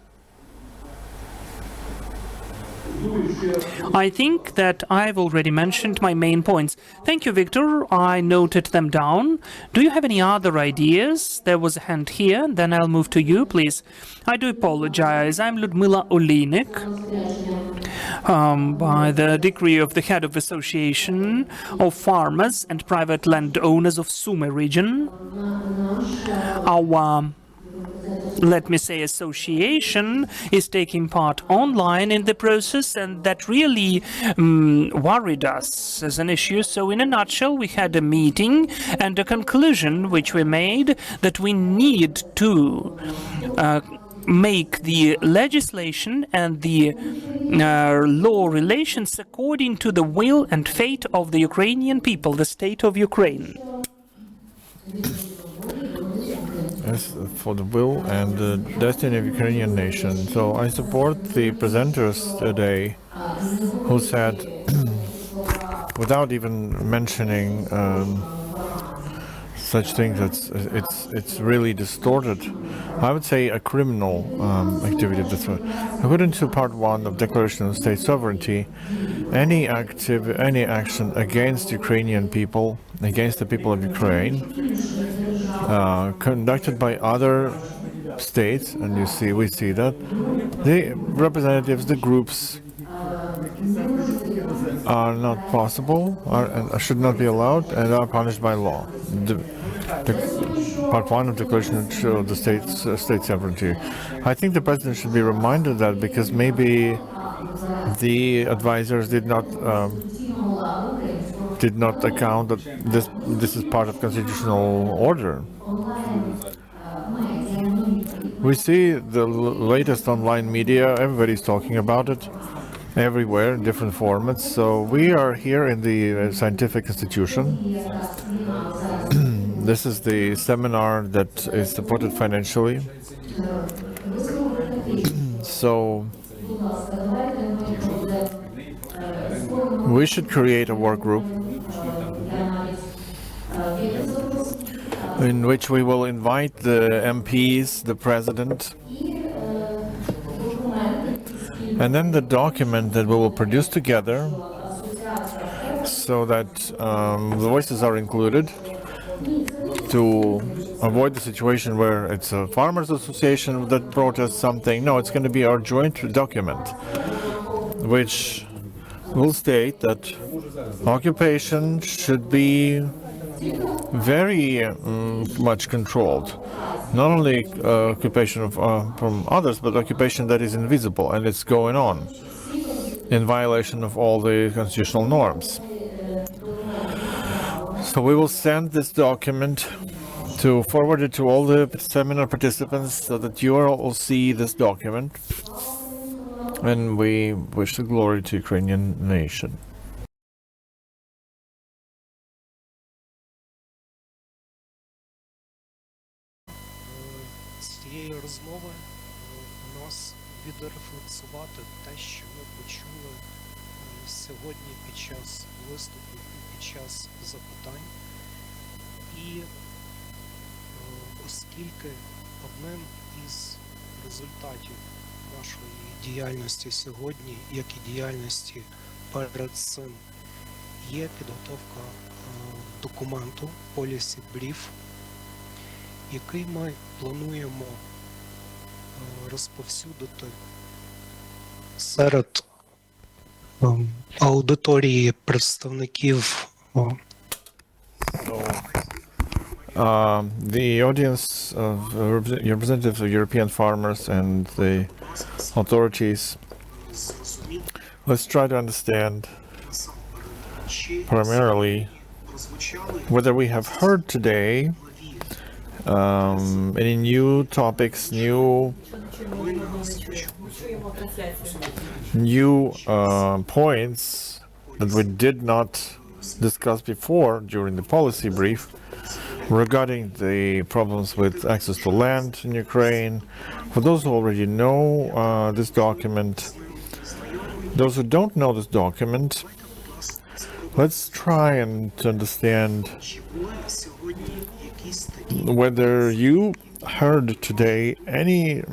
I think that I've already mentioned my main points. Thank you, Victor. I noted them down. Do you have any other ideas? There was a hand here. Then I'll move to you, please. I do apologize. I'm Ludmila Olinik. By the decree of the head of Association of Farmers and Private Landowners of Sumy region, our let me say, association is taking part online in the process, and that really worried us as an issue. So in a nutshell, we had a meeting and a conclusion which we made that we need to make the legislation and the law relations according to the will and fate of the Ukrainian people, the state of Ukraine. Yes, for the will and the destiny of Ukrainian nation. So I support the presenters today who said, without even mentioning such things, it's really distorted. I would say a criminal activity. According to Part 1 of Declaration of State Sovereignty, any action against Ukrainian people, against the people of Ukraine, conducted by other states, and we see that the representatives, the groups are not possible, and should not be allowed, and are punished by law. Part 1 of the Declaration of the state sovereignty. I think the president should be reminded that, because maybe the advisors did not account that this is part of constitutional order. We see the latest online media, everybody's talking about it everywhere in different formats. So we are here in the scientific institution. This is the seminar that is supported financially. So we should create a work group in which we will invite the MPs, the president, and then the document that we will produce together, so that the voices are included, to avoid the situation where it's a farmers association that protests something. No, it's going to be our joint document, which will state that occupation should be very much controlled. Not only occupation from others, but occupation that is invisible and it's going on in violation of all the constitutional norms. So we will send this document to forward it to all the seminar participants, so that you all will see this document. And we wish the glory to Ukrainian nation. З цієї розмови у нас відрефлексувати те, що ми почули сьогодні під час виступів і під час запитань. І оскільки одним із результатів нашої діяльності сьогодні, як і діяльності перед цим, є підготовка документу Policy Brief, який ми плануємо розповсюдити серед аудиторії представників the audience of representatives of European farmers and the authorities, let's try to understand primarily whether we have heard today any new topics, new points that we did not discuss before during the policy brief, regarding the problems with access to land in Ukraine. For those who already know this document, those who don't know this document, let's try and to understand whether you heard today any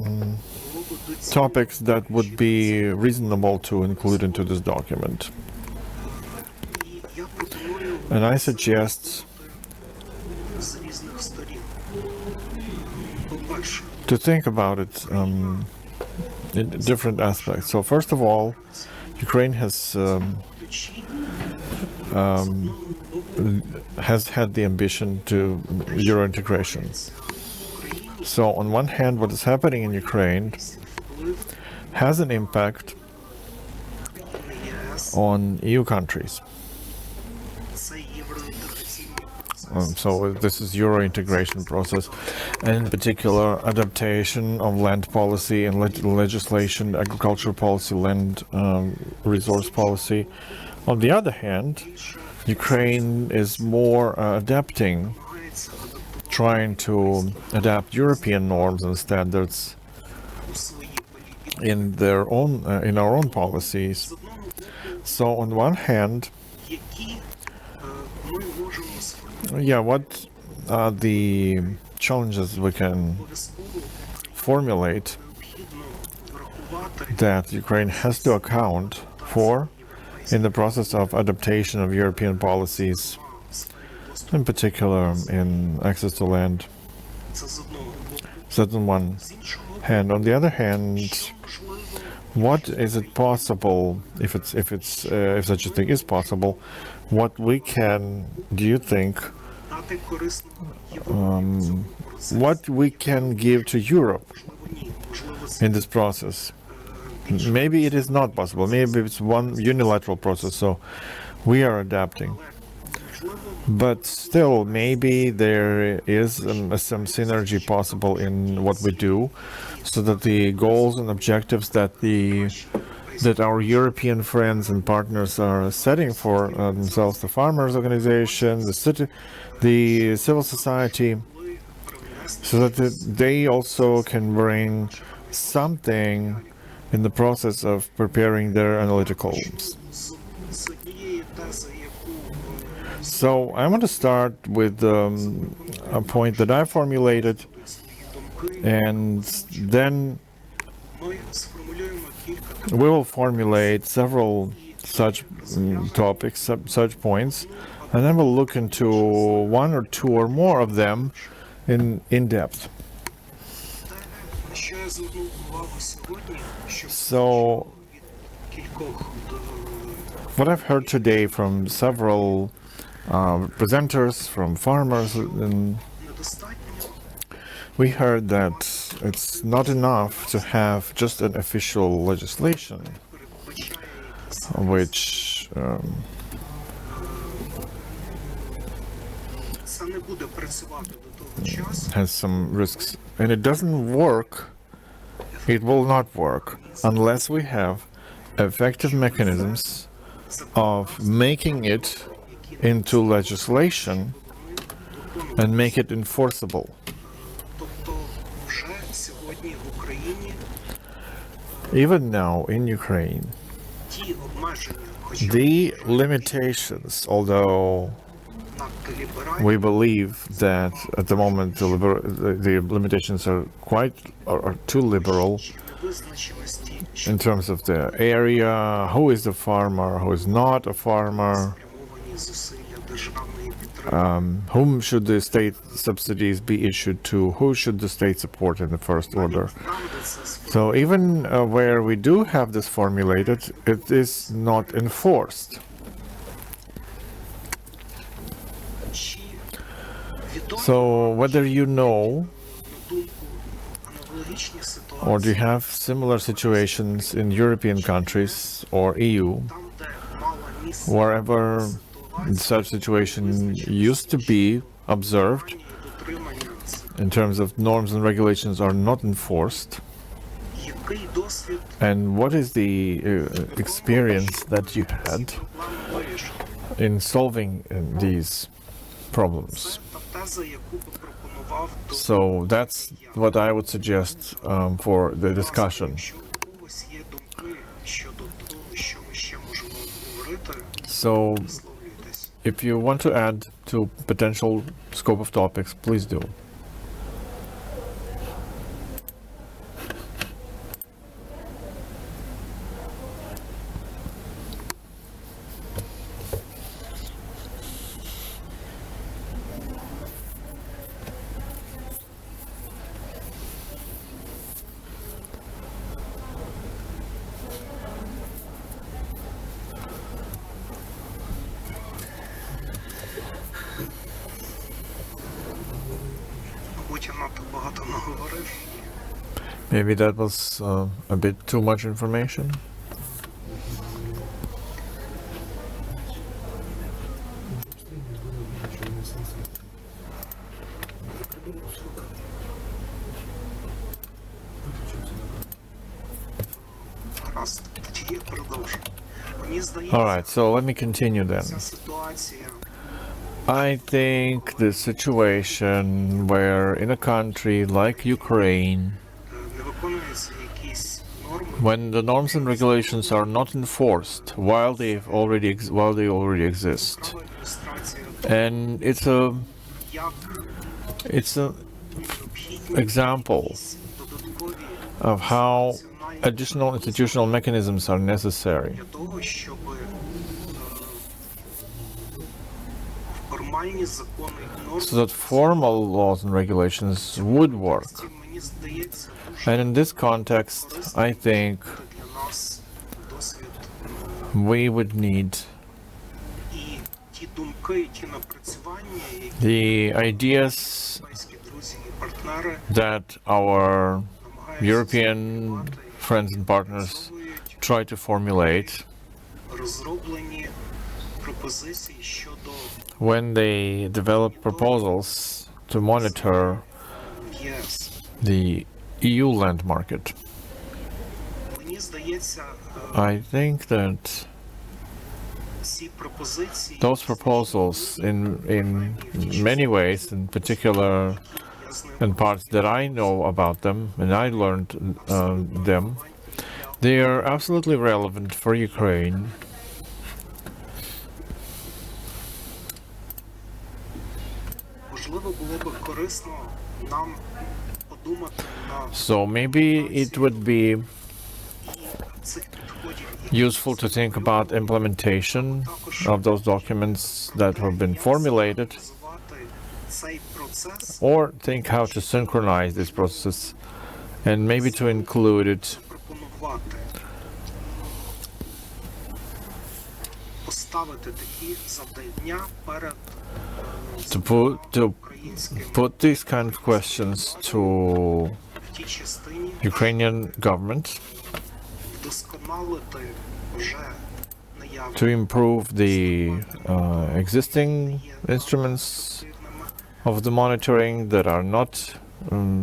topics that would be reasonable to include into this document. And I suggest to think about it in different aspects. So first of all, Ukraine has had the ambition to Euro integration. So on one hand, what is happening in Ukraine has an impact on EU countries. So this is Euro integration process, and in particular adaptation of land policy and legislation, agricultural policy, land resource policy. On the other hand, Ukraine is more adapting, trying to adapt European norms and standards in our own policies. So on one hand, what are the challenges we can formulate that Ukraine has to account for in the process of adaptation of European policies, in particular in access to land? That's on one hand. On the other hand, what is it possible, if such a thing is possible, what we can, do you think, what we can give to Europe in this process? Maybe it is not possible. Maybe it's one unilateral process, so we are adapting. But still, maybe there is some synergy possible in what we do, so that the goals and objectives that our European friends and partners are setting for themselves, the farmers' organization, the civil society, so that they also can bring something in the process of preparing their analyticals. So I want to start with a point that I formulated, and then we will formulate several such topics, such points, and then we'll look into one or two or more of them in depth. So what I've heard today from several presenters, from farmers, and we heard that it's not enough to have just an official legislation which has some risks, and it doesn't work. It will not work unless we have effective mechanisms of making it into legislation and make it enforceable. Even now in Ukraine, the limitations, although we believe that at the moment the limitations are too liberal in terms of the area, who is the farmer, who is not a farmer, whom should the state subsidies be issued to, who should the state support in the first order. So even where we do have this formulated, it is not enforced. So whether you know, or do you have similar situations in European countries or EU, wherever such situation used to be observed, in terms of norms and regulations are not enforced, and what is the experience that you had in solving these problems? So that's what I would suggest for the discussion. So if you want to add to potential scope of topics, please do. Maybe that was a bit too much information. All right, so let me continue then. I think the situation where in a country like Ukraine, when the norms and regulations are not enforced while they already exist, and it's a example of how additional institutional mechanisms are necessary so that formal laws and regulations would work. And in this context, I think we would need the ideas that our European friends and partners try to formulate when they develop proposals to monitor the EU land market. I think that those proposals in many ways, in particular in parts that I know about them and I learned them, they are absolutely relevant for Ukraine. So maybe it would be useful to think about implementation of those documents that have been formulated, or think how to synchronize this process and maybe to include it to put these kind of questions to Ukrainian government to improve the existing instruments of the monitoring that are not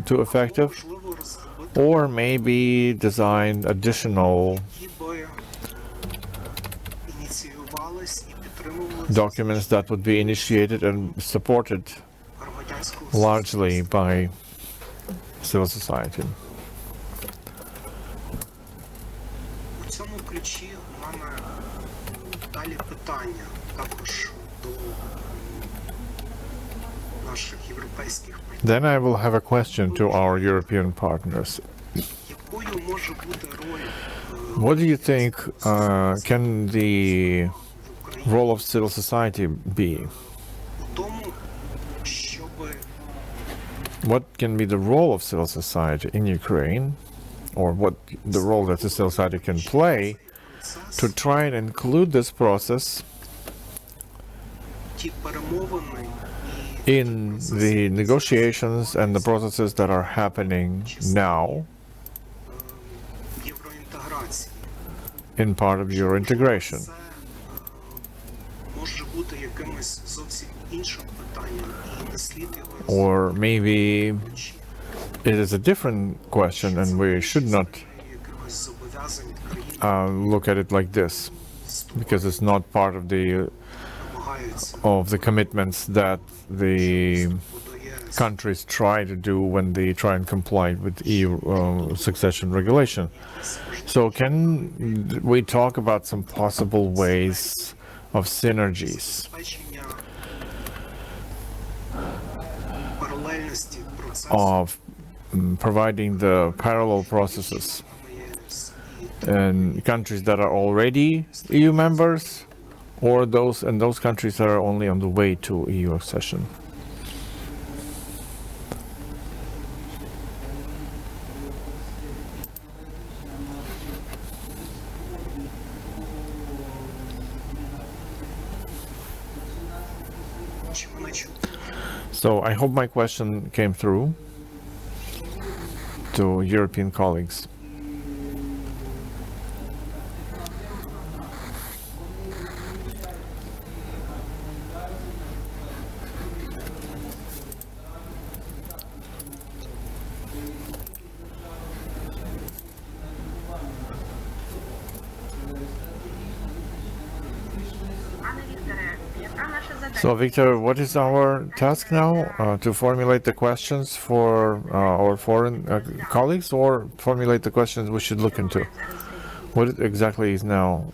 too effective, or maybe design additional documents that would be initiated and supported largely by civil society. Then I will have a question to our European partners. What do you think can the role of civil society be? What can be the role of civil society in Ukraine, or what the role that the civil society can play to try and include this process in the negotiations and the processes that are happening now in part of your integration? Or maybe it is a different question and we should not look at it like this, because it's not part of the commitments that the countries try to do when they try and comply with EU succession regulation. So can we talk about some possible ways of synergies, of providing the parallel processes in countries that are already EU members, or those countries that are only on the way to EU accession? So I hope my question came through to European colleagues. So, Victor, what is our task now? To formulate the questions for our foreign colleagues, or formulate the questions we should look into? What exactly is now?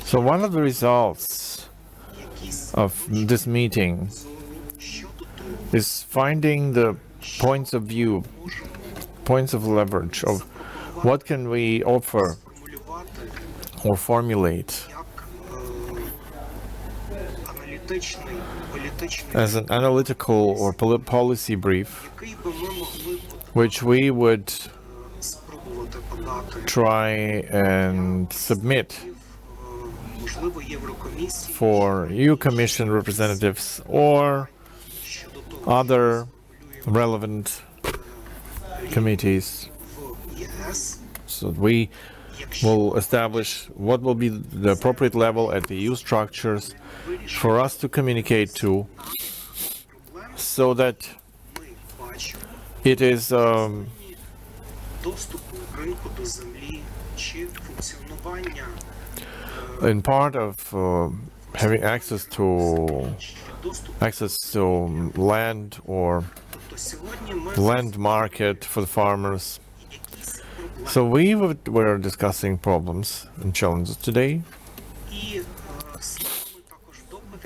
So one of the results of this meeting is finding the points of view, points of leverage of what can we offer or formulate as an analytical or policy brief, which we would try and submit for EU Commission representatives or other relevant committees. So we will establish what will be the appropriate level at the EU structures for us to communicate to, so that it is in part of having access to land or land market for the farmers. So we were discussing problems and challenges today,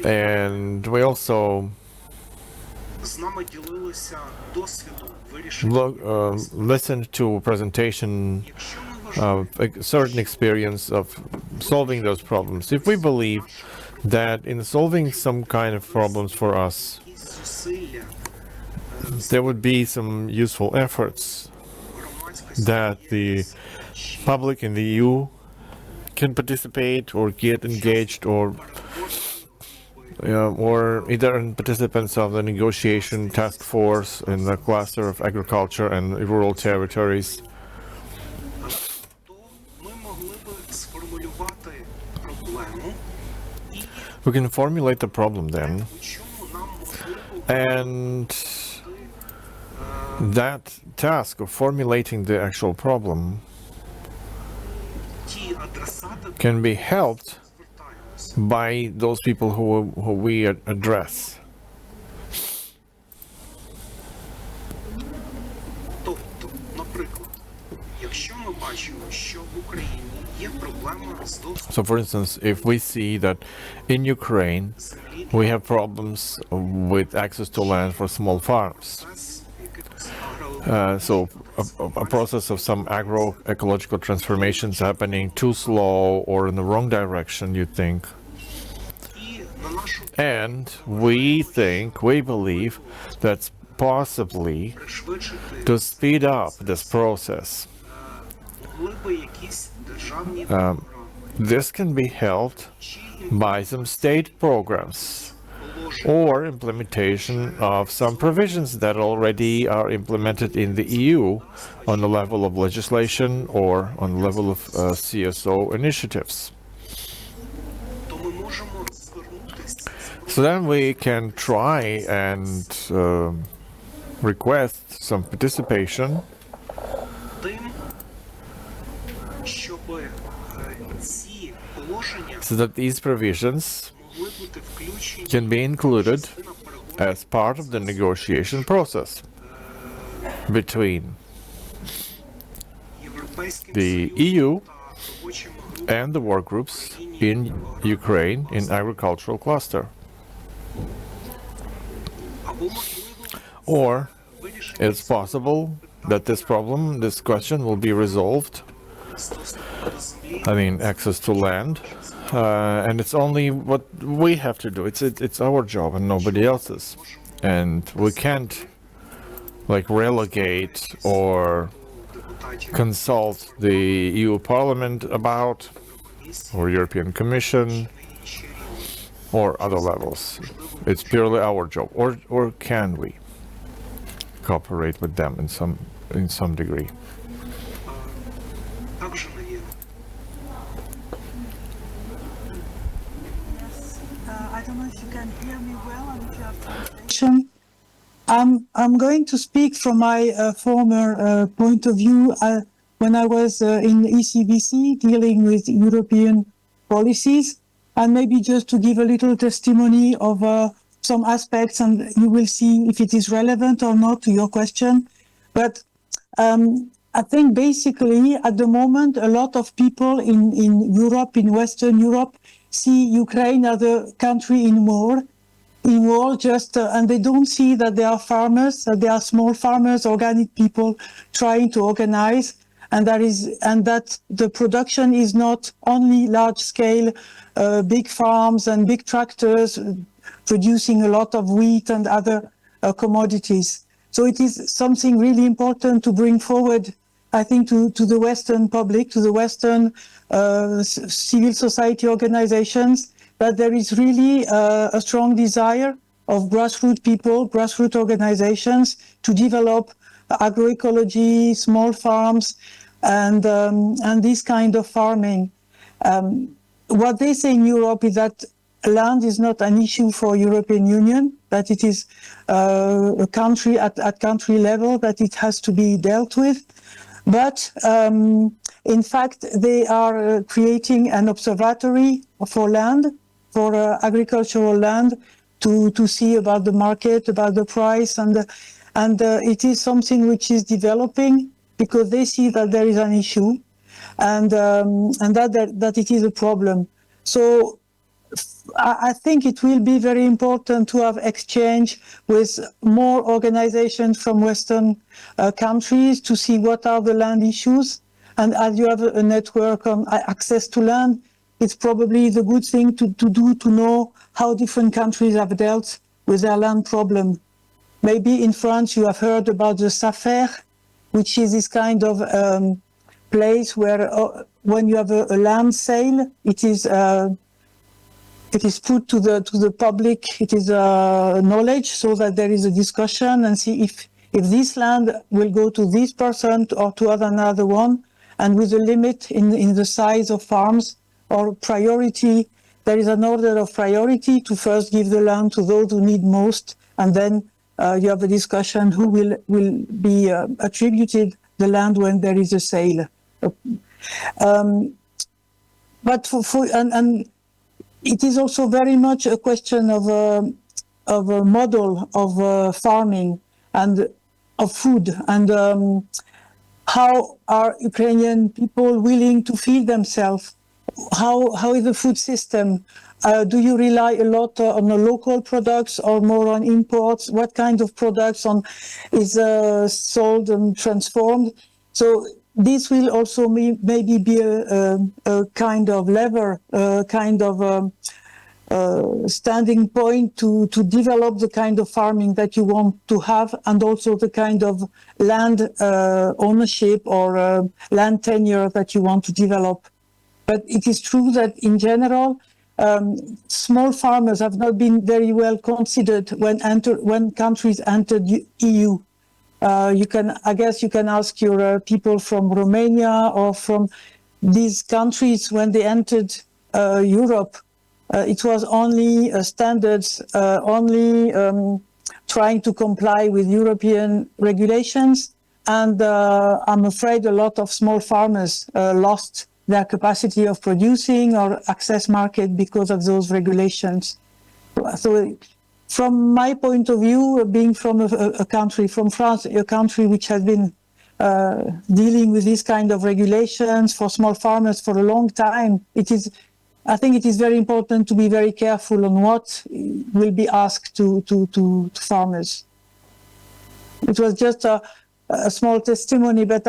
and we also listened to a presentation of a certain experience of solving those problems. If we believe that in solving some kind of problems for us, there would be some useful efforts that the public in the EU can participate or get engaged, or either participants of the negotiation task force in the cluster of agriculture and rural territories. We can formulate the problem then, and that task of formulating the actual problem can be helped by those people who we address. So, for instance, if we see that in Ukraine we have problems with access to land for small farms, so a process of some agroecological transformations happening too slow or in the wrong direction, you think. And we believe that's possibly to speed up this process. This can be helped by some state programs or implementation of some provisions that already are implemented in the EU on the level of legislation or on the level of CSO initiatives. So then we can try and request some participation so that these provisions can be included as part of the negotiation process between the EU and the work groups in Ukraine in agricultural cluster. Or it's possible that this question will be resolved, access to land, and it's only what we have to do. It's our job and nobody else's, and we can't relegate or consult the EU Parliament about, or European Commission, or other levels. It's purely our job. Or can we cooperate with them in some degree? I don't know if you can hear me well and if you have translation. I'm going to speak from my former point of view when I was in ECBC dealing with European policies, and maybe just to give a little testimony of some aspects, and you will see if it is relevant or not to your question. But I think basically at the moment, a lot of people in Europe, in Western Europe, see Ukraine as a country in war, and they don't see that there are farmers, that there are small farmers, organic people trying to organize, and that the production is not only large scale, big farms and big tractors producing a lot of wheat and other commodities. So it is something really important to bring forward, I think, to the Western public, to the Western civil society organizations, that there is really a strong desire of grassroots people, grassroots organizations to develop agroecology, small farms, and this kind of farming. What they say in Europe is that land is not an issue for European Union, that it is a country at country level, that it has to be dealt with. But in fact, they are creating an observatory for land, for agricultural land, to see about the market, about the price, and it is something which is developing because they see that there is an issue, and that it is a problem. So I think it will be very important to have exchange with more organizations from Western countries to see what are the land issues. And as you have a network on access to land, it's probably the good thing to do, to know how different countries have dealt with their land problem. Maybe in France you have heard about the SAFER, which is this kind of place where when you have a land sale, it is put to the public, it is knowledge, so that there is a discussion and see if this land will go to this person or to another one, and with a limit in the size of farms or priority. There is an order of priority to first give the land to those who need most, and then you have a discussion who will be attributed the land when there is a sale. But it is also very much a question of a model of farming and of food, and how are Ukrainian people willing to feed themselves? How is the food system? Do you rely a lot on the local products or more on imports? What kind of products is sold and transformed? So this will also maybe be a kind of lever, kind of standing point to develop the kind of farming that you want to have, and also the kind of land ownership or land tenure that you want to develop. But it is true that in general, small farmers have not been very well considered when countries entered EU. I guess you can ask your people from Romania or from these countries when they entered Europe. It was only standards, only trying to comply with European regulations, and I'm afraid a lot of small farmers lost their capacity of producing or access market because of those regulations. So from my point of view, being from a country, from France, a country which has been dealing with this kind of regulations for small farmers for a long time, I think it is very important to be very careful on what will be asked to farmers. It was just a small testimony, but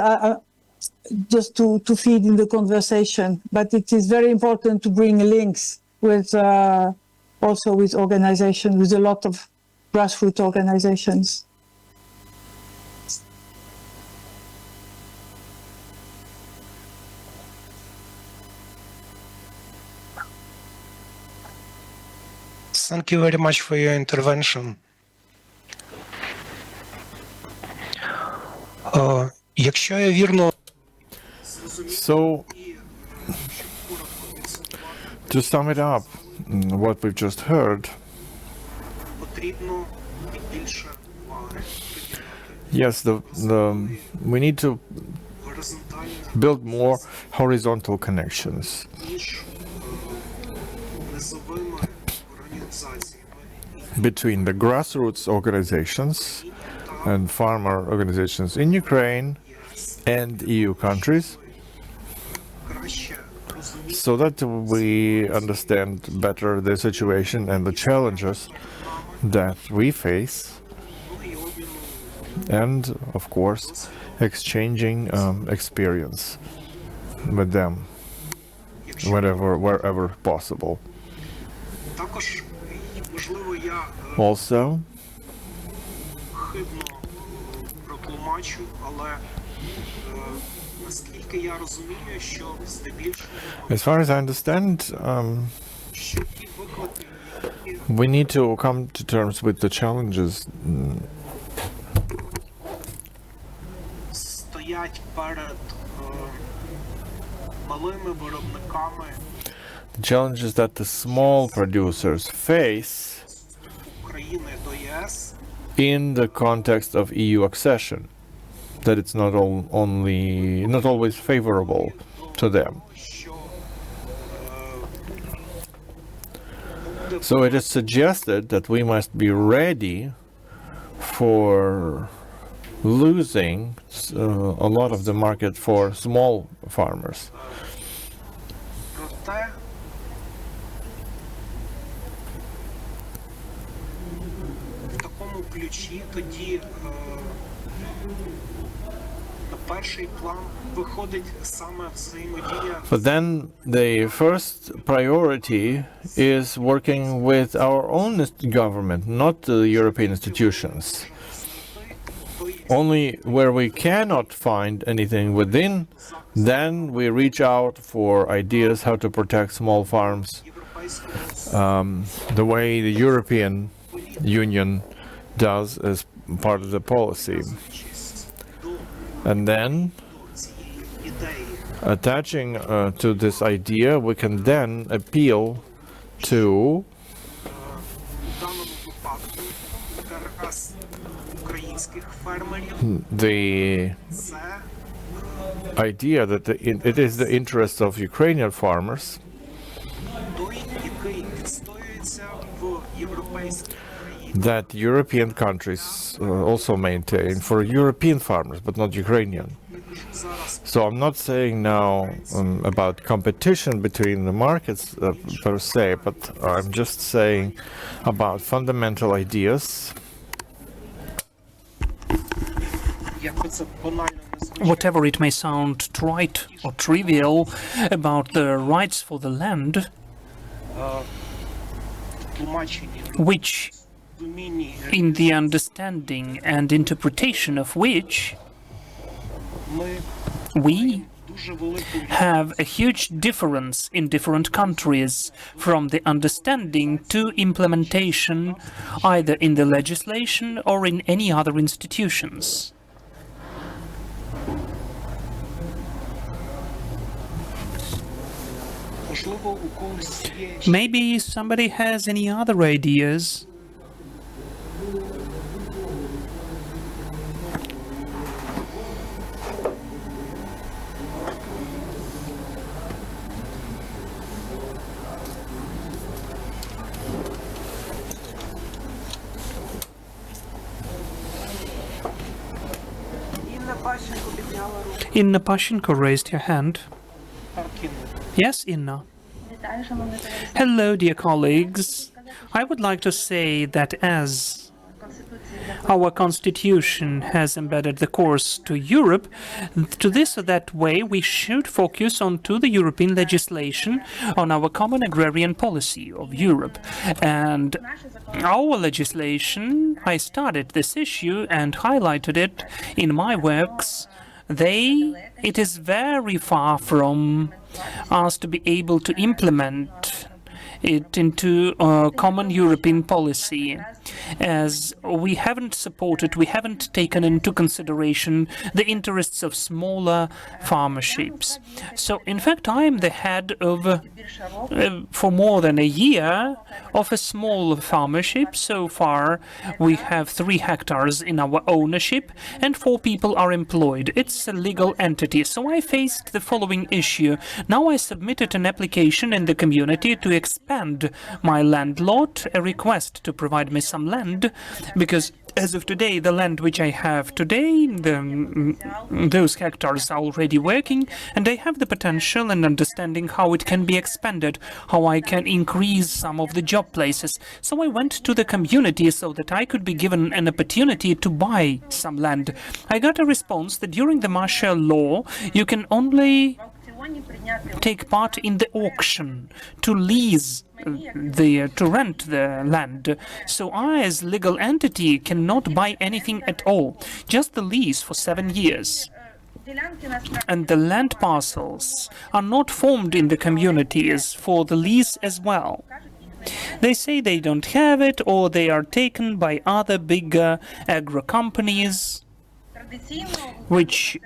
just to feed in the conversation. But it is very important to bring links with also with organizations, with a lot of grassroots organizations. Thank you very much for your intervention. Якщо я вірно... So, to sum it up, what we've just heard, yes, we need to build more horizontal connections between the grassroots organizations and farmer organizations in Ukraine and EU countries, so that we understand better the situation and the challenges that we face, and of course exchanging experience with them wherever possible. Also, хибно протлумачу, але наскільки я розумію, що здебільшого as far as I understand, що ті виклики, які we need to come to terms with the challenges стоять перед малими виробниками the challenges that the small producers face України до ЄС, in the context of EU accession, that it's not not always favorable to them. що So it is suggested that we must be ready for losing a lot of the market for small farmers. проте в такому ключі тоді на перший план виходить саме взаємодія But then the first priority is working with our own government, not the European institutions. Only where we cannot find anything within, then we reach out for ideas how to protect small farms, the way the European Union does as part of the policy. And then, attaching to this idea, we can then appeal to в даному випадку інтерес українських фермерів. the Це idea that it is the interest of Ukrainian farmers той, який відстоюється в європейських країнах. that European countries also maintain for European farmers, but not Ukrainian. Зараз So I'm not saying now about competition between the markets per se, but I'm just saying about fundamental ideas. як би це банально не звучало, Whatever it may sound trite or trivial about the rights for the land, тлумачення which вмінні in the understanding and interpretation of which ми we дуже велику have a huge difference in different countries, from the understanding to implementation, either in the legislation or in any other institutions. можливо у когось є Maybe somebody has any other ideas. Inna Pashenko raised her hand. Yes, Inna. Hello, dear colleagues. I would like to say that as our constitution has embedded the course to Europe, to this or that way we should focus on to the European legislation on our common agrarian policy of Europe. And our legislation, I studied this issue and highlighted it in my works. It is very far from us to be able to implement it into a common European policy, as we haven't supported, we haven't taken into consideration the interests of smaller farmerships. So, in fact, I am the head of, for more than a year, of a small farmership. So far, we have 3 hectares in our ownership and 4 people are employed. It's a legal entity. So I faced the following issue. Now I submitted an application in the community to expand my land lot, a request to provide me some land, because as of today, the land which I have today, those hectares are already working, and I have the potential and understanding how it can be expanded, how I can increase some of the job places. So I went to the community so that I could be given an opportunity to buy some land. I got a response that during the martial law, you can only take part in the auction to lease to rent the land. So I, as legal entity, cannot buy anything at all, just the lease for 7 years. And the land parcels are not formed in the communities for the lease as well. They say they don't have it, or they are taken by other bigger agro companies, which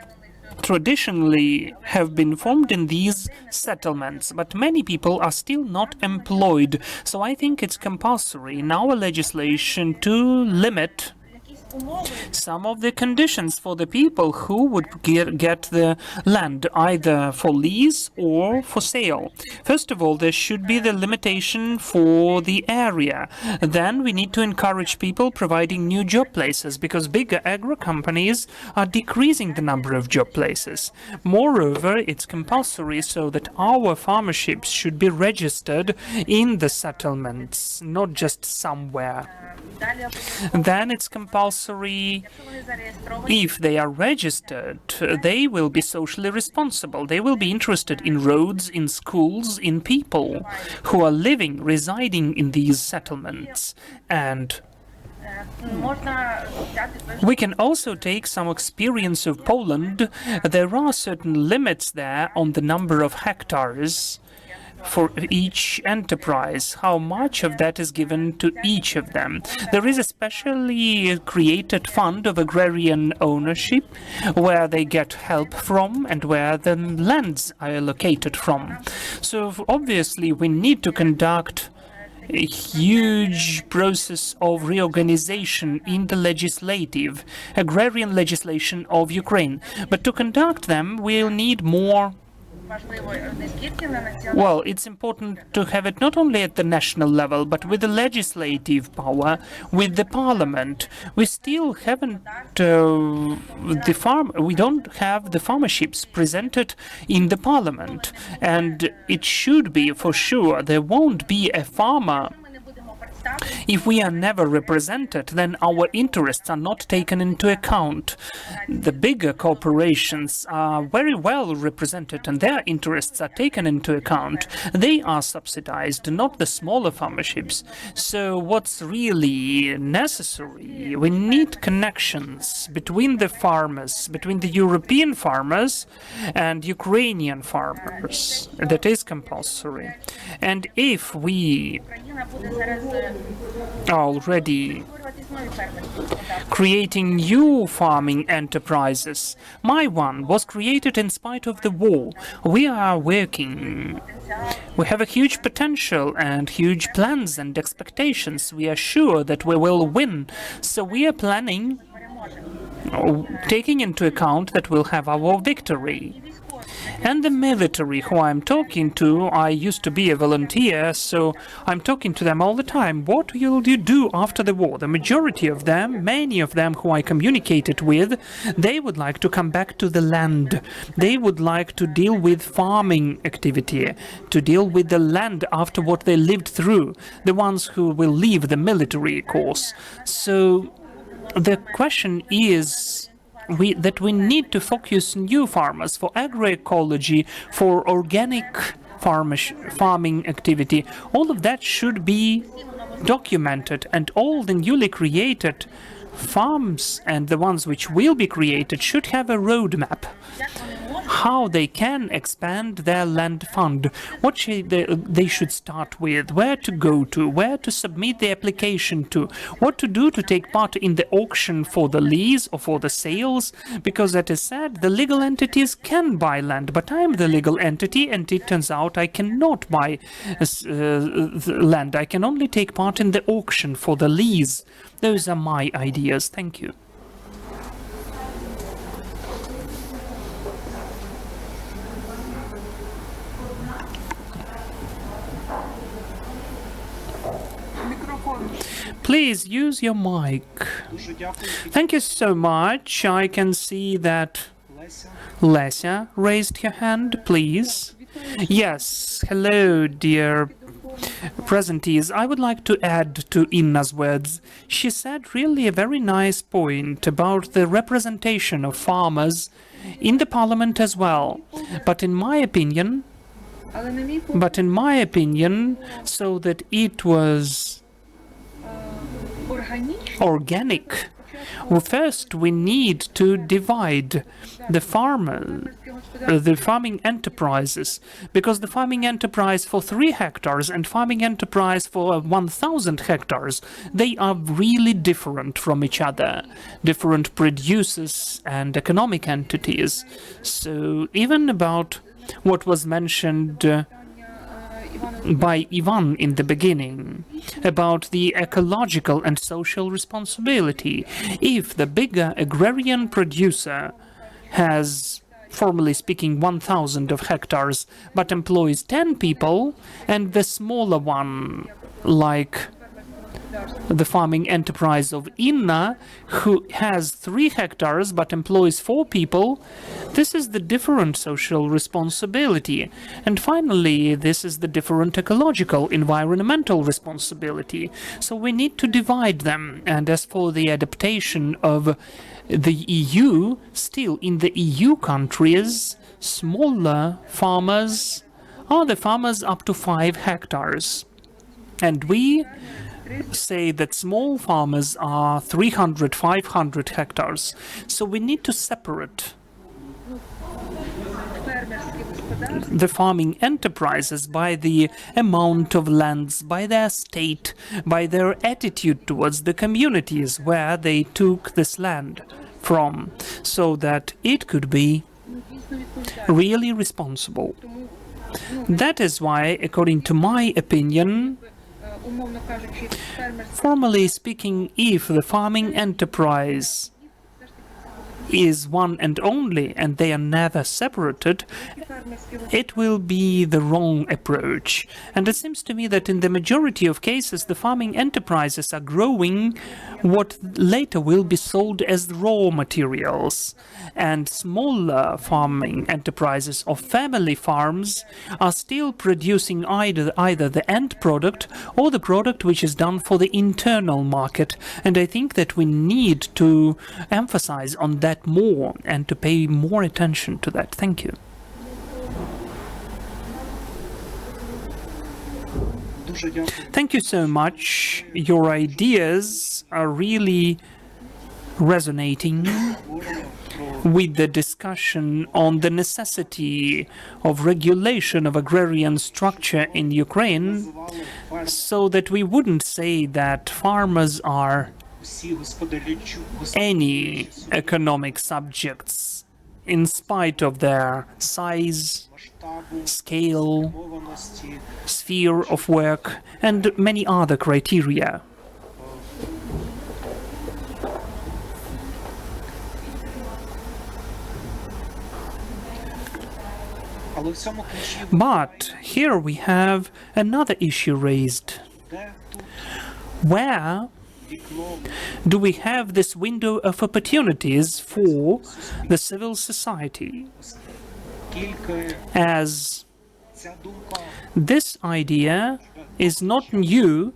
traditionally have been formed in these settlements, but many people are still not employed. So I think it's compulsory in our legislation to limit some of the conditions for the people who would get the land, either for lease or for sale. First of all, there should be the limitation for the area. Then we need to encourage people providing new job places, because bigger agro companies are decreasing the number of job places. Moreover, it's compulsory so that our farmerships should be registered in the settlements, not just somewhere. Then it's compulsory, if they are registered, they will be socially responsible. They will be interested in roads, in schools, in people who are living, residing in these settlements. And we can also take some experience of Poland. There are certain limits there on the number of hectares for each enterprise, how much of that is given to each of them. There is a specially created fund of agrarian ownership where they get help from and where the lands are allocated from. So obviously we need to conduct a huge process of reorganization in the legislative, agrarian legislation of Ukraine. But to conduct them, we'll need more. Well, it's important to have it not only at the national level, but with the legislative power, with the parliament. We still haven't we don't have the farmerships presented in the parliament, and it should be for sure. There won't be a farmer. If we are never represented, then our interests are not taken into account. The bigger corporations are very well represented and their interests are taken into account. They are subsidized, not the smaller farmerships. So what's really necessary? We need connections between the farmers, between the European farmers and Ukrainian farmers. That is compulsory. And if we already creating new farming enterprises. My one was created in spite of the war. We are working. We have a huge potential and huge plans and expectations. We are sure that we will win. So we are planning, taking into account that we'll have our victory. And the military who I'm talking to, I used to be a volunteer, so I'm talking to them all the time. What will you do after the war? The majority of them, many of them who I communicated with, they would like to come back to the land. They would like to deal with farming activity, to deal with the land after what they lived through, the ones who will leave the military course. So the question is that we need to focus new farmers for agroecology, for organic farming activity. All of that should be documented, and all the newly created farms and the ones which will be created should have a roadmap. How they can expand their land fund, what they should start with, where to go to, where to submit the application to, what to do to take part in the auction for the lease or for the sales, because as I said, the legal entities can buy land, but I'm the legal entity and it turns out I cannot buy land. I can only take part in the auction for the lease. Those are my ideas. Thank you. Please use your mic. Thank you so much. I can see that Lesia raised her hand, please. Yes, hello, dear presentees. I would like to add to Inna's words. She said really a very nice point about the representation of farmers in the parliament as well. But in my opinion, But in my opinion, so that it was organic, well, first we need to divide the the farming enterprises, because the farming enterprise for 3 hectares and farming enterprise for 1,000 hectares, they are really different from each other, different producers and economic entities. So even about what was mentioned by Ivan in the beginning about the ecological and social responsibility. If the bigger agrarian producer has, formally speaking, 1,000 of hectares, but employs 10 people, and the smaller one, like the farming enterprise of Inna, who has 3 hectares but employs 4 people, this is the different social responsibility. And finally, this is the different ecological, environmental responsibility. So we need to divide them. And as for the adaptation of the EU, still in the EU countries, smaller farmers are the farmers up to 5 hectares. And we say that small farmers are 300, 500 hectares. So we need to separate the farming enterprises by the amount of lands, by their state, by their attitude towards the communities where they took this land from, so that it could be really responsible. That is why, according to my opinion, formally speaking, if the farming enterprise is one and only, and they are never separated, it will be the wrong approach. And it seems to me that in the majority of cases, the farming enterprises are growing what later will be sold as raw materials. And smaller farming enterprises or family farms are still producing either the end product or the product which is done for the internal market. And I think that we need to emphasize on that more and to pay more attention to that. Thank you. Thank you so much. Your ideas are really resonating with the discussion on the necessity of regulation of agrarian structure in Ukraine, so that we wouldn't say that farmers are any economic subjects in spite of their size, scale, sphere of work, and many other criteria. But here we have another issue raised. Where do we have this window of opportunities for the civil society? As this idea is not new,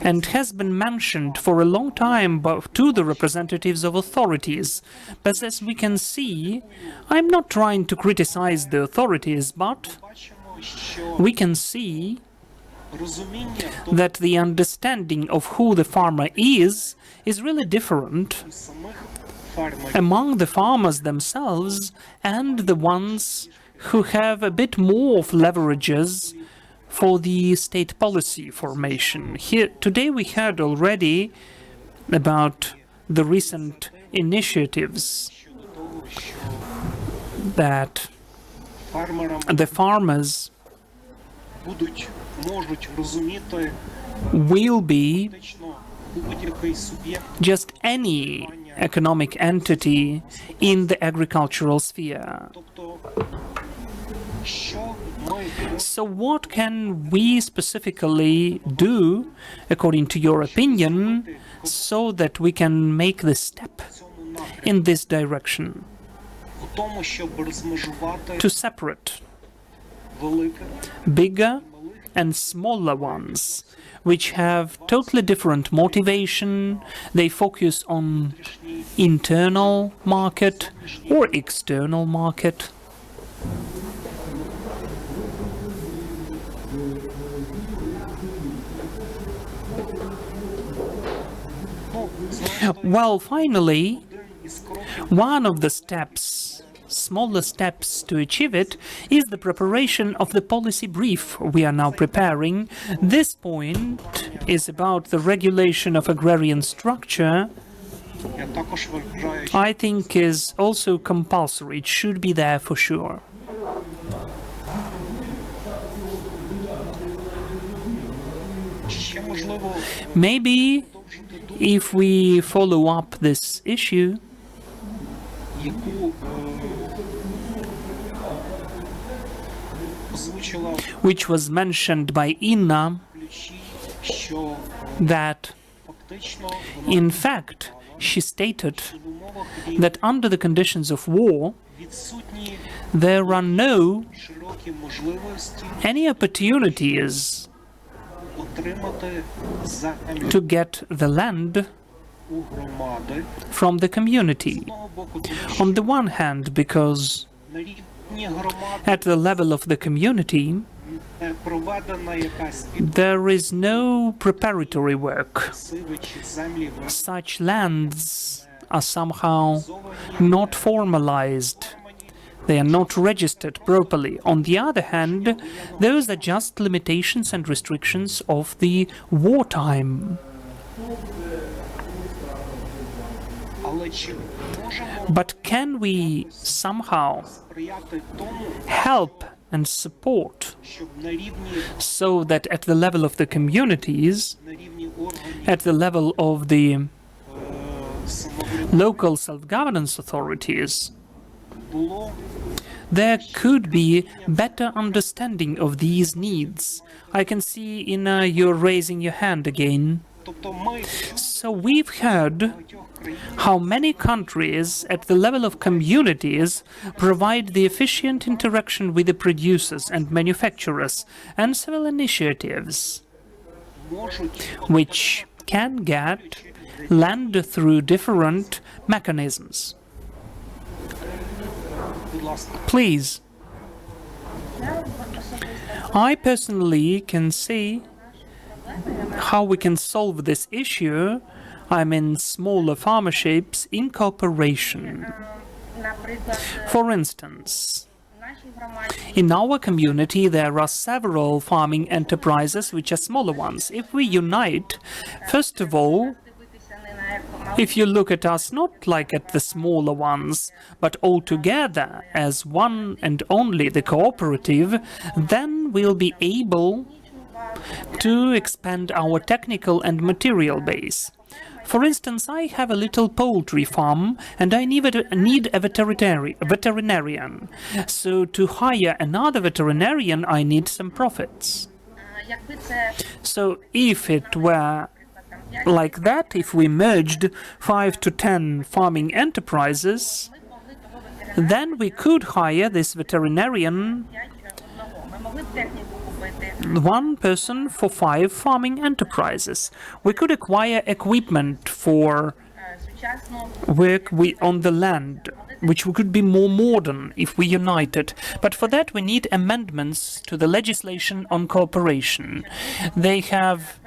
and has been mentioned for a long time to the representatives of authorities. But as we can see, I'm not trying to criticize the authorities, but we can see that the understanding of who the farmer is really different among the farmers themselves and the ones who have a bit more of leverages for the state policy formation. Here today we heard already about the recent initiatives that the farmers will be just any economic entity in the agricultural sphere. So what can we specifically do, according to your opinion, so that we can make this step in this direction? To separate bigger and smaller ones, which have totally different motivation. They focus on internal market or external market. Well, finally, one of the steps, smaller steps to achieve it, is the preparation of the policy brief we are now preparing. This point is about the regulation of agrarian structure. I think is also compulsory. It should be there for sure. Maybe if we follow up this issue, which was mentioned by Inna, that in fact she stated that under the conditions of war there are no any opportunities to get the land from the community. On the one hand, because at the level of the community there is no preparatory work. Such lands are somehow not formalized. They are not registered properly. On the other hand, those are just limitations and restrictions of the wartime. But can we somehow help and support so that at the level of the communities, at the level of the local self-governance authorities, there could be better understanding of these needs? I can see, Inna, you're raising your hand again. So we've heard how many countries at the level of communities provide the efficient interaction with the producers and manufacturers and several initiatives which can get land through different mechanisms. Please. I personally can see how we can solve this issue. I mean, smaller farmerships in cooperation. For instance, in our community there are several farming enterprises which are smaller ones. If we unite, first of all, if you look at us not like at the smaller ones, but all together as one and only the cooperative, then we'll be able to expand our technical and material base. For instance, I have a little poultry farm and I need a veterinarian. So to hire another veterinarian, I need some profits. So if it were like that, if we merged 5 to 10 farming enterprises, then we could hire this veterinarian, one person for 5 farming enterprises. We could acquire equipment for work on the land, which could be more modern if we united. But for that we need amendments to the legislation on cooperation. They have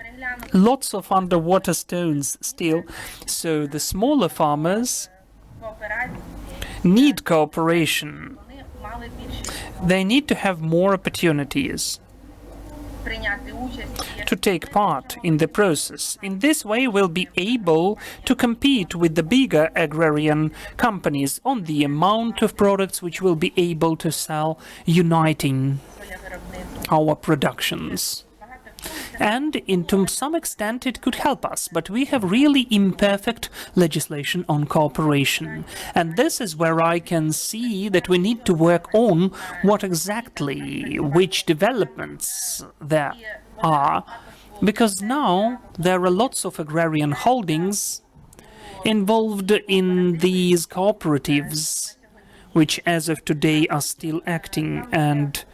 lots of underwater stones still, so the smaller farmers need cooperation. They need to have more opportunities to take part in the process. In this way, we'll be able to compete with the bigger agrarian companies on the amount of products which we'll be able to sell, uniting our productions. And to some extent it could help us, but we have really imperfect legislation on cooperation. And this is where I can see that we need to work on which developments there are, because now there are lots of agrarian holdings involved in these cooperatives, which as of today are still acting, and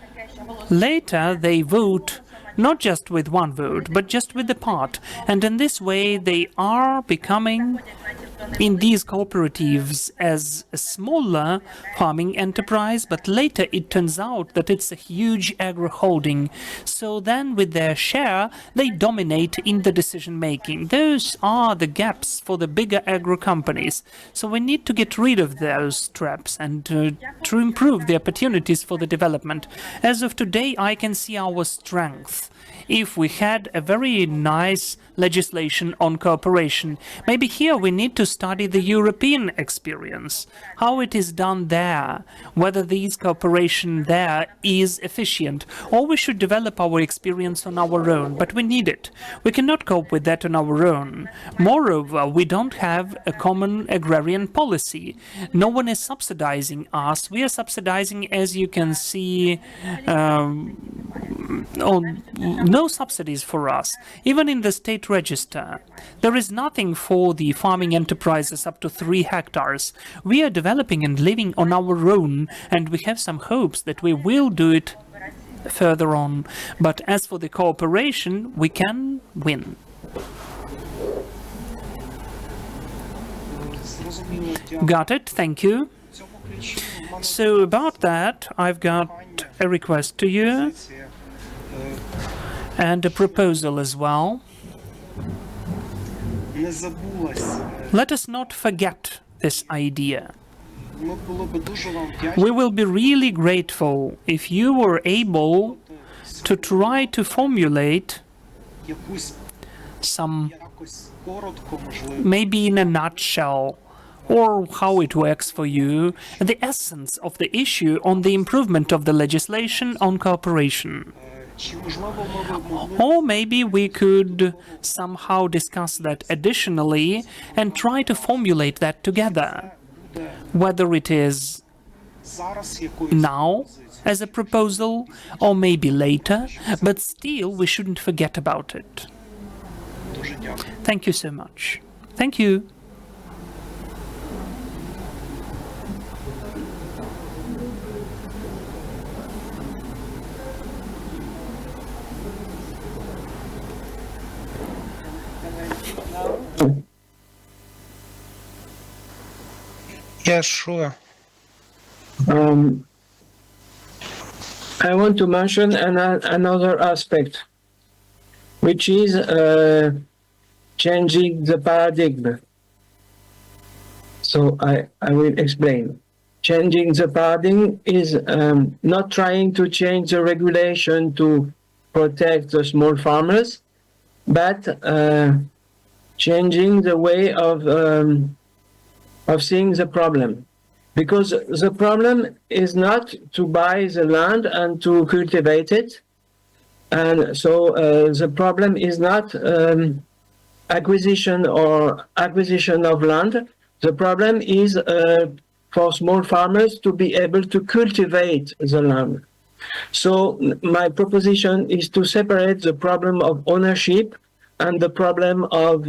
later they vote not just with one vote, but just with the part. And in this way, they are becoming in these cooperatives as a smaller farming enterprise, but later it turns out that it's a huge agro holding. So then with their share, they dominate in the decision making. Those are the gaps for the bigger agro companies. So we need to get rid of those traps and to improve the opportunities for the development. As of today, I can see our strength. If we had a very nice legislation on cooperation, maybe here we need to study the European experience, how it is done there, whether this cooperation there is efficient, or we should develop our experience on our own, but we need it. We cannot cope with that on our own. Moreover, we don't have a common agrarian policy. No one is subsidizing us. We are subsidizing, as you can see, no subsidies for us. Even in the state register, there is nothing for the farming enterprises up to 3 hectares. We are developing and living on our own, and we have some hopes that we will do it further on. But as for the cooperation, we can win. Got it, thank you. So about that, I've got a request to you and a proposal as well. Let us not forget this idea. We will be really grateful if you were able to try to formulate some, maybe in a nutshell, or how it works for you, the essence of the issue on the improvement of the legislation on cooperation. Or maybe we could somehow discuss that additionally and try to formulate that together, whether it is now as a proposal or maybe later, but still we shouldn't forget about it. Thank you so much. Thank you. Yeah, sure. I want to mention another aspect, which is changing the paradigm. So I will explain. Changing the paradigm is not trying to change the regulation to protect the small farmers, but changing the way of seeing the problem. Because the problem is not to buy the land and to cultivate it. And so the problem is not acquisition of land. The problem is for small farmers to be able to cultivate the land. So my proposition is to separate the problem of ownership and the problem of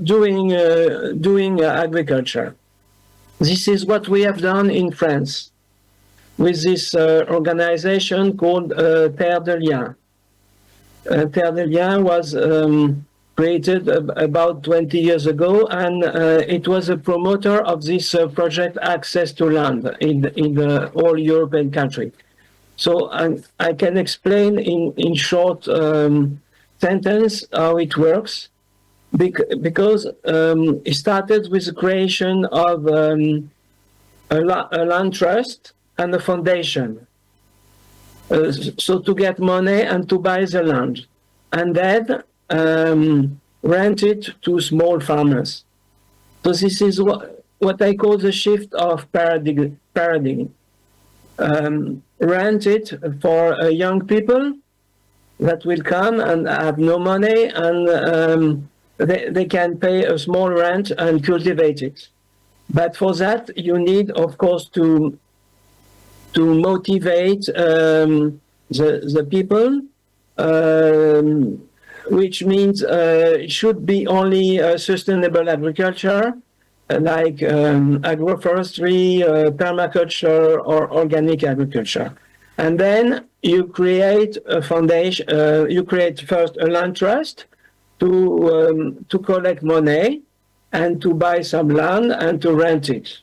doing agriculture. This is what we have done in France with this organization called Terre de Liens. Terre de Liens was created about 20 years ago, and it was a promoter of this project Access to Land in the whole European country. So I can explain in short sentence how it works. Because it started with the creation of a land trust and a foundation. So to get money and to buy the land, and then rent it to small farmers. So this is what I call the shift of paradigm. Rent it for young people that will come and have no money, and they can pay a small rent and cultivate it. But for that, you need, of course, to motivate the people, which means it should be only sustainable agriculture, like agroforestry, permaculture, or organic agriculture. And then you create a foundation. You create first a land trust to collect money and to buy some land and to rent it.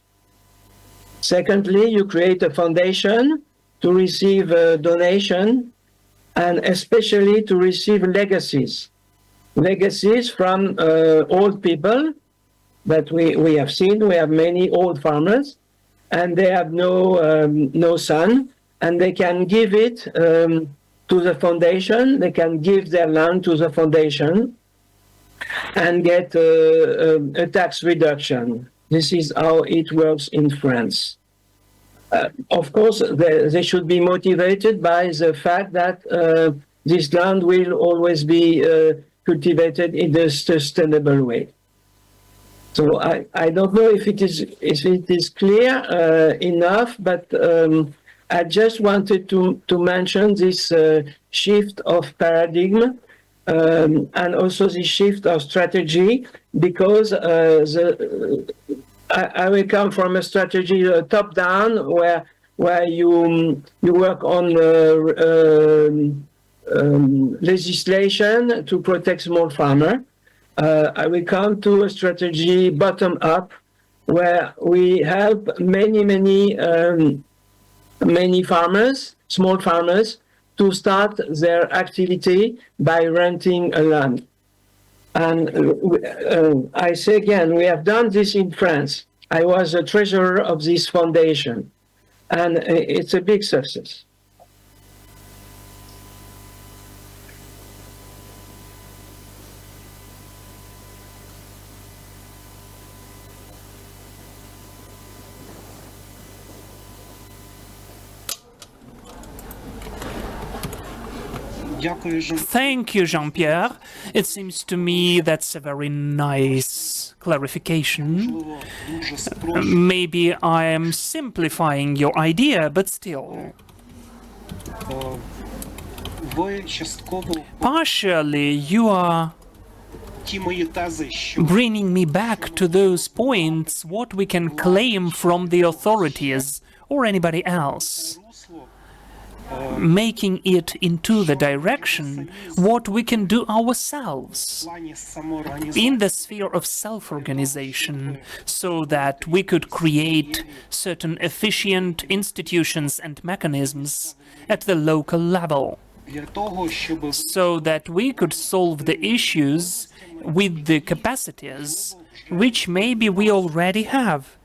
Secondly, you create a foundation to receive a donation and especially to receive legacies from old people that we have seen. We have many old farmers, and they have no son, and they can give it to the foundation. They can give their land to the foundation and get a tax reduction. This is how it works in France. Of course, they should be motivated by the fact that this land will always be cultivated in a sustainable way. So I don't know if it is clear enough, but I just wanted to mention this shift of paradigm and also the shift of strategy, because I will come from a strategy top down where you work on legislation to protect small farmer. I will come to a strategy bottom up where we help many farmers, small farmers, to start their activity by renting a land. And I say again, we have done this in France. I was a treasurer of this foundation, and it's a big success. Thank you, Jean-Pierre. It seems to me that's a very nice clarification. Maybe I am simplifying your idea, but still. Partially, you are bringing me back to those points, what we can claim from the authorities or anybody else, making it into the direction what we can do ourselves in the sphere of self-organization, so that we could create certain efficient institutions and mechanisms at the local level, so that we could solve the issues with the capacities which maybe we already have.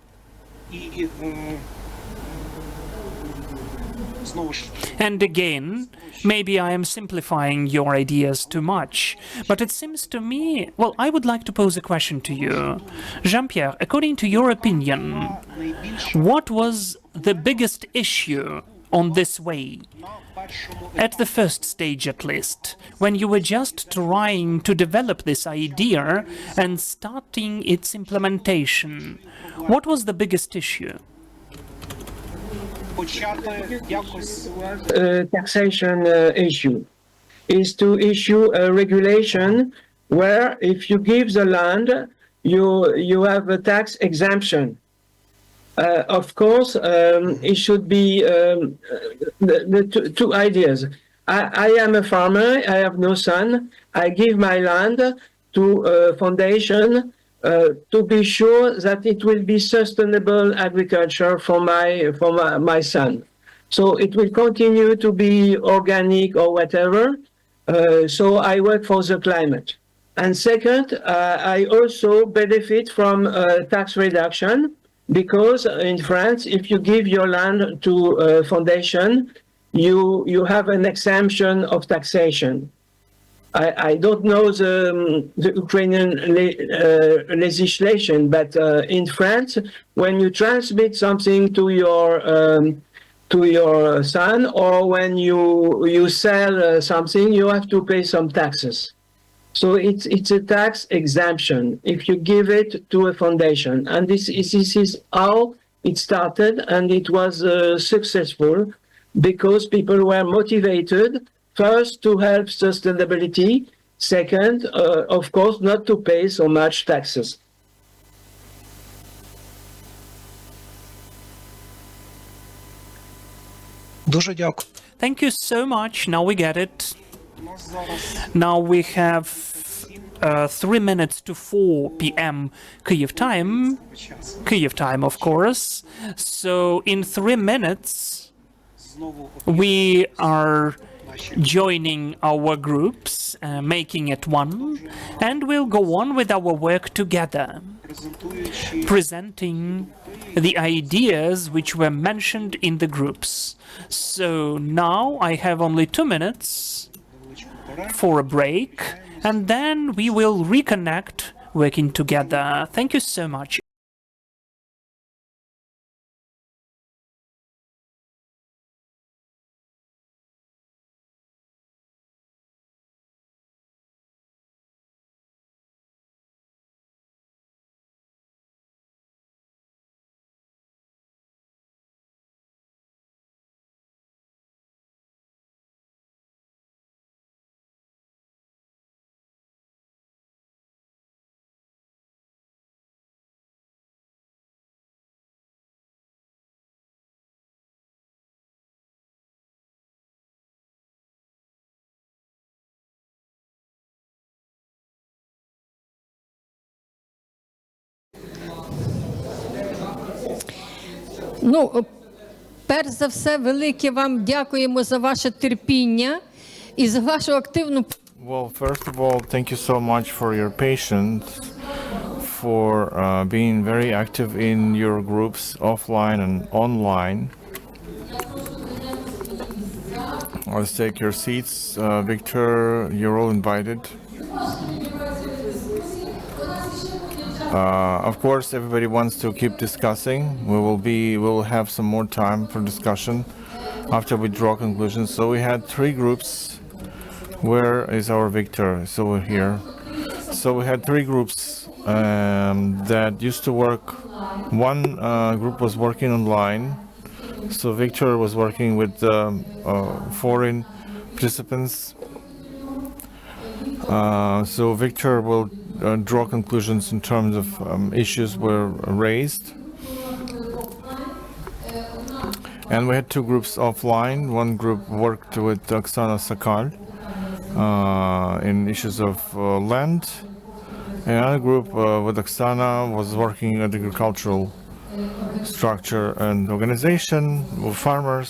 And again, maybe I am simplifying your ideas too much, but it seems to me, well, I would like to pose a question to you. Jean-Pierre, according to your opinion, what was the biggest issue on this way? At the first stage, at least, when you were just trying to develop this idea and starting its implementation, what was the biggest issue? Taxation issue is to issue a regulation where if you give the land, you have a tax exemption. Of course, it should be the two ideas. I am a farmer, I have no son, I give my land to a foundation to be sure that it will be sustainable agriculture for my son. So it will continue to be organic or whatever. So I work for the climate. And second, I also benefit from tax reduction, because in France, if you give your land to a foundation, you have an exemption of taxation. I don't know the Ukrainian legislation, but in France, when you transmit something to your son, or when you sell something, you have to pay some taxes. So it's a tax exemption if you give it to a foundation, and this is how it started, and it was successful because people were motivated. First, to help sustainability. Second, of course, not to pay so much taxes. Thank you so much. Now we get it. Now we have 3 minutes to 4 p.m. Kyiv time, of course. So in 3 minutes, we are joining our groups, making it one, and we'll go on with our work together, presenting the ideas which were mentioned in the groups. So now I have only 2 minutes for a break, and then we will reconnect working together. Thank you so much. Ну, перш за все, велике вам дякуємо за ваше терпіння і за вашу активну. Well, first of all, thank you so much for your patience, for being very active in your groups, offline and online. Let's take your seats. Victor, you're all invited. Of course, everybody wants to keep discussing. We will have some more time for discussion after we draw conclusions. So we had 3 groups. Where is our Victor? So we're here. So we had 3 groups that used to work. One group was working online. So Victor was working with foreign participants. So Victor will draw conclusions in terms of issues were raised. And we had 2 groups offline. One group worked with Oksana Sakal in issues of land. Another group with Oksana was working at agricultural structure and organization with farmers.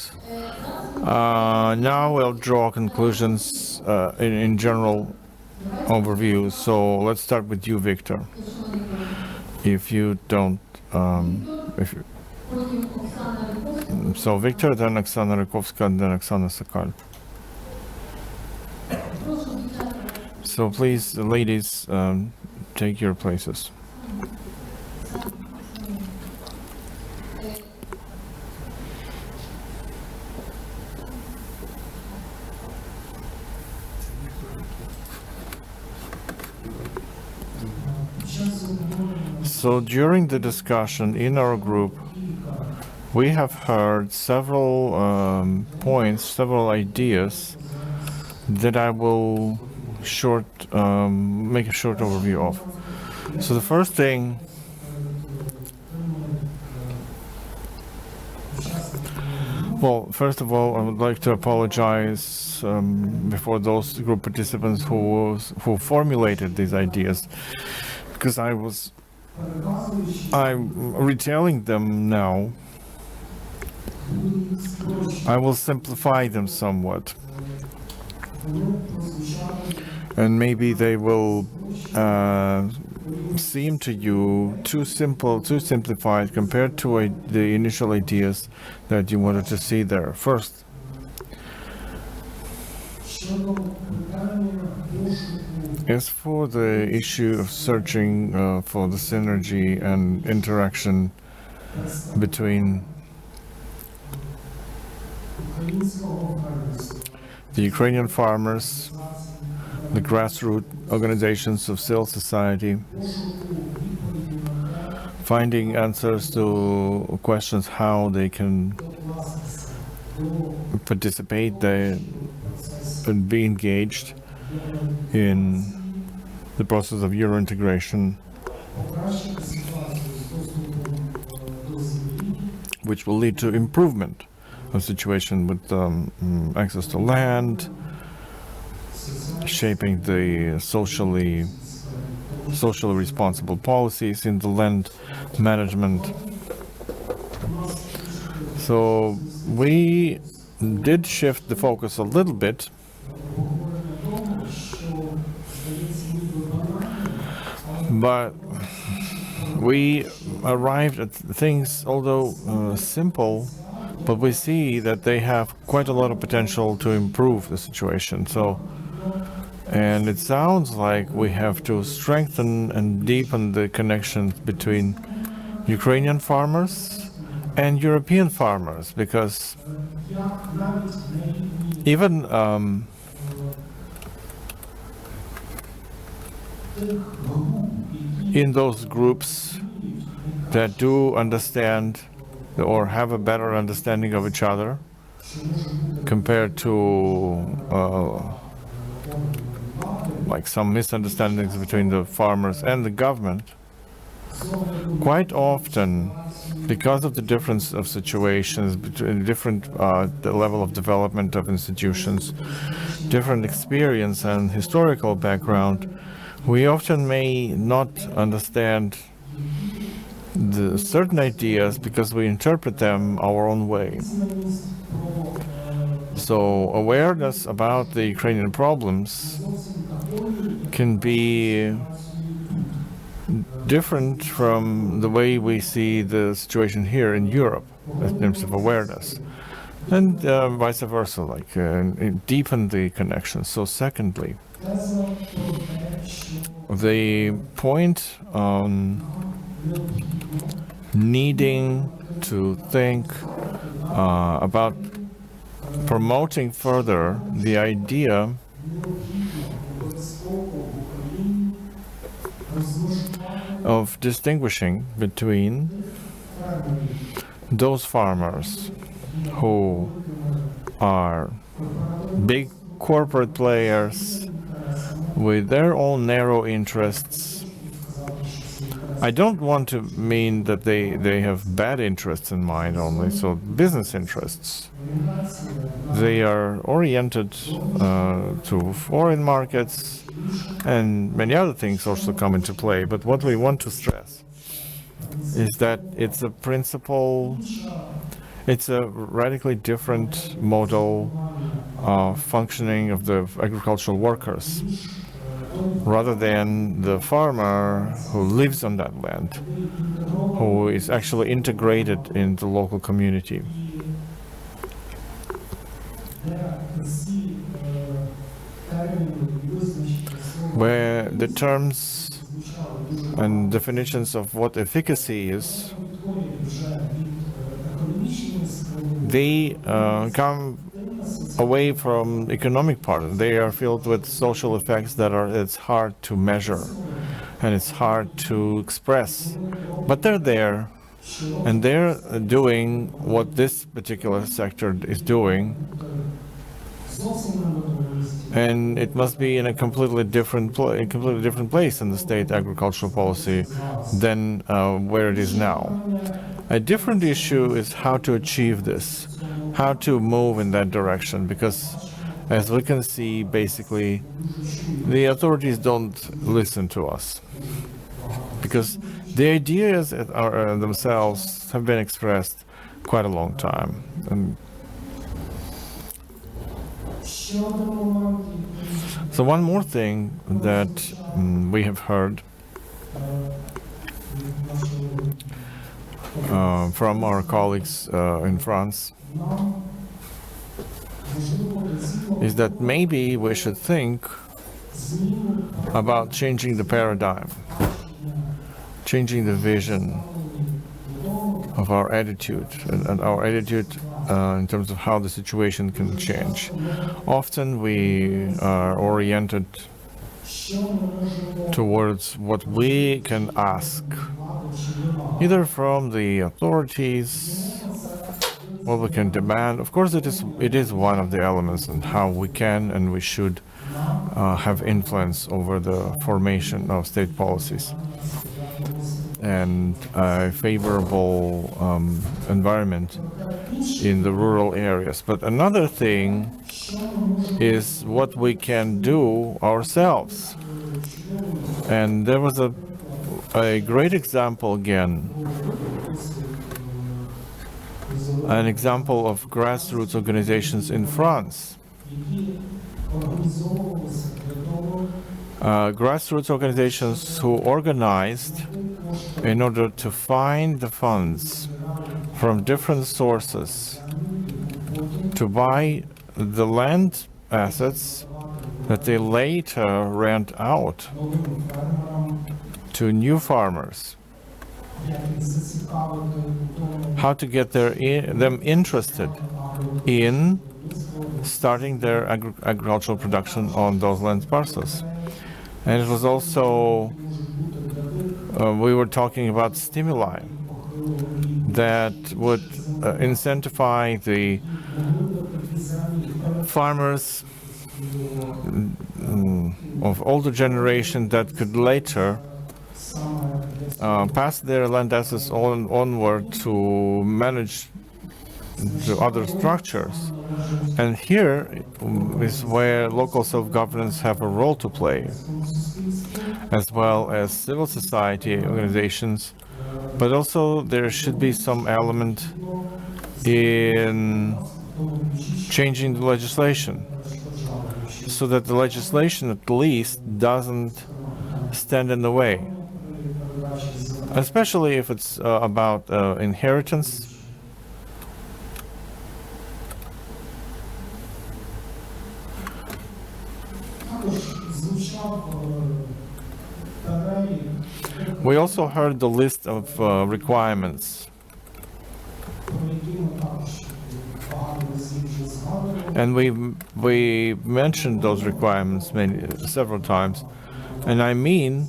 Now we'll draw conclusions in general overview. So let's start with you, Victor. If you don't, so Victor, then Oksana Rakovska, and then Oksana Sakal. So please, ladies, take your places. So during the discussion in our group, we have heard several points, several ideas that I will make a short overview of. So the first thing, well, first of all, I would like to apologize before those group participants who formulated these ideas, because I'm retelling them now. I will simplify them somewhat, and maybe they will seem to you too simple, too simplified compared to the initial ideas that you wanted to see there. First, as for the issue of searching for the synergy and interaction between the Ukrainian farmers, the grassroots organizations of civil society, finding answers to questions how they can participate and be engaged in the process of Euro integration, which will lead to improvement a situation with access to land, shaping the socially responsible policies in the land management. So we did shift the focus a little bit, but we arrived at things, although simple, but we see that they have quite a lot of potential to improve the situation. And it sounds like we have to strengthen and deepen the connections between Ukrainian farmers and European farmers, because even in those groups that do understand or have a better understanding of each other compared to like some misunderstandings between the farmers and the government, quite often, because of the difference of situations between different the level of development of institutions, different experience and historical background, we often may not understand the certain ideas because we interpret them our own way. So awareness about the Ukrainian problems can be different from the way we see the situation here in Europe in terms of awareness, and vice versa, like deepen the connection. So secondly, the point on needing to think about promoting further the idea of distinguishing between those farmers who are big corporate players with their own narrow interests. I don't want to mean that they have bad interests in mind only, so business interests. They are oriented to foreign markets, and many other things also come into play. But what we want to stress is that it's a principle, it's a radically different model of functioning of the agricultural workers, rather than the farmer who lives on that land, who is actually integrated in the local community. Where the terms and definitions of what efficacy is, they come away from economic part. They are filled with social effects that it's hard to measure and it's hard to express. But they're there, and they're doing what this particular sector is doing. And it must be in a completely different place in the state agricultural policy than where it is now. A different issue is how to achieve this, how to move in that direction, because as we can see, basically, the authorities don't listen to us, because the ideas are themselves have been expressed quite a long time. And so one more thing that we have heard from our colleagues in France is that maybe we should think about changing the paradigm, changing the vision of our attitude and our attitude in terms of how the situation can change. Often we are oriented towards what we can ask, either from the authorities, what we can demand. Of course, it is one of the elements in how we can and we should have influence over the formation of state policies. and a favorable environment in the rural areas. But another thing is what we can do ourselves. And there was a great example again, an example of grassroots organizations in France. Grassroots organizations who organized in order to find the funds from different sources to buy the land assets that they later rent out to new farmers. How to get them interested in starting their agricultural production on those land parcels. And it was also, we were talking about stimuli that would incentivize the farmers of older generation that could later pass their land assets onward to manage the other structures. And here is where local self-governance have a role to play, as well as civil society organizations, but also there should be some element in changing the legislation, so that the legislation at least doesn't stand in the way, especially if it's about inheritance. We also heard the list of requirements. And we mentioned those requirements several times. And I mean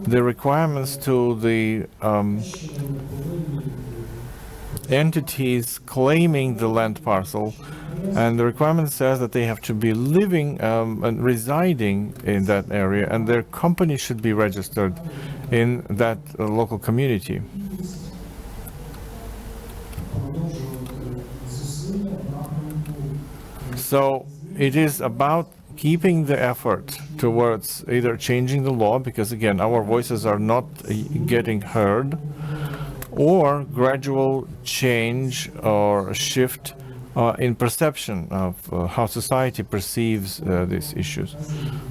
the requirements to the entities claiming the land parcel. And the requirement says that they have to be living and residing in that area, and their company should be registered in that local community. So it is about keeping the effort towards either changing the law, because again, our voices are not getting heard, or gradual change or shift in perception of how society perceives these issues.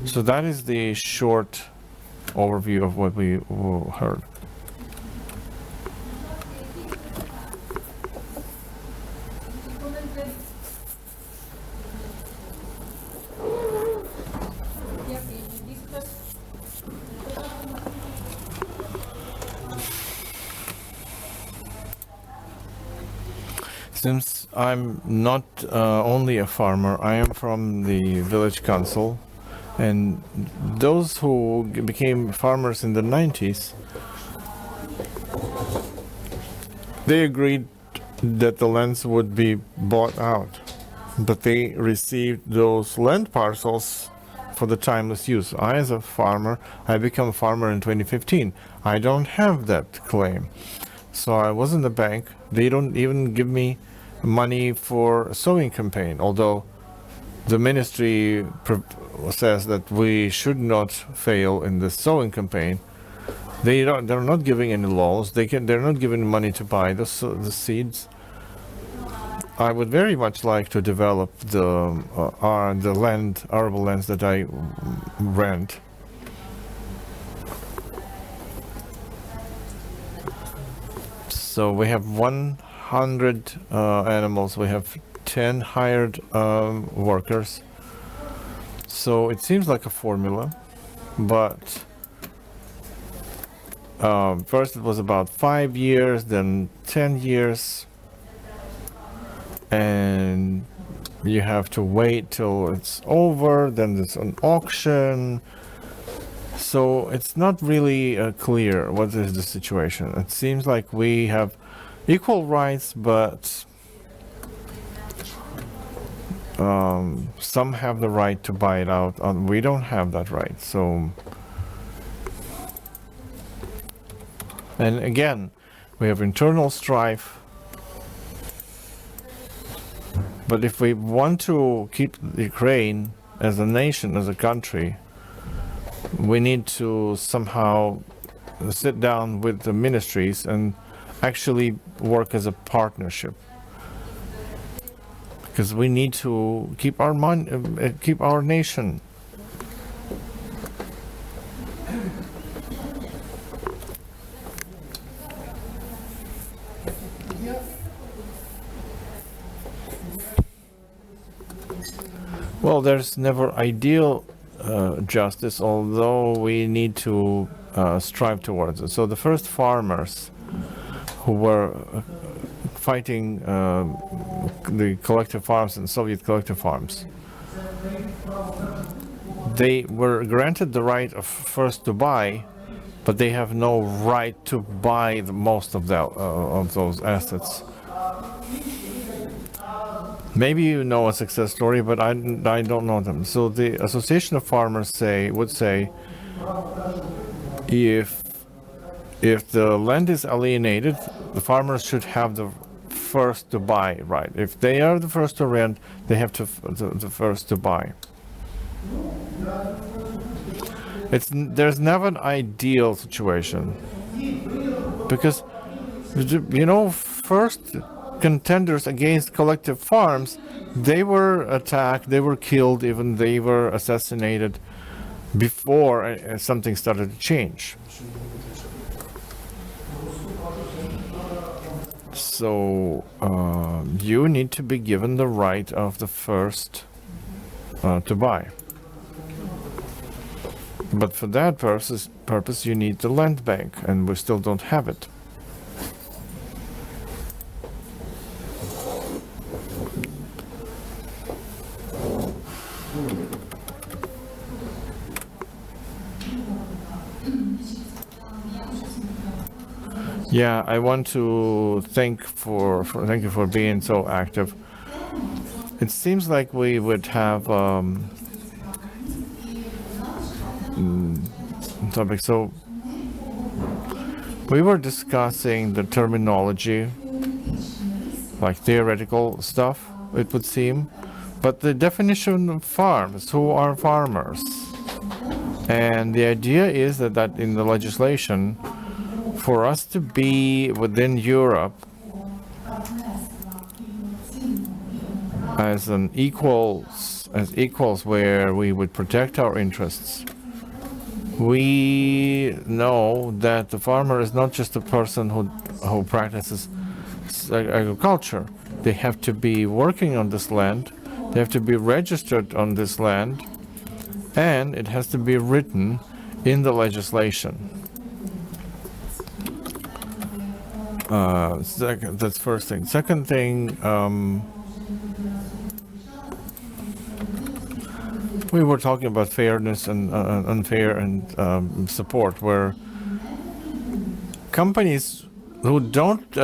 So that is the short overview of what we heard. Since I'm not only a farmer, I am from the village council, and those who became farmers in the 90s, they agreed that the lands would be bought out, but they received those land parcels for the timeless use. I, as a farmer, I became a farmer in 2015. I don't have that claim. So I was in the bank. They don't even give me money for a sowing campaign, although the ministry says that we should not fail in the sowing campaign. They're not giving any loans. They're not giving money to buy the seeds. I would very much like to develop the arable lands that I rent. So we have 100 animals. We have 10 hired workers. So it seems like a formula, but first it was about 5 years, then 10 years, and you have to wait till it's over, then there's an auction. So it's not really clear what is the situation. It seems like we have equal rights, but some have the right to buy it out, and we don't have that right. So And again, we have internal strife. But if we want to keep Ukraine as a nation, as a country, we need to somehow sit down with the ministries and actually work as a partnership. Because we need to keep our nation. Well, there's never ideal justice, although we need to strive towards it. So the first farmers who were fighting the collective farms and Soviet collective farms, they were granted the right of first to buy, but they have no right to buy the most of those assets. Maybe you know a success story, but I don't know them. So the Association of Farmers would say, if the land is alienated, the farmers should have the first to buy right. If they are the first to rent, they have the first to buy. There's never an ideal situation, because first contenders against collective farms, they were attacked, they were killed, even they were assassinated before something started to change. So you need to be given the right of the first to buy. But for that purpose you need the land bank, and we still don't have it. Yeah, I want to thank you for being so active. It seems like we would have topic. So we were discussing the terminology, like theoretical stuff, it would seem, but the definition of farms, who are farmers? And the idea is that in the legislation, for us to be within Europe as equals where we would protect our interests, we know that the farmer is not just a person who practices agriculture. They have to be working on this land, they have to be registered on this land, and it has to be written in the legislation. That's first thing. Second thing, we were talking about fairness and unfair and support, where companies who don't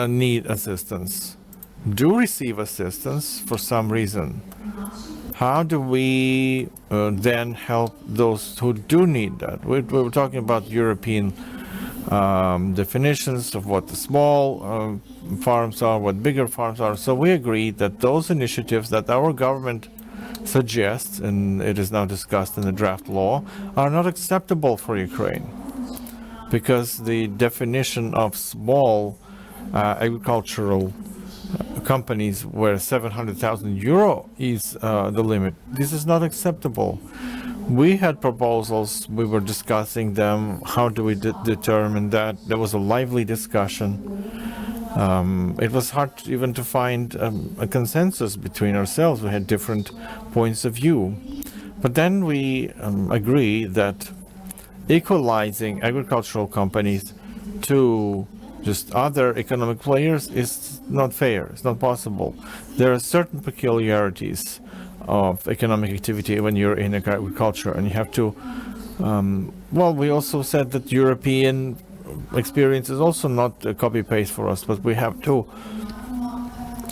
need assistance do receive assistance for some reason. How do we then help those who do need that? We were talking about European definitions of what the small farms are, what bigger farms are. So we agreed that those initiatives that our government suggests, and it is now discussed in the draft law, are not acceptable for Ukraine, because the definition of small agricultural companies where 700,000 euro is the limit, this is not acceptable. We had proposals, we were discussing them. How do we determine that? There was a lively discussion. It was hard even to find a consensus between ourselves. We had different points of view. But then we agree that equalizing agricultural companies to just other economic players is not fair. It's not possible. There are certain peculiarities of economic activity when you're in agriculture, and you have to well, we also said that European experience is also not a copy-paste for us, but we have to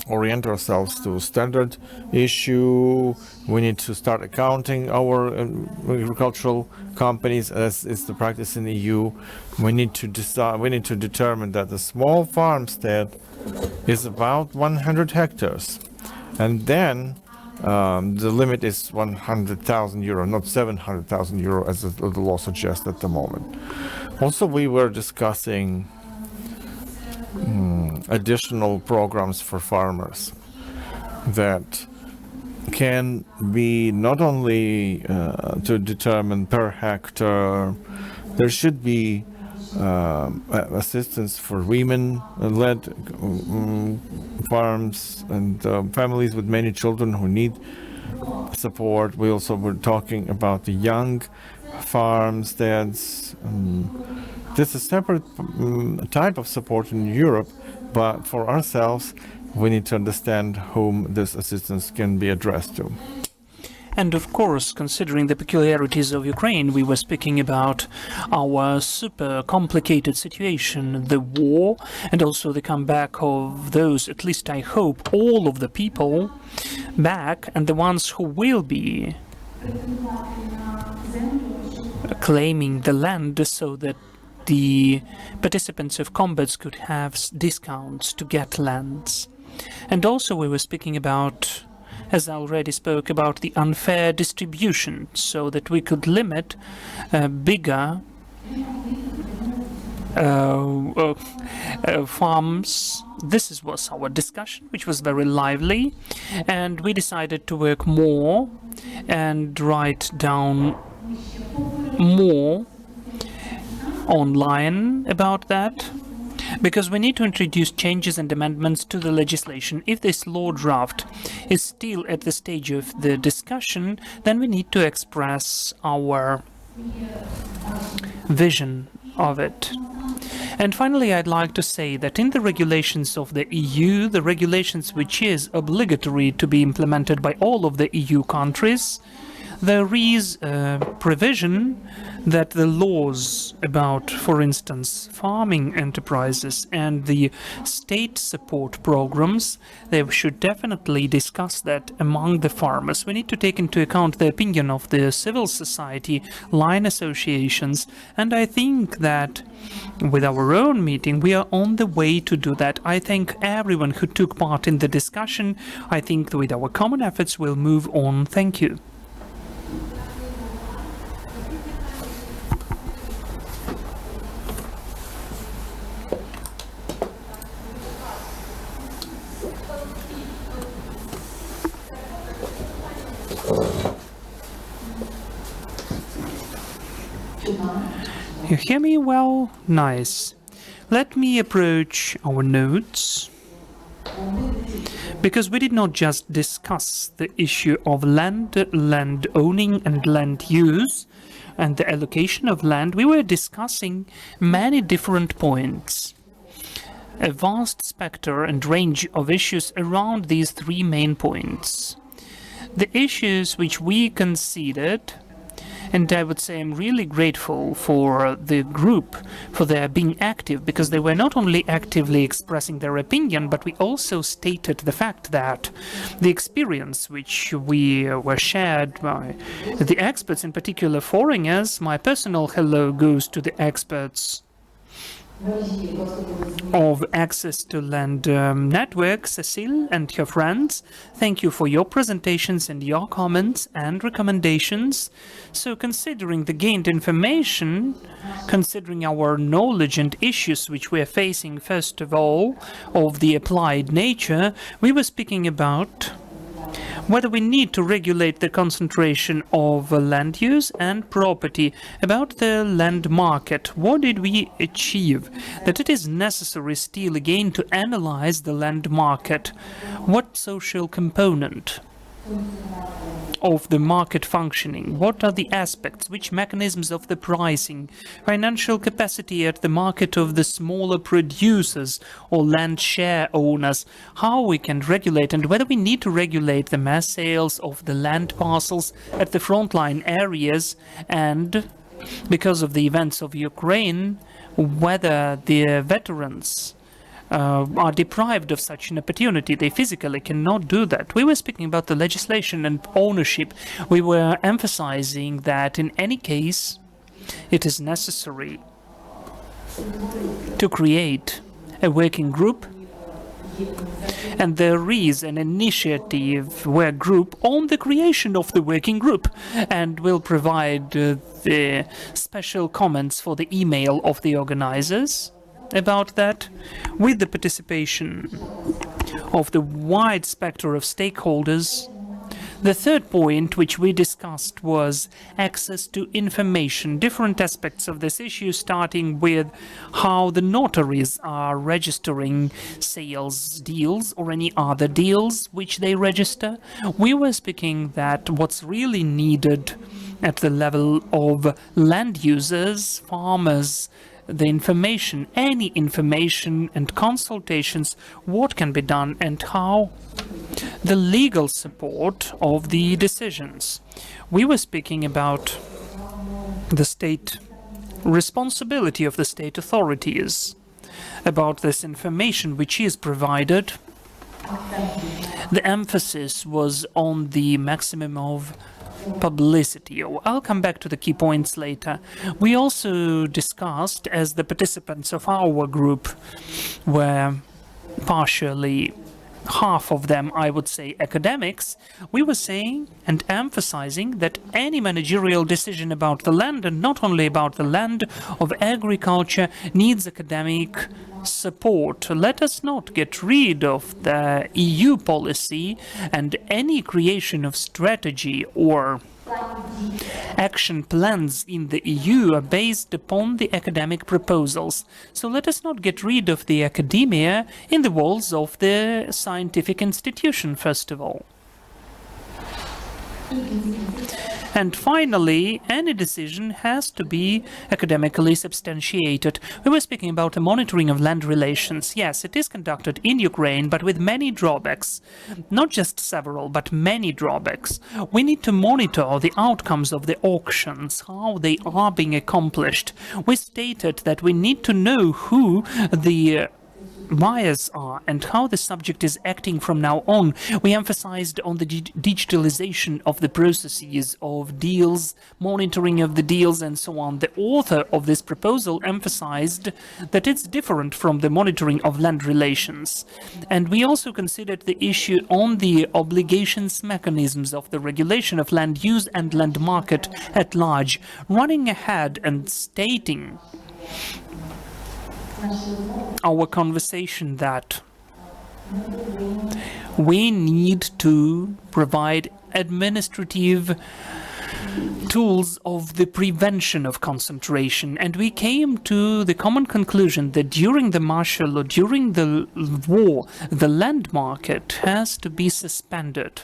orient ourselves to standard issue. We need to start accounting our agricultural companies as is the practice in the EU. We need to decide. We need to determine that the small farmstead is about 100 hectares, and then the limit is 100,000 euro, not 700,000 euro as the law suggests at the moment. Also, we were discussing additional programs for farmers that can be not only to determine per hectare. There should be assistance for women-led farms and families with many children who need support. We also were talking about the young farmsteads. This is a separate type of support in Europe, but for ourselves, we need to understand whom this assistance can be addressed to. And of course, considering the peculiarities of Ukraine, we were speaking about our super complicated situation, the war, and also the comeback of those, at least I hope, all of the people back, and the ones who will be claiming the land so that the participants of combats could have discounts to get lands. And also we were speaking about, as I already spoke, about the unfair distribution, so that we could limit bigger farms. This was our discussion, which was very lively, and we decided to work more and write down more online about that, because we need to introduce changes and amendments to the legislation. If this law draft is still at the stage of the discussion, then we need to express our vision of it. And finally, I'd like to say that in the regulations of the EU, the regulations which is obligatory to be implemented by all of the EU countries, there is a provision that the laws about, for instance, farming enterprises and the state support programs, they should definitely discuss that among the farmers. We need to take into account the opinion of the civil society, line associations, and I think that with our own meeting, we are on the way to do that. I thank everyone who took part in the discussion. I think with our common efforts, we'll move on. Thank you. You hear me well? Nice. Let me approach our notes, because we did not just discuss the issue of land owning and land use and the allocation of land. We were discussing many different points, a vast spectrum and range of issues around these three main points. The issues which we considered, and I would say I'm really grateful for the group for their being active, because they were not only actively expressing their opinion, but we also stated the fact that the experience which we were shared by the experts, in particular foreigners, my personal hello goes to the experts of Access to Land Network, Cecile and her friends. Thank you for your presentations and your comments and recommendations. So considering the gained information, considering our knowledge and issues which we are facing, first of all, of the applied nature, we were speaking about whether we need to regulate the concentration of land use and property, about the land market. What did we achieve? That it is necessary still again to analyze the land market. What social component of the market functioning? What are the aspects? Which mechanisms of the pricing? Financial capacity at the market of the smaller producers or land share owners? How we can regulate, and whether we need to regulate the mass sales of the land parcels at the frontline areas, and because of the events of Ukraine, whether the veterans are deprived of such an opportunity. They physically cannot do that. We were speaking about the legislation and ownership. We were emphasizing that in any case, it is necessary to create a working group, and there is an initiative work group on the creation of the working group, and will provide the special comments for the email of the organizers about that, with the participation of the wide spectrum of stakeholders. The third point which we discussed was access to information, different aspects of this issue, starting with how the notaries are registering sales deals or any other deals which they register. We were speaking that what's really needed at the level of land users, farmers, the information, any information and consultations, what can be done and how the legal support of the decisions. We were speaking about the state responsibility of the state authorities, about this information which is provided. The emphasis was on the maximum of publicity. I'll come back to the key points later. We also discussed, as the participants of our group were partially, half of them, I would say, academics, we were saying and emphasizing that any managerial decision about the land, and not only about the land of agriculture, needs academic support. Let us not get rid of the EU policy, and any creation of strategy or action plans in the EU are based upon the academic proposals. So let us not get rid of the academia in the walls of the scientific institution, first of all. And finally, any decision has to be academically substantiated. We were speaking about the monitoring of land relations. Yes, it is conducted in Ukraine, but with many drawbacks. Not just several, but many drawbacks. We need to monitor the outcomes of the auctions, how they are being accomplished. We stated that we need to know who the buyers are and how the subject is acting from now on. We emphasized on the digitalization of the processes of deals, monitoring of the deals, and so on. The author of this proposal emphasized that it's different from the monitoring of land relations. And we also considered the issue on the obligations mechanisms of the regulation of land use and land market at large, running ahead and stating our conversation that we need to provide administrative tools of the prevention of concentration, and we came to the common conclusion that during the martial law, during the war, the land market has to be suspended,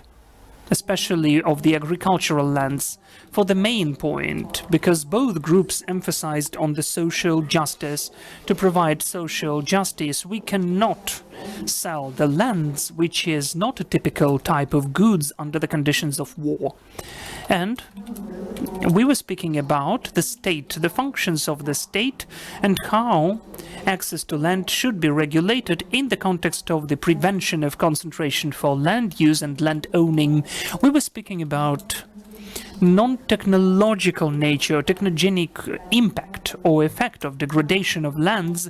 especially of the agricultural lands, for the main point, because both groups emphasized on the social justice. To provide social justice, we cannot sell the lands, which is not a typical type of goods under the conditions of war. And we were speaking about the state, the functions of the state, and how access to land should be regulated in the context of the prevention of concentration for land use and land owning. We were speaking about non-technological nature, technogenic impact or effect of degradation of lands,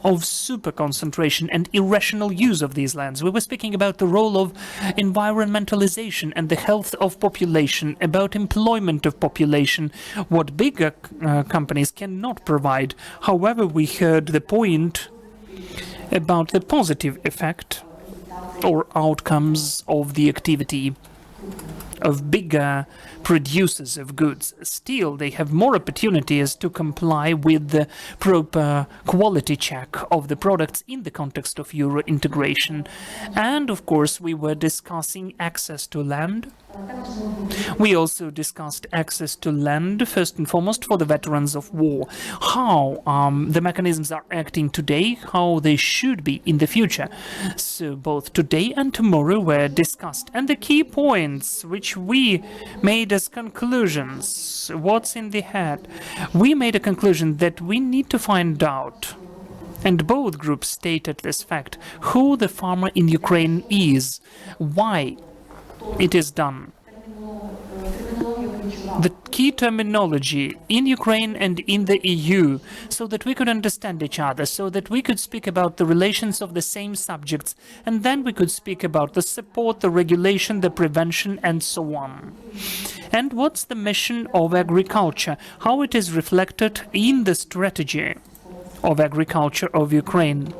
of super concentration and irrational use of these lands. We were speaking about the role of environmentalization and the health of population, about employment of population, what bigger companies cannot provide. However, we heard the point about the positive effect or outcomes of the activity of bigger producers of goods. Still, they have more opportunities to comply with the proper quality check of the products in the context of Euro integration. And of course, we were discussing access to land. We also discussed access to land, first and foremost, for the veterans of war. How the mechanisms are acting today, how they should be in the future. So both today and tomorrow were discussed. And the key points which we made as conclusions, what's in the head? We made a conclusion that we need to find out And both groups stated this fact, who the farmer in Ukraine is, why it is done. The key terminology in Ukraine and in the EU, so that we could understand each other, so that we could speak about the relations of the same subjects, and then we could speak about the support, the regulation, the prevention, and so on. And what's the mission of agriculture, how it is reflected in the strategy of agriculture of Ukraine,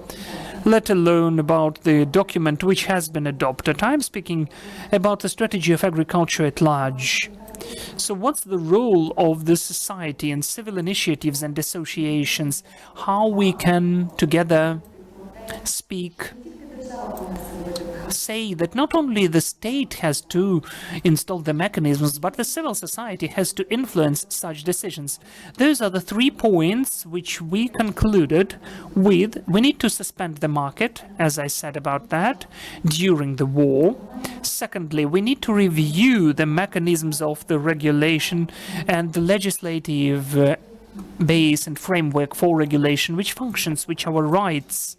let alone about the document which has been adopted. I'm speaking about the strategy of agriculture at large. So what's the role of the society and civil initiatives and associations, how we can together speak, say that not only the state has to install the mechanisms, but the civil society has to influence such decisions. Those are the 3 points which we concluded with. We need to suspend the market, as I said about that, during the war. Secondly, we need to review the mechanisms of the regulation and the legislative base and framework for regulation, which functions, which are our rights.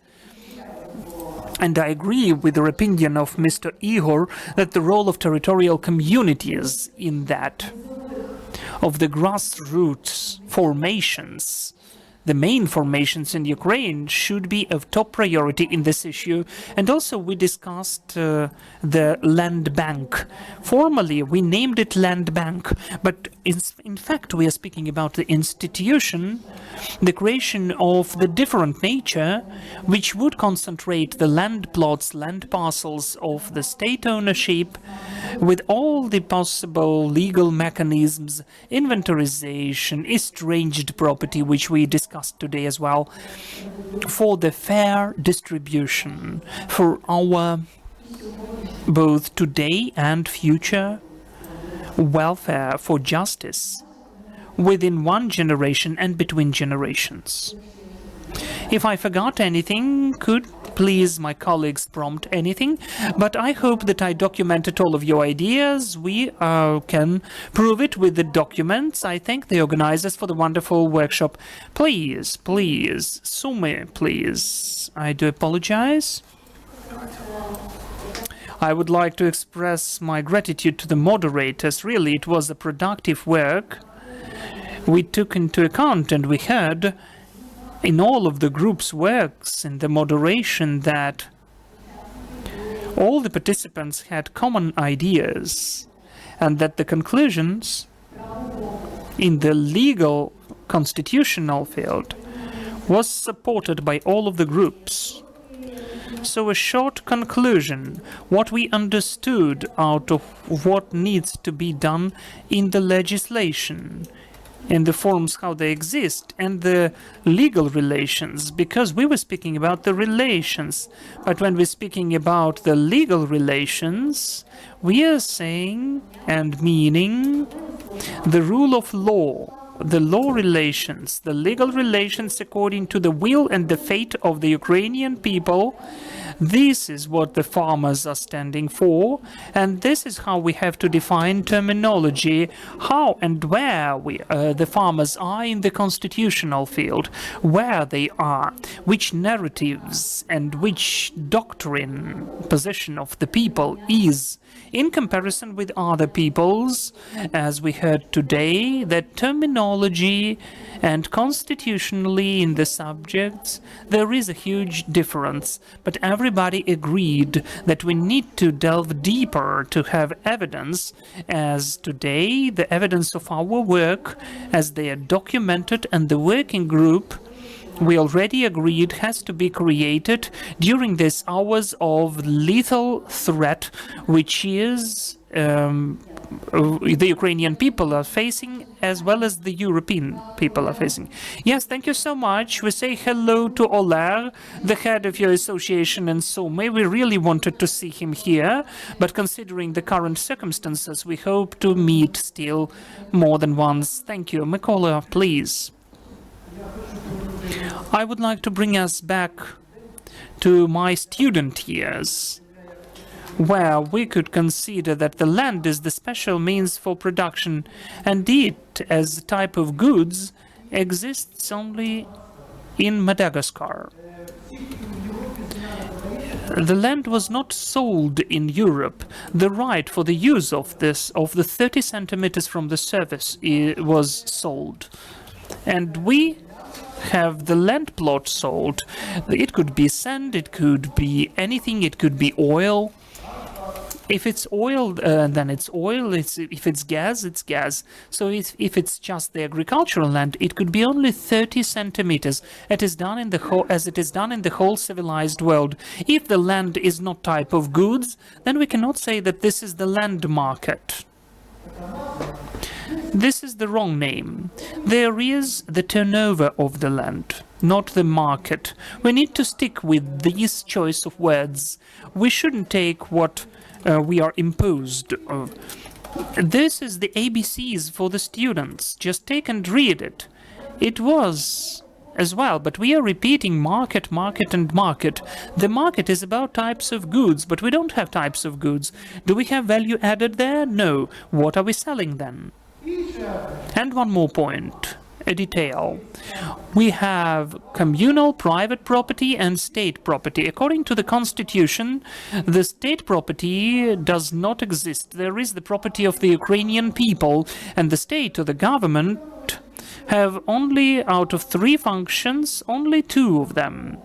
And I agree with the opinion of Mr. Ihor that the role of territorial communities in that, of the grassroots formations, the main formations in Ukraine, should be of top priority in this issue. And also we discussed the land bank. Formally, we named it land bank, but in fact we are speaking about the institution, the creation of the different nature, which would concentrate the land plots, land parcels of the state ownership, with all the possible legal mechanisms, inventorization, estranged property, which we discussed today as well, for the fair distribution, for our both today and future welfare, for justice within one generation and between generations. If I forgot anything, could please my colleagues prompt anything, but I hope that I documented all of your ideas. We can prove it with the documents. I thank the organizers for the wonderful workshop. Please, please, Sume, please. I do apologize. I would like to express my gratitude to the moderators. Really, it was a productive work. We took into account and we heard in all of the group's works in the moderation that all the participants had common ideas, and that the conclusions in the legal constitutional field was supported by all of the groups. So a short conclusion, what we understood out of what needs to be done in the legislation, in the forms how they exist, and the legal relations, because we were speaking about the relations, but when we're speaking about the legal relations, we are saying and meaning the rule of law, the law relations, the legal relations according to the will and the fate of the Ukrainian people. This is what the farmers are standing for, and this is how we have to define terminology, how and where the farmers are in the constitutional field, where they are, which narratives and which doctrine position of the people is in comparison with other peoples. As we heard today, that terminology and constitutionally in the subjects there is a huge difference, but everybody agreed that we need to delve deeper to have evidence, as today the evidence of our work as they are documented, and the working group we already agreed has to be created during these hours of lethal threat, which is the Ukrainian people are facing, as well as the European people are facing. Yes, thank you so much. We say hello to Oler, the head of your association in Sume. We really wanted to see him here, but considering the current circumstances, we hope to meet still more than once. Thank you. Mykola, please. I would like to bring us back to my student years, where we could consider that the land is the special means for production, and it, as a type of goods, exists only in Madagascar. The land was not sold in Europe. The right for the use of the 30 centimeters from the surface was sold. And we have the land plot sold. It could be sand, it could be anything, it could be oil. If it's oil, then it's oil. If it's gas, it's gas. So if it's just the agricultural land, it could be only 30 centimeters. It is done in the whole, as it is done in the whole civilized world. If the land is not type of goods, then we cannot say that this is the land market. This is the wrong name. There is the turnover of the land, not the market. We need to stick with this choice of words. We shouldn't take what we are imposed. This is the ABCs for the students. Just take and read it. It was as well, but we are repeating market, market, and market. The market is about types of goods, but we don't have types of goods. Do we have value added there? No. What are we selling then? And one more point. A detail. We have communal private property and state property. According to the constitution, the state property does not exist. There is the property of the Ukrainian people, and the state or the government have only, out of 3 functions, only 2 of them.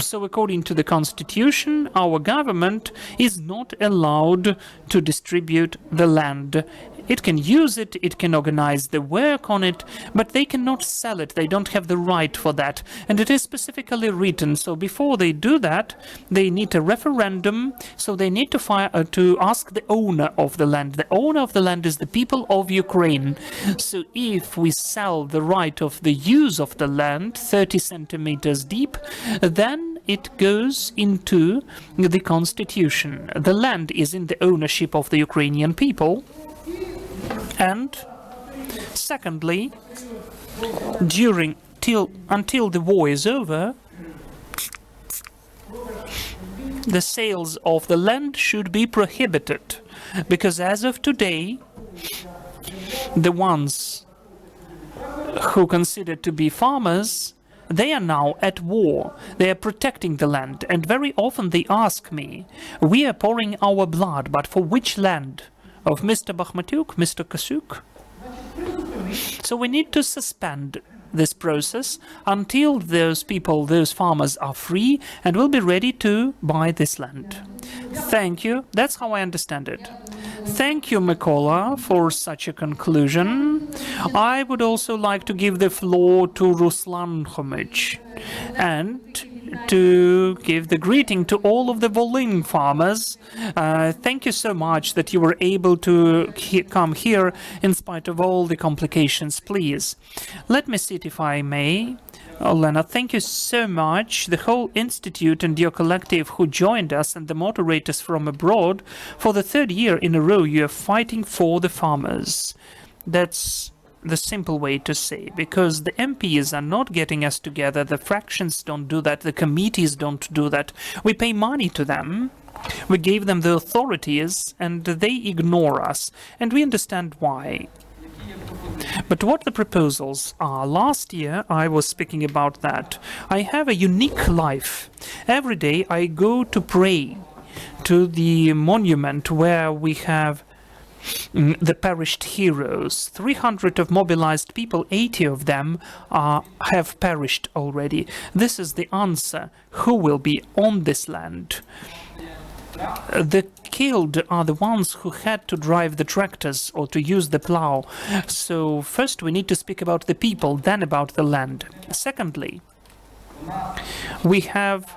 So according to the constitution, our government is not allowed to distribute the land. It can use it, it can organize the work on it, but they cannot sell it. They don't have the right for that. And it is specifically written. So before they do that, they need a referendum. So they need to ask the owner of the land. The owner of the land is the people of Ukraine. So if we sell the right of the use of the land 30 centimeters deep, then it goes into the constitution. The land is in the ownership of the Ukrainian people. And secondly, until the war is over, the sales of the land should be prohibited, because as of today, the ones who consider to be farmers, they are now at war. They are protecting the land, and very often they ask me, we are pouring our blood, but for which land? Of Mr. Bakhmatyuk, Mr. Kasuk? So we need to suspend this process until those people, those farmers are free and will be ready to buy this land. Thank you. That's how I understand it. Thank you, Mykola, for such a conclusion. I would also like to give the floor to Ruslan Khomich and to give the greeting to all of the Volyn farmers. Thank you so much that you were able to come here in spite of all the complications, please. Let me sit if I may. Lena, thank you so much. The whole institute and your collective who joined us and the moderators from abroad. For the 3rd year in a row, you are fighting for the farmers. That's the simple way to say, because the MPs are not getting us together, the fractions don't do that, the committees don't do that. We pay money to them, we gave them the authorities, and they ignore us, and we understand why. But what the proposals are, last year I was speaking about that. I have a unique life. Every day I go to pray to the monument where we have the perished heroes. 300 of mobilized people, 80 of them have perished already. This is the answer. Who will be on this land? The killed are the ones who had to drive the tractors or to use the plow. So first we need to speak about the people, then about the land. Secondly, we have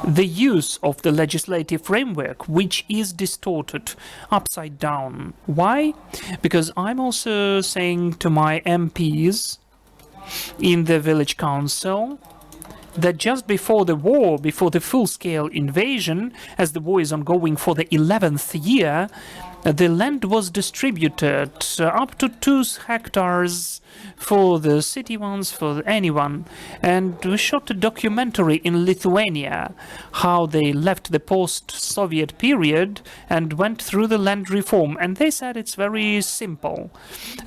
the use of the legislative framework, which is distorted, upside down. Why? Because I'm also saying to my MPs in the village council that just before the war, before the full-scale invasion, as the war is ongoing for the 11th year, the land was distributed up to 2 hectares for the city ones, for anyone. And we shot a documentary in Lithuania, how they left the post-Soviet period and went through the land reform. And they said it's very simple.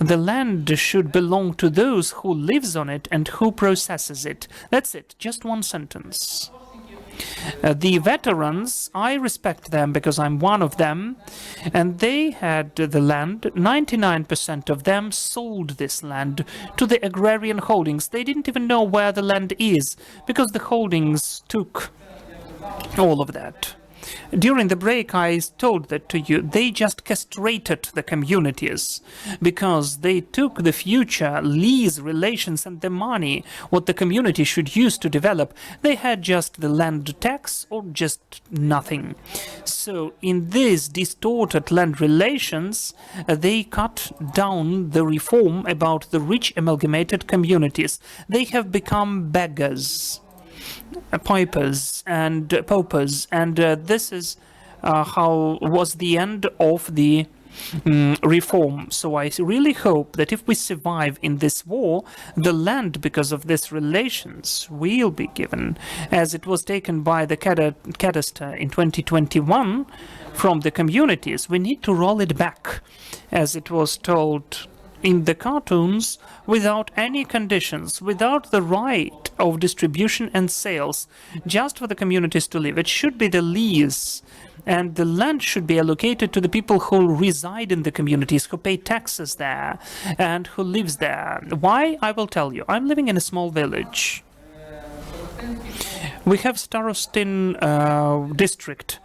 The land should belong to those who lives on it and who processes it. That's it, just one sentence. The veterans, I respect them because I'm one of them, and they had the land. 99% of them sold this land to the agrarian holdings. They didn't even know where the land is because the holdings took all of that. During the break, I told that to you. They just castrated the communities because they took the future lease relations and the money, what the community should use to develop. They had just the land tax or just nothing. So in these distorted land relations, they cut down the reform about the rich amalgamated communities. They have become beggars, paupers, and this is how was the end of the reform. So I really hope that if we survive in this war, the land, because of these relations, will be given, as it was taken by the cadastre in 2021 from the communities. We need to roll it back, as it was told in the cartoons, without any conditions, without the right of distribution and sales, just for the communities to live. It should be the lease, and the land should be allocated to the people who reside in the communities, who pay taxes there, and who lives there. Why? I will tell you. I'm living in a small village. We have Starostin district,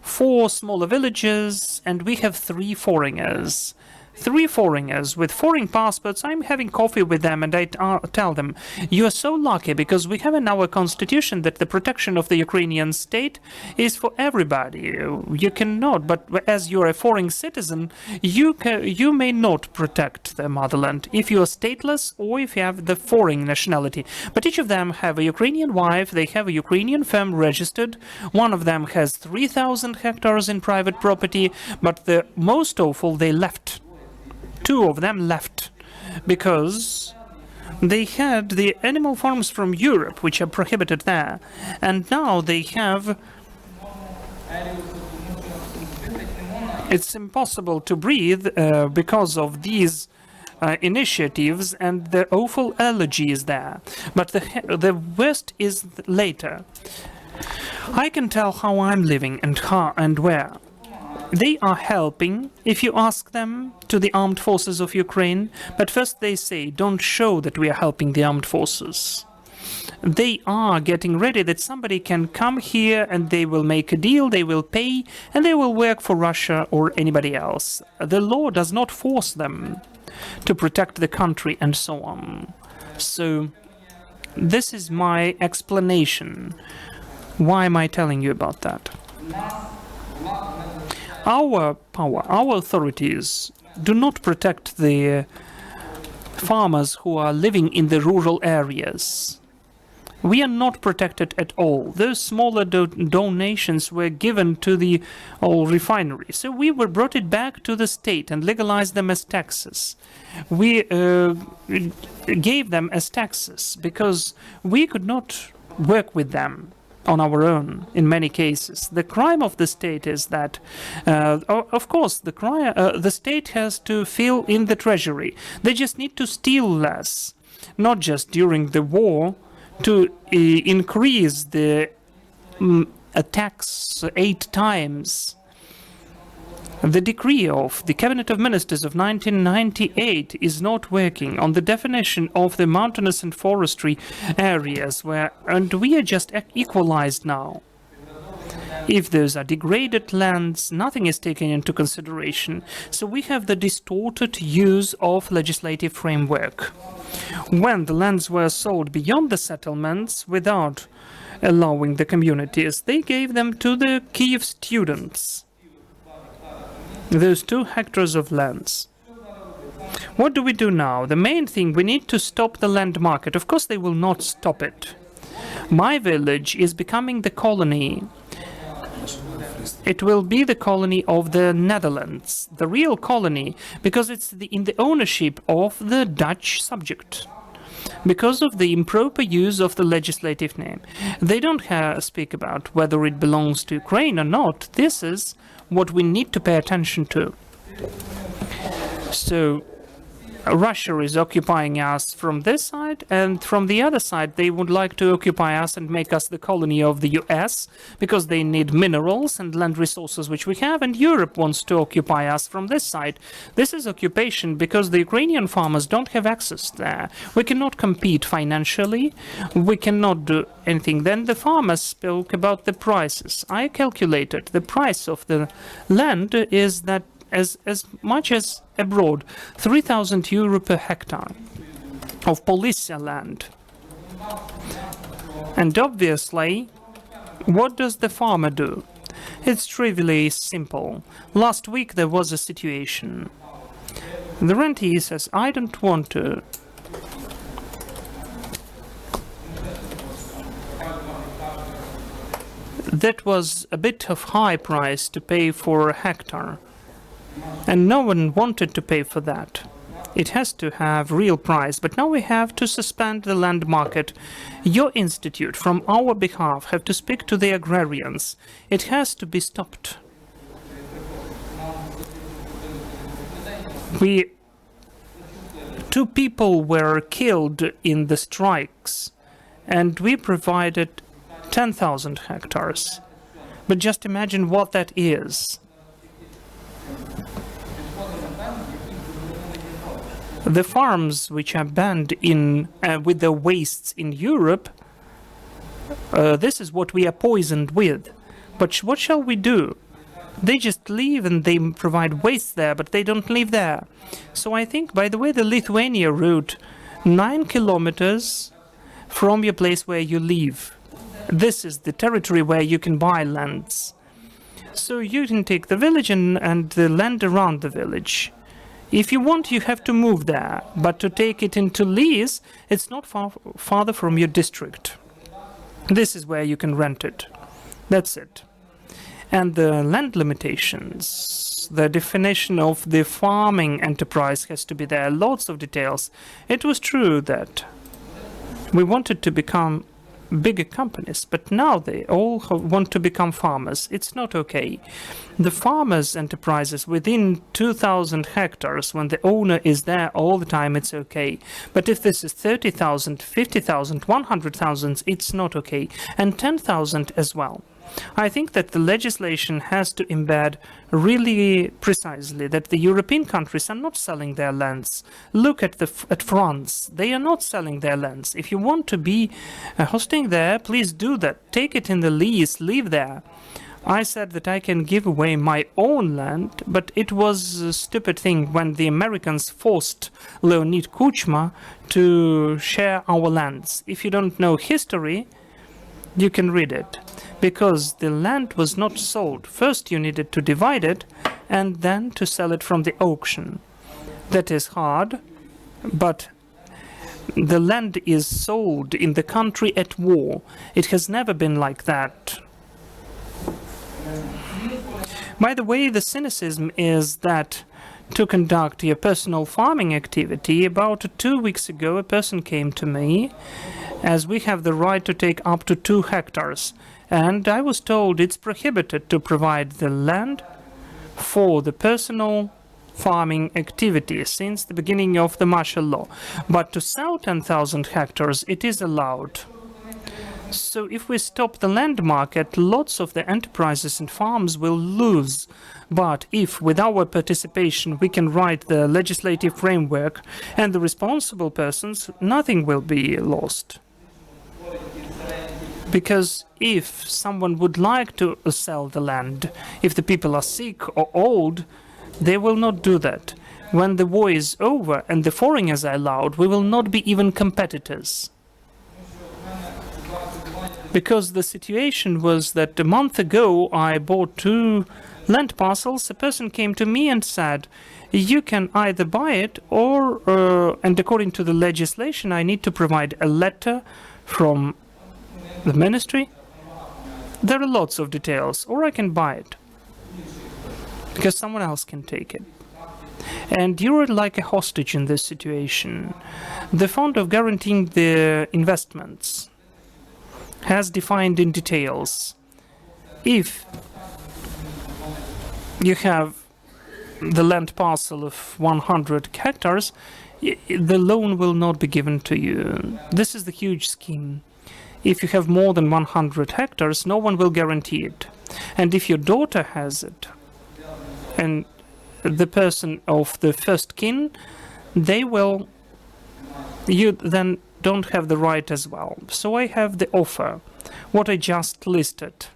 4 smaller villages, and we have 3 foreigners. 3 foreigners with foreign passports. I'm having coffee with them and I tell them, you are so lucky because we have in our constitution that the protection of the Ukrainian state is for everybody. You cannot, but as you're a foreign citizen, you may not protect the motherland if you are stateless or if you have the foreign nationality. But each of them have a Ukrainian wife, they have a Ukrainian firm registered. One of them has 3,000 hectares in private property, but the most awful, they left. 2 of them left because they had the animal farms from Europe, which are prohibited there, and now they have. It's impossible to breathe because of these initiatives and the awful allergies there. But the worst is later. I can tell how I'm living and how and where. They are helping, if you ask them, to the armed forces of Ukraine, but first they say, don't show that we are helping the armed forces. They are getting ready that somebody can come here and they will make a deal, they will pay, and they will work for Russia or anybody else. The law does not force them to protect the country and so on. So this is my explanation. Why am I telling you about that? Our power, our authorities do not protect the farmers who are living in the rural areas. We are not protected at all. Those smaller donations were given to the oil refinery. So we were brought it back to the state and legalized them as taxes. We gave them as taxes because we could not work with them on our own in many cases. The crime of the state is that, of course, the state has to fill in the treasury. They just need to steal less, not just during the war, to increase the tax 8 times. The decree of the Cabinet of Ministers of 1998 is not working on the definition of the mountainous and forestry areas and we are just equalized now. If those are degraded lands, nothing is taken into consideration. So we have the distorted use of legislative framework. When the lands were sold beyond the settlements without allowing the communities, they gave them to the Kiev students. Those 2 hectares of lands. What do we do now? The main thing, we need to stop the land market. Of course, they will not stop it. My village is becoming the colony. It will be the colony of the Netherlands, the real colony, because it's in the ownership of the Dutch subject. Because of the improper use of the legislative name. They don't speak about whether it belongs to Ukraine or not. This is what we need to pay attention to. So Russia is occupying us from this side, and from the other side, they would like to occupy us and make us the colony of the US because they need minerals and land resources which we have, and Europe wants to occupy us from this side. This is occupation because the Ukrainian farmers don't have access there. We cannot compete financially. We cannot do anything. Then the farmers spoke about the prices. I calculated the price of the land is that as much as abroad, 3,000 euro per hectare of Policia land. And obviously, what does the farmer do? It's trivially simple. Last week there was a situation. The rentier says, I don't want to. That was a bit of high price to pay for a hectare. And no one wanted to pay for that. It has to have real price, but now we have to suspend the land market. Your institute, from our behalf, have to speak to the agrarians. It has to be stopped. Two people were killed in the strikes, and we provided 10,000 hectares. But just imagine what that is. The farms which are banned in with the wastes in Europe, this is what we are poisoned with. But what shall we do? They just leave and they provide waste there, but they don't live there. So I think, by the way, the Lithuania route, 9 kilometers from your place where you live. This is the territory where you can buy lands. So you can take the village and the land around the village. If you want, you have to move there, but to take it into lease, it's not farther from your district. This is where you can rent it. That's it. And the land limitations, the definition of the farming enterprise has to be there, lots of details. It was true that we wanted to become bigger companies, but now they all want to become farmers. It's not okay. The farmers' enterprises within 2,000 hectares, when the owner is there all the time, it's okay. But if this is 30,000, 50,000, 100,000, it's not okay. And 10,000 as well. I think that the legislation has to embed really precisely that the European countries are not selling their lands. Look at France. They are not selling their lands. If you want to be hosting there, please do that. Take it in the lease, live there. I said that I can give away my own land, but it was a stupid thing when the Americans forced Leonid Kuchma to share our lands. If you don't know history, you can read it. Because the land was not sold. First you needed to divide it and then to sell it from the auction. That is hard, but the land is sold in the country at war. It has never been like that. By the way, the cynicism is that to conduct your personal farming activity, about 2 weeks ago a person came to me, as we have the right to take up to 2 hectares. And I was told it's prohibited to provide the land for the personal farming activity since the beginning of the martial law. But to sell 10,000 hectares, it is allowed. So if we stop the land market, lots of the enterprises and farms will lose. But if, with our participation, we can write the legislative framework and the responsible persons, nothing will be lost. Because if someone would like to sell the land, if the people are sick or old, they will not do that. When the war is over and the foreigners are allowed, we will not be even competitors. Because the situation was that a month ago I bought 2 land parcels. A person came to me and said, you can either buy it or, and according to the legislation, I need to provide a letter from the ministry. There are lots of details, or I can buy it because someone else can take it. And you're like a hostage in this situation. The fund of guaranteeing the investments has defined in details. If you have the land parcel of 100 hectares, the loan will not be given to you. This is the huge scheme. If you have more than 100 hectares, no one will guarantee it. And if your daughter has it, and the person of the first kin, you then don't have the right as well. So I have the offer, what I just listed.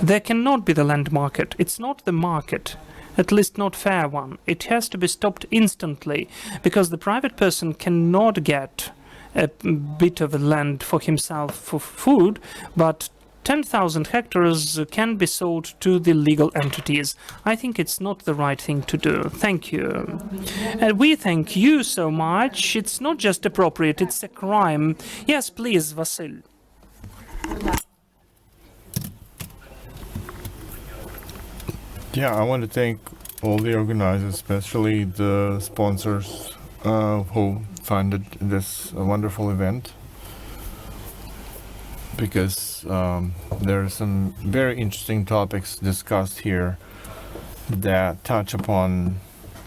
There cannot be the land market. It's not the market, at least not fair one. It has to be stopped instantly, because the private person cannot get a bit of land for himself for food, but 10,000 hectares can be sold to the legal entities. I think it's not the right thing to do. Thank you. And we thank you so much. It's not just appropriate, it's a crime. Yes, please, Vasil. Yeah, I want to thank all the organizers, especially the sponsors who funded this wonderful event, because there are some very interesting topics discussed here that touch upon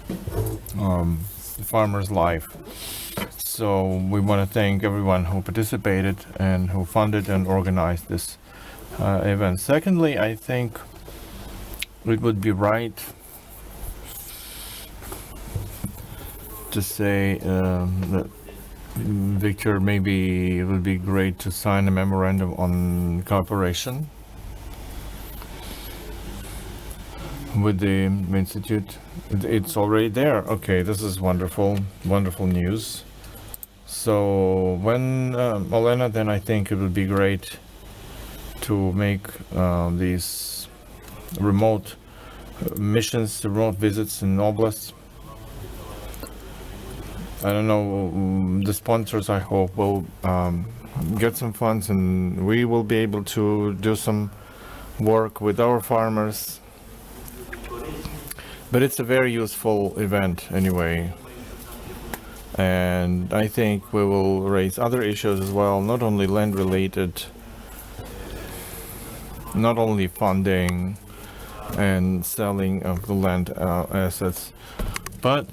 the farmer's life. So we want to thank everyone who participated and who funded and organized this event. Secondly, I think it would be right to say that Victor, maybe it would be great to sign a memorandum on cooperation with the Institute. It's already there. Okay, this is wonderful, wonderful news. So when Olena, then I think it would be great to make these remote missions, remote visits in oblasts. I don't know, the sponsors, I hope, will get some funds and we will be able to do some work with our farmers. But it's a very useful event anyway. And I think we will raise other issues as well, not only land related, not only funding and selling of the land assets, but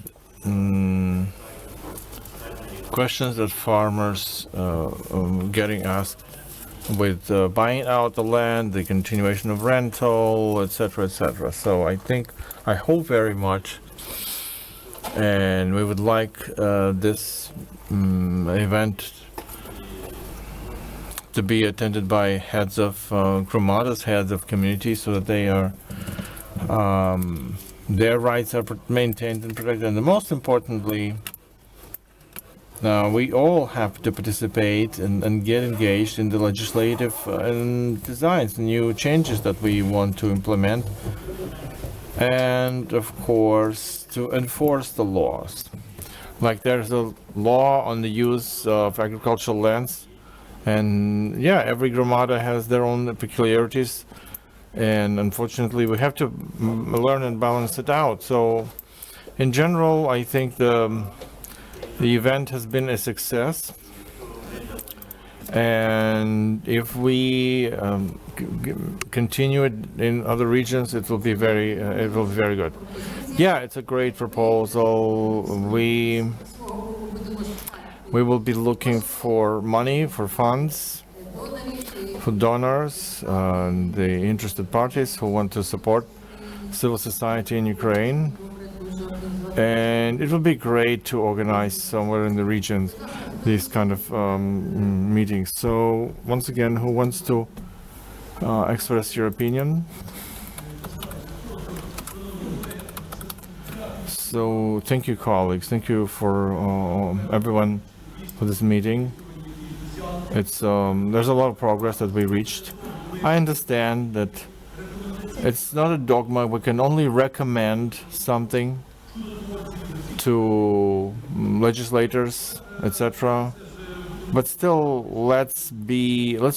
questions that farmers getting asked with buying out the land, the continuation of rental, etc., etc. So I hope very much, and we would like this event to be attended by heads of gromadas, heads of communities, so that they are their rights are maintained and protected. And the most importantly, we all have to participate and get engaged in the legislative and designs, new changes that we want to implement, and of course to enforce the laws. Like there's a law on the use of agricultural lands, and yeah, every gromada has their own peculiarities, and unfortunately we have to learn and balance it out. So in general, I think the event has been a success, and if we continue it in other regions, it will be very good. Yeah, it's a great proposal. We will be looking for money, for funds, for donors, the interested parties who want to support civil society in Ukraine. And it would be great to organize somewhere in the region these kind of meetings. So once again, who wants to express your opinion? So thank you, colleagues. Thank you for everyone for this meeting. It's there's a lot of progress that we reached. I understand that it's not a dogma. We can only recommend something to legislators, etc. But still, let's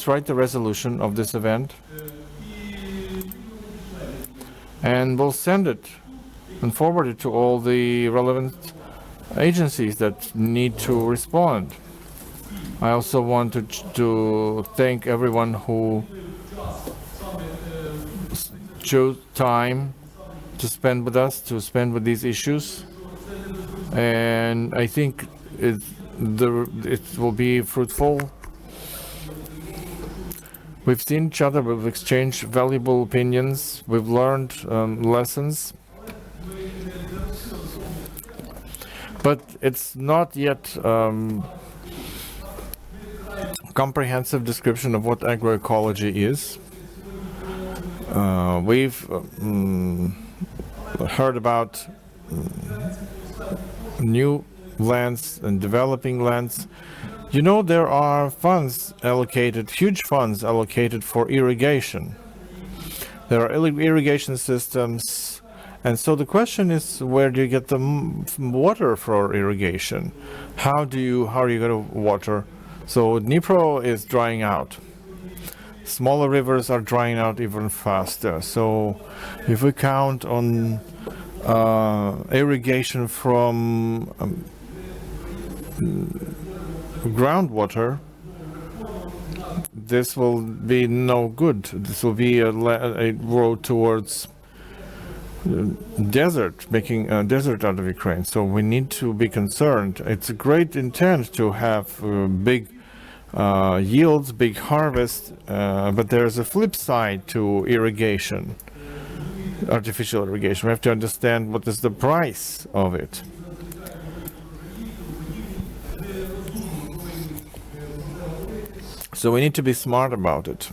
write the resolution of this event, and we'll send it and forward it to all the relevant agencies that need to respond. I also want to thank everyone who chose time to spend with us, to spend with these issues. and I think it will be fruitful. We've seen each other, we've exchanged valuable opinions, we've learned lessons, but it's not yet comprehensive description of what agroecology is. We've heard about new lands and developing lands. You know, there are funds allocated, huge funds allocated for irrigation. There are irrigation systems, and so the question is, where do you get the water for irrigation? How are you going to water? So Dnipro is drying out. Smaller rivers are drying out even faster. So if we count on irrigation from groundwater, this will be no good. This will be a road towards desert, making a desert out of Ukraine. So we need to be concerned. It's a great intent to have big yields, big harvest, but there's a flip side to irrigation, artificial irrigation. We have to understand what is the price of it. So we need to be smart about it.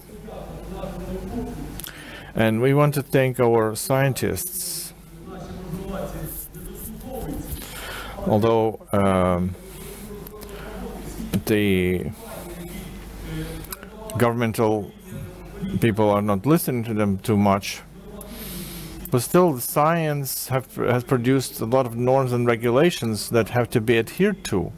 And we want to thank our scientists. Although the governmental people are not listening to them too much, but still the science has produced a lot of norms and regulations that have to be adhered to,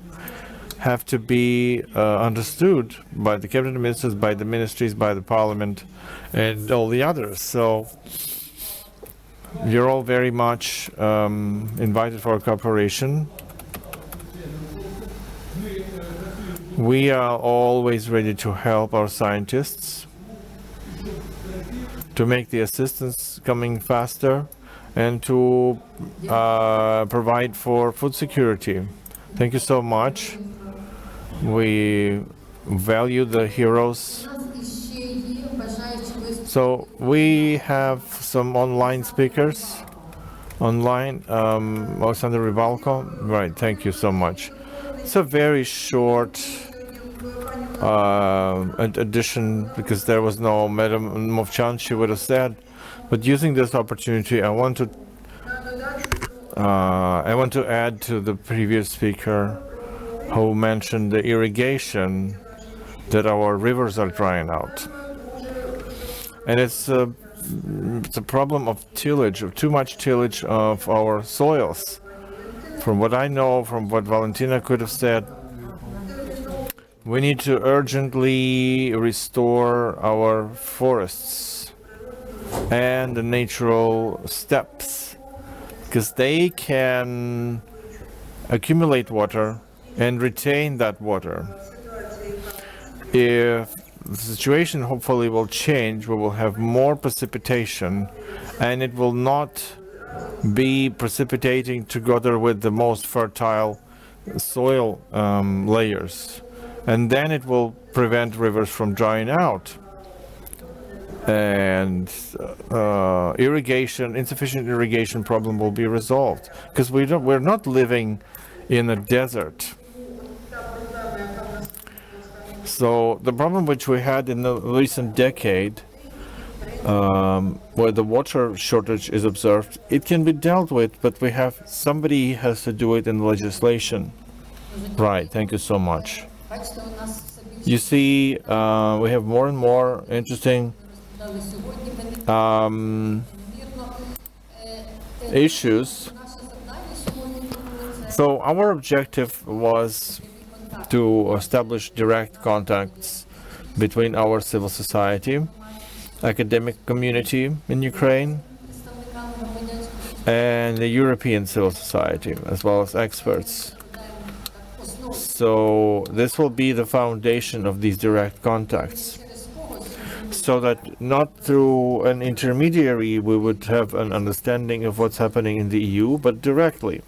have to be understood by the cabinet ministers, by the ministries, by the parliament, and all the others. So you're all very much invited for cooperation. We are always ready to help our scientists to make the assistance coming faster and to provide for food security. Thank you so much. We value the heroes. So we have some online speakers. Online, Alexander Ribalko. Right, thank you so much. It's a very short addition because there was no Madam Movchan, she would have said. But using this opportunity, I want to add to the previous speaker who mentioned the irrigation, that our rivers are drying out. And it's a problem of tillage, of too much tillage of our soils. From what I know, from what Valentina could have said, we need to urgently restore our forests and the natural steppes, because they can accumulate water and retain that water. If the situation hopefully will change, we will have more precipitation, and it will not be precipitating together with the most fertile soil layers, and then it will prevent rivers from drying out, and insufficient irrigation problem will be resolved, because we're not living in a desert. So the problem which we had in the recent decade, where the water shortage is observed, it can be dealt with, but somebody has to do it in the legislation. Right, thank you so much. You see, we have more and more interesting issues. So our objective was to establish direct contacts between our civil society, academic community in Ukraine, and the European civil society, as well as experts. So this will be the foundation of these direct contacts, so that not through an intermediary we would have an understanding of what's happening in the EU, but directly.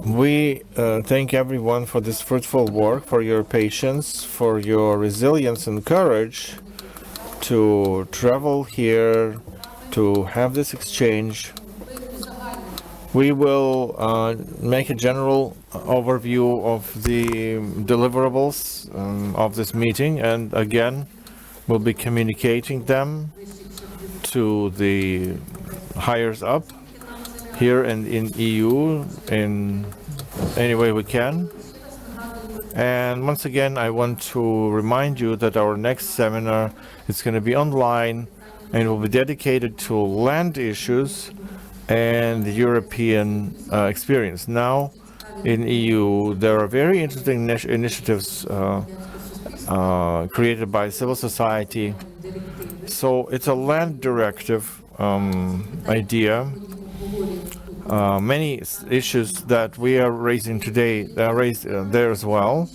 We thank everyone for this fruitful work, for your patience, for your resilience and courage to travel here, to have this exchange. We will make a general overview of the deliverables of this meeting, and again, we'll be communicating them to the higher up here and in EU in any way we can. And once again, I want to remind you that our next seminar is going to be online and will be dedicated to land issues and the European experience. Now, in EU, there are very interesting initiatives created by civil society. So it's a land directive idea. Many issues that we are raising today are raised there as well.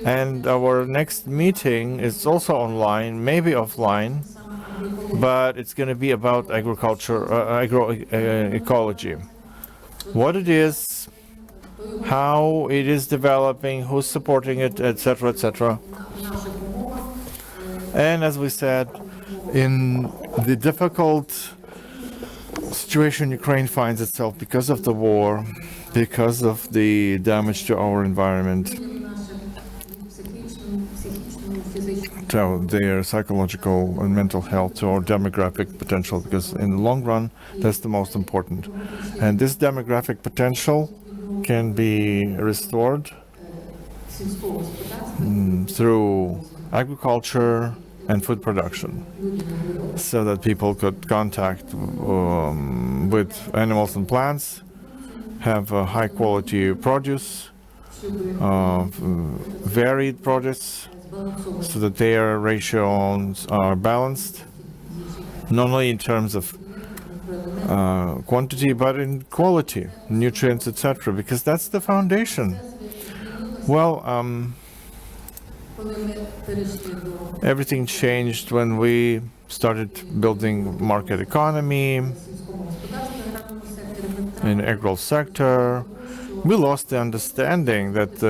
And our next meeting is also online, maybe offline, but it's going to be about agriculture, agroecology. What it is, how it is developing, who's supporting it, etc., etc. And as we said, in the difficult situation Ukraine finds itself because of the war, because of the damage to our environment, to their psychological and mental health, to our demographic potential, because in the long run, that's the most important. And this demographic potential can be restored through agriculture and food production, so that people could contact with animals and plants, have a high quality produce, varied produce, so that their ratios are balanced, not only in terms of quantity, but in quality, nutrients, etc., because that's the foundation. Well, everything changed when we started building market economy in the agro sector. We lost the understanding that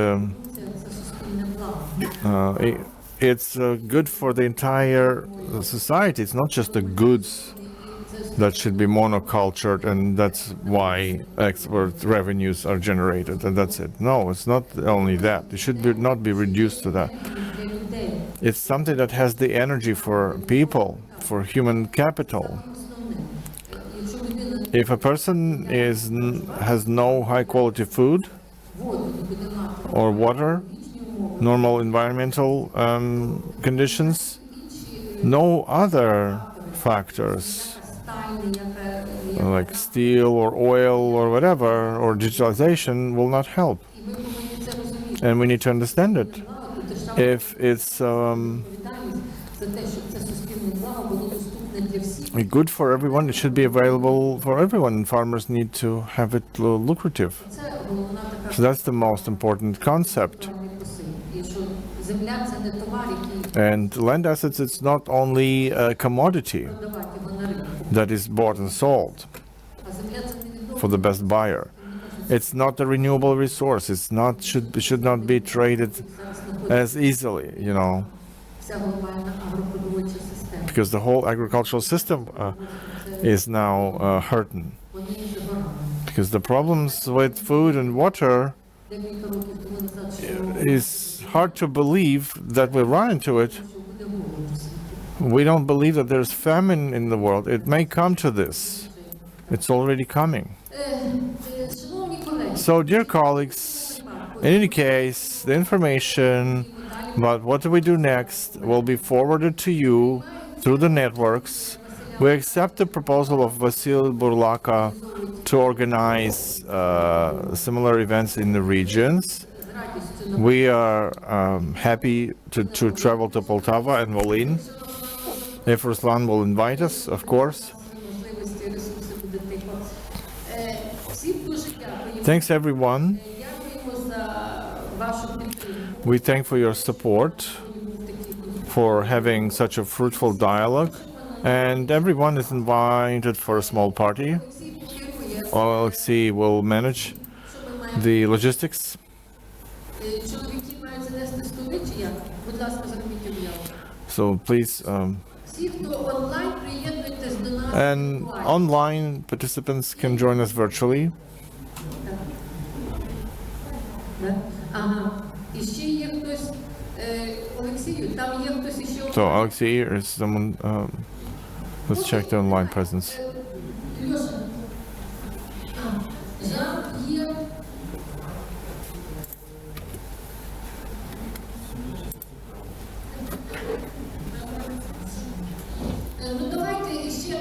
it's good for the entire society. It's not just the goods that should be monocultured, and that's why export revenues are generated, and that's it. No, it's not only that. It should not be reduced to that. It's something that has the energy for people, for human capital. If a person has no high-quality food or water, normal environmental conditions, no other factors like steel or oil or whatever, or digitalization will not help. And we need to understand it. If it's good for everyone, it should be available for everyone. Farmers need to have it lucrative. So that's the most important concept. And land assets, it's not only a commodity that is bought and sold for the best buyer. It's not a renewable resource. It's not should not be traded as easily, you know, because the whole agricultural system is now hurting. Because the problems with food and water is hard to believe that we run into it. We don't believe that there's famine in the world. It may come to this. It's already coming. So, dear colleagues, in any case, the information about what do we do next will be forwarded to you through the networks. We accept the proposal of Vasil Burlaka to organize similar events in the regions. We are happy to travel to Poltava and Volyn. If Ruslan will invite us, of course. Thanks, everyone. We thank for your support, for having such a fruitful dialogue, and everyone is invited for a small party. Alexei will manage the logistics. Чоловіки мають занести студи чи як? Будь ласка, зробіть об'яву. So please, Всі, хто онлайн, приєднуйтесь до нас. and online participants can join us virtually. Ага. І ще є хтось, Олексію, там є хтось ще. So Alexei, is someone? Let's check the online presence. Льоша. Жан є. Ну давайте ще,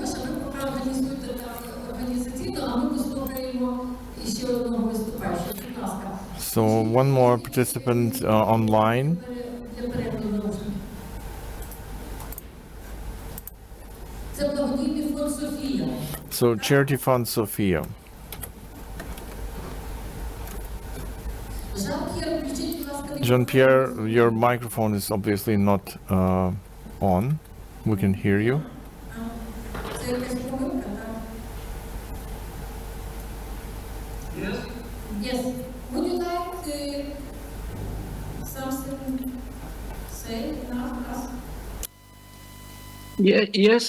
Льоша, ви поки організуєте там організаційно, а ми послухаємо ще одного виступаючого. Будь ласка. So one more participant online. Для перекладу. Це благодійний фонд Софія. So Charity Fund Sophia. Жан-П'єр, включіть, будь ласка, Jean-Pierre, your microphone is obviously not on. We can hear you. Це якась помилка, так? Yes. Would you like something say now, us? Yes,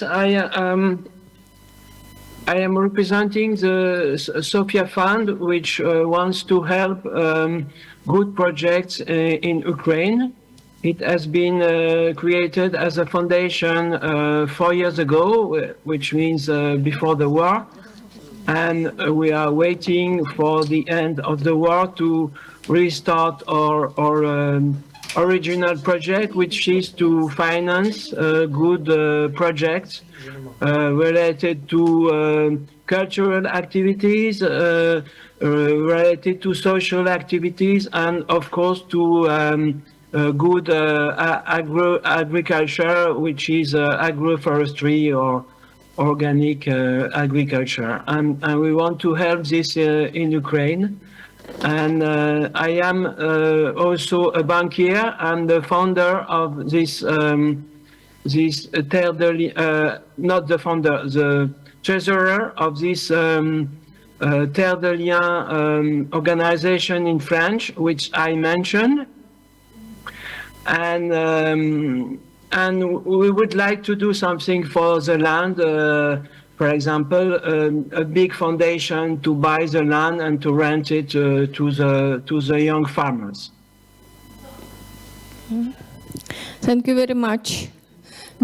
I am representing the Sophia Fund, which wants to help good projects in Ukraine. It has been created as a foundation 4 years ago, which means before the war. And we are waiting for the end of the war to restart our original project, which is to finance good projects related to cultural activities, related to social activities, and of course to good agriculture, which is agroforestry or organic agriculture. And we want to help this in Ukraine. And I am also a bankier and the founder of this Terre de Liens, not the founder, the treasurer of this Terre de Liens organization in French, which I mentioned. And we would like to do something for the land, for example, a big foundation to buy the land and to rent it to the young farmers. Thank you very much.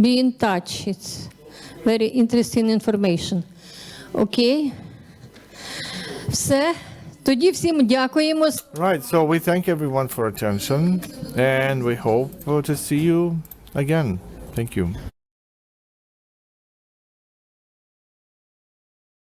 Be in touch. It's very interesting information. Okay. Все. Тоді всім дякуємо. Right, so we thank everyone for attention and we hope to see you again. Thank you.